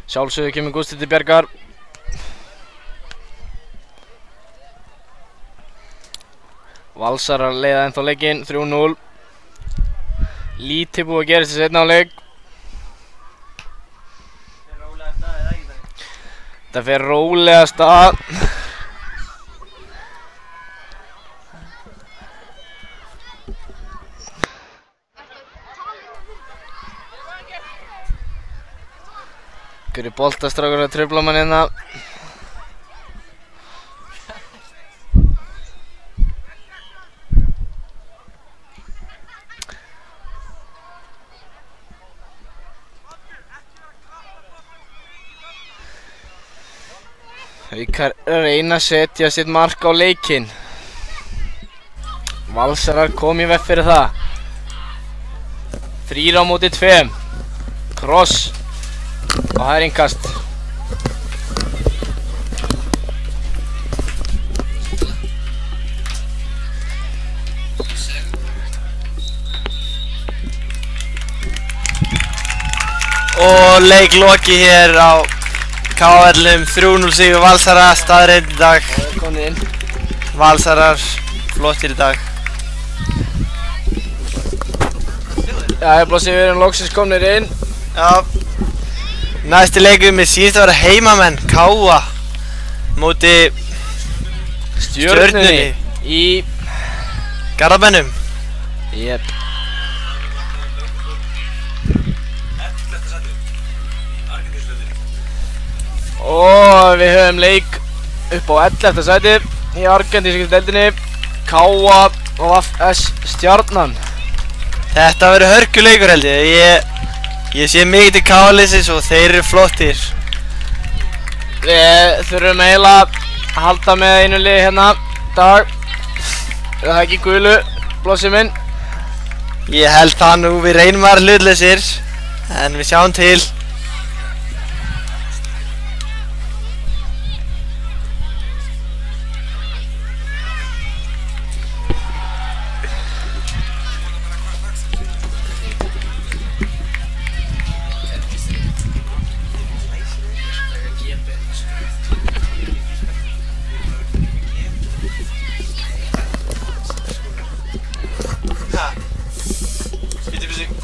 Sjálfsögðu kemur Gústi til bjargar. Valsarar leiða ennþá leikinn 3-0. Lítið búið að gera þessi seinni hálfleik. Þetta fer rólega af stað. Einhverju boltastrákur að trufla mann hérna. Haukar reyna að setja sitt mark á leikinn. Valsarar kom í veg fyrir það. 3 á móti 2. Kross. Og það innkast. Og leik loki hér á KL-um 3-0 sigur Valsara, staðreind í dag. Komið inn. Valsarar flottir í dag. Jæja, Blossi, við erum loksins komnir inn. Já. Næsti leikur með síðast að vera heimamenn, Káa móti Stjörnunni í Garðabænum. Jep. Og við höfum leik upp á 11. sæti í argentísku deildinni. Káa og FS Stjarnan. Þetta verður hörkuleikur held ég. Ég sé mikið til Káa-liðsins og þeir eru flottir. Við þurfum eiginlega að halda með einu liði hérna dag. Er það ekki gulu, Blossi minn? Ég held það nú, við reynum að vera hlutlausir, en við sjáum til.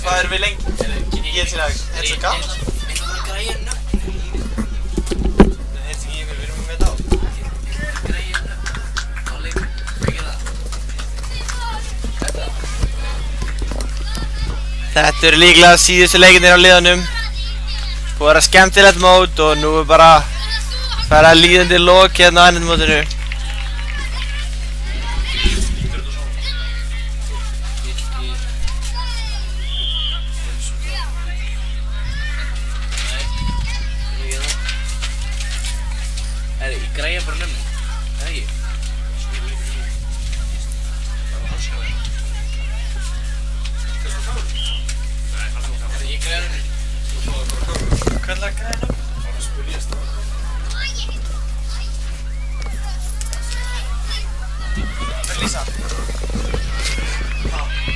Hvað erum við lengi? Ég til að, er þetta svo gaman? Við ætlum að græja nöfn. Það heyrst ekki ykkur, við erum með þetta á. Við ætlum að græja nöfn á leikum. Hvað gerir það? Þetta eru líklega síðustu leikinir á liðanum. Búið að vera skemmtilegt mót og nú er bara að fara líðandi lok hérna á ennum mótinu. Ég græja bara nöfnin. Það ekki? Ég græja nöfnin. Hvað er það að græja nöfnin?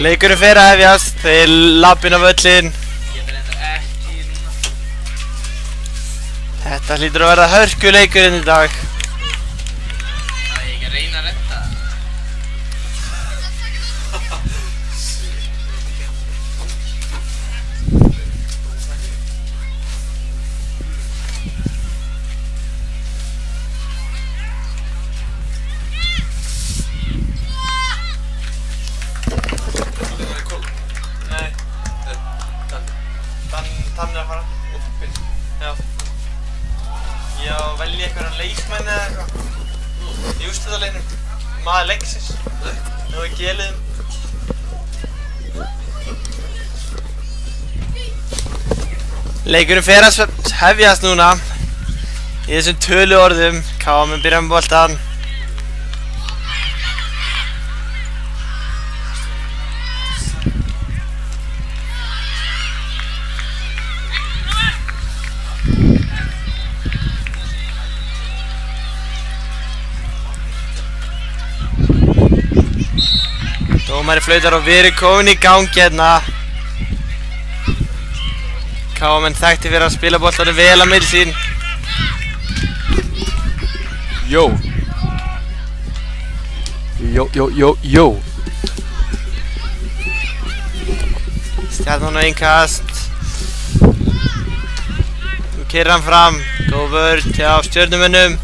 Leikurinn fer að hefjast, þeir lappinn á völlinn. Ég fer enda ekki núna. Þetta hlýtur að verða hörkuleikurinn í dag. Það er ekki að reyna að redda. Tann er að fara. Já. Já, velja einhverjan leikmenn eða eitthvað. Í úrslitaleiknum. Maður leiksins. Nú er geliðum. Leikurinn fer að hefjast núna. Í þessum töluorðum. Káa mun byrja með boltann. Dómari flautar og við erum komin í gangi hérna. Káamenn þekkti fyrir að spila boltanum vel á milli sín. Jó. Jó. Stjarnan á innkast. Nú keyrir hann fram. Góð vörn hjá Stjörnumönnum.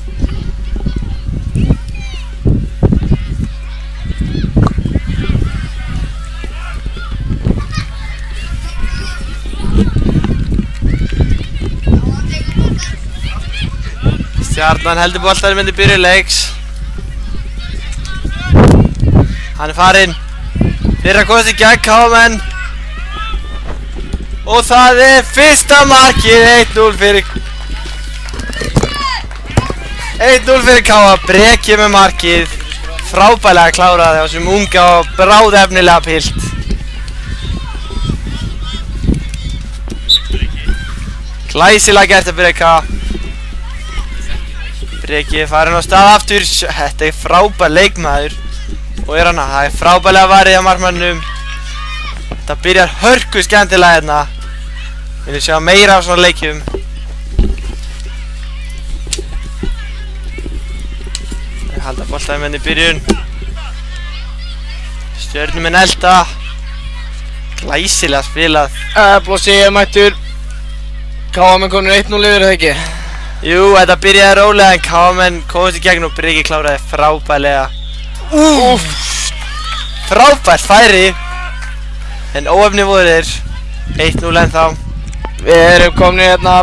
Stjarnan heldur boltanum inn í byrjun leiks. Hann farinn. Fyrra komast í gegn KM. Og það fyrsta markið. 1-0 fyrir 1-0 fyrir KM. Breki með markið. Frábærlega kláraði á þessum unga og bráðefnilega pilt. Glæsilega gert að Breka. Breki farin á stað aftur. Þetta frábær leikmaður. Og hann, það frábærlega varið á markmannum. Það byrjar hörku skemmtilega hérna. Viljum sjá meira af svona leikjum. Þeir halda boltanum inn í byrjun. Stjörnumenn elda. Glæsilega spilað. Blósi mættur. KM komnir 1-0 yfir, það ekki? Jú, þetta byrjaði rólega en KM komast í gegn og Breki kláraði frábærlega. Frábært færi. En óefni voru þeir. 1-0 ennþá. Við erum komnir hérna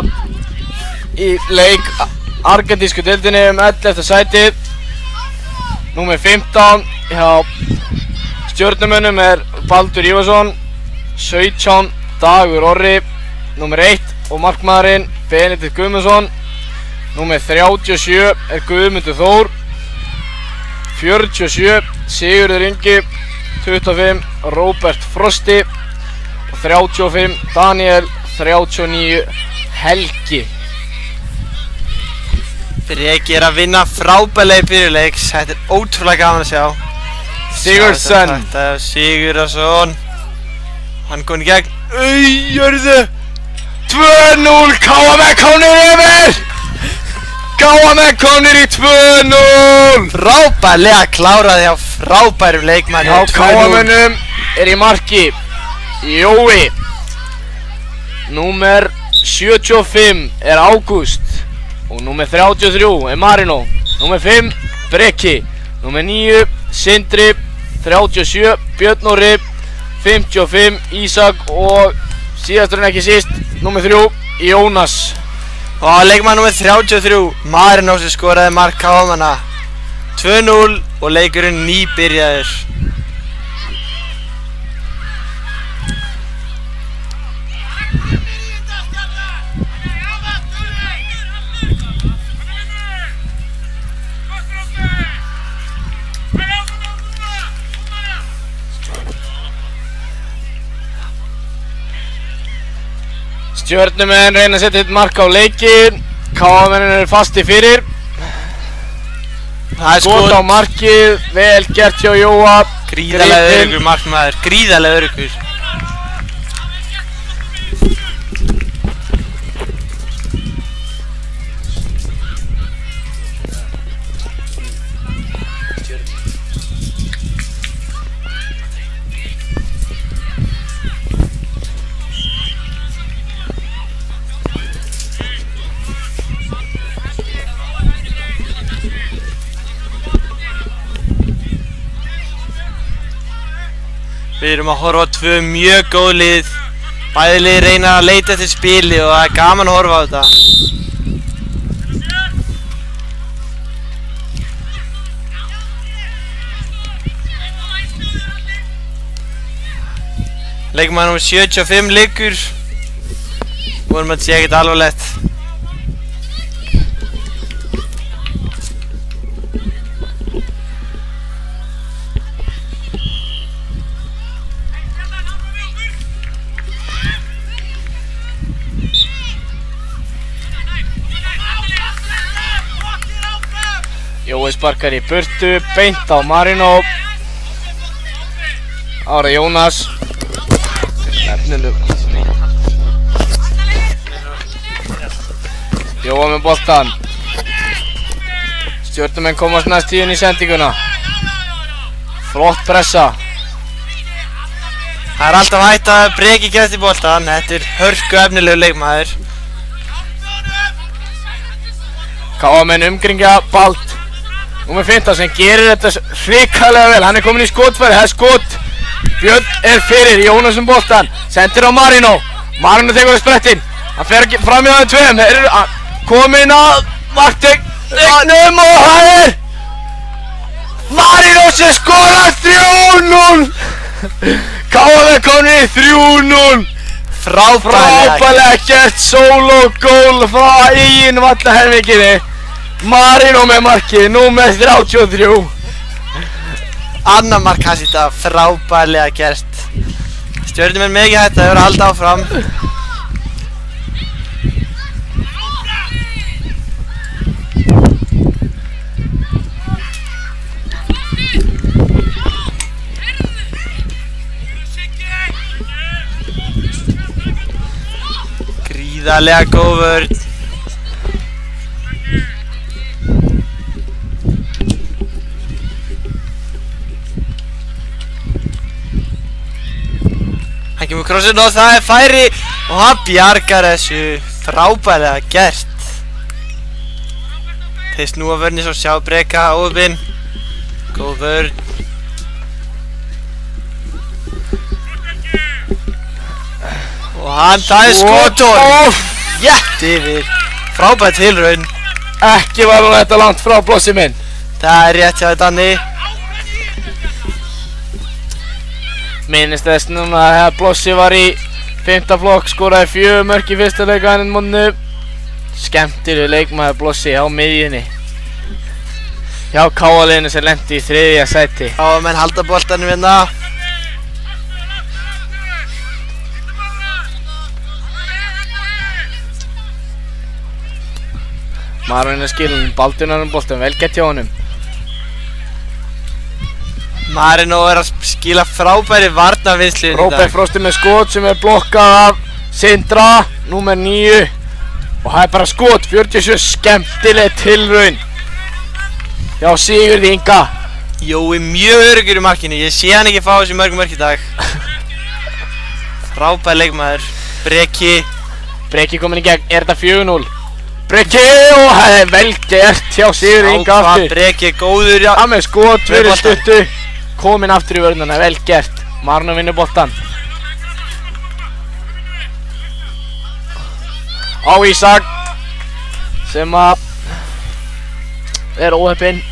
í leik argentísku deildinni 11. sæti. Númer 15 hjá Stjörnumönnum Baldur Ívarsson. 17 Dagur Orri. Númer 1 og markmaðurinn Benedikt Guðmundsson. Númer 37 Guðmundur Þór. 47 Sigurður Ingi. 25 Róbert Frosti. Og 35 Daniel. 39 Helgi. Breki að vinna frábærlega í byrjuleiks. Þetta ótrúlega gaman að sjá. Sigurðsson. Þetta Sigurðsson. Hann kom í gegn. Jörðu. 2-0 KM komnir yfir. KM komnir í 2-0. Frábærlega kláraði á frábærum leikmanni. Já, KM-unum í marki Jói. Númer 75 Ágúst. Og númer 33 Marino. Númer 5 Breki. Númer 9 Sindri. 37 Björn Orri. 55 Ísak og síðastur en ekki síst númer 3 Jónas. Og leikmann númer 33 Marino sem skoraði mark KM-ana. 2-0 og leikurinn nýbyrjaður. Stjörnumenn reyna að setja eitt mark á leikin. KM-menn fasti fyrir. Skot á markið, vel gert hjá Jóa. Gríðarlega öruggur markmaður, gríðarlega öruggur. Við erum að horfa á tvö mjög góð lið. Bæði lið reyna að leita eftir spili og það gaman að horfa á þetta. Leikmaður númer 75 liggur. Vorum að sé ekkert alvarlegt. Jói sparkar í burtu, beint á Marino. Ára Jónas. Jóa með boltan. Stjörnumenn komast næst inn í sendinguna. Flott pressa. Það er alltaf hægt að Breki gæst í boltan. Þetta er hörku efnilegu leikmaður. KM-menn umkringja Bald. Númer 15 sem gerir þetta hrikalega vel. Hann er komin í skotfæri, það er skot. Björn er fyrir, Jónas um boltan. Sendir á Marino. Marino tekur á sprettinn. Hann fer fram í aðeins tveim. Þeir eru komin að marktegn. Leiknum og það er Marino sem skorar 3-0. KF komnir í 3-0. Frábælega gert solo gól frá eigin vallahelminginni. Marino með markið, númer 33. Annar mark hans í dag, frábælega gert. Stjörnumenn með ekki hætta, þau eru að halda áfram. Gríðarlega góð vörn. Hann kemur krossinn og það er færi og hann bjargar þessu. Frábælega gert. Þeir snúa vörni svo sjá breka óvinn. Góð vörn. Og hann, það er skotor. Jætt yfir. Frábæð tilraun. Ekki var hún þetta langt frá blossi minn. Það er rétt hjá Danni. Minnist þess núna að blossi var í 5. flokk, skoraði 4 mörk í fyrsta leika hann mótnu. Skemmtileg leikmaður blossi á miðjunni. Hjá KF-liðinu sem lenti í 3. sæti. Já, menn halda boltanum hérna. Marino skilin, Baldurinn boltan, vel gett hjá honum. Marino er að skila frábæri varnarvinnslu í dag. Róbert Frosti með skot sem er blokkað af Sindra, númer 9. Og það er bara skot, 47, skemmtileg tilraun hjá Sigurði Inga. Jói mjög öruggur í markinu, ég sé hann ekki fá þessi mörg mörk í dag. Frábær leikmaður. Breki komin í gegn, er þetta 4-0? Breki, og það er vel gert hjá Sigurði Inga aftur. Breki er góður, já. Það með skot, fyrir stuttu. Komin aftur í vörnuna, vel gert. Marino vinnur boltan. Á Ísak sem að er óheppinn.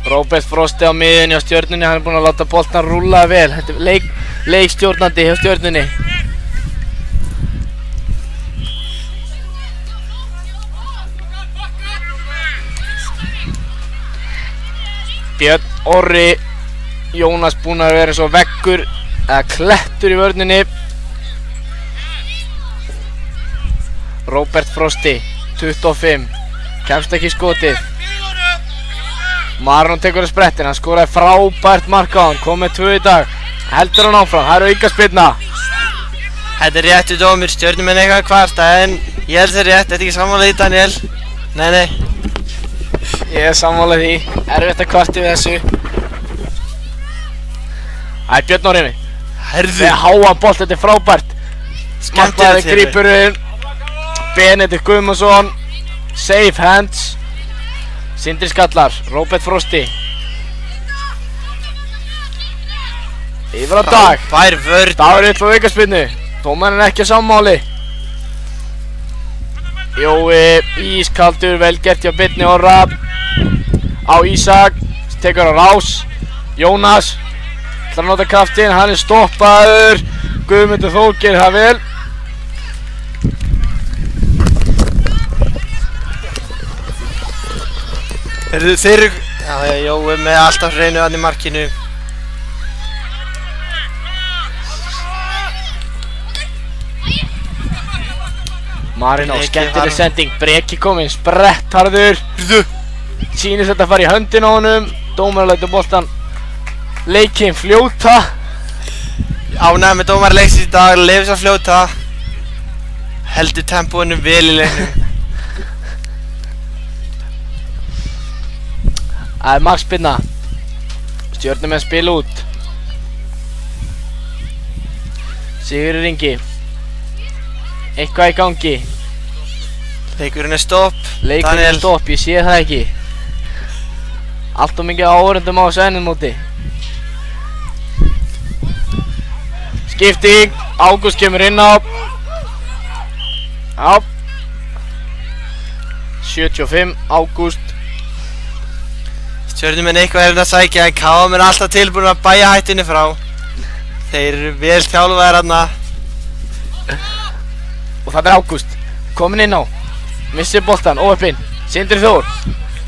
Róbert Frosti á miðjunni á Stjörnunni, hann er búinn að láta boltan rúlla vel. Þetta er leikstjórnandi hjá Stjörnunni. Björn Orri Jónas búinn að vera svo veggur eða klettur í vörninni. Róbert Frosti 25, kemst ekki í skotið. Marino tekur að sprettin, hann skoraði frábært mark á hann, kom með 2 í dag. Heldur hann áfram, það eru aukaspyrna. Þetta er réttu dómur, Stjörnumenn eitthvað kvarta, en ég held það er rétt, þetta er ekki sammála því Daniel. Nei. Ég er sammála því, erfitt að kvarta við þessu. Það er Björn Orri. Með háan bolt, þetta er frábært. Skemmtilega grípurinn. Benedikt Guðmundsson. Safe hands. Sindri skallar, Róbert Frosti. Yfir á Dag. Fær vörn. Dagur upp á aukaspyrnu. Dómarinn er ekki á sammáli. Jói, ískaldur, vel gert hjá Birni Orra. Á Ísak, tekur á rás. Jónas, ætlar að nota kraftinn, hann er stoppaður. Guðmundur Þór gerir það vel. Þeir eru... Já, Jói með alltaf hreinu hann í markinu. Marino, skemmtileg sending, Breki kominn, sprettharður. Sýnist þetta að fara í höndin á honum. Dómarinn lætur boltan leikinn fljóta. Ánægður með dómarleiksins í dag, leyfir svo fljóta. Heldur tempóinu vel í leiknum. Það er markspyrna. Stjörnumenn spila út. Sigurður Ingi. Eitthvað í gangi. Leikurinn er stopp. Leikurinn er stopp, ég sé það ekki. Allt og mikið áhorfendum á þessu ennumóti. Skipting, Ágúst kemur inn á. Já 75, Ágúst. Stjörnumenn eitthvað að sækja en KM alltaf tilbúin að bæja hættunni frá. Þeir eru vel þjálfaðir þarna. Og það Ágúst kominn inn á. Missir boltan, óöppinn. Sindri Þór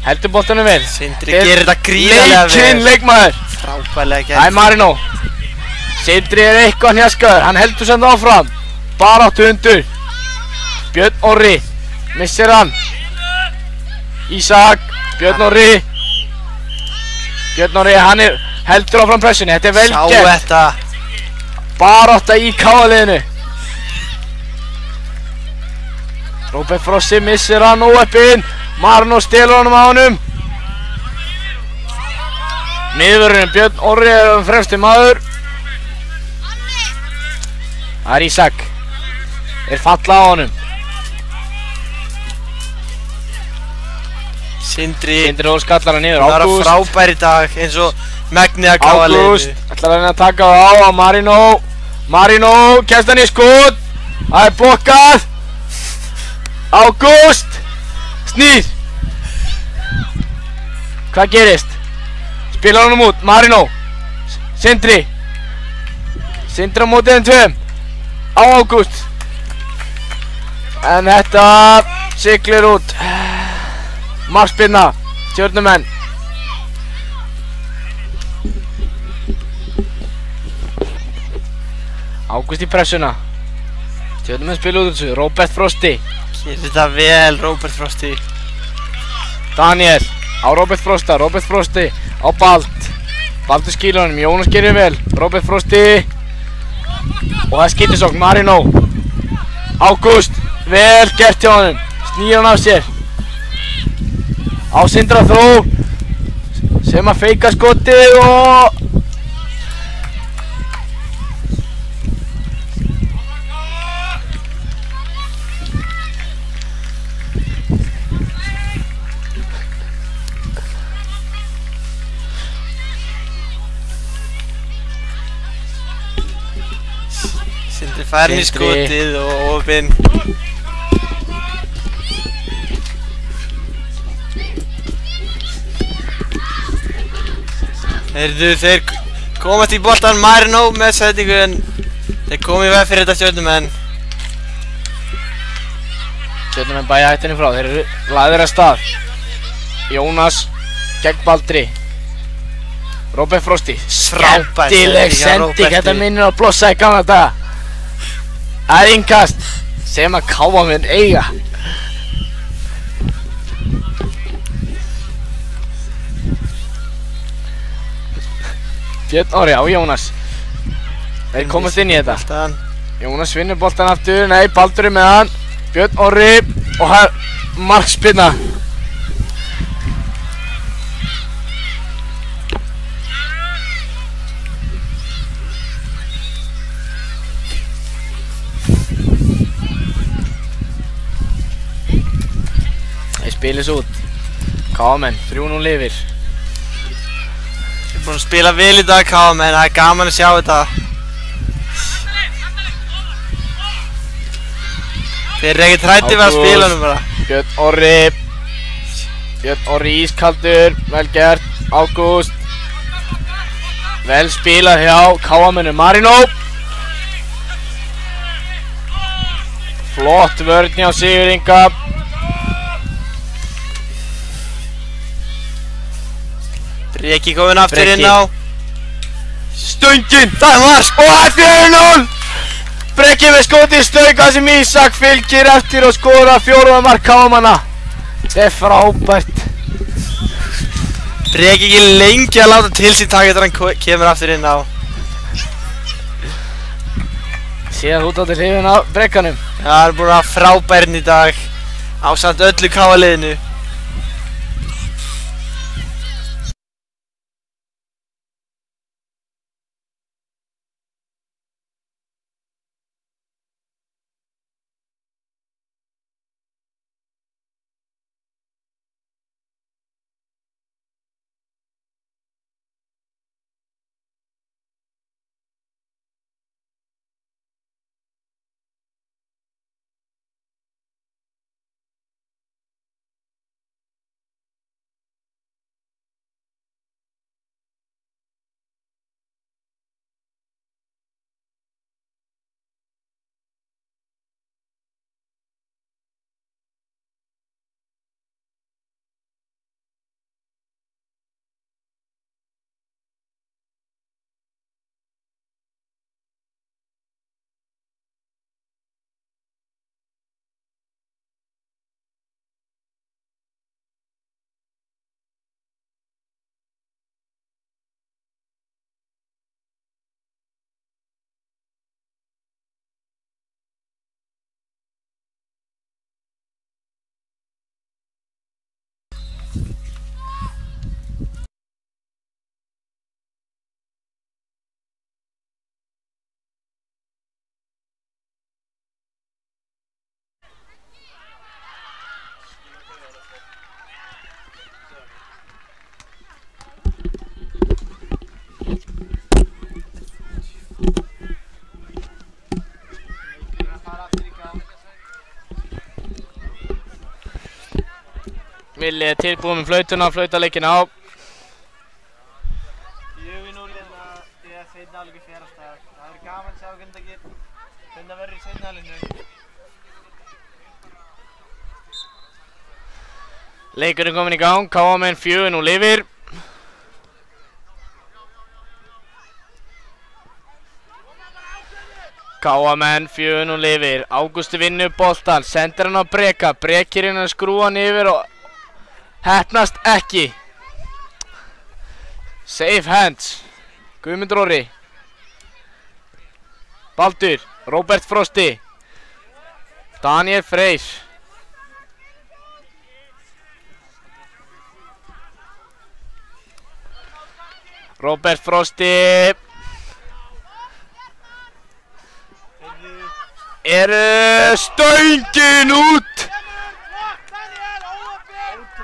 heldur boltanum vel. Sindri gerir þetta gríðarlega vel. Leikinn leikmaður. Frábærlega gert. Það Marino. Sindri eitthvað hnjaskaður. Hann heldur samt áfram. Baráttu undir. Björn Orri missir hann. Ísak, Björn Orri. Björn Orri, hann heldur áfram pressunni. Þetta vel gert. Sjá þetta. Barátta í KA-liðinu. Róbert Frossi missir hann óöppinn. Marino stelur honum á honum. Miðvörðurinn Björn Orri fremsti maður. Það Ísak. Falla á honum. Sindri Þór skallar hann niður. Það var frábær í dag eins og megnið að KA liðinu. Ágúst ætlar að reyna að taka á Marino. Marino kemst hann í skot. Það blokkað. Ágúst snýr. Hvað gerist? Spilar honum út. Marino. Sindri á mótið þeim tveim. Á Ágúst. En þetta siglir út. Markspyrna, Stjörnumenn. Ágúst í pressuna. Stjörnumenn spila út þessu. Róbert Frosti. Gerir þetta vel, Róbert Frosti. Daniel á Róbert Frosta. Róbert Frosti á Bald. Baldur skilur honum. Jónas gerir vel. Róbert Frosti. Og það skýtur sókn. Marino. Ágúst. Vel gert hjá honum. Snýr hann af sér. Á Sindra Þór sem að feika skotið og Sindri fær í skotið og opinn. Þeir komast í boltan. Marino með setningu en þeir komu í veg fyrir þetta Stjörnumenn. Stjörnumenn bæja hættinni frá. Þeir eru lagðir að stað. Jónas gegn Baldri. Róbert Frosti. Skemmtileg sending. Þetta minnir að blossa í gamla daga. Æðingast sem að KA-menn eiga. Björn Orri á Jónas. Þeir komast inn í þetta. Jónas vinnur boltan aftur. Nei, Baldur með hann. Björn Orri og hann markspyrna. Þeir spilis út. KA-menn 3-0 yfir. Búin að spila vel í dag KA-menn, það gaman að sjá þetta. Þeir eru ekkert hræddir við að spila honum bara. Björn Orri ískaldur, vel gert. Ágúst. Vel spilað hjá KA-mennu. Marino. Flott vörn hjá Sigurð Inga. Breki komin aftur inn á. Stöngin, það mark og það er 4-0. Breki með skotið stöng sem Ísak fylgir eftir og skora 4. mark KA-manna. Þetta er frábært. Breki ekki lengi að láta til sín taka þegar hann kemur aftur inn á. Síðan út áttir hrifin af Brekanum. Það er búin að frábærn í dag ásamt öllu KA-liðinu. Villi er tilbúið með flautuna, flautarleikin á. 4-0 hérna, því að seinni hálfleikur fer af stað. Það verður gaman að sjá hvernig það verður í seinni hálfleiknum. Leikurinn kominn í gang, KM 4-0 yfir. KM 4-0 yfir, Ágústi vinnur boltan, sendir hann á Breka, Brekir inn að skrúa hann yfir og heppnast ekki. Safe hands, Guðmundur Orri. Baldur, Róbert Frosti, Daniel Freyr. Róbert Frosti. Stöngin út.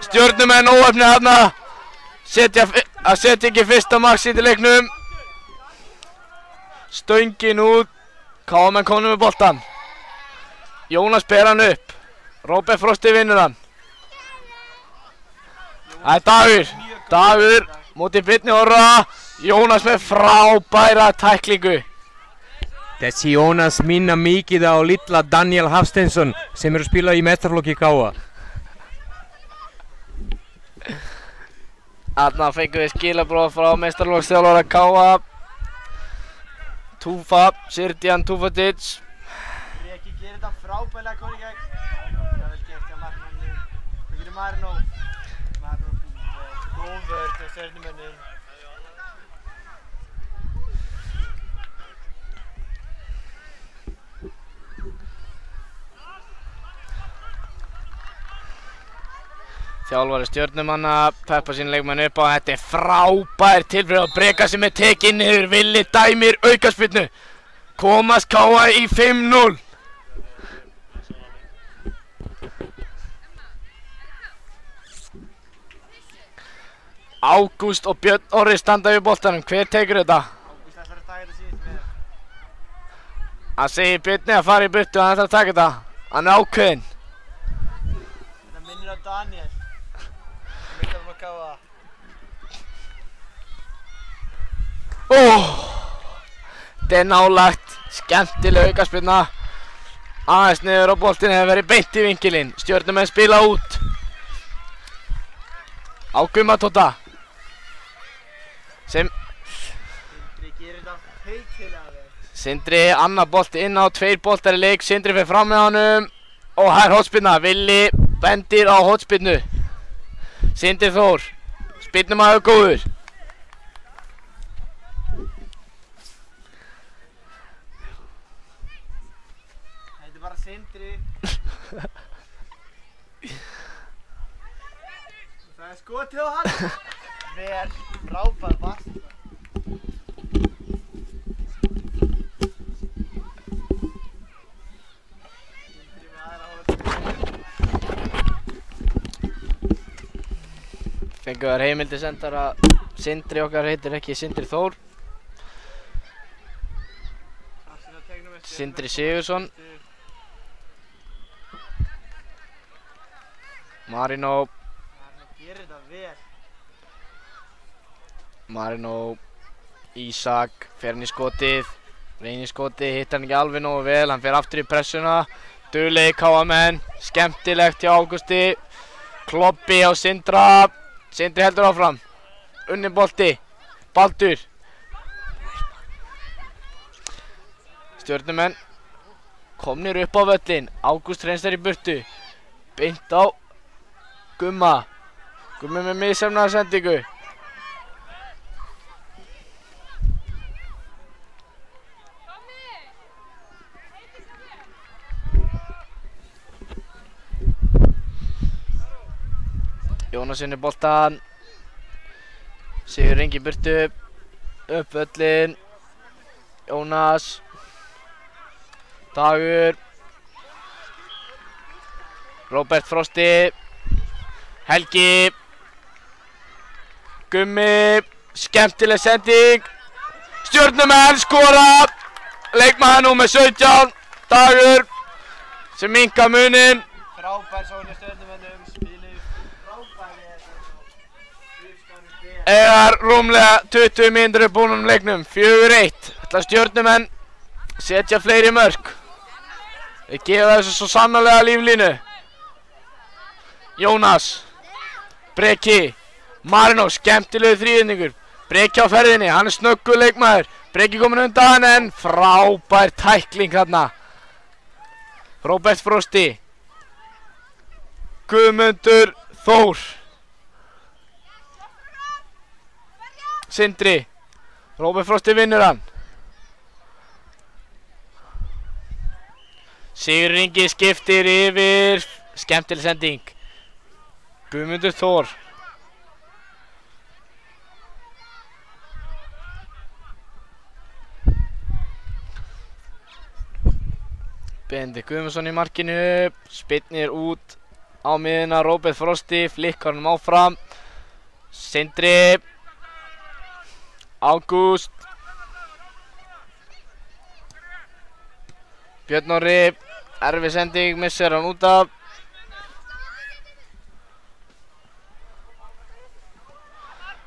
Stjörnumenn óöfni þarna. Setja ekki fyrsta mark sitt í leiknum. Stöngin út. KM komnir með boltan. Jónas ber hann upp. Róbert Frosti vinnur hann. Það er Dagur. Dagur móti Birni Orra. Jónas með frábæra tæklingu. Þessi Jónas minna mikið á lilla Daniel Hafsteinsson sem eru spilað í mestrarflokki Káa. Þarna fengum við skilabróð frá mestrarflokksþjálfara Káa. Túfa, Sirdian Túfatic. Breki gerir þetta frábælega góð í gegn. Það er vel gert hjá markmannum. Það gerir Marino. Góð vörn hjá Stjörnumönnum. Þjálfari Stjörnumanna peppa sín leikmenn upp á. Þetta er frábær tilfrið á Breka sem er tekinn niður. Villi dæmir aukaspyrnu. Komast Káa í 5-0. Ágúst og Björn Orri standa við boltanum. Hver tekur þetta? Ágúst ætlar að taka þetta síðust með. Hann segir Björni að fara í burtu og hann ætlar að taka þetta. Hann er ákveðinn. Þetta minnir á Daniel. Þetta er nálagt, skemmtileg aukaspyrna. Aðeins niður á boltinn hefur verið beint í vinkilinn. Stjörnumenn spila út. Á Gummatóta. Sindri gerir þetta feikilega vel. Sindri, annar bolti inn á, 2 boltar í leik. Sindri fer fram með honum. Og það er hotspyrna. Villi bendir á hotspyrnu. Sindri Þór. Spyrnumaður góður. Þetta er bara Sindri. Það er skotið á hann. Vel, frábær bast. Sindri með aðra hotspyrnu. Fengu þar heimildi sendara. Sindri okkar heitir ekki Sindri Þór. Sindri Sigursson. Marino. Gerir þetta vel. Marino. Ísak. Fer hann í skotið. Reynir skotið. Hittar hann ekki alveg nógu vel. Hann fer aftur í pressuna. Duglegi KM. Skemmtilegt hjá Ágústi. Klobbi á Sindra. Sindri heldur áfram. Unninn bolti. Baldur. Stjörnumenn komnir upp á völlin. Ágúst hreinstar í burtu. Beint á Gumma. Gummi með misjafnaða sendingu. Jónas inn í boltan. Sigur Ingi burtu. Upp völlin. Jónas. Dagur. Róbert Frosti. Helgi. Gummi. Skemmtileg sending. Stjörnumenn skora. Leikmaður númer 17. Dagur. Sem minkar muninn. Frábær sókn hjá Stjörnumönnum. Spilir frábær. Egar rúmlega 20 mínútur búin leiknum. 4-1. Ætla Stjörnumenn setja fleiri mörk. Þeir gefa þessu svo sannarlega líflínu. Jónas. Breki. Marino, skemmtilegu þríðningur. Breki á ferðinni, hann snöggur leikmaður. Breki komin undan en frábær tækling þarna. Róbert Frosti. Guðmundur Þór. Sindri. Róbert Frosti vinnur hann. Sigur Ingi skiptir yfir. Skemmtileg sending. Guðmundur Þór. Benedikt Guðmundsson í markinu, spinnir út á miðuna, Róbert Frosti, flikkar hann áfram, Sindri, Ágúst, Björn Orri, erfið sending, missir hann út af,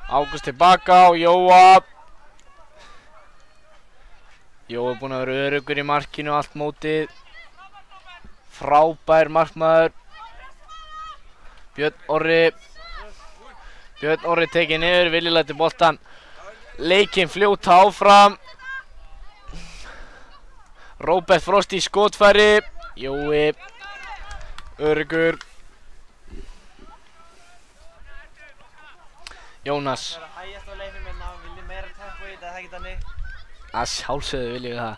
Ágúst tilbaka og Jóa. Jóa er búinn að vera öruggur í markinu allt mótið. Frábær markmaður. Björn Orri tekið niður, Villi lætur boltan leikinn fljóta áfram. Róbert Frosti skotfæri. Jói öruggur. Jónas. Að sjálfsögðu viljum við það.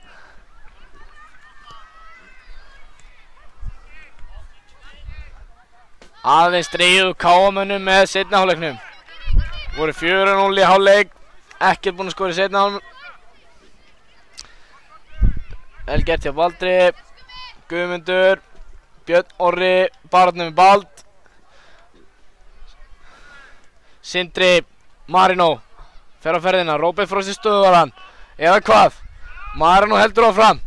Aðeins dregið úr KM-unum með seinna hálfleiknum. Voru 4-0 í hálfleik. Ekkert búinn að skora í seinna hálfleik. Vel gert hjá Baldri. Guðmundur. Björn Orri. Barðnum með Bald. Sindri. Marino. Fer á ferðina. Róbert Frosti stöðvar hann. Eða hvað? Marino heldur áfram.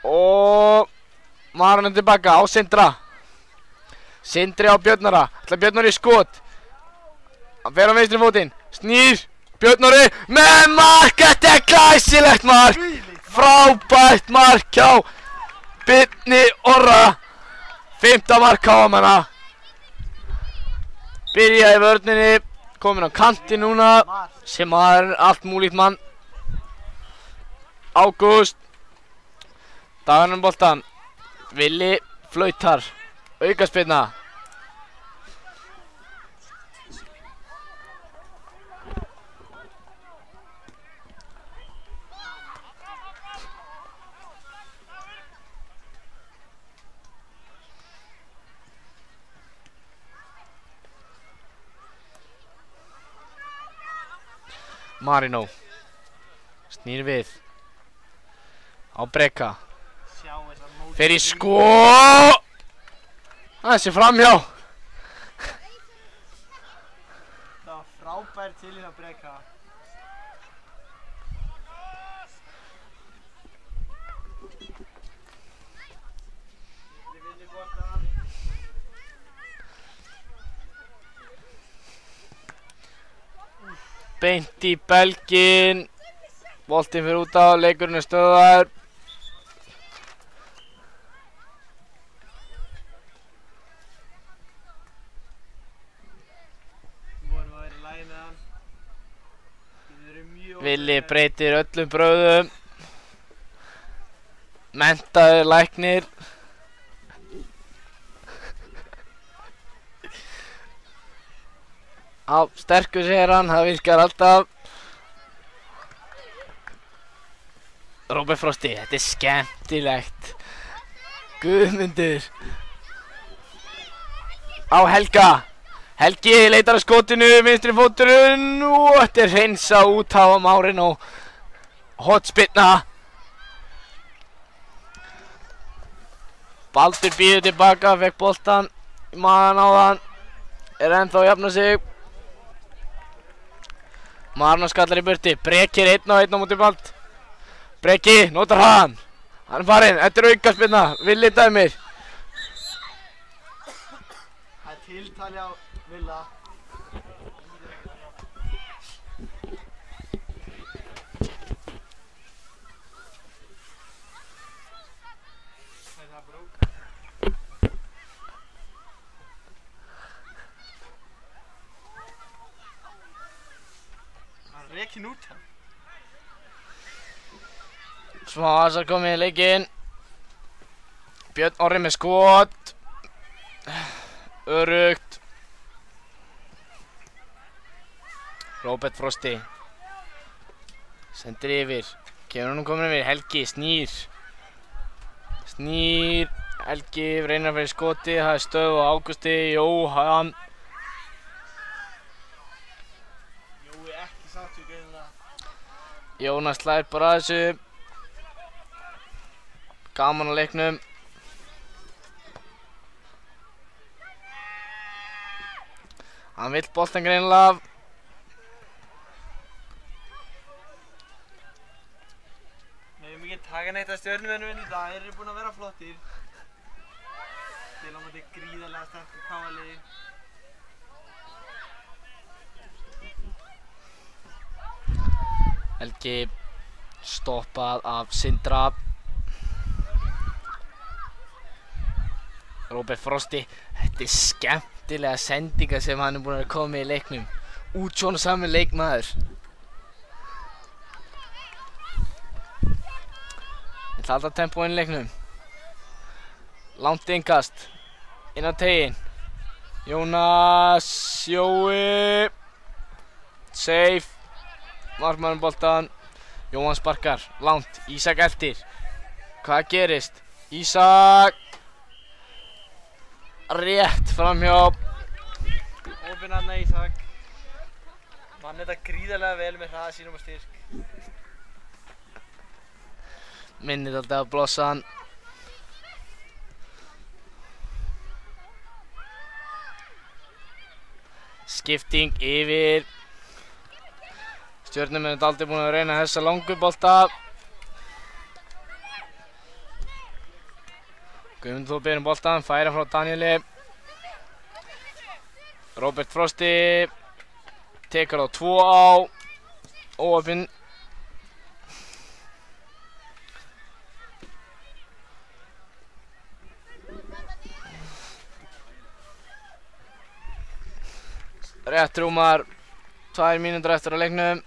Og Marino tilbaka á Sindra. Sindri á Björnara. Ætla Björnari í skot. Hann fer á vinstri fótinn. Snýr. Björnari með mark. Þetta er glæsilegt mark. Frábært mark hjá Birni Orra. 5. mark KM-manna. Byrjaði vörninni. Komin á kanti núna. Sem er allt múlíkt mann. Ágúst. Dagarnum boltan. Villi flautar. Aukaspyrna. Marino. Snýr við. Á Breka. Fer í skot. Þessi framhjá. Það var frábær til í að Breka. Beint í belginn. Boltinn fyrir út á, leikurinn er stöðvar. Villi breytir öllum bröðum. Menntaður læknir. Á sterkur segir hann, það virkar alltaf. Róbert Frosti, þetta er skemmtilegt. Guðmundur. Á Helga. Helgi leitar að skotinu, vinstri fóturinn og þetta er hreinsa út á Marino. Hotspinna. Baldur býður tilbaka, fekk boltan í magan á þann. Er ennþá að jafna sig. Marino skallar í burti. Breki er 1-1 á móti Bald. Breki, notar hann. Hann er farinn, þetta er aukaspinna. Villi dæmir. Það er tiltali á Villa. tekin út af. Smá hasar komið í leikinn. Björn Orri með skot. Öruggt. Róbert Frosti. Sendir yfir. Kemur honum komin yfir. Helgi snýr. Snýr. Helgi reynir að vera í skoti. Það er stöð á Ágústi. Jóhann. Jói ekki sáttur greinilega. Jónas slær bara að þessu. Gaman á leiknum. Hann vill boltan greinilega. Við höfum ekki taka neitt að stjörnumennum í dag, þeir eru búin að vera flottir. Til á móti gríðarlega sterkur KA-liði. Helgi stoppað af Sindra. Róbert Frosti. Þetta er skemmtilega sendinga sem hann er búinn að koma með í leiknum. Út svona saman leikmaður. Ég ætla alltaf tempó inn í leiknum. Langt innkast. Inn á teginn. Jónas. Jói. Safe. Markmaðurinn boltan. Jóhann sparkar. Langt. Ísak eltir. Hvað gerist? Ísak. Rétt framhjá. Opinn aðna Ísak. Vann þetta gríðarlega vel með hraða sínum og styrk. Minnir alltaf á blossan. Skipting yfir. Stjörnumenn er aldrei búin að reyna þessa langu bolta. Guðmundur Þór ber boltan, færa frá Danieli. Róbert Frosti tekur á 2 á. Óopinn. Rétt rúmar 2 mínútur eftir að leiknum.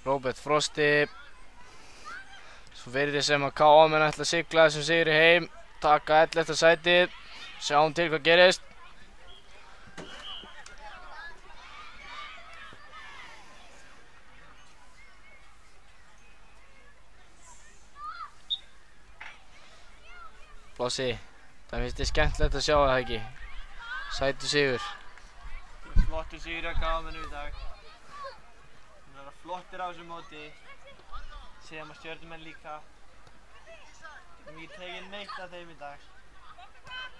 Róbert Frosti. Svo virðist sem að KA menn ætla að sigla þessum sigri heim. Taka 11. sætið. Sjáum til hvað gerist. Blossi, það finnst þið skemmtilegt að sjá það ekki. Sætur sigur. Flottur sigur að KA mennum í dag. Það er flottir á þessu móti. Séðum að stjörnumenn líka. Við getum tekið neitt af þeim í dag.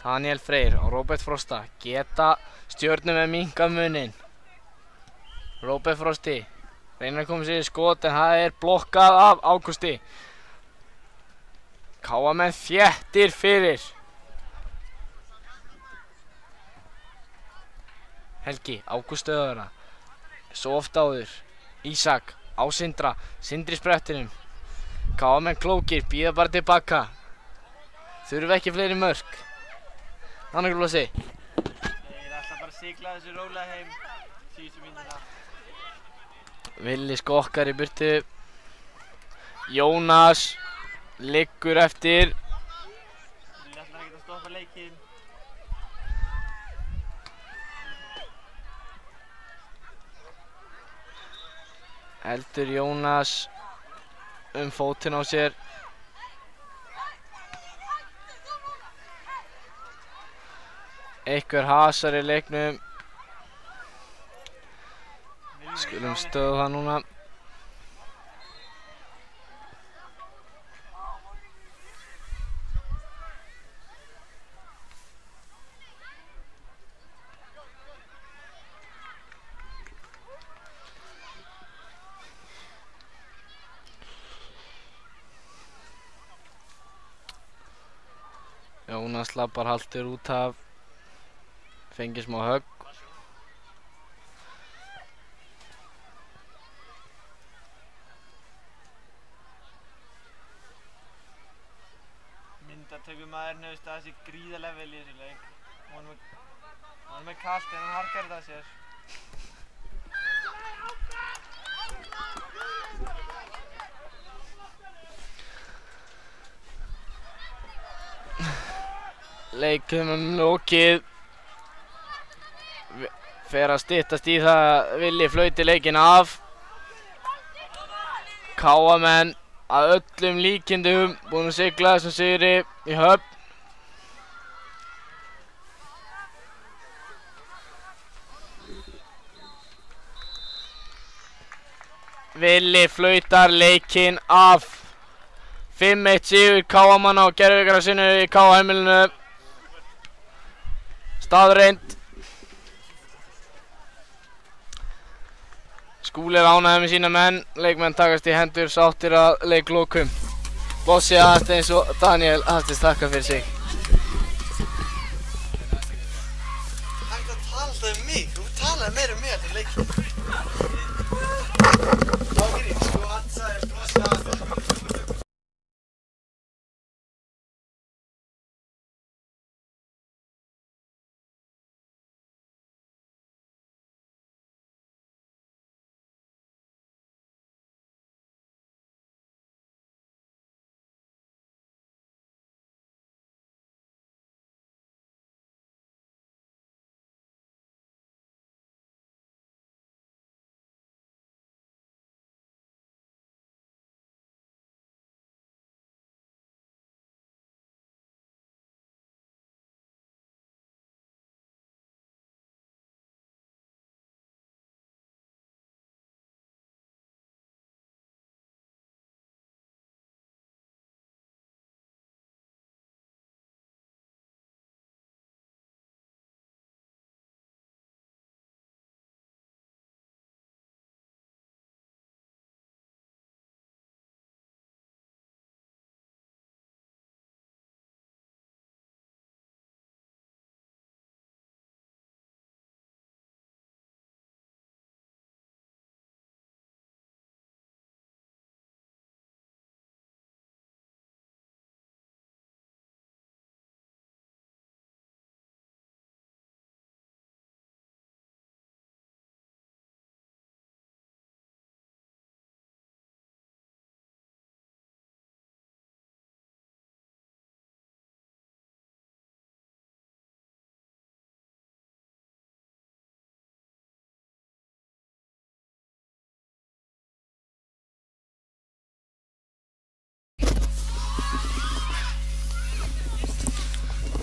Daniel Freyr og Róbert Frosta geta stjörnumenn minnka muninn. Róbert Frosti reynir að koma sér í skot en það er blokkað af Ágústi. KA menn þéttir fyrir. Helgi, Ágúst stöðuna. Svo oft áður. Ísak á Sindra. Sindri sprettinum. KA menn klókir, býða bara tilbaka. Þurfa ekki fleiri mörk. Þannig Blossi. Þeir ætla bara að sigla þessu rólega heim. Síðustu mínútuna. Villi skokkar í burtu. Jónas liggur eftir. Þeir ætla ekkert að stoppa leikinn. Heldur Jónas fótinn á sér. Einhver hasar í leiknum. Skulum stöðu það núna. Jónas labbar haltur út af. Fengið smá högg. Myndatökumaðurinn hefur staðið sig gríðarlega vel í þessu leik. Honum Hann er með kalt en hann harkar þetta að sér. Leikunum lokið. Fer að styttast í það að Villi flauti leikinn af. KA-menn að öllum líkindum búin að sigla þessum sigri í höfn. Villi flautar leikinn af. 5-1 sigur KA-manna á Gerðvíkararsinu í KA-heimilinu. Staðreind. Skúli er ánægður með sína menn. Leikmenn takast í hendur, sáttir að leiklokum. Bossi Hafsteins og Daniel Hafsteins þakka fyrir sig. Hægt að tala alltaf um mig. Þú talaði meira um mig eftir leikinn. Þá grís, sko, hann sagði Bossi Hafsteins.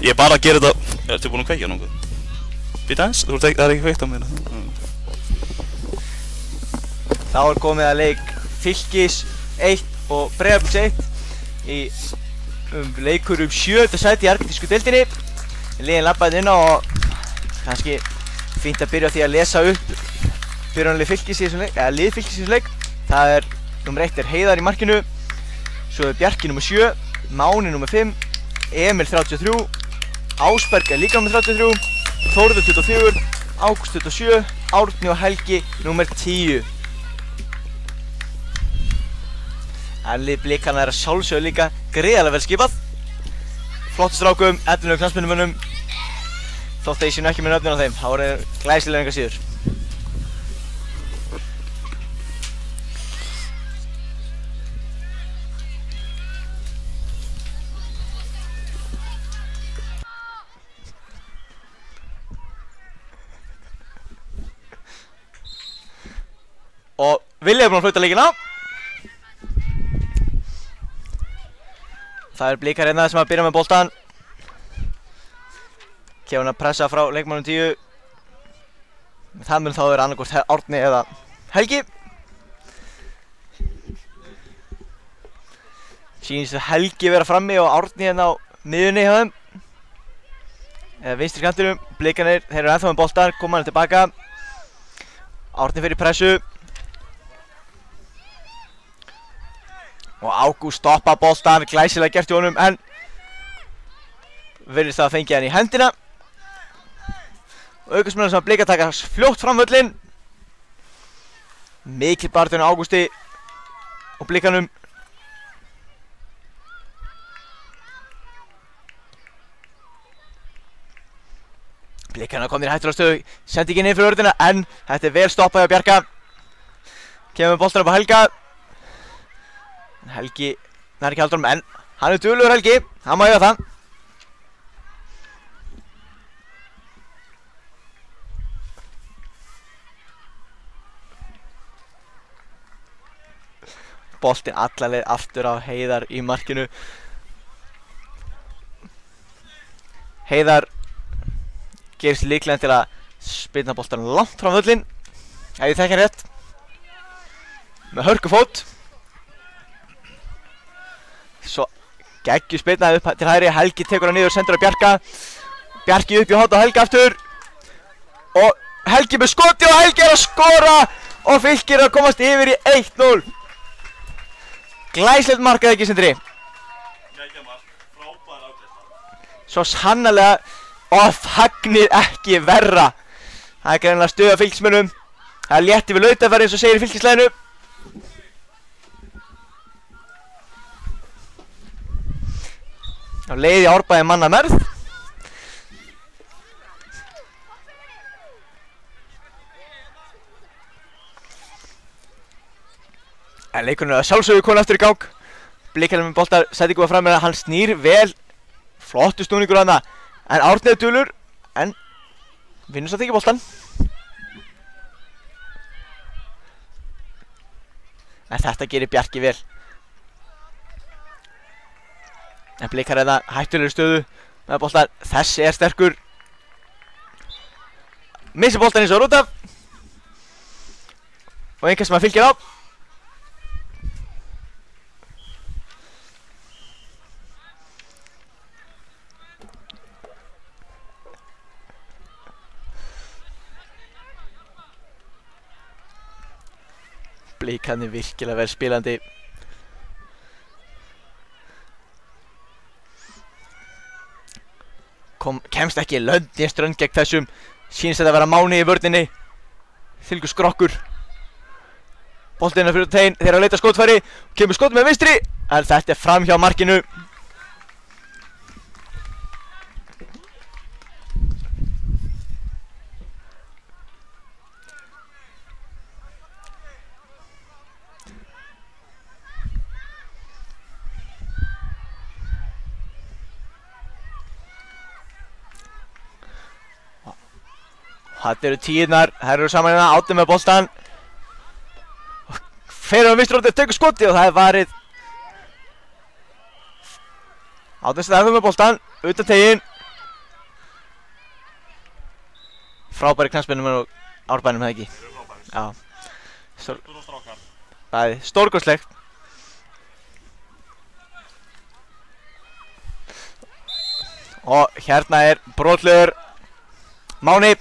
Ég er bara að gera þetta. Ertu búinn að kveikja nokkuð? Býta eins, það er ekki kveikt á mér. Þá er komið að leik Fylkis 1 og Breiðabliks 1 í leikur 7. sæti í argentísku deildinni. Liðin labbaði inn á og kannski fínt að byrja á því að lesa upp byrjunarlið Fylkis í þessum leik, eða lið Fylkis í þessum leik. Það er nummer 1 er Heiðar í markinu, svo er Bjarki nummer 7, Máni nummer 5, Emil 33, Ásberg er líka nummer 33, Þórður 24, Ágúst 27, Árni og Helgi nummer 10. En lið Blikana er að sjálfsögðu líka gríðarlega vel skipað. Flottu strákum, efnilegu knattspyrnumönnum. Þótt þeir séu ekki með nöfnin á þeim, þá eru þeir glæsilega enga síður. Og Villi er búinn að flauta leikina. Það er Blikar hérna sem að byrja með boltan. Kefur hann að pressa frá leikmannum 10. Það mun þá vera annarkvort Árni eða Helgi. Sýnist að Helgi vera frammi og Árni hérna á miðjunni hjá þeim. Eða vinstri kantinum. Blikarnir, þeir eru ennþá með boltan, koma hann tilbaka. Árni fer í pressu. Og Ágúst stoppa boltan, glæsilega gert í honum, en virðist það að fengja hann í hendina. Og aukarsmennar sem að Blikar taka fljótt fram völlinn. Mikil barðun á Ágústi og Blikanum. Blikarnir komnir í hættulega stöðu, sendi ekki niður fyrir vörðina, en þetta er vel stoppað hjá Bjarka. Kemur boltan upp á Helga. Helgi nær ekki haldur honum, en hann er duglegur Helgi, hann má eiga það. Boltinn alla leið aftur á Heiðar í markinu. Heiðar gerist líklega til að spilna boltan langt frá völlinn, ef ég þekki hann rétt, með hörkufót. Svo geggjur spilna upp til hægri, Helgi tekur hann niður, sendur á Bjarka. Bjarki upp í hótt á Helga aftur og Helgi með skoti og Helgi er að skora og Fylkir er að komast yfir í 1-0. Glæsilegt mark eða ekki, Sindri? Svo sannarlega, og fagnir ekki verra. Það er greinilega stuð af Fylkismönnum. Það er létti við lautafæri eins og segir í Fylkislæðinu. Á leiði Árbæði manna merð. En leikurinn er að sjálfsögðu konu aftur í gang. Blikarnir með boltar, settingu var fram með að hann snýr vel. Flottu snúningur að það. En Árni er dulur, en vinnur samt ekki boltan. En þetta gerir Bjarki vel. En Blikar er það hættulegri stöðu með boltar. Þessi er sterkur. Missir boltan eins og út af. Og einhver sem að fylgja á. Blikarnir virkilega vel spilandi. Kemst ekki löndin strönd gegn þessum. Sýnist þetta að vera Máni í vörninni. Þylgur skrokkur. Boltinn er fyrir tegin, þeir eru að leita skotfæri. Kemur skot með vinstri, en þetta er fram hjá markinu. Þetta eru tíðnar, þær eru saman hérna, Átni með boltan. Fer á vinstri hóttið, tekur skoti og það er varið. Átni setja ennþá með boltan, utan tegin. Frábæri knattspyrnum og Árbænum, það ekki? Já. Það er stórkostlegt. Og hérna er brotlegur Máni.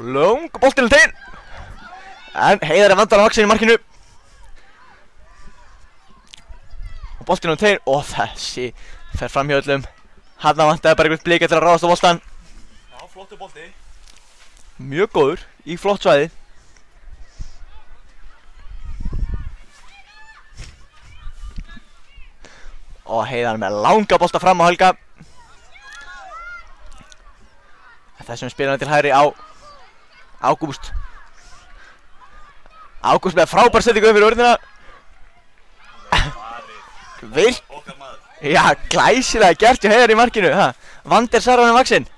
Lung boltinn til tegin. En Heiðar er vandar á vaksin í markinu. Og boltinn tegin. Og þessi fer fram hjá öllum. Hann vantaði bara einhvern blika til að ráðast á boltan. Já, flottur bolti. Mjög góður í flott svæði. Og Heiðar með langa bolta fram á Helga. Þessum spilana til hægri á Ágúst. Ágúst með frábær settingu fyrir vörnina. Já, glæsilega gert hjá Heiðar í markinu. Vander Sarvan vaksin.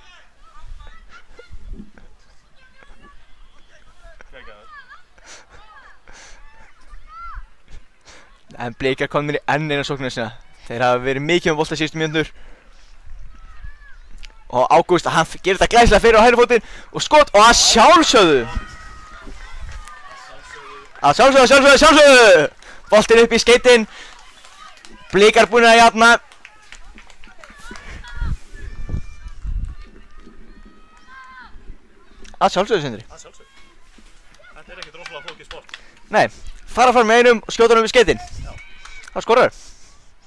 En Blikar komnir í enn eina sóknina sína. Þeir hafa verið mikið með bolta síðustu mínútur. Og Ágúst, hann gerir þetta glæsilega fyrir á hægri fótinn og skot og að sjálfsögðu. Að sjálfsögðu. Boltinn upp í skeytin. Blikar búin að jafna. Að sjálfsögðu, Sindri. Að sjálfsögðu. Þetta er ekkert rosalega flókið sport. Nei, fara fram með einum og skjóta hann upp í skeytin. Já. Það skorar.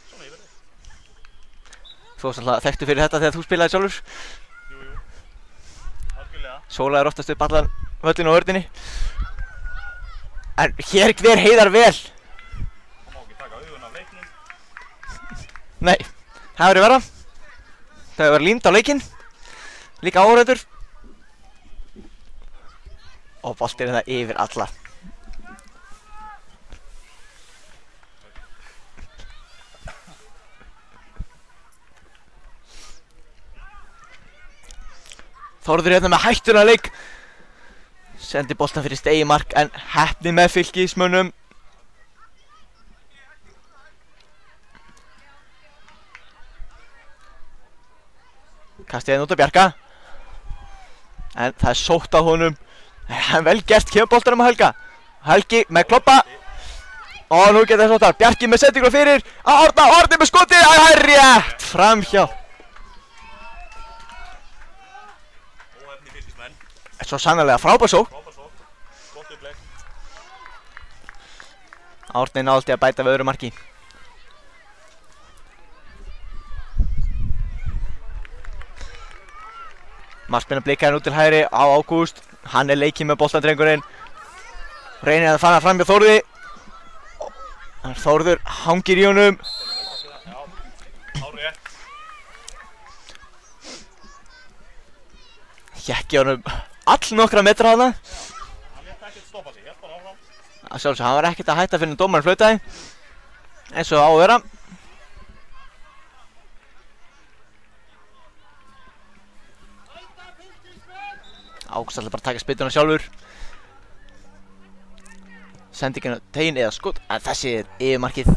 Svona yfir þig. Þú varst alltaf þekktu fyrir þetta þegar þú spilaði sjálfur. Jú. Algjörlega. Sóla er oftast upp allan völlin og vörninni. En hér gver Heiðar vel. Það má ekki taka augun af leiknum. Nei, það verður vera. Það verður límt á leikinn. Líka áhrættur. Og boltinn hérna yfir alla. Þórður hérna með hættuna leik. Sendi boltan fyrir Stegimark en heppni með Fylkismönnum. Kastið henni út á Bjarka. En það er sótt á honum. Það er vel gert, kemur boltanum á Helga. Helgi með kloppa. Og nú getur það sóttar. Bjarki með sendingu fyrir. Árna, Árni með skoti. Það er rétt framhjá. Óhefni Fylkismenn. Svo sannarlega frábær sókn. Gott upplegg. Árni náði að bæta við öðru marki. Markmenn blikar hann út til hægri á Ágúst. Hann er leikinn með boltan drengurinn. Reynir að fara fram hjá Þórði. Þórður hangir í honum. Hjekki honum allnokkra metra hana. Hann létt ekkert stoppa sig, helt bara áfram. Að sjálfsög, hann var ekkert að hætta fyrir dómarinn flautaði. Eins og á að vera. Ágúst ætlar bara að taka spyrnuna sjálfur. Sendingin á tegin eða skot. En þessi er yfirmarkið.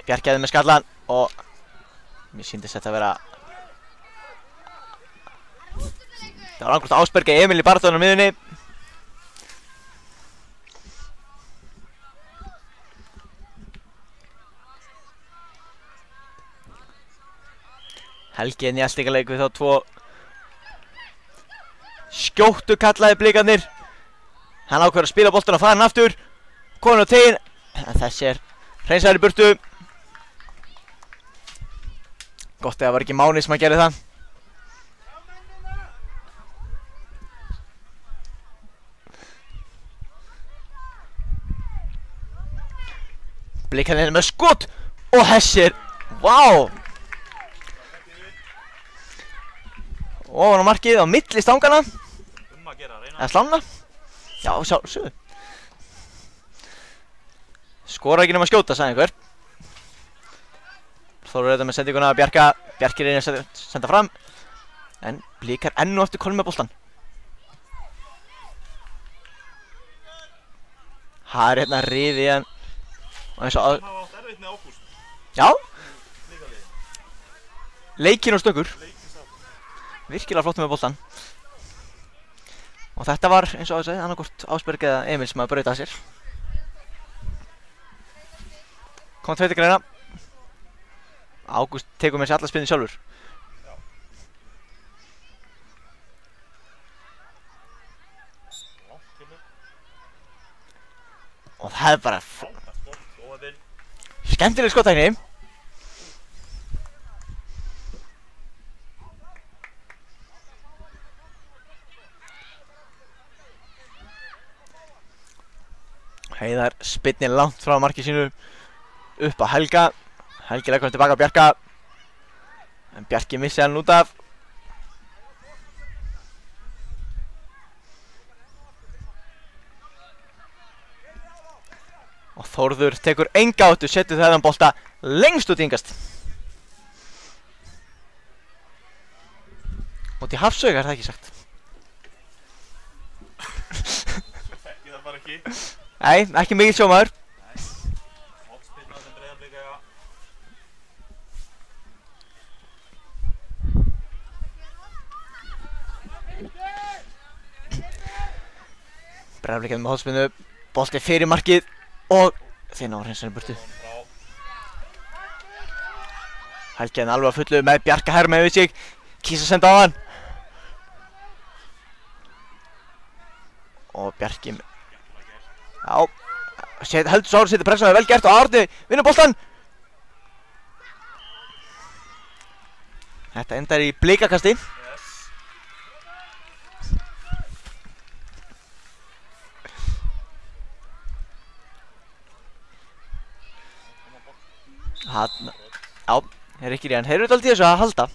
Bjarki með skallan og mér sýndist þetta að vera það var angurt Ásberg eða Emil í barðunum miðunni. Helgi nýjastíkaleik við þá tvo skjóttu kallaði blikarnir. Hann ákveður að spila boltan og fara hann aftur. Komin á tegin en þessi er hreinsaður í burtu. Gott eða var ekki Máni sem að gera það. Blikarnir með skot og hessir. Vá! Ofan á markið á milli stangana. Að gera, reyna. Eða slána. Já, sjálfsögðu. Skora ekki nema skjóta, sagði einhver. Þóru þetta með sendinguna að Bjarka. Bjarki reynir að senda fram. En Blikar enn og eftir kolum með boltan. Það er hérna riðið í hann. Og eins og að... Það var átt erfitt með Ágúst. Já. Líka liðið. Leikinn og stökkur. Virkilega flott með boltan. Og þetta var eins og að segja annarkort Ásberg eða Emil sem að brauta að sér. Kom tveitir greina. Ágúst tekur með sér alla spinni sjálfur. Já. Langt til mig. Og það er bara Óhefinn. skemmtileg skottækni. Heiðar spyrnir langt frá marki sínu upp á Helga. Helgi leggur hann tilbaka á Bjarka. En Bjarki missi hann út af. Og Þórður tekur enga áttu, setur þennan bolta lengst út í yngast. Út í Hafsauga er það ekki sagt. Þekki það bara ekki. Nei, ekki mikill sjómaður. Hotspinna sem Breiðablik eiga. Breiðablik með hotspinnu. Bolti fyrir markið. Og þeir ná hreinsanum burtu. Helgi hann alveg að fullu með Bjarka herma yfir sig. Kýs að senda á hann. Og Bjarki Já Heldur Sári setur pressuna, vel gert og Árni vinnur boltan. Þetta endar í blikakasti. Þarna, já, Rikki Ríðan, þeir eru dálítið í þessu að halda.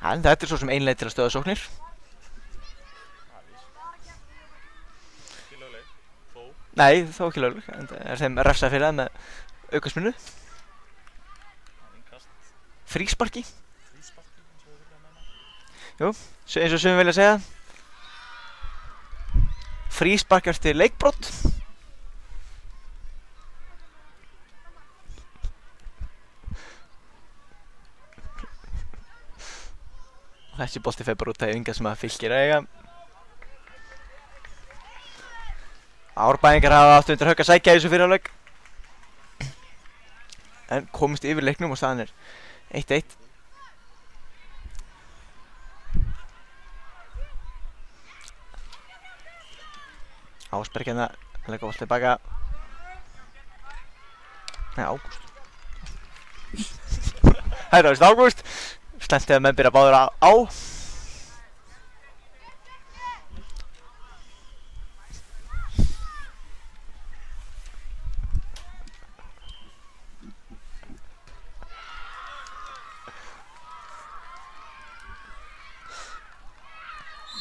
En þetta svo sem einleið til að stöða sóknir. Nei, þó ekki lögleg, en það þeim refsað fyrir það með aukaspinnu. Frísparki. Jú, eins og sumir vilja segja. Fríspark eftir leikbrot. Þessi bolti fer bara út af ynga sem að Fylkir eiga. Árbæðingar hafa aftur undir högg að sækja í þessu fyrirháleik. En komist yfir leiknum og staðan 1-1. Ásberg hérna, hann leika bolti tilbaka. Nei, Ágúst. Það er náttúrulega Ágúst. Slæmt þegar menn byrja báður á.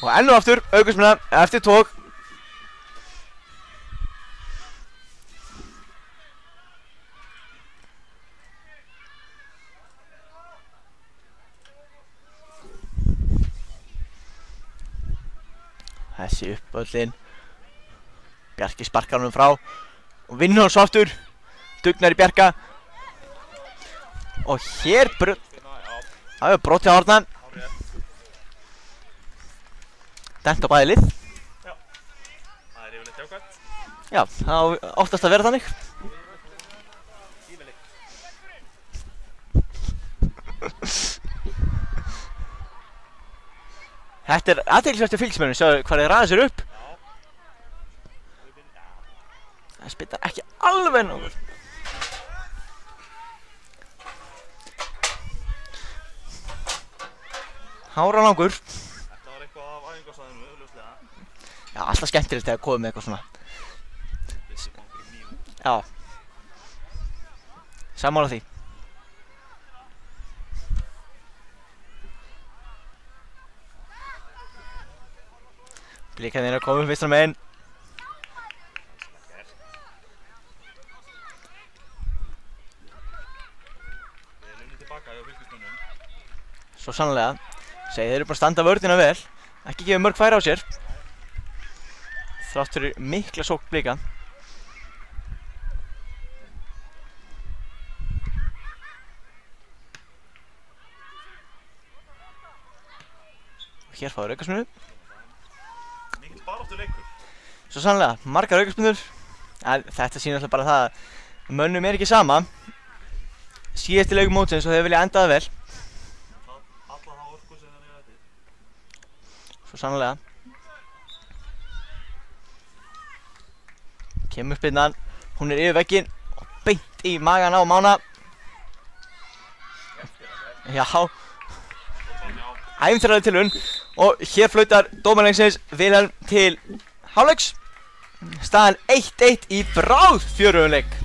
Og enn og aftur, aukaspinna eftir tók. Þessi uppöllin. Bjarki sparkar honum frá og vinnur hann svo aftur. Dugnar í Bjarka. Og hér það er brot hjá Árna. Dent á bæði lið. Já, það er yfirleitt jákvæmt. Já, það á oftast að vera þannig. Þetta athyglisvert hjá fylgismönnum, sjáðu hvað þeir raða sér upp. Það spiltar ekki alveg nógur. Háralangur. Þetta var eitthvað af æfingarsvæðinu, auðvitað. Já, alltaf skemmtilegt þegar komið með eitthvað svona. Já. Sammála því. Blikarnir að koma upp vinstra megin. Svo sannlega. Þeir eru bara að standa vörðina vel. Ekki gefa mörg færi á sér. Þrátt fyrir mikla sókn Blika. Og hér fáður aukaspinnu. Svo sannlega, margar aukaspennur. Þetta sýnir alltaf bara það að mönnum ekki sama. Síðasti leikur mótsins og þeir vilja enda það vel. Svo sannlega. Kemur spinnan, hún yfir vegginn og beint í magan á Mána. Já. Ævintýraleg tilraun. Og hér flautar dómarleiksins Vilhelm til hálfleiks. Staðan 1-1 í bráðfjörugum leik.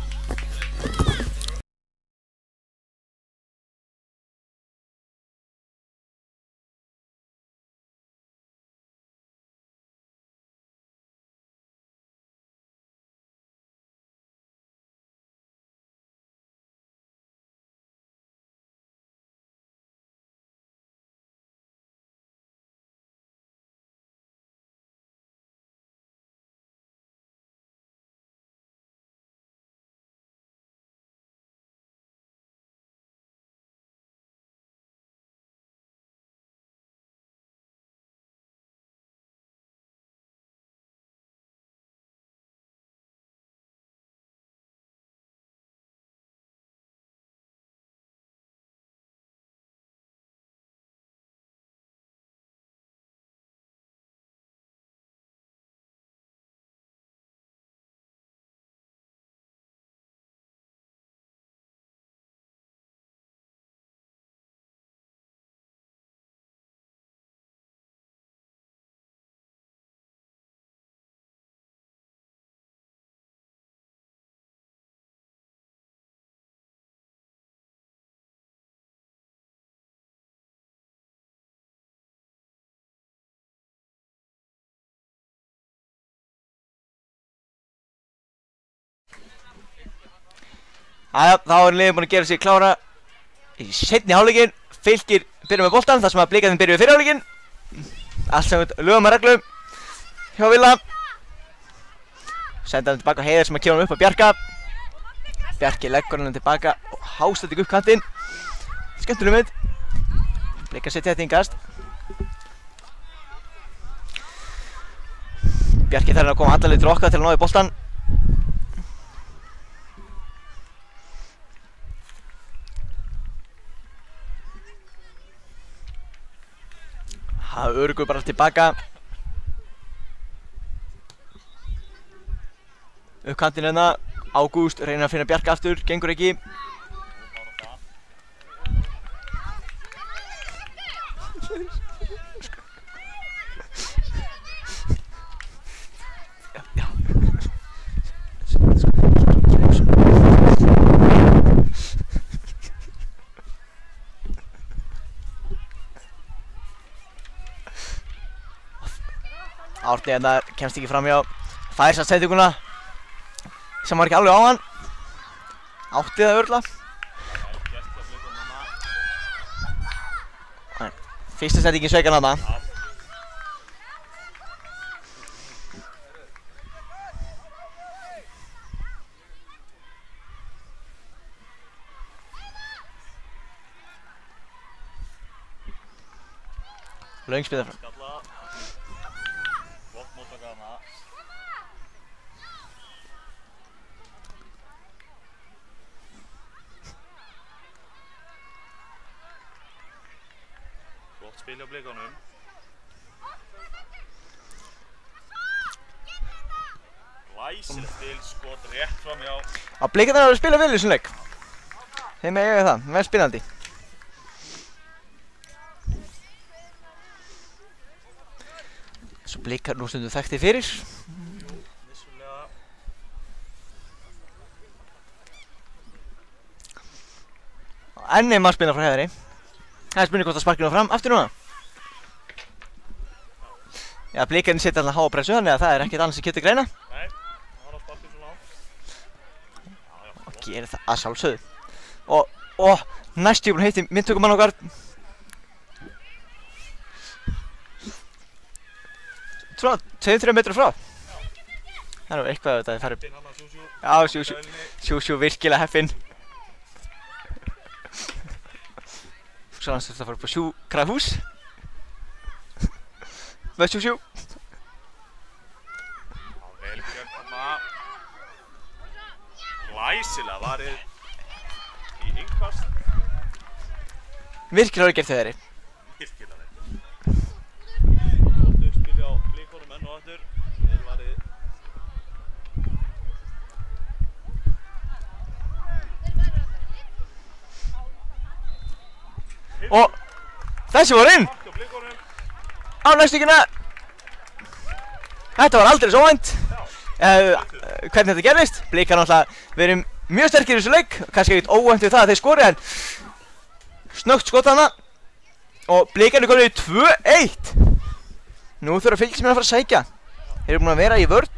Þá er liðin búin að gera sig klára í seinni hálfleikinn. Fylkir byrja með boltan þar sem að Blikarnir byrja við fyrri hálfleikinn. Allt samkvæmt lögum og reglum hjá Villa. Senda hann tilbaka Heiðar sem að kemur hann upp að Bjarka. Bjarki leggur hann tilbaka og hástættir upp kantinn. Skemmtileg mynd. Blikar setja þetta í kast. Bjarki þarf að koma alla leið til okkar til að ná í boltan. Það örgur bara tilbaka. Upp kantinn hérna. Ágúst reynir að finna Bjarka aftur, gengur ekki. Árni hérna kemst ekki framhjá. Fær samt sendinguna sem var ekki alveg á hann. Átti það örugglega. Fyrsta sendingin sveik hann þarna. Löng spila fram. Spil hjá Blikunum. Glæsilegt spil, skot rétt fram hjá. Blikarnir eru að spila vel í þessum leik. Þeim eiga það, vel spilandi. Svo Blikar nú stundum þekkti fyrir. Vissulega. Enn er maður spilna frá Heiðari. Það er spurning hvort að sparkinu fram aftur núna. Já, Blikarnir setja alltaf háa pressu þannig að það er ekkert annars sem getur greina. Nei, það var að sparkinu svo langt. Og gerir það að sjálfsögðu. Og næst ég búinn heiti myndtökumann okkar. Svona 2-3 metrar frá. Það er nú eitthvað að þetta færi. Já, Sjúsjú virkilega heppinn. Svo hann þurfti að fara upp á sjúkrahús. Með Sjúsjú. Vel gjört þarna. Glæsilega varið í innkast. Virkilega vel gert hjá Heiðari. Virkilega vel. Gótt uppspil hjá Blikunum enn og aftur. Vel varið. Og þessi var inn á næstíkina. Þetta var aldrei svo óvænt hvernig þetta gerðist. Blikar náttúrulega verið mjög sterkir í þessu leik. Kannski ekkert óvænt við það að þeir skori en snöggt skot þarna. Og Blikarnir komið í 2-1. Nú þurfa fylgismenn að fara að sækja. Þeir eru búin að vera í vörn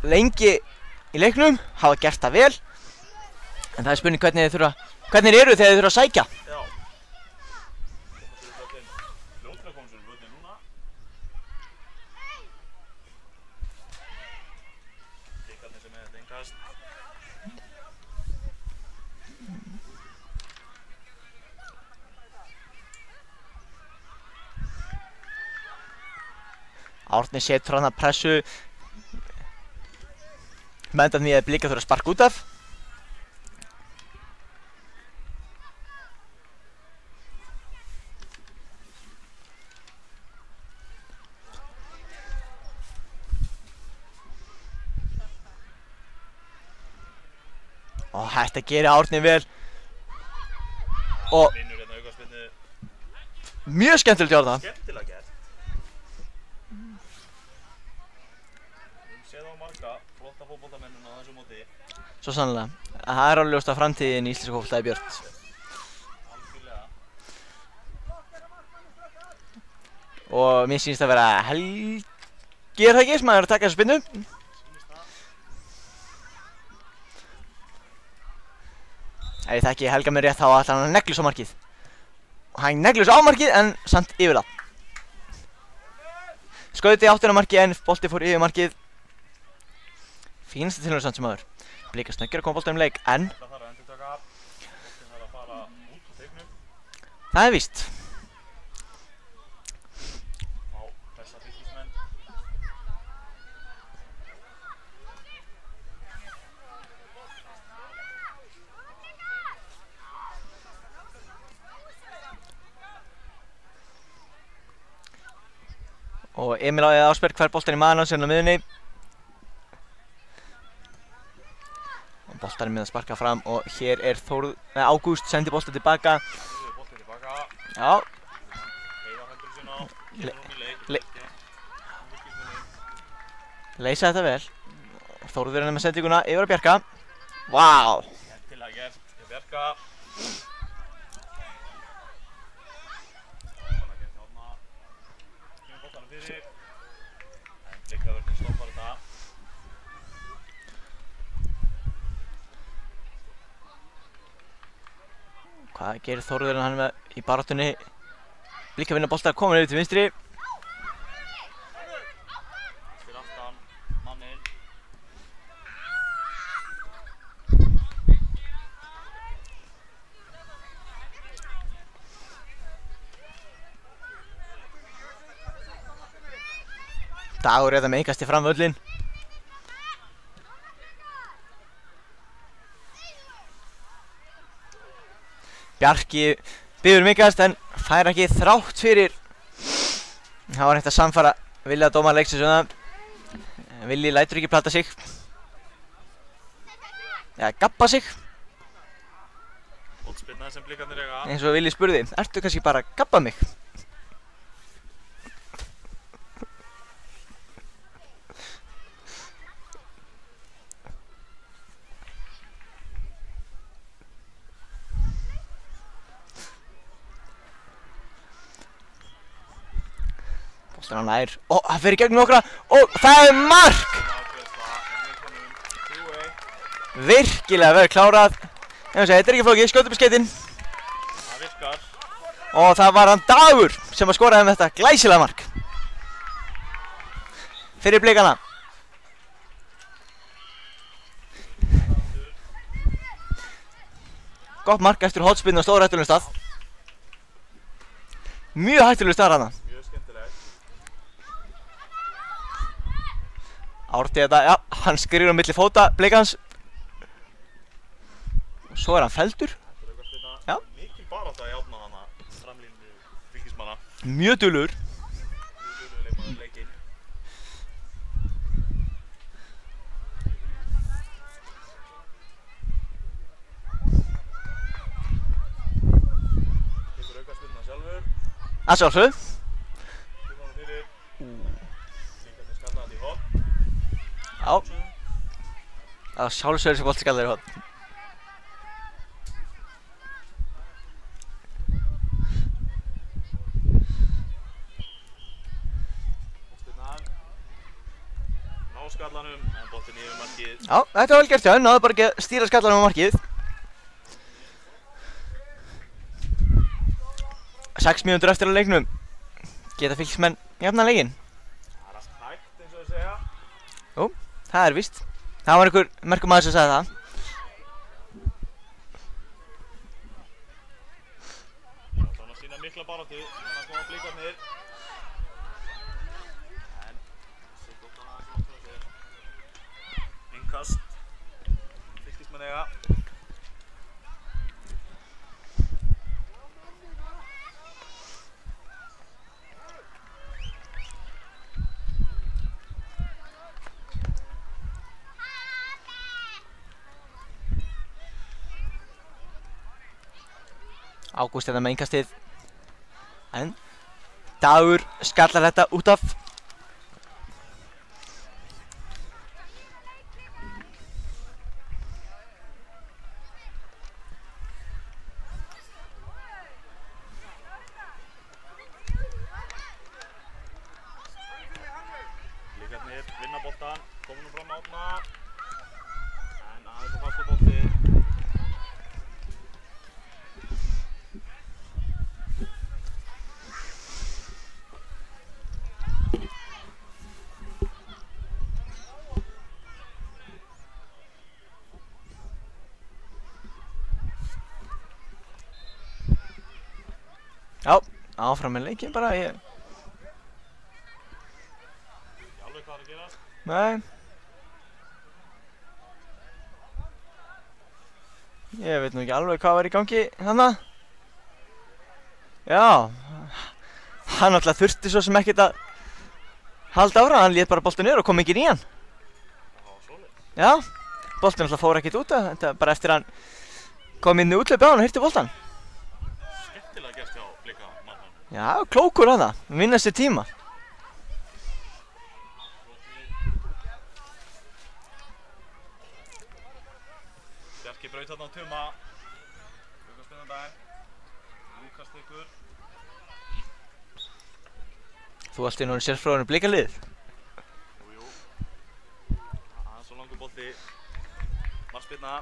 lengi í leiknum, hafa gert það vel. En það er spurning hvernig eru þegar þeir þurfa að sækja. Já. Fljótlega komum sér völdin núna. Blikarnir sem er þetta innkast. Árni setur hann að pressu. Mendan því að Blikar þurfa að sparka út af. Og þetta gerir Árni vel. Og Vinnur hérna aukaspyrnu. mjög skemmtilegt hjá það. Skemmtilega gert. Við séð á marga flotta fótboltamennina á þessu móti. Svo sannlega. Það er alveg ljóst að framtíðin í íslensku fótbolta er björt. Algjörlega. Og mér sýnist að vera Helgi er það ekki sem að er að taka þessu spinnu. ég þekki Helga með rétt þá ætlar hann að negla svo markið. Og hann negla svo á markið en samt yfir það. Skauti áttina markið en bolti fór yfir markið. Fínasta tilraun samt sem áður. Blikar snöggir að koma boltanum leik en það víst. Og Emil Ásberg hver boltan í maðurinn á sér á miðunni. Og boltan er með að sparka fram og hér er Ágúst sendi boltan tilbaka. Já. Leysa þetta vel. Þórður er með sendinguna yfir að Bjarka. Vá! Til að gert, Bjarka. Hvað gerir Þórður hann með í baráttunni? Líka vinna bolta komin yfir til vinstri. Fyrir aftan manninn. Dagur eða með einkasti fram völlin. Bjarki biður mikast en fær ekki þrátt fyrir. Það var hægt að samfara Vilja dómar leiksins um það. Vilji lætur ekki plata sig. Eða gabba sig. Bóltspilna sem Blikarnir eiga. Eins og Vilji spurði, ertu kannski bara að gabba mig? Boltan á nær. Og það fer í gegnum nokkra. Og það er mark! Virkilega vel klárað. En það þetta er ekki flókið, skjóta upp í skeytin. Það virkar. Og það var hann Dagur sem að skoraði með þetta glæsilega mark. Fyrir Blikana. Gott mark eftir hotspinn á stóra hættulegum stað. Mjög hættulegum stað hana. Mjög skemmtileg. Árti þetta, já, hann skrifur á milli fóta Blikans. Svo er hann felldur. Já. Mikil barátta í átna hana, framlínu fylgismanna. Mjög dulur. Mjög dulur leikmaður leikinn. Tekur aukaspyrna sjálfur. Að sjálfsögðu. Kemur hann fyrir. Blikarnir skalla þetta í horn. Já. Að sjálfsögðu sem bolti skallar í horn. Skallanum, en boltinn yfir markið. Já, þetta var vel gert hjá hann, náðu bara ekki að stýra skallanum á markið. 6 mínútur eftir að leiknum. Geta fylgismenn jafna leikinn. Það er allt hægt eins og að segja. Jú, það er víst. Það var einhver merkum maður sem sagði það. Það var að sína mikla baráttu, þannig að koma Blikarnir. Innkast. Fylgismenn eiga. Ágúst þetta með innkastið. En Dagur skallar þetta út af. Blikarnir vinna boltan, koma nú fram á átna. En aðeins og fasta bolti. Já, áfram með leikinn bara, Ég alveg hvað að gera. Nei. Ég veit nú ekki alveg hvað var í gangi þarna. Já. Hann náttúrulega þurfti svo sem ekkert að halda ára, hann lét bara boltinn niður og kom ekki í hann. Já, boltinn náttúrulega fór ekkert út af, þetta bara eftir hann kom inn í útlaupi á hann og hirti boltan. Skemmtilega gert hjá Blika mann. Já, klókur að það, vinna sér tíma. Bjarki braut þarna á Tuma. Spennandi dag. Lúkas tekur. Þú allt í núna sérfróðinu Blikalið. Jú. Það er svo langur bolti. Markspyrna.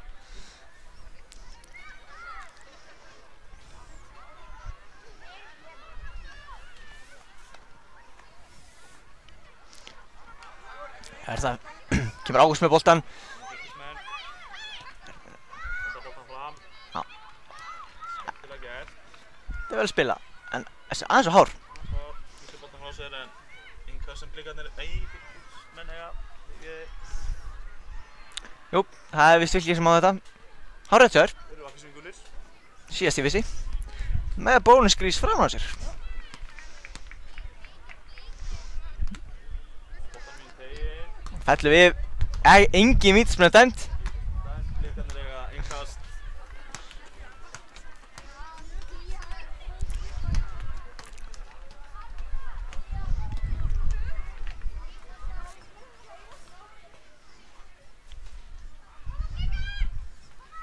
Það kemur Ágúst með boltan. Fylkismenn. Þetta boltan fram. Já. Skemmtilega gert. Þetta er vel að spila, en þessi aðeins og hár. Fyrstu boltan frá sér en yngvað sem Blikarnir, Fylkismenn eiga. Jú, það er vist Fylkir sem á þetta. Hárrétt hjá þér. Þeir eru ekki svingulir. Síðast ég vissi. Með bónusgrís fram á sér. Boltan mín tegin. Fellum við. Engin vítaspyrna dæmd. Blikarnir eiga innkast.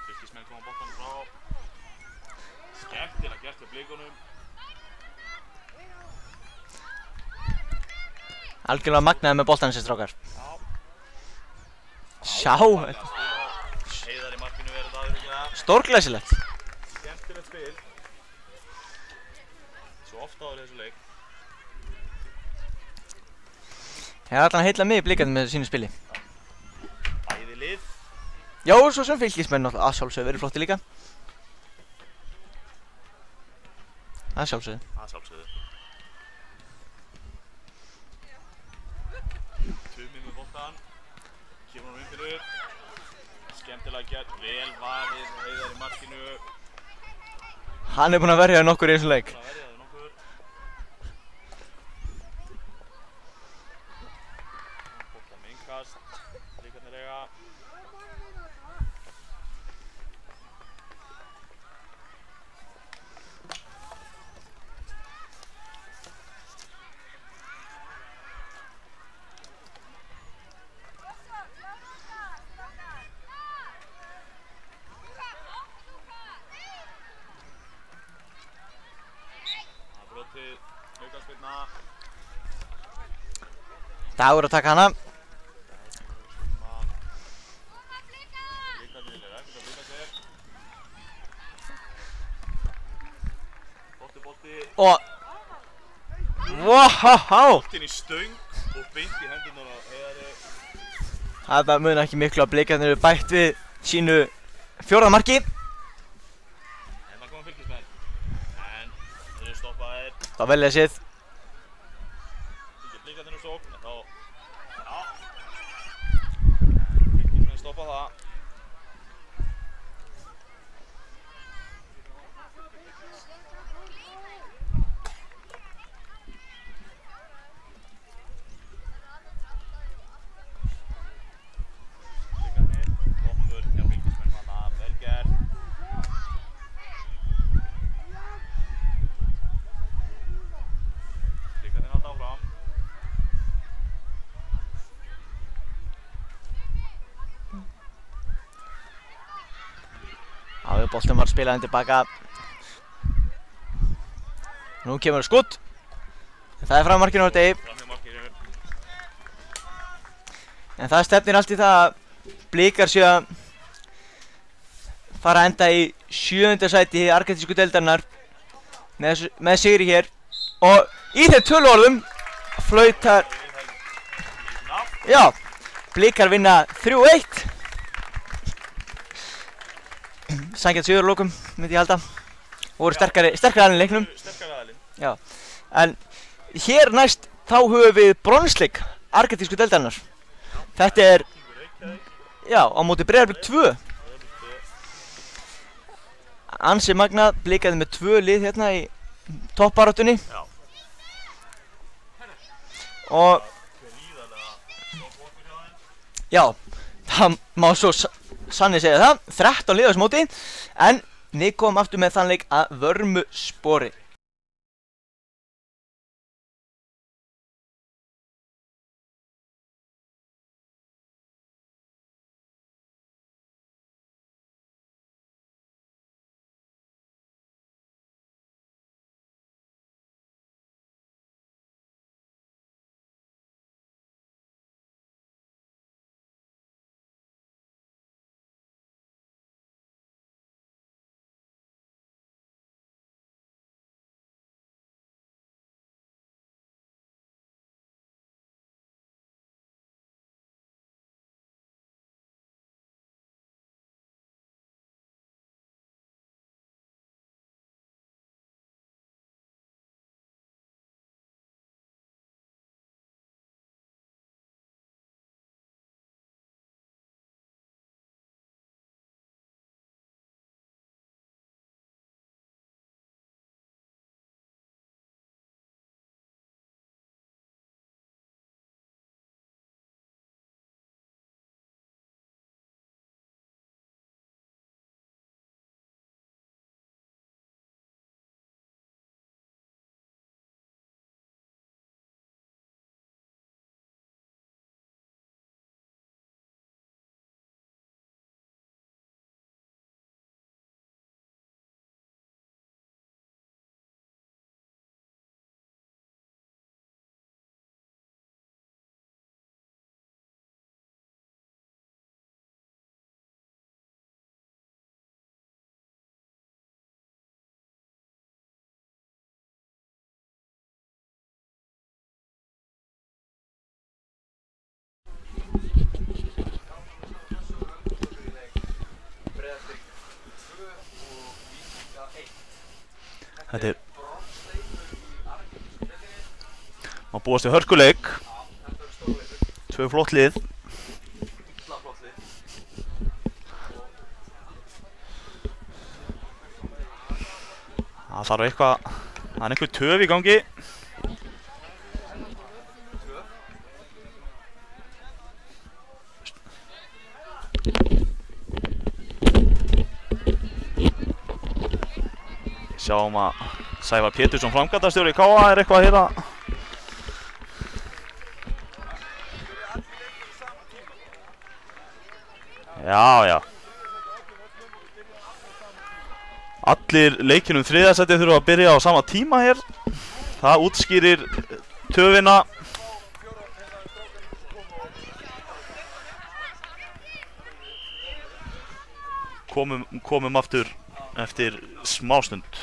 Fylkismenn koma boltanum frá. Skemmtilega gert hjá Blikunum. Algjörlega magnaði með boltan þessi strákar. Sjá, Heiðar í markinu verið það ekki það. stórglæsilegt. Skemmtilegt spil. Svo ofta áður í þessu leik. Ég er allan að heilla mig í Blikarnir með sínu spili. Bæði lið. Já, svo sem Fylkismenn náttúrulega að sjálfsögðu verið flotti líka. Að sjálfsögðu. Það sjálfsögðu. Tumi með boltan. Kemur hann inn fyrir. Skemmtilega gert. Vel varið. Heiðar í markinu. Hann er búinn að verja nokkur í þessum leik. Það verði það nokkur. Boltan með innkast. Blikarnir eiga. Brotið, aukaspyrna. Dagur að taka hana. Blikarnir eru ekkert að blika sér. Bolti. Og wow! Boltinn í stöng og beint í hendurnar á Heiðari. Það mun ekki miklu að Blikarnir eru bætt við sínu fjórða marki. En það koma Fylkismenn. En þeir eru stoppaðir. Þá vel lesið. Fylgir Blikarnir um sókn. En þá... Já. Fylkismenn stoppa það. Blikarnir, toppur hjá Fylkismenn manna, vel gert. Blikarnir halda áfram. Já, boltinn var spilaðinn tilbaka. Nú kemur skutt. Það er fram markinu á degi. Fram hjá markinu. En það stefnir allt í það að Blikar séu að fara að enda í 7. sæti í argentísku deildarinnar með sigri hér. Og í þeim töluorðum flautar... Já, Blikar vinna 3-1. Sanngjarn sigur að lokum, myndi ég halda. Voru sterkari aðilinn í leiknum. Sterkari aðilinn. Já, en hér næst þá höfum við bronsleik argentísku deildarinnar. Þetta er, já, á móti Breiðablik 2. Ansi magnað, blikaði með 2 lið hérna í toppbaráttunni. Og já, það má svo sannir segja það, 13 lið á þessu móti, en við komum aftur með þann leik að vörmu spori. Þetta er má búast við hörkuleik. 2 flott lið. Það þarf eitthvað, það er einhver töf í gangi. Sjáum að Sævar Pétursson framkvæmdastjóri í KA er eitthvað að heyra. Já. Allir leikir þriðja sæti þurfa að byrja á sama tíma hér. Það útskýrir töfina. Komum aftur eftir smástund.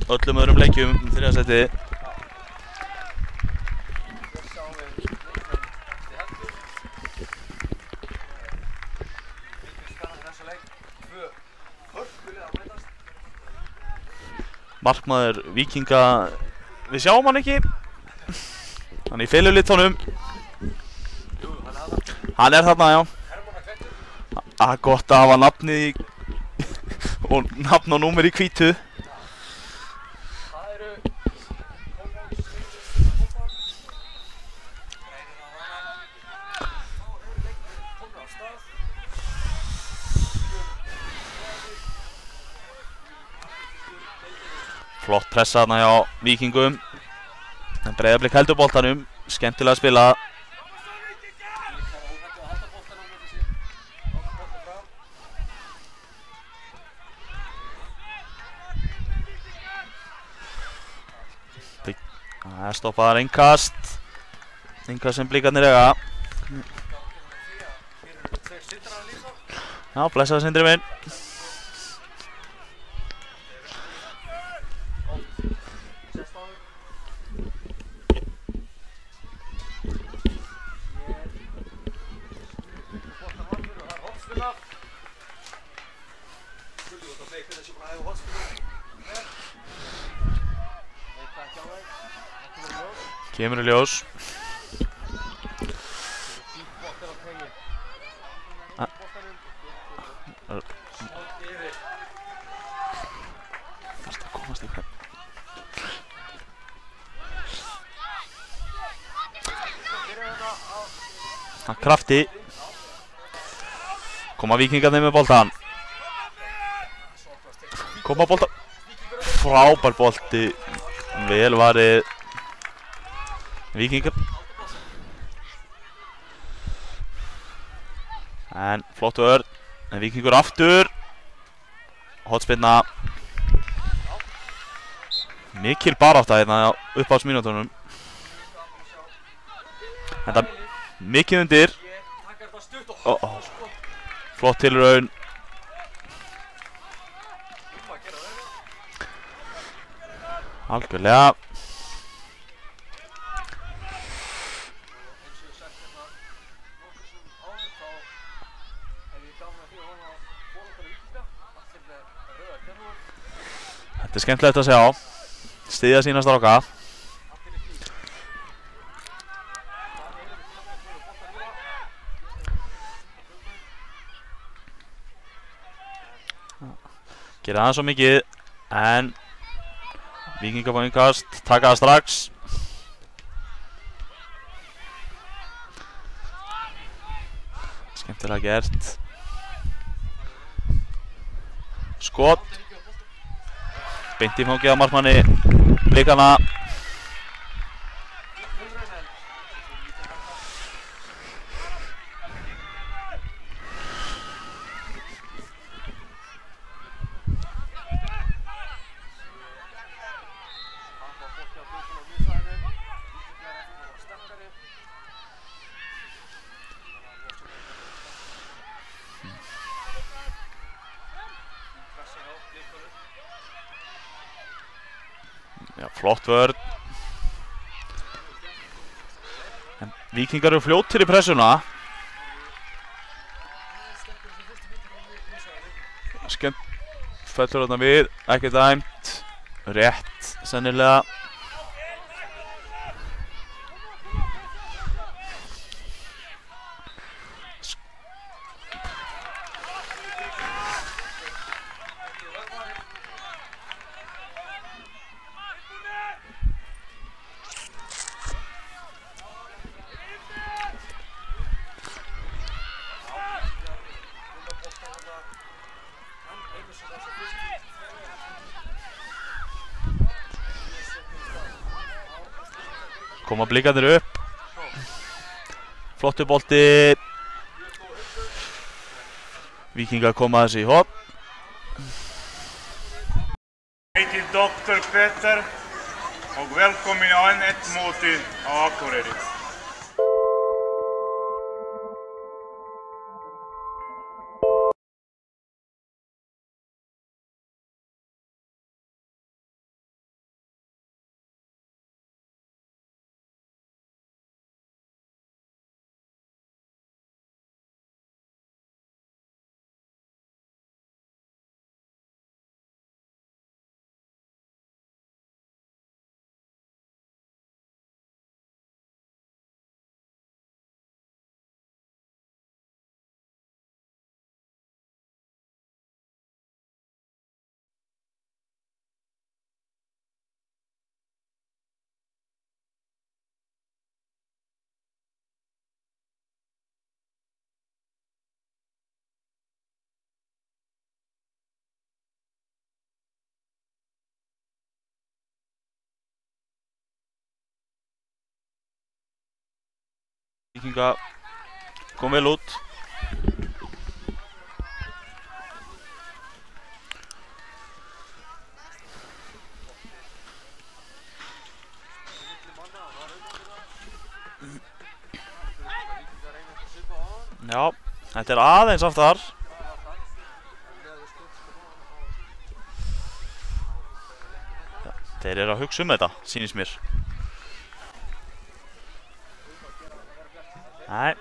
Öllum öðrum leikjum þriðja sæti. Markmaður Víkinga, við sjáum hann ekki. Hann er í felulitunum. Hann er þarna, já. Það er gott að hafa nafnið í og nafn og númer í hvítu. Flott pressa þarna hjá Víkingum. En Breiðablik heldur boltanum. Skemmtilega að spila. Það stoppaðar innkast. Innkast sem Blikarnir eiga. Já, blessaði Sindri minn. Kemur í ljós. Krafti. Koma Víkingarnir með boltan. Koma boltan. Frábær bolti. Vel varið. Víkingar. En flott vörn. En Víkingur aftur. Hotspinna. Mikil barátta hérna upp á mínútunum. Þetta mikið undir. Flott tilraun. Algjörlega. Þetta er skemmtilegt að sjá. Styðja sína stráka. Gera aðeins svo mikið, en Víkingar fá innkast, taka það strax. Skemmtilega gert. Skot. Beint í fangið á markmanni Blikarna. Já, flott vörn. En Víkingar eru fljótir í pressuna. Skemmt. Fellur þarna við, ekki dæmt. Rétt, sennilega. Koma Blikarnir upp. Flottu bolti. Víkingar koma þessi í hop. Dr. Petter och välkommen i än ett måltid av Akureyri. Víkinga kom vel út. Já, þetta aðeins aftar. Þeir að hugsa þetta, sýnist mér. Nei.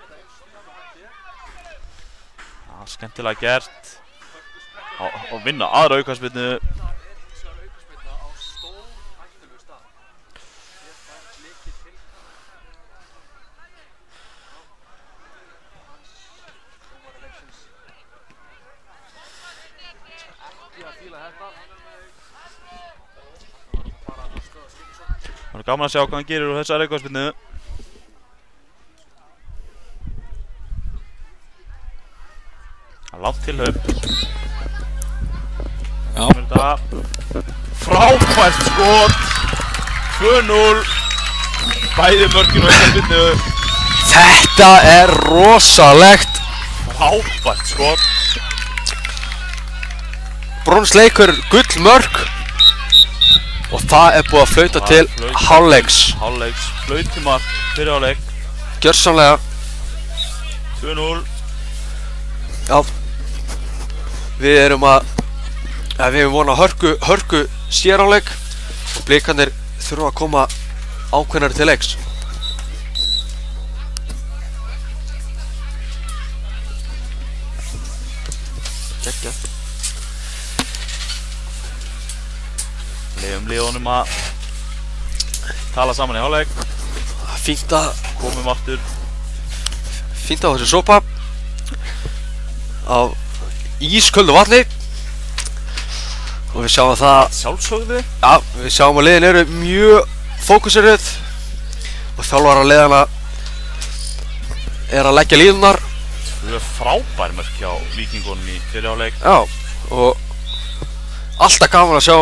Það skemmtilega gert. Og vinna aðra aukaspyrnu. Það gaman að sjá hvað hann gerir úr þessari aukaspyrnu. Langt til hlaup. Frábært skot. 2-0. Bæði mörkin og aukaspyrnu. Þetta rosalegt. Frábært skot. Bronsleikur, gull mörk. Og það búið að flauta til hálfleiks. Hálfleiks, flautimar fyrir hálfleik. Gjörsamlega. 2-0. Já. Við erum vona hörku séráleik og Blikarnir þurfa að koma ákveðnari til leiks. Geggjað. Leyfum liðunum að tala saman í hálfleik. Fínt að komum aftur. Fínt á þessu sopa af ísköldu vatni og við sjáum það sjálfsögðu. Já, við sjáum að liðin eru mjög fókuseruð og þjálfara liðana að leggja línunar. Það eru frábær mörk hjá Víkingunum í fyrir hálfleik. Já, og alltaf gaman að sjá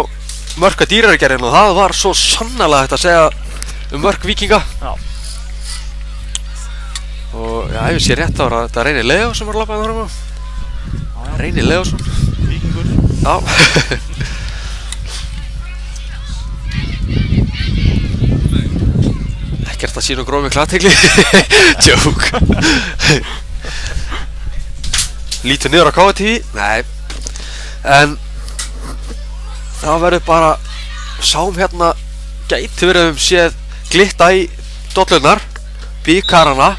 mörk að Dýrarigerðin og það var svo sannarlega hægt að segja mörk Víkinga. Já. Og já, ef ég sé rétt þá var þetta Reynir Leó sem var að labba þarna. Reynir Leósson. Víkingur. Já. Ekkert að sína grófi klattegli. Joke. Lítur niður á KTV. Nei. En það verður bara, sáum hérna, gæti verið séð glitta í dollurnar, bikarana.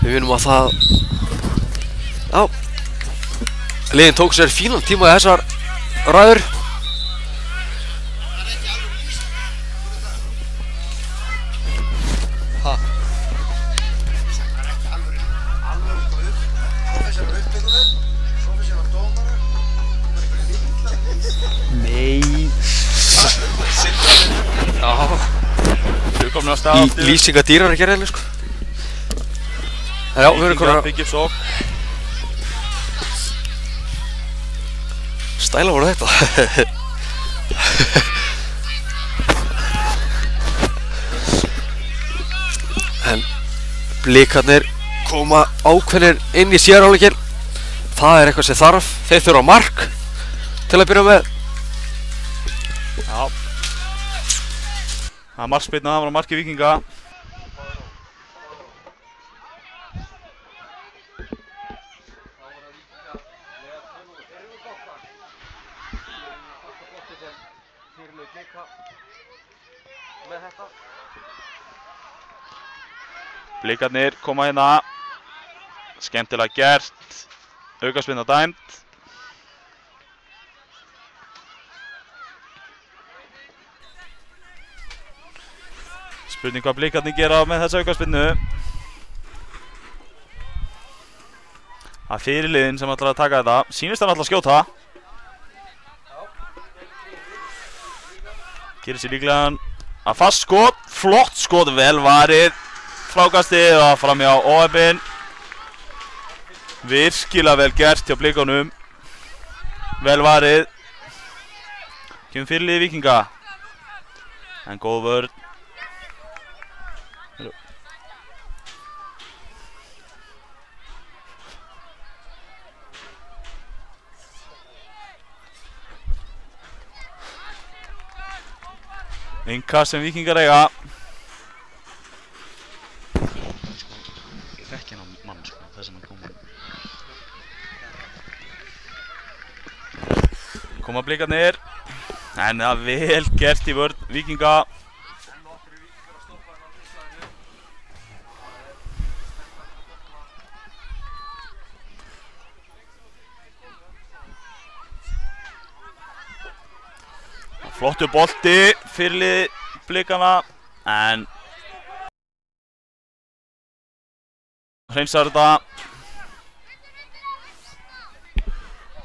Við vinum að það, já, liðin tók sér fínan tíma í þessar ræður. Í lýsinga Dýrarigerðinni, sko. Já, við erum konar að stæla voru þetta. En Blikarnir koma ákveðnir inn í sérháleikinn. Það eitthvað sem þarf. Þeir þurfa mark til að byrja með. Það er markspyrna, það var á marki Víkinga. Blikarnir koma hérna. Skemmtilega gert. Aukaspyrna dæmd. Spurning hvað Blikarnir gera með þessa aukaspyrnu. Það er fyrirliðin sem ætlar að taka þetta. Sýnist hann ætlar að skjóta. Gerir sér líklega að fast skot. Flott skot, vel varið. Frákastið og framhjá Óefinn. Virkilega vel gert hjá Blikunum. Vel varið. Kemur fyrirliði Víkinga. En góð vörn. Innkast sem Víkingar eiga. Ég þekki hennan mann sko, þess að hann kom. Koma Blikarnir. En það er vel gert í vörn Víkinga. Flottur bolti, fyrirlið Blikana, en hreinsar þetta.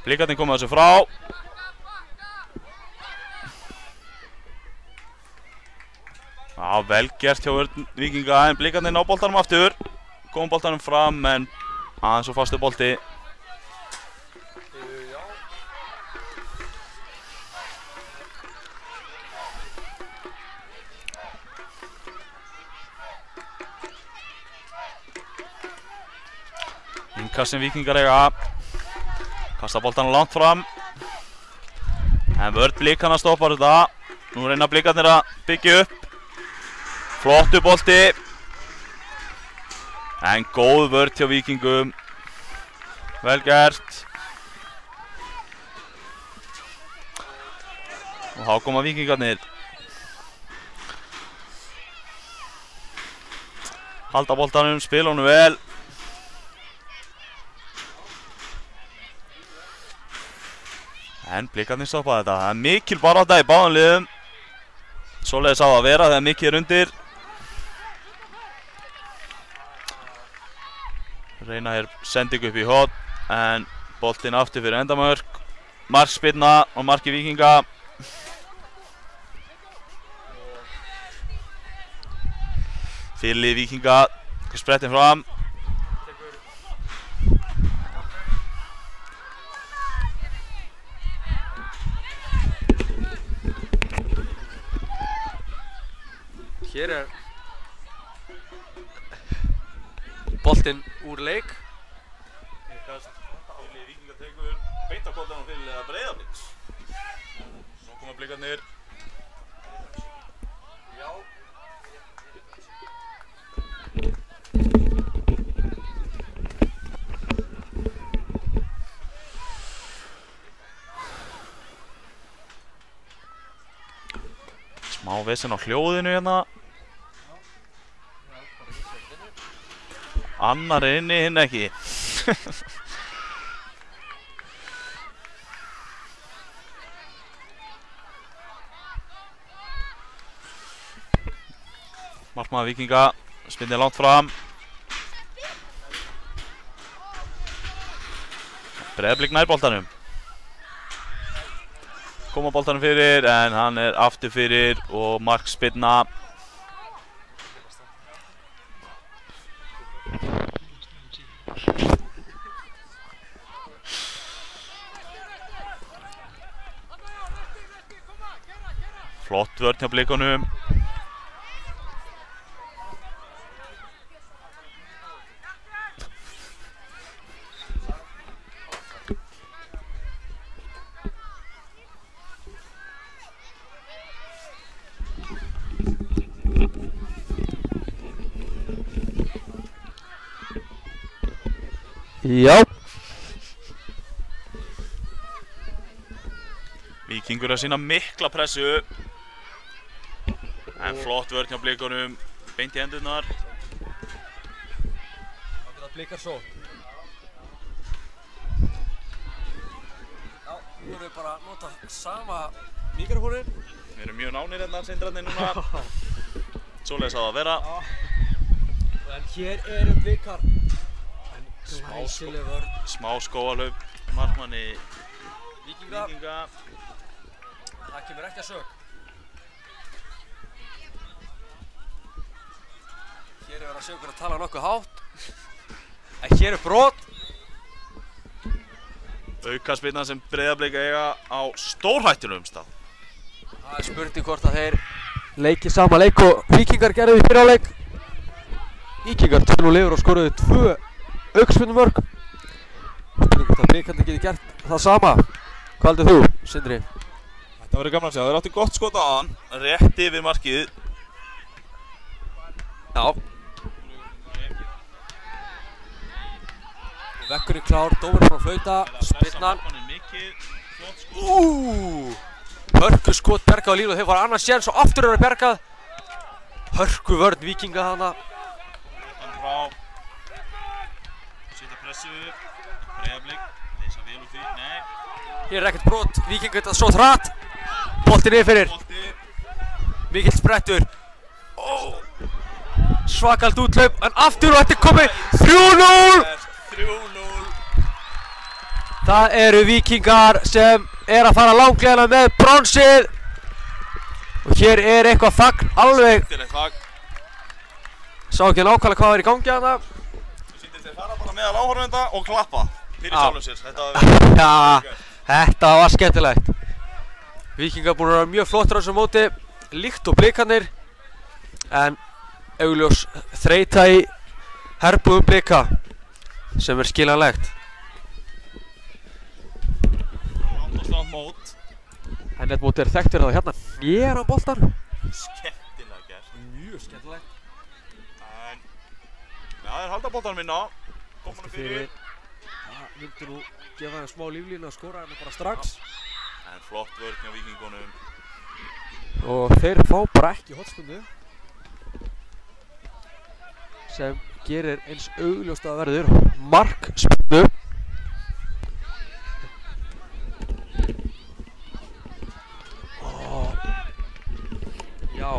Blikarnir koma þessu frá. Já, vel gert hjá Víkinga, en Blikarnir ná boltanum aftur. Koma boltanum fram, en aðeins og fastur bolti. Innkast sem Víkingar eiga. Kasta boltanum langt fram. En vörn Blikana stoppar þetta. Nú reyna Blikarnir að byggja upp. Flottur bolti. En góð vörn hjá Víkingum. Vel gert. Og þá koma Víkingarnir. Halda boltanum, spila honum vel. En Blikarnir stoppa þetta. Það er mikil barátta í báðum liðum. Svoleiðis á að vera þegar mikið er undir. Reyna hér sending upp í hot. En boltinn aftur fyrir endamörk. Markspyrna og marki Víkinga. Fyrirlið Víkinga. Sprettin fram. Hér er boltinn úr leik. Fyrirlið Víkinga tekur beint á kollanum fyrirliða Breiðabliks. Svo koma Blikarnir. Já. Smá vesen á hljóðinu hérna. Annar er inni, hinn ekki. Markmaður Víkinga, spinnir langt fram. Breiðablik nær boltanum. Koma boltanum fyrir, en hann er aftur fyrir og markspyrna. Flott vörn hjá Blikunum. Já. Víkingur að sína mikla pressu. En flott vörn hjá blikunum. Beint í hendurnar. Það geta blikar svo. Já, nú erum við bara að nota sama mikrofónin. Við erum mjög nánir hérna Sindrarnir núna. Svoleiðis á það að vera. En hér eru blikar. Smá skóalöp. Markmanni Víkinga. Það kemur ekki að sök. Hér er verið að sjá ykkur að tala nokkuð hátt. En hér er brot. Aukaspyrna sem Breiðablik eiga á stórhættulegum stað. Það er spurning hvort að þeir leiki sama leik og Víkingar gerðu í fyrra leik. Víkingar 2-0 yfir og skoruðu 2 aukaspyrnumörk. Spurning hvort að Blikarnir geti gert það sama. Hvað heldur þú, Sindri? Þetta verður gaman að sjá. Þeir áttu gott skot á hann. Rétt yfir markið. Já. Vekkurinn klár, dómarinn frá flauta, spyrnan. Hörku skot bjargað á línu og þeir fara annars séns og aftur er það bjargað. Hörku vörn Víkinga þarna. Hann frá. Setja pressu. Breiðablik. Leysa vel úr því. Nei. Hér er ekkert brot. Víkinga geta svo hratt. Boltinn yfir fyrir. Mikill sprettur. Svakalt úthlaup en aftur og þetta er komið 3-0. 3-0. Það eru Víkingar sem er að fara langlegina með bronsið. Og hér er eitthvað fagn alveg. Sá ekki nákvæmlega hvað er í gangi þarna. Þeir fara bara meðal áhorfenda og klappa fyrir sjálfum sér. Þetta var skemmtilegt. Víkingar búin að vera mjög flottir á þessu móti, líkt og Blikarnir. En augljós þreyta í herbúðum Blika sem er skiljanlegt. Mót. En þetta móti er þekktur það hérna. Ég er á boltan. Skemmtilega gert. Mjög skemmtilegt. En það er halda boltanum minna. Kom hann fyrir. Það myndi nú gefa þeim smá líflínu að skora hérna bara strax. En flott vörn hjá Víkingunum. Og þeir fá bara ekki hornspyrnu. Sem gerir eins augljóst að verður markspyrnu. Já.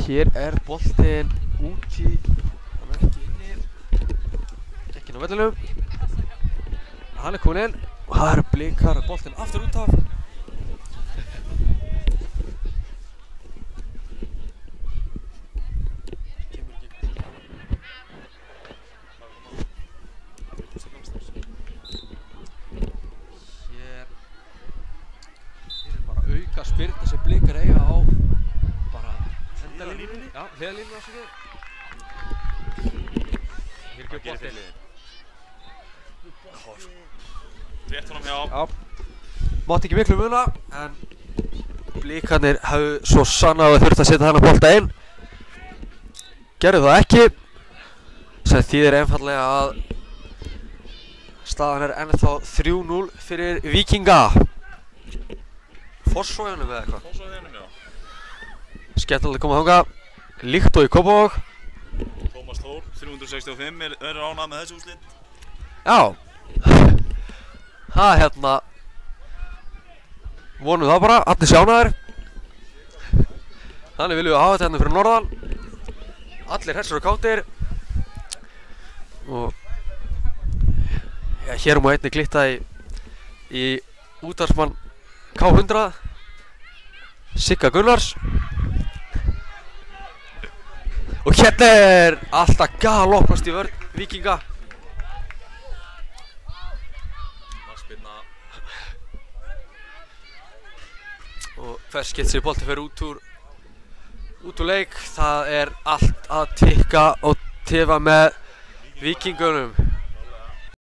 Hér er boltinn úti, hann er ekki inni, ekki inn á vellinum. Hann er kominn inn og það eru Blikar boltinn aftur út af. Auka spyrna sem Blikar eiga á bara endalínunni. Já, hliðarlínunni ásakið. Hér kemur boltinn. Rétt honum hjá. Já. Mátti ekki miklu muna, en Blikarnir hafðu svo sannað að þurft að setja þennan bolta inn. Gerðu það ekki. Sem þýðir einfallega að staðan er ennþá 3-0 fyrir Víkinga. Fossvoginum eða eitthvað? Fossvoginum, já. Skemmtilega að koma þangað, líkt og í Kópavog. Tómas Þór, 365, er ánað með þessu úrslit. Já. Það hérna, vonum það bara, allir sjánaðir. Þannig viljum við hafa þetta hérna fyrir norðan. Allir hressir og kátir. Og já, hér má einnig glitta í útvarpsmann K100 Sigga Gunnars. Og hérna er alltaf galopnast í vörn Víkinga. Markspyrna. Og hvers getur sér bolti fyrir út úr leik. Það er allt að tikka og tifa með Víkingunum.